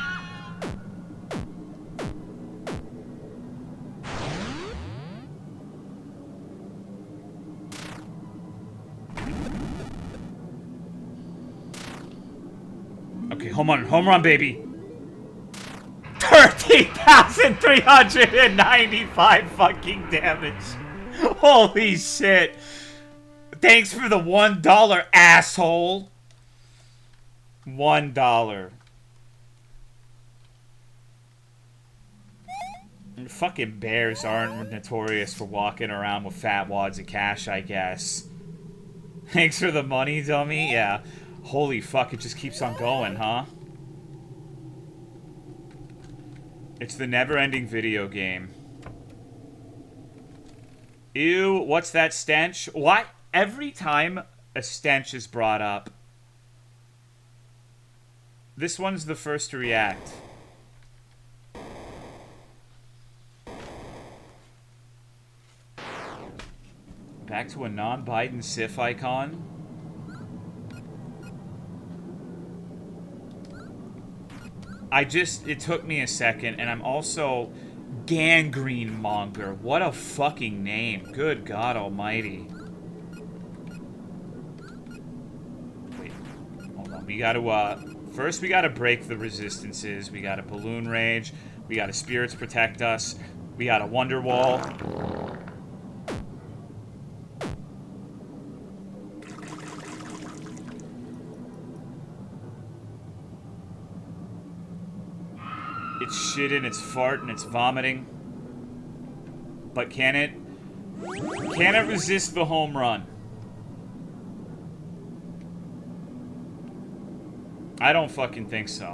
Okay, home run, baby. 13,395 fucking damage. Holy shit. Thanks for the $1, asshole. $1. Fucking bears aren't notorious for walking around with fat wads of cash, I guess. Thanks for the money, dummy. Yeah. Holy fuck, it just keeps on going, huh? It's the never-ending video game. Ew, what's that stench? Why? Every time a stench is brought up, this one's the first to react. Back to a non-Biden Sif icon. It took me a second, and I'm also Gangrene Monger. What a fucking name. Good God almighty. Wait, hold on. We gotta, first we gotta break the resistances. We gotta Balloon Rage. We gotta Spirits Protect Us. We gotta Wonder Wall. It's shitting, it's farting, it's vomiting. But can it resist the home run? I don't fucking think so.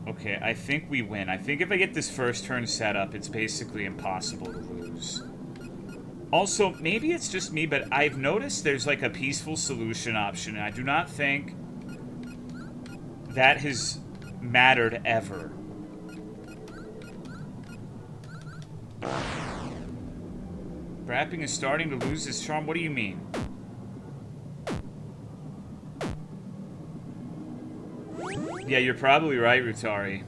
Okay, I think we win. I think if I get this first turn set up, it's basically impossible to lose. Also, maybe it's just me, but I've noticed there's like a peaceful solution option, and I do not think that has mattered ever. Wrapping is starting to lose its charm? What do you mean? Yeah, you're probably right, Rutari.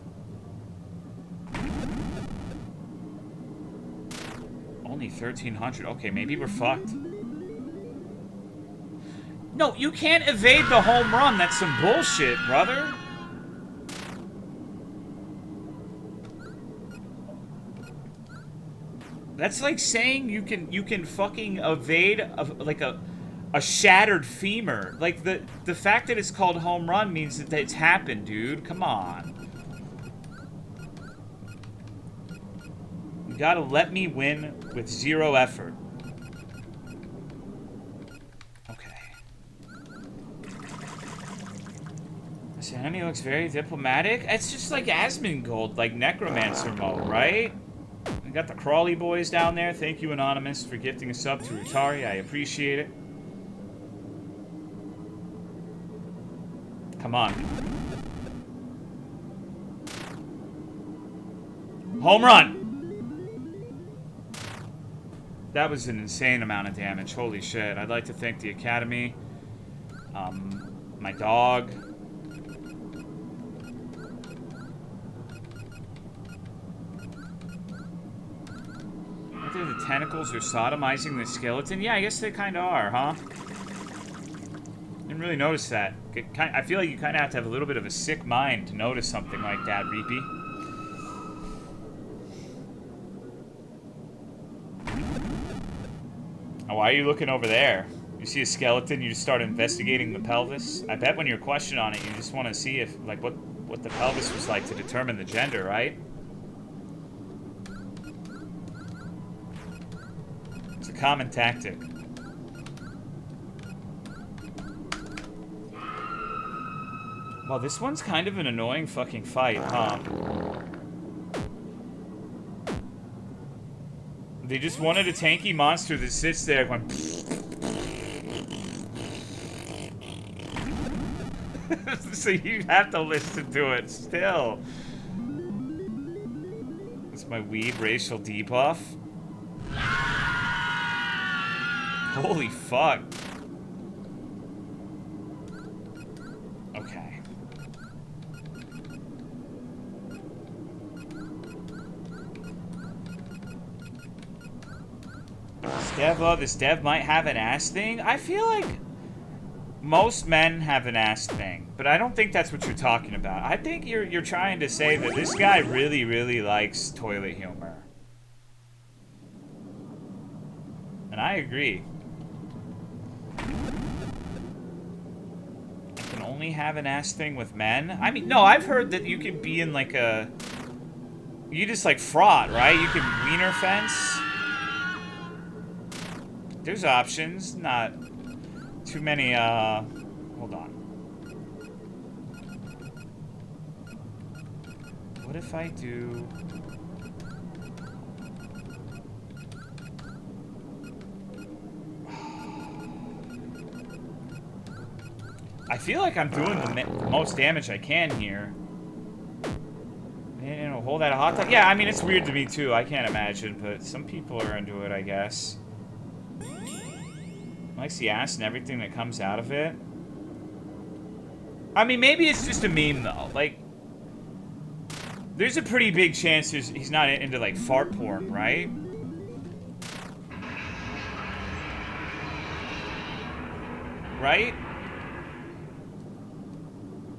Only 1,300. Okay, maybe we're fucked. No, you can't evade the home run. That's some bullshit, brother. That's like saying you can fucking evade a shattered femur. Like the fact that it's called home run means that it's happened, dude. Come on. We gotta let me win with zero effort. Okay. This enemy looks very diplomatic. It's just like Asmongold, like Necromancer mode, right? We got the Crawley boys down there. Thank you, Anonymous, for gifting a sub to Utari. I appreciate it. Come on. Home run! That was an insane amount of damage. Holy shit. I'd like to thank the Academy. My dog. Whether the tentacles are sodomizing the skeleton? Yeah, I guess they kind of are, huh? Didn't really notice that. I feel like you kind of have to have a little bit of a sick mind to notice something like that, Reapy. Oh, why are you looking over there? You see a skeleton, you just start investigating the pelvis? I bet when you're questioning on it, you just want to see if, like, what the pelvis was like to determine the gender, right? It's a common tactic. Well, this one's kind of an annoying fucking fight, huh? They just wanted a tanky monster that sits there going... So you have to listen to it still. It's my weed racial debuff. Holy fuck. Okay. This dev might have an ass thing. I feel like most men have an ass thing, but I don't think that's what you're talking about. I think you're trying to say that this guy really, really likes toilet humor. And I agree. I can only have an ass thing with men? I mean, no, I've heard that you could be in like a... You just like fraud, right? You can wiener fence. There's options, not too many, hold on. What if I do... I feel like I'm doing the most damage I can here. And hold that a hot dog? Yeah, I mean, it's weird to me too, I can't imagine, but some people are into it, I guess. Likes the ass and everything that comes out of it. I mean, maybe it's just a meme, though. Like, there's a pretty big chance he's not into, like, fart porn, right? Right?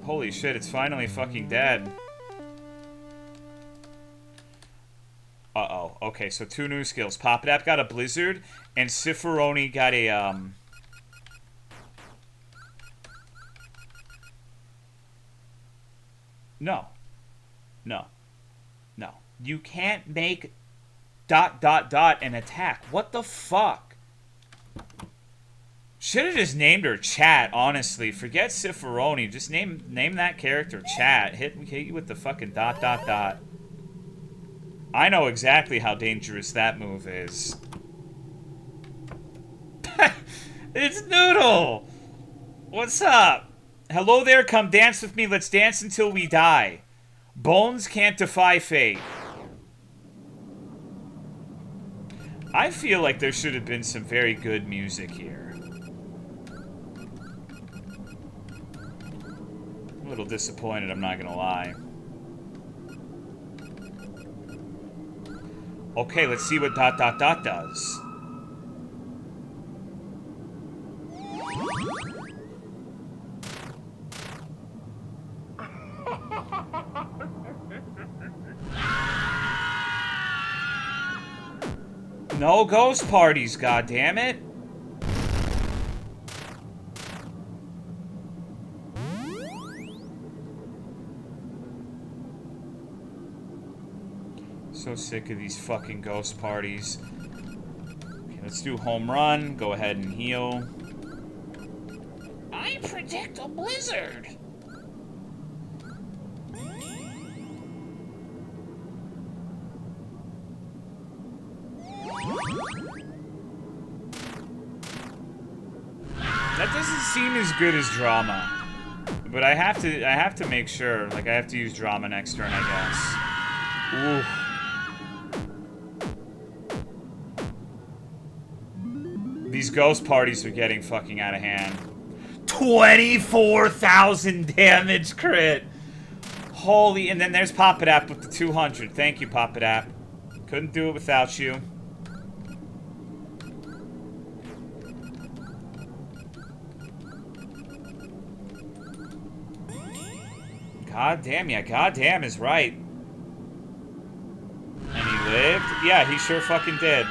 Holy shit, it's finally fucking dead. Uh-oh. Okay, so 2 new skills. Popdap got a blizzard, and Ciferoni got a, No. No. No. You can't make ... an attack. What the fuck? Should have just named her Chat, honestly. Forget Ciferoni. Just name that character Chat. Hit you with the fucking ... I know exactly how dangerous that move is. It's Noodle! What's up? Hello there, come dance with me. Let's dance until we die. Bones can't defy fate. I feel like there should have been some very good music here. I'm a little disappointed, I'm not gonna lie. Okay, let's see what ... does. No ghost parties, goddammit. So sick of these fucking ghost parties. Okay, let's do home run. Go ahead and heal. I predict a blizzard. That doesn't seem as good as drama. But I have to make sure. Like, I have to use drama next turn, I guess. Ooh. These ghost parties are getting fucking out of hand. 24,000 damage crit! Holy, and then there's Papadap with the 200. Thank you, Papadap. Couldn't do it without you. God damn, yeah, God damn is right. And he lived? Yeah, he sure fucking did.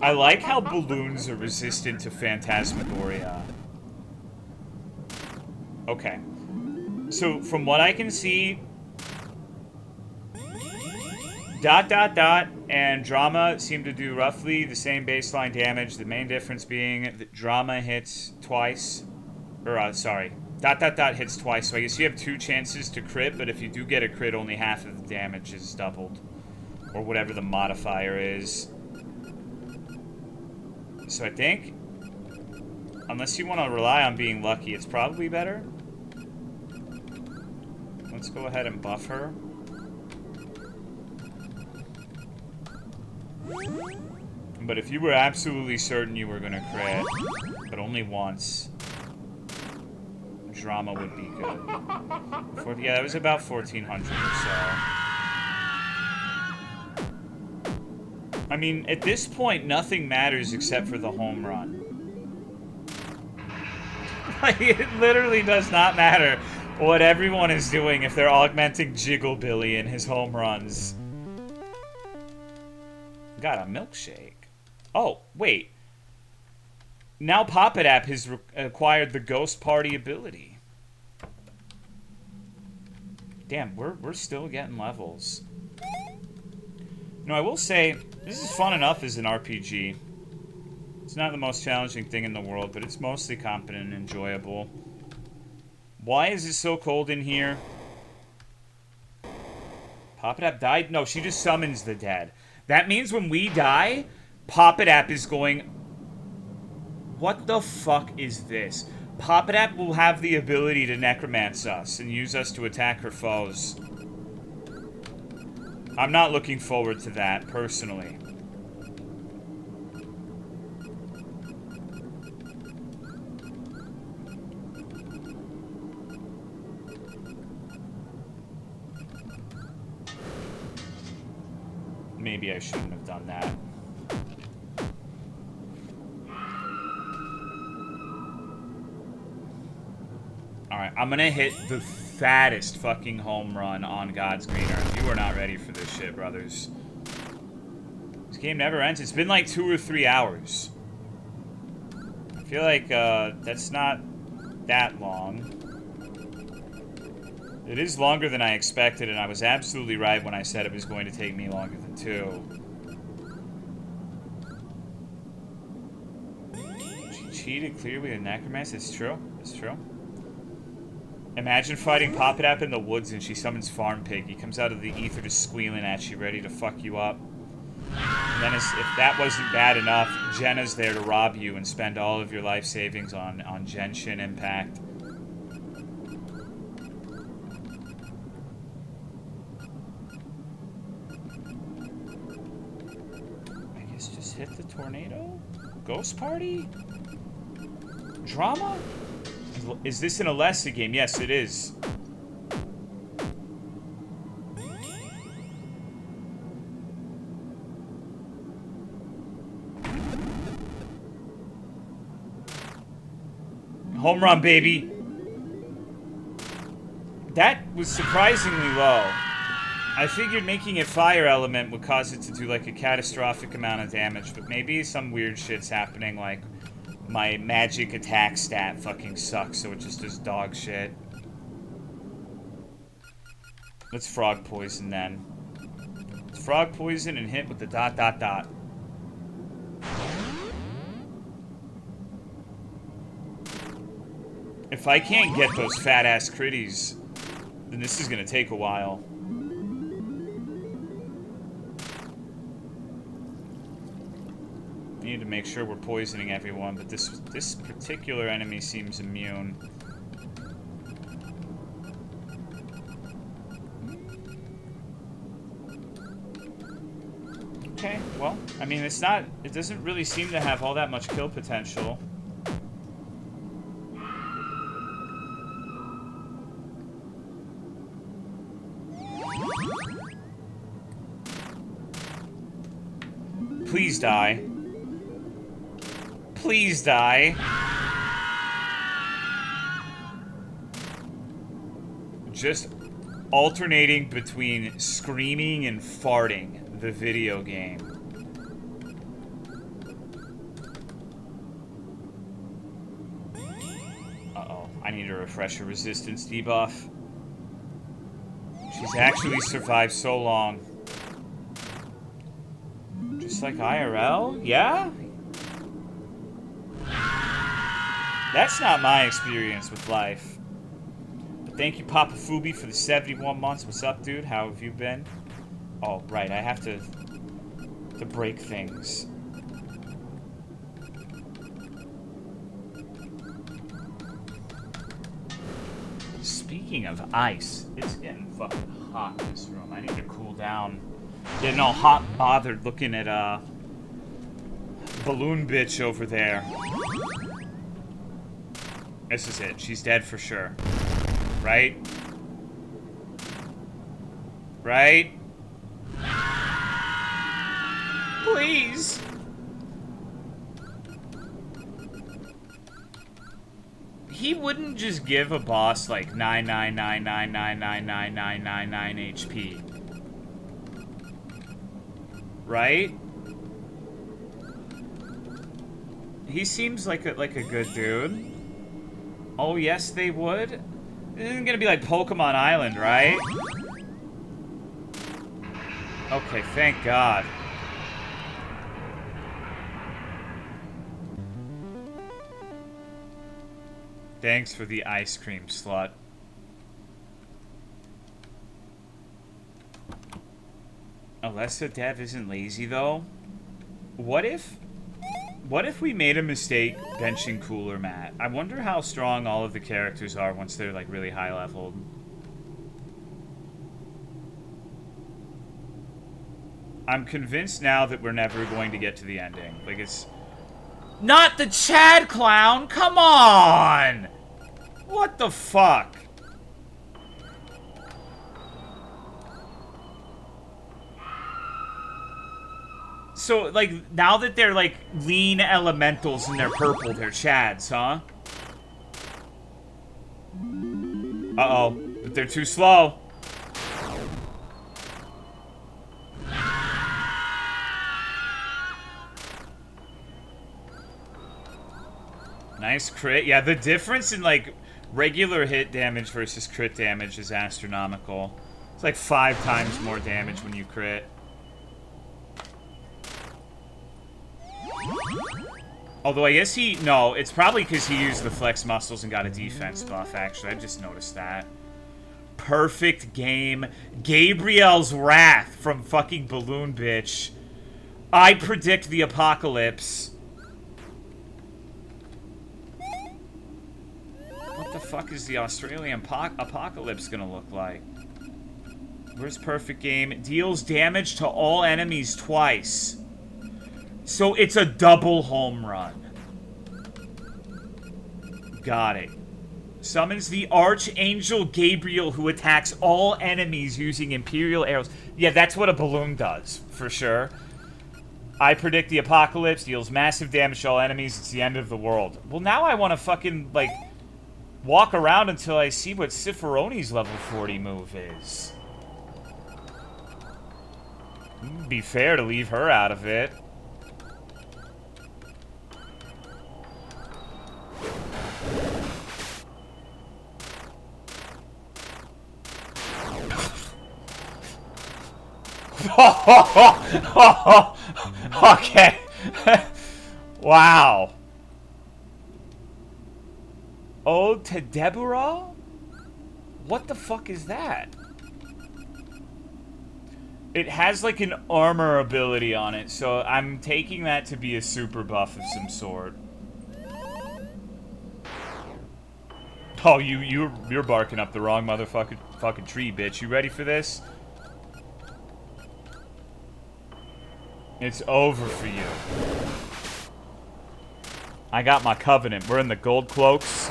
I like how balloons are resistant to Phantasmagoria. Okay. So, from what I can see, ... and Drama seem to do roughly the same baseline damage. The main difference being that Drama hits twice. Or, sorry. ... hits twice. So I guess you have 2 chances to crit, but if you do get a crit, only half of the damage is doubled. Or whatever the modifier is. So I think, unless you want to rely on being lucky, it's probably better. Let's go ahead and buff her. But if you were absolutely certain you were going to crit, but only once, Drama would be good. Yeah, that was about 1,400 or so. I mean, at this point, nothing matters except for the home run. Like, it literally does not matter what everyone is doing if they're augmenting Jigglebilly in his home runs. Got a milkshake. Oh, wait. Now Papadap has acquired the Ghost Party ability. Damn, we're still getting levels. No, I will say, this is fun enough as an RPG. It's not the most challenging thing in the world, but it's mostly competent and enjoyable. Why is it so cold in here? Papadap died? No, she just summons the dead. That means when we die, Papadap is going... What the fuck is this? Papadap will have the ability to necromance us and use us to attack her foes. I'm not looking forward to that, personally. Maybe I shouldn't have done that. Alright, I'm gonna hit the fattest fucking home run on God's green earth. You are not ready for this shit, brothers. This game never ends. It's been like 2 or 3 hours. I feel like that's not that long. It is longer than I expected, and I was absolutely right when I said it was going to take me longer than 2. She cheated clearly with Necromancer. It's true. It's true. Imagine fighting Papadap in the woods and she summons Farm Pig. He comes out of the ether just squealing at you, ready to fuck you up. And then if that wasn't bad enough, Jenna's there to rob you and spend all of your life savings on Genshin Impact. I guess just hit the tornado? Ghost Party? Drama? Is this an Alessia game? Yes, it is. Home run, baby. That was surprisingly low. I figured making it fire element would cause it to do like a catastrophic amount of damage, but maybe some weird shit's happening, like my magic attack stat fucking sucks, so it just does dog shit. Let's frog poison then. Let's frog poison and hit with the ... If I can't get those fat-ass critties, then this is gonna take a while. I need to make sure we're poisoning everyone, but this particular enemy seems immune. Okay, well, I mean, it doesn't really seem to have all that much kill potential. Please die. Please die. Just alternating between screaming and farting the video game. Uh-oh. I need a refresher resistance debuff. She's actually survived so long. Just like IRL? Yeah? That's not my experience with life. But thank you, Papa Fubi, for the 71 months. What's up, dude? How have you been? Oh, right. I have to break things. Speaking of ice, it's getting fucking hot in this room. I need to cool down. Getting all hot and bothered looking at balloon bitch over there. This is it. She's dead for sure. Right? Right? Please. He wouldn't just give a boss like 999999999 HP. Right? He seems like a good dude. Oh, yes, they would? This isn't gonna be like Pokemon Island, right? Okay, thank God. Thanks for the ice cream, slut. Alessa Dev isn't lazy, though? What if we made a mistake benching Cooler Matt? I wonder how strong all of the characters are once they're, like, really high-leveled. I'm convinced now that we're never going to get to the ending. Like, it's... Not the Chad clown! Come on! What the fuck? So, like, now that they're, like, lean elementals and they're purple, they're Chads, huh? Uh-oh. But they're too slow. Nice crit. Yeah, the difference in, like, regular hit damage versus crit damage is astronomical. It's like 5 times more damage when you crit. Although I guess no, it's probably because he used the flex muscles and got a defense buff, actually. I just noticed that. Perfect game. Gabriel's Wrath from fucking Balloon Bitch. I predict the apocalypse. What the fuck is the Australian apocalypse gonna look like? Where's perfect game? Deals damage to all enemies twice. So it's a double home run. Got it. Summons the Archangel Gabriel, who attacks all enemies using Imperial arrows. Yeah, that's what a balloon does, for sure. I predict the apocalypse, deals massive damage to all enemies, it's the end of the world. Well, now I want to fucking, like, walk around until I see what Ciferoni's level 40 move is. It'd be fair to leave her out of it. Okay. Wow. Ode to Deborah? What the fuck is that? It has like an armor ability on it, so I'm taking that to be a super buff of some sort. Oh, you're barking up the wrong fucking tree, bitch. You ready for this? It's over for you. I got my covenant. We're in the gold cloaks.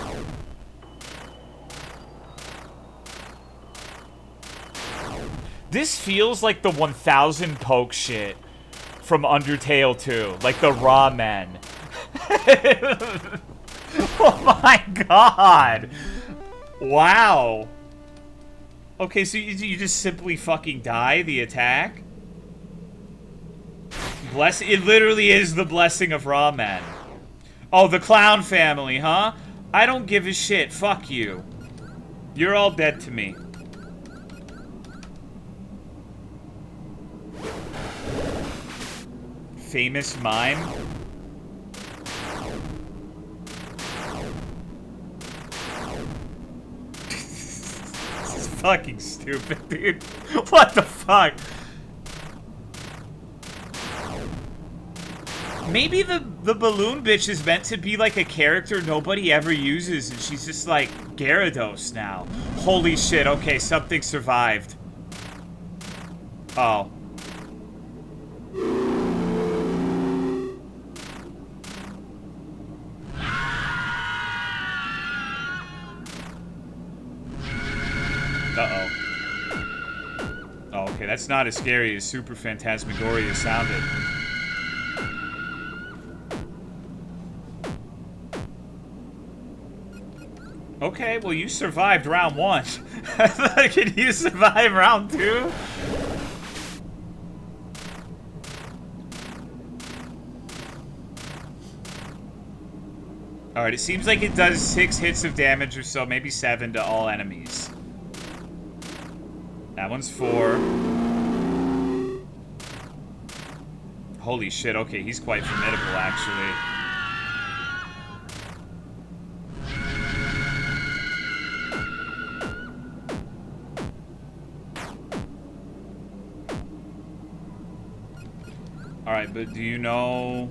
This feels like the 1000 poke shit from Undertale 2. Like the raw men. Oh my god! Wow. Okay, so you just simply fucking die the attack? It literally is the blessing of raw men. Oh, the clown family, huh? I don't give a shit. Fuck you. You're all dead to me. Famous mime? This is fucking stupid, dude. What the fuck? Maybe the balloon bitch is meant to be like a character nobody ever uses, and she's just like Gyarados now. Holy shit, okay, something survived. Oh. Uh-oh. Oh, okay, that's not as scary as Super Phantasmagoria sounded. Okay, well, you survived round 1. Can you survive round 2? Alright, it seems like it does 6 hits of damage or so, maybe 7 to all enemies. That one's 4. Holy shit, okay, he's quite formidable, actually. Alright, but do you know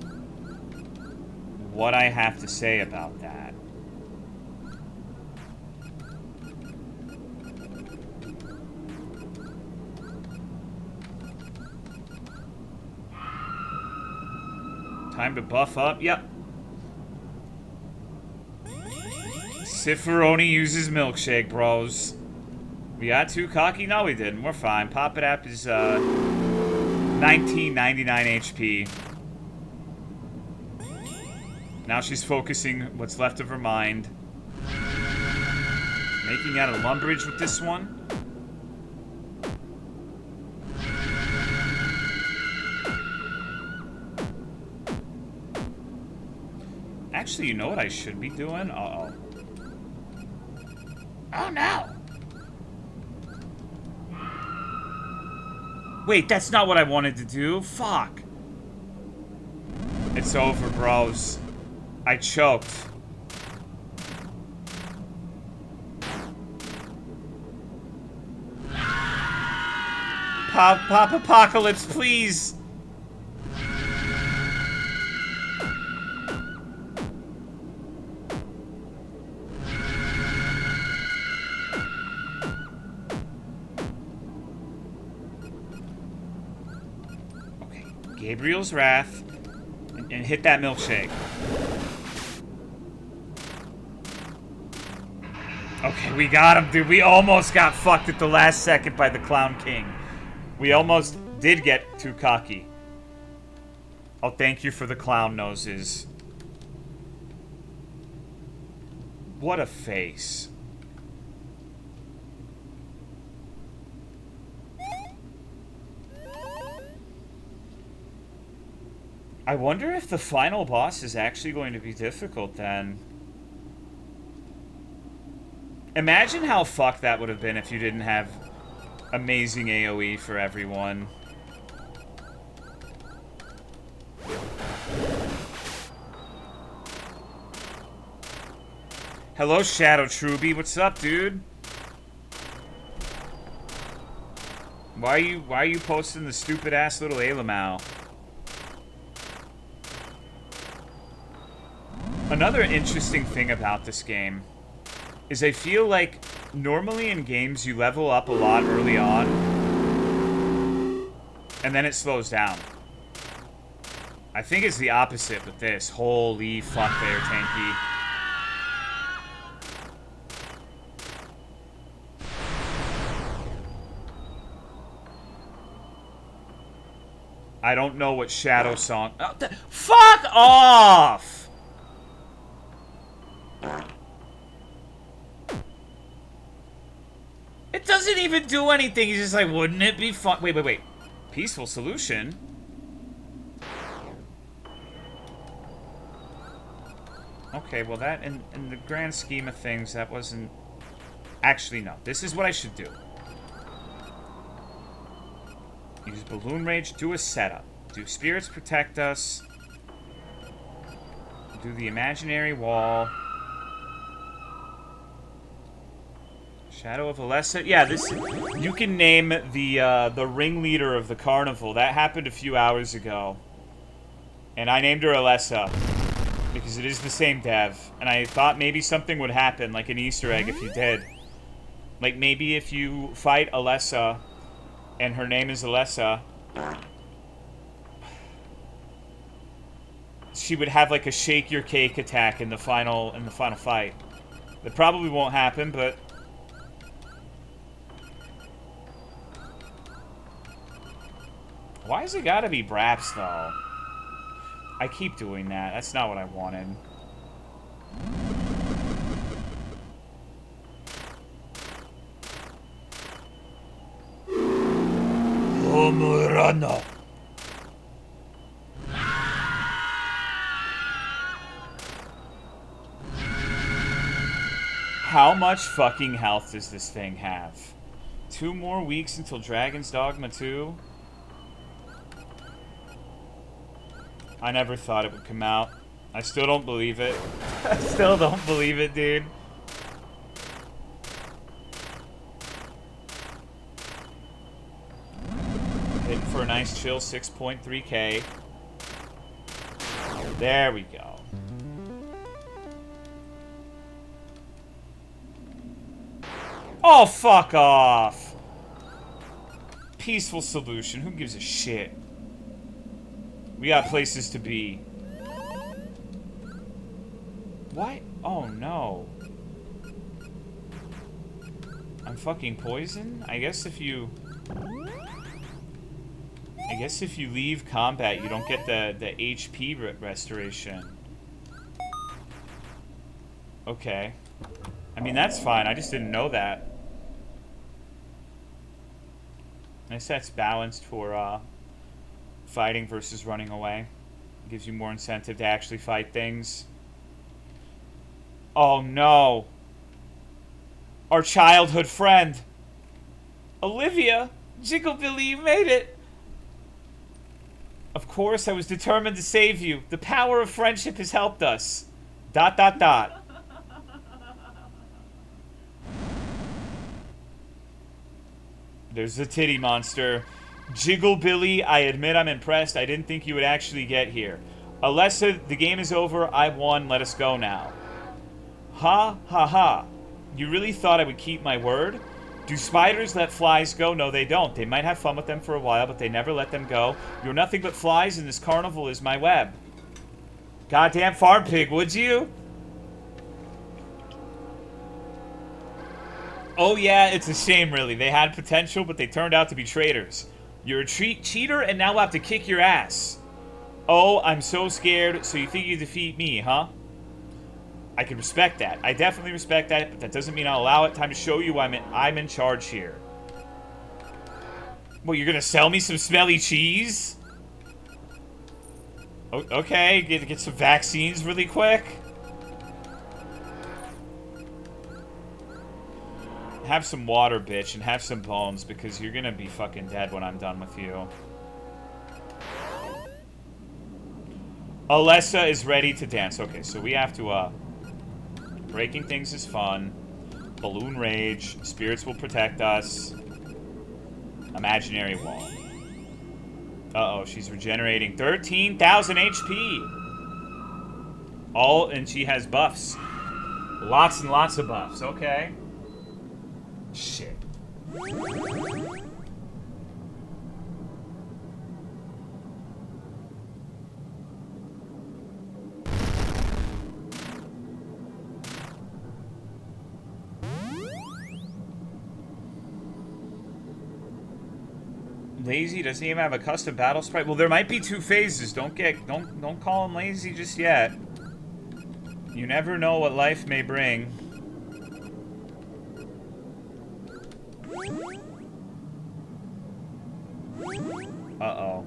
what I have to say about that? Time to buff up? Yep. Ciferoni uses milkshake, bros. We got too cocky? No, we didn't. We're fine. Pop It App is, 1999 HP. Now she's focusing what's left of her mind. Making out a Lumbridge with this one. Actually, you know what I should be doing? Uh-oh. Oh, no! Wait, that's not what I wanted to do. Fuck. It's over, bros. I choked. Pop Apocalypse, please. Okay, Gabriel's Wrath, and hit that milkshake. Okay, we got him, dude. We almost got fucked at the last second by the Clown King. We almost did get too cocky. Oh, thank you for the clown noses. What a face. I wonder if the final boss is actually going to be difficult then. Imagine how fucked that would have been if you didn't have amazing AoE for everyone. Hello, Shadow Truby. What's up, dude? Why are you posting the stupid ass little Alamau? Another interesting thing about this game is I feel like normally in games you level up a lot early on and then it slows down. I think it's the opposite with this. Holy fuck, they are tanky. I don't know what Shadow Song... Oh, fuck off! It doesn't even do anything. He's just like, wouldn't it be fun? Wait. Peaceful solution? Okay, well that, in the grand scheme of things, that wasn't... Actually, no. This is what I should do. Use Balloon Rage, do a setup. Do Spirits Protect Us. Do the Imaginary Wall. Shadow of Alessa. Yeah, this... You can name the ringleader of the Carnival. That happened a few hours ago. And I named her Alessa. Because it is the same dev. And I thought maybe something would happen, like an Easter egg if you did. Like maybe if you fight Alessa... and her name is Alessa, she would have like a shake your cake attack in the final fight. That probably won't happen, but why has it gotta be Braps though? I keep doing that. That's not what I wanted. Murano. How much fucking health does this thing have? 2 more weeks until Dragon's Dogma 2? I never thought it would come out. I still don't believe it. I still don't believe it, dude. Hitting for a nice chill 6.3k. There we go. Oh, fuck off. Peaceful solution. Who gives a shit? We got places to be. What? Oh, no. I'm fucking poisoned? I guess if you leave combat, you don't get the HP restoration. Okay. I mean, that's fine. I just didn't know that. I guess that's balanced for fighting versus running away. Gives you more incentive to actually fight things. Oh, no. Our childhood friend. Olivia. Jigglebilly, you made it. Of course, I was determined to save you. The power of friendship has helped us. ... There's the titty monster. Jigglebilly, I admit I'm impressed. I didn't think you would actually get here. Alessa, the game is over. I won. Let us go now. Ha, ha, ha. You really thought I would keep my word? Do spiders let flies go? No, they don't. They might have fun with them for a while, but they never let them go. You're nothing but flies, and this carnival is my web. Goddamn farm pig, would you? Oh yeah, it's a shame, really. They had potential, but they turned out to be traitors. You're a cheater, and now we'll have to kick your ass. Oh, I'm so scared, so you think you defeat me, huh? I can respect that. I definitely respect that, but that doesn't mean I'll allow it. Time to show you I'm in charge here. Well, you're gonna sell me some smelly cheese? Okay, get some vaccines really quick. Have some water, bitch, and have some bones, because you're gonna be fucking dead when I'm done with you. Alessa is ready to dance. Okay, so we have to, Breaking things is fun. Balloon Rage. Spirits will protect us. Imaginary Wall. Uh-oh, she's regenerating 13,000 HP. And she has buffs. Lots and lots of buffs. Okay. Shit. Lazy doesn't even have a custom battle sprite. Well, there might be 2 phases. Don't call him lazy just yet. You never know what life may bring. Uh-oh.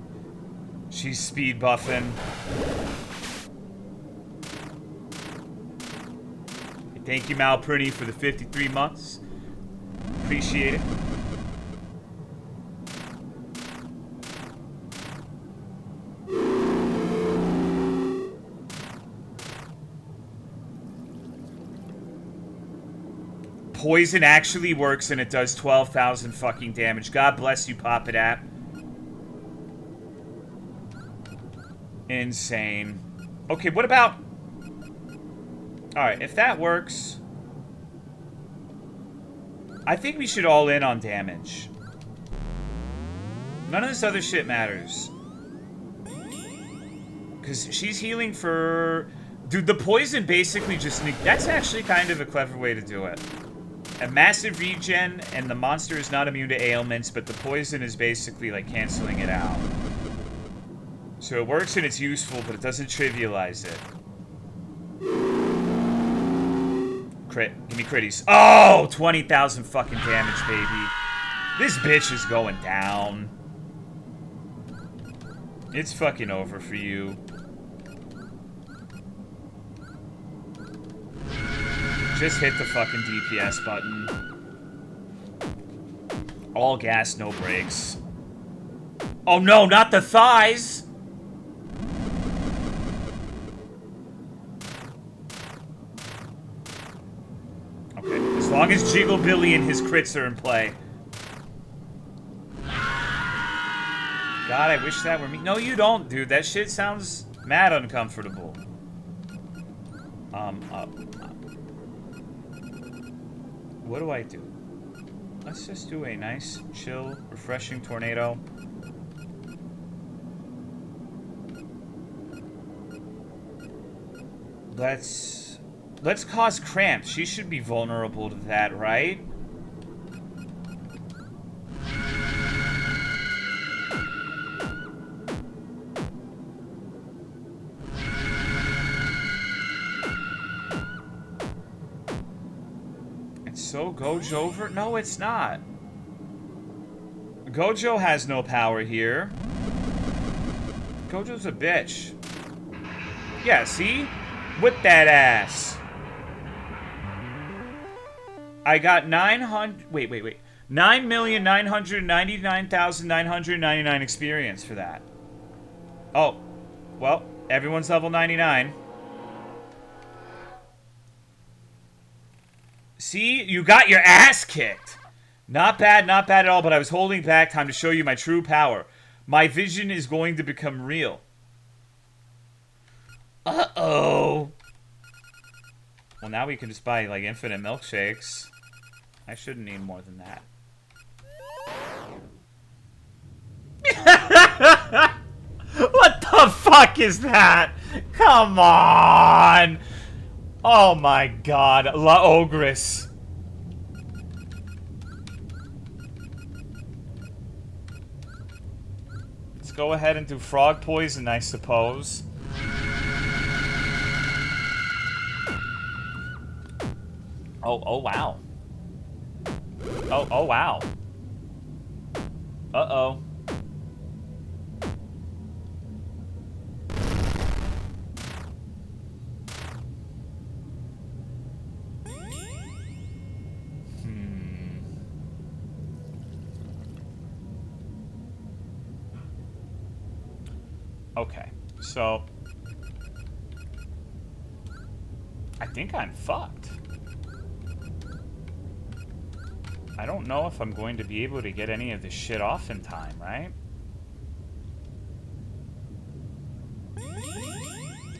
She's speed buffing. Thank you, Malprinny, for the 53 months. Appreciate it. Poison actually works and it does 12,000 fucking damage. God bless you, Pop It App. Insane. Okay, what about... Alright, if that works... I think we should all in on damage. None of this other shit matters. Because she's healing for... Dude, the poison basically just... That's actually kind of a clever way to do it. A massive regen, and the monster is not immune to ailments, but the poison is basically, like, canceling it out. So it works and it's useful, but it doesn't trivialize it. Crit. Give me critties. Oh! 20,000 fucking damage, baby. This bitch is going down. It's fucking over for you. Just hit the fucking DPS button. All gas, no brakes. Oh no, not the thighs! Okay, as long as Jiggle Billy and his crits are in play. God, I wish that were me. No, you don't, dude. That shit sounds mad uncomfortable. What do I do? Let's just do a nice, chill, refreshing tornado. Let's cause cramps. She should be vulnerable to that, right? So Gojo over? No, it's not. Gojo has no power here. Gojo's a bitch. Yeah, see? Whip that ass. I got 900... Wait. 9,999,999 experience for that. Oh. Well, everyone's level 99. See? You got your ass kicked. Not bad at all, but I was holding back time to show you my true power. My vision is going to become real. Uh-oh. Well, now we can just buy, like, infinite milkshakes. I shouldn't need more than that. What the fuck is that? Come on! Oh my god, La Ogress. Let's go ahead and do frog poison, I suppose. Oh wow. Oh wow. Uh-oh. Okay, so I think I'm fucked. I don't know if I'm going to be able to get any of this shit off in time, right?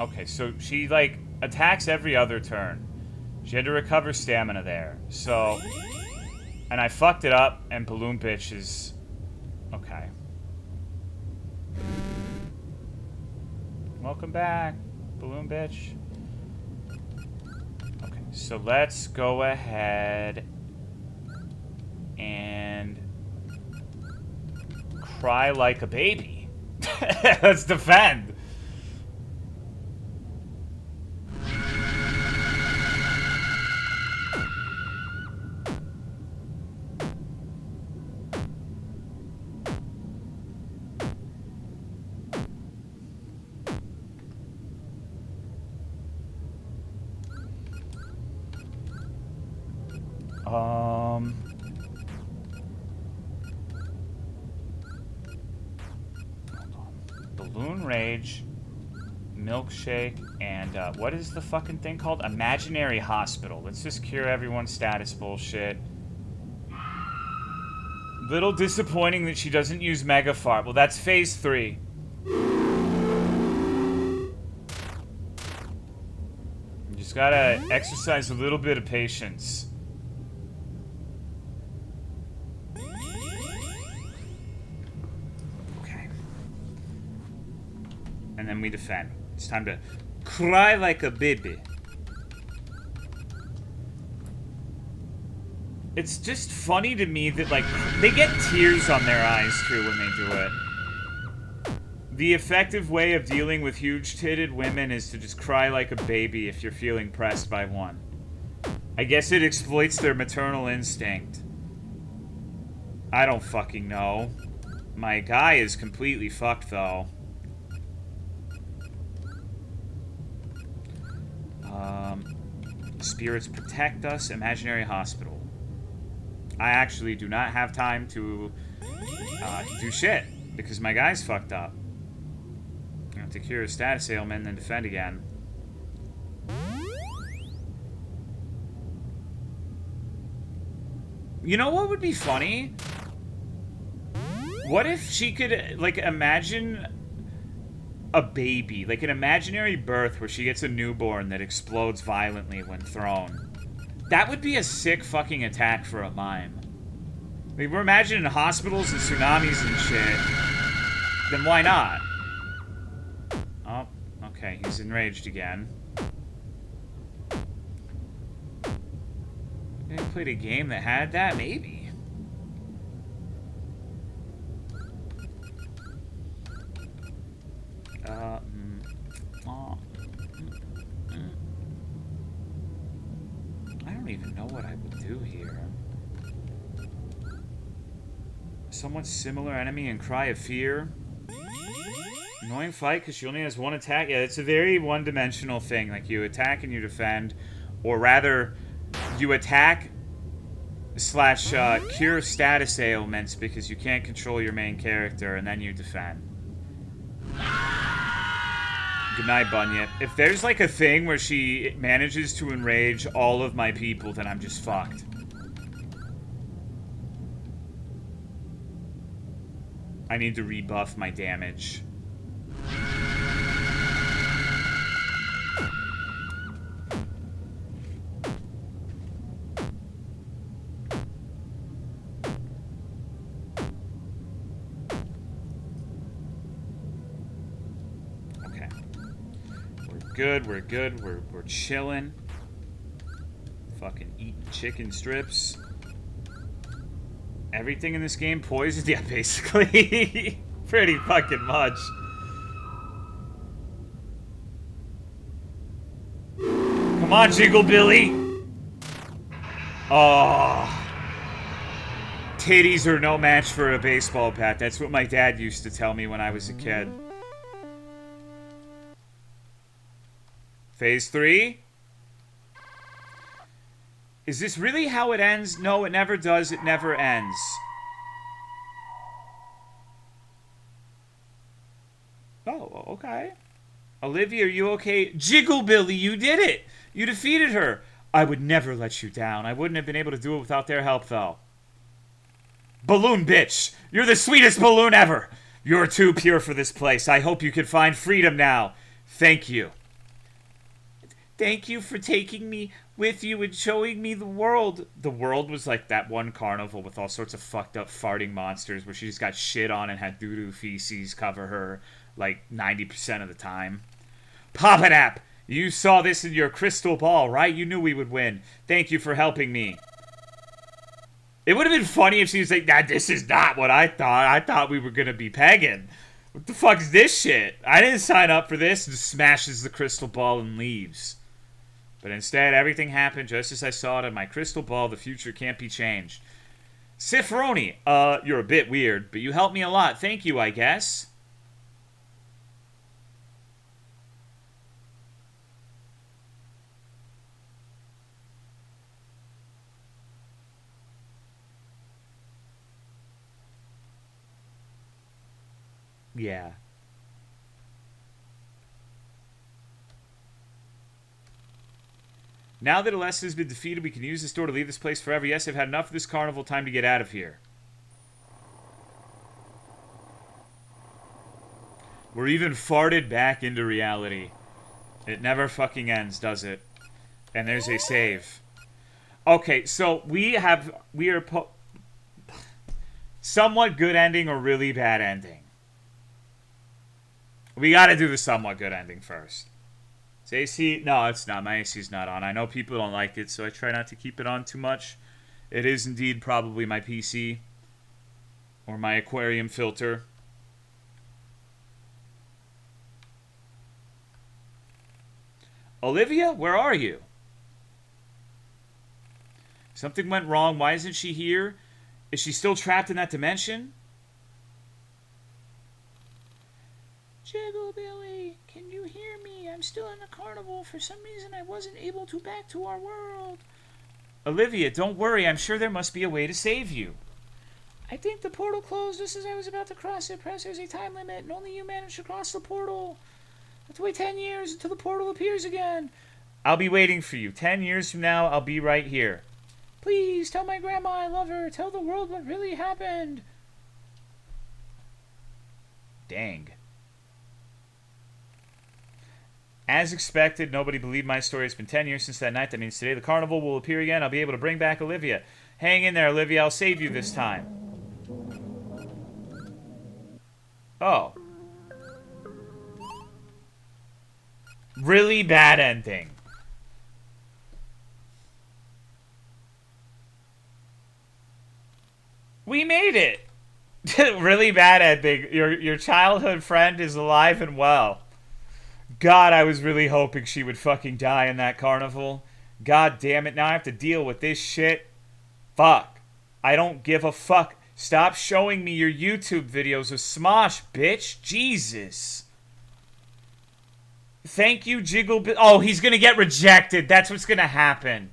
Okay, so she, like, attacks every other turn. She had to recover stamina there. So, and I fucked it up, and Balloon Bitch is... Okay. Welcome back, Balloon Bitch. Okay, so let's go ahead and cry like a baby. Let's defend. Balloon Rage, Milkshake, and what is the fucking thing called? Imaginary Hospital. Let's just cure everyone's status bullshit. Little disappointing that she doesn't use Mega Fart. Well, that's phase 3. You just gotta exercise a little bit of patience. And then we defend. It's time to cry like a baby. It's just funny to me that, like, they get tears on their eyes, too, when they do it. The effective way of dealing with huge-titted women is to just cry like a baby if you're feeling pressed by one. I guess it exploits their maternal instinct. I don't fucking know. My guy is completely fucked, though. Spirits protect us. Imaginary hospital. I actually do not have time to do shit because my guy's fucked up. I have to cure a status ailment and then defend again. You know what would be funny? What if she could, like, imagine a baby, like an imaginary birth where she gets a newborn that explodes violently when thrown. That would be a sick fucking attack for a mime. Like, we're imagining hospitals and tsunamis and shit. Then why not? Oh, okay, he's enraged again. Maybe I played a game that had that? Maybe. I don't even know what I would do here. Somewhat similar enemy and Cry of Fear. Annoying fight because she only has one attack. Yeah, it's a very one-dimensional thing. Like, you attack and you defend. Or rather, you attack / cure status ailments because you can't control your main character, and then you defend. Good night, Bunyip. If there's, like, a thing where she manages to enrage all of my people, then I'm just fucked. I need to rebuff my damage. We're good, we're chilling. Fucking eating chicken strips. Everything in this game poisoned? Yeah, basically. Pretty fucking much. Come on, Jiggle Billy! Oh. Titties are no match for a baseball bat. That's what my dad used to tell me when I was a kid. Phase 3? Is this really how it ends? No, it never does. It never ends. Oh, okay. Olivia, are you okay? Jiggle Billy, you did it! You defeated her! I would never let you down. I wouldn't have been able to do it without their help, though. Balloon bitch, you're the sweetest balloon ever. You're too pure for this place. I hope you can find freedom now. Thank you. Thank you for taking me with you and showing me the world. The world was like that one carnival with all sorts of fucked up farting monsters where she just got shit on and had doo-doo feces cover her like 90% of the time. Pop-a-dap! You saw this in your crystal ball, right? You knew we would win. Thank you for helping me. It would have been funny if she was like, nah, this is not what I thought. I thought we were going to be pegging. What the fuck is this shit? I didn't sign up for this. And smashes the crystal ball and leaves. But instead, everything happened just as I saw it in my crystal ball. The future can't be changed. Sifroni, you're a bit weird, but you helped me a lot. Thank you, I guess. Yeah. Now that Alessa has been defeated, we can use this door to leave this place forever. Yes, I've had enough of this carnival. Time to get out of here. We're even farted back into reality. It never fucking ends, does it? And there's a save. Okay, so we are somewhat good ending or really bad ending. We gotta do the somewhat good ending first. Is AC? No, it's not. My AC's not on. I know people don't like it, so I try not to keep it on too much. It is indeed probably my PC. Or my aquarium filter. Olivia, where are you? Something went wrong. Why isn't she here? Is she still trapped in that dimension? Jigglebilly, can you hear me? I'm still in the carnival. For some reason, I wasn't able to back to our world. Olivia, don't worry. I'm sure there must be a way to save you. I think the portal closed just as I was about to cross it. Perhaps there's a time limit, and only you managed to cross the portal. I have to wait 10 years until the portal appears again. I'll be waiting for you. 10 years from now, I'll be right here. Please, tell my grandma I love her. Tell the world what really happened. Dang. As expected, nobody believed my story. It's been 10 years since that night. That means today the carnival will appear again. I'll be able to bring back Olivia. Hang in there, Olivia. I'll save you this time. Oh. Really bad ending. We made it. Really bad ending. Your childhood friend is alive and well. God, I was really hoping she would fucking die in that carnival. God damn it, now I have to deal with this shit. Fuck. I don't give a fuck. Stop showing me your YouTube videos of Smosh, bitch. Jesus. Thank you, Jiggle. Oh, he's gonna get rejected. That's what's gonna happen.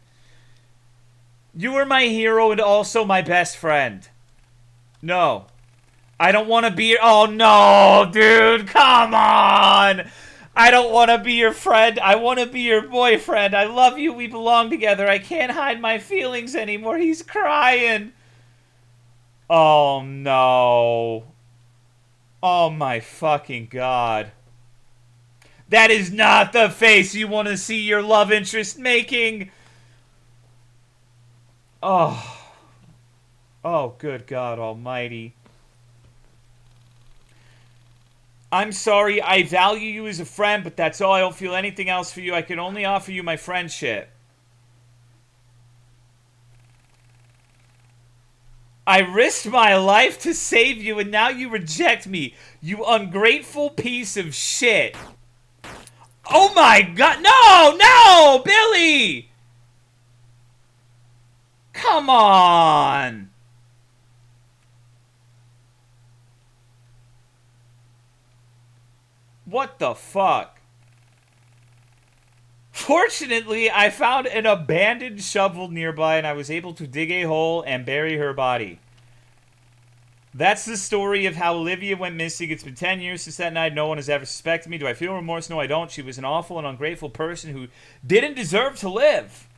You were my hero and also my best friend. No. I don't want to be your... Oh, no, dude. Come on. I don't want to be your friend. I want to be your boyfriend. I love you. We belong together. I can't hide my feelings anymore. He's crying. Oh, no. Oh, my fucking God. That is not the face you want to see your love interest making. Oh. Oh, good God almighty. I'm sorry, I value you as a friend, but that's all. I don't feel anything else for you. I can only offer you my friendship. I risked my life to save you, and now you reject me. You ungrateful piece of shit. Oh my God. No, no, Billy. Come on. What the fuck? Fortunately, I found an abandoned shovel nearby and I was able to dig a hole and bury her body. That's the story of how Olivia went missing. It's been 10 years since that night. No one has ever suspected me. Do I feel remorse? No, I don't. She was an awful and ungrateful person who didn't deserve to live.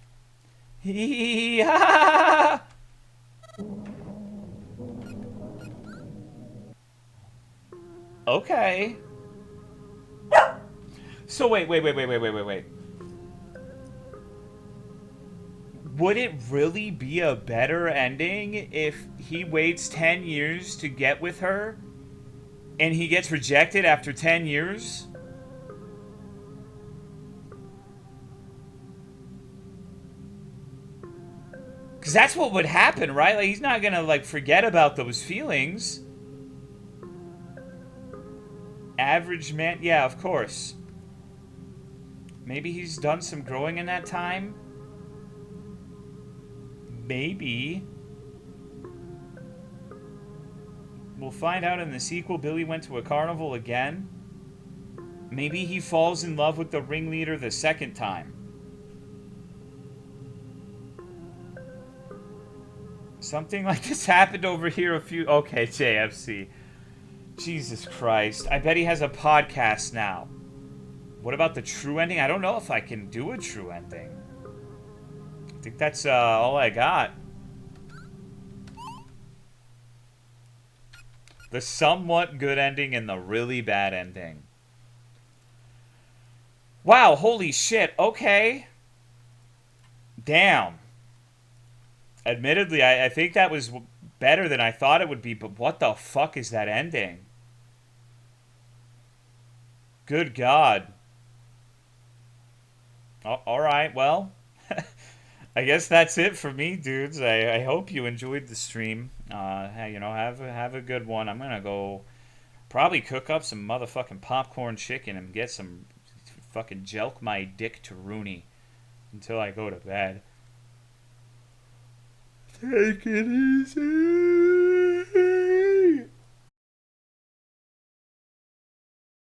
Okay. So wait. Would it really be a better ending if he waits 10 years to get with her and he gets rejected after 10 years? Because that's what would happen, right? Like, he's not gonna, like, forget about those feelings. Average man, yeah, of course. Maybe he's done some growing in that time. Maybe. We'll find out in the sequel. Billy went to a carnival again. Maybe he falls in love with the ringleader the second time. Something like this happened over here a few. Okay, JFC. Jesus Christ. I bet he has a podcast now. What about the true ending? I don't know if I can do a true ending. I think that's all I got. The somewhat good ending and the really bad ending. Wow, holy shit. Okay. Damn. Admittedly, I think that was better than I thought it would be, but what the fuck is that ending? Good God. Alright, well. I guess that's it for me, dudes. I hope you enjoyed the stream. Have a good one. I'm gonna go probably cook up some motherfucking popcorn chicken and get some fucking jelk my dick to Rooney until I go to bed. Take it easy.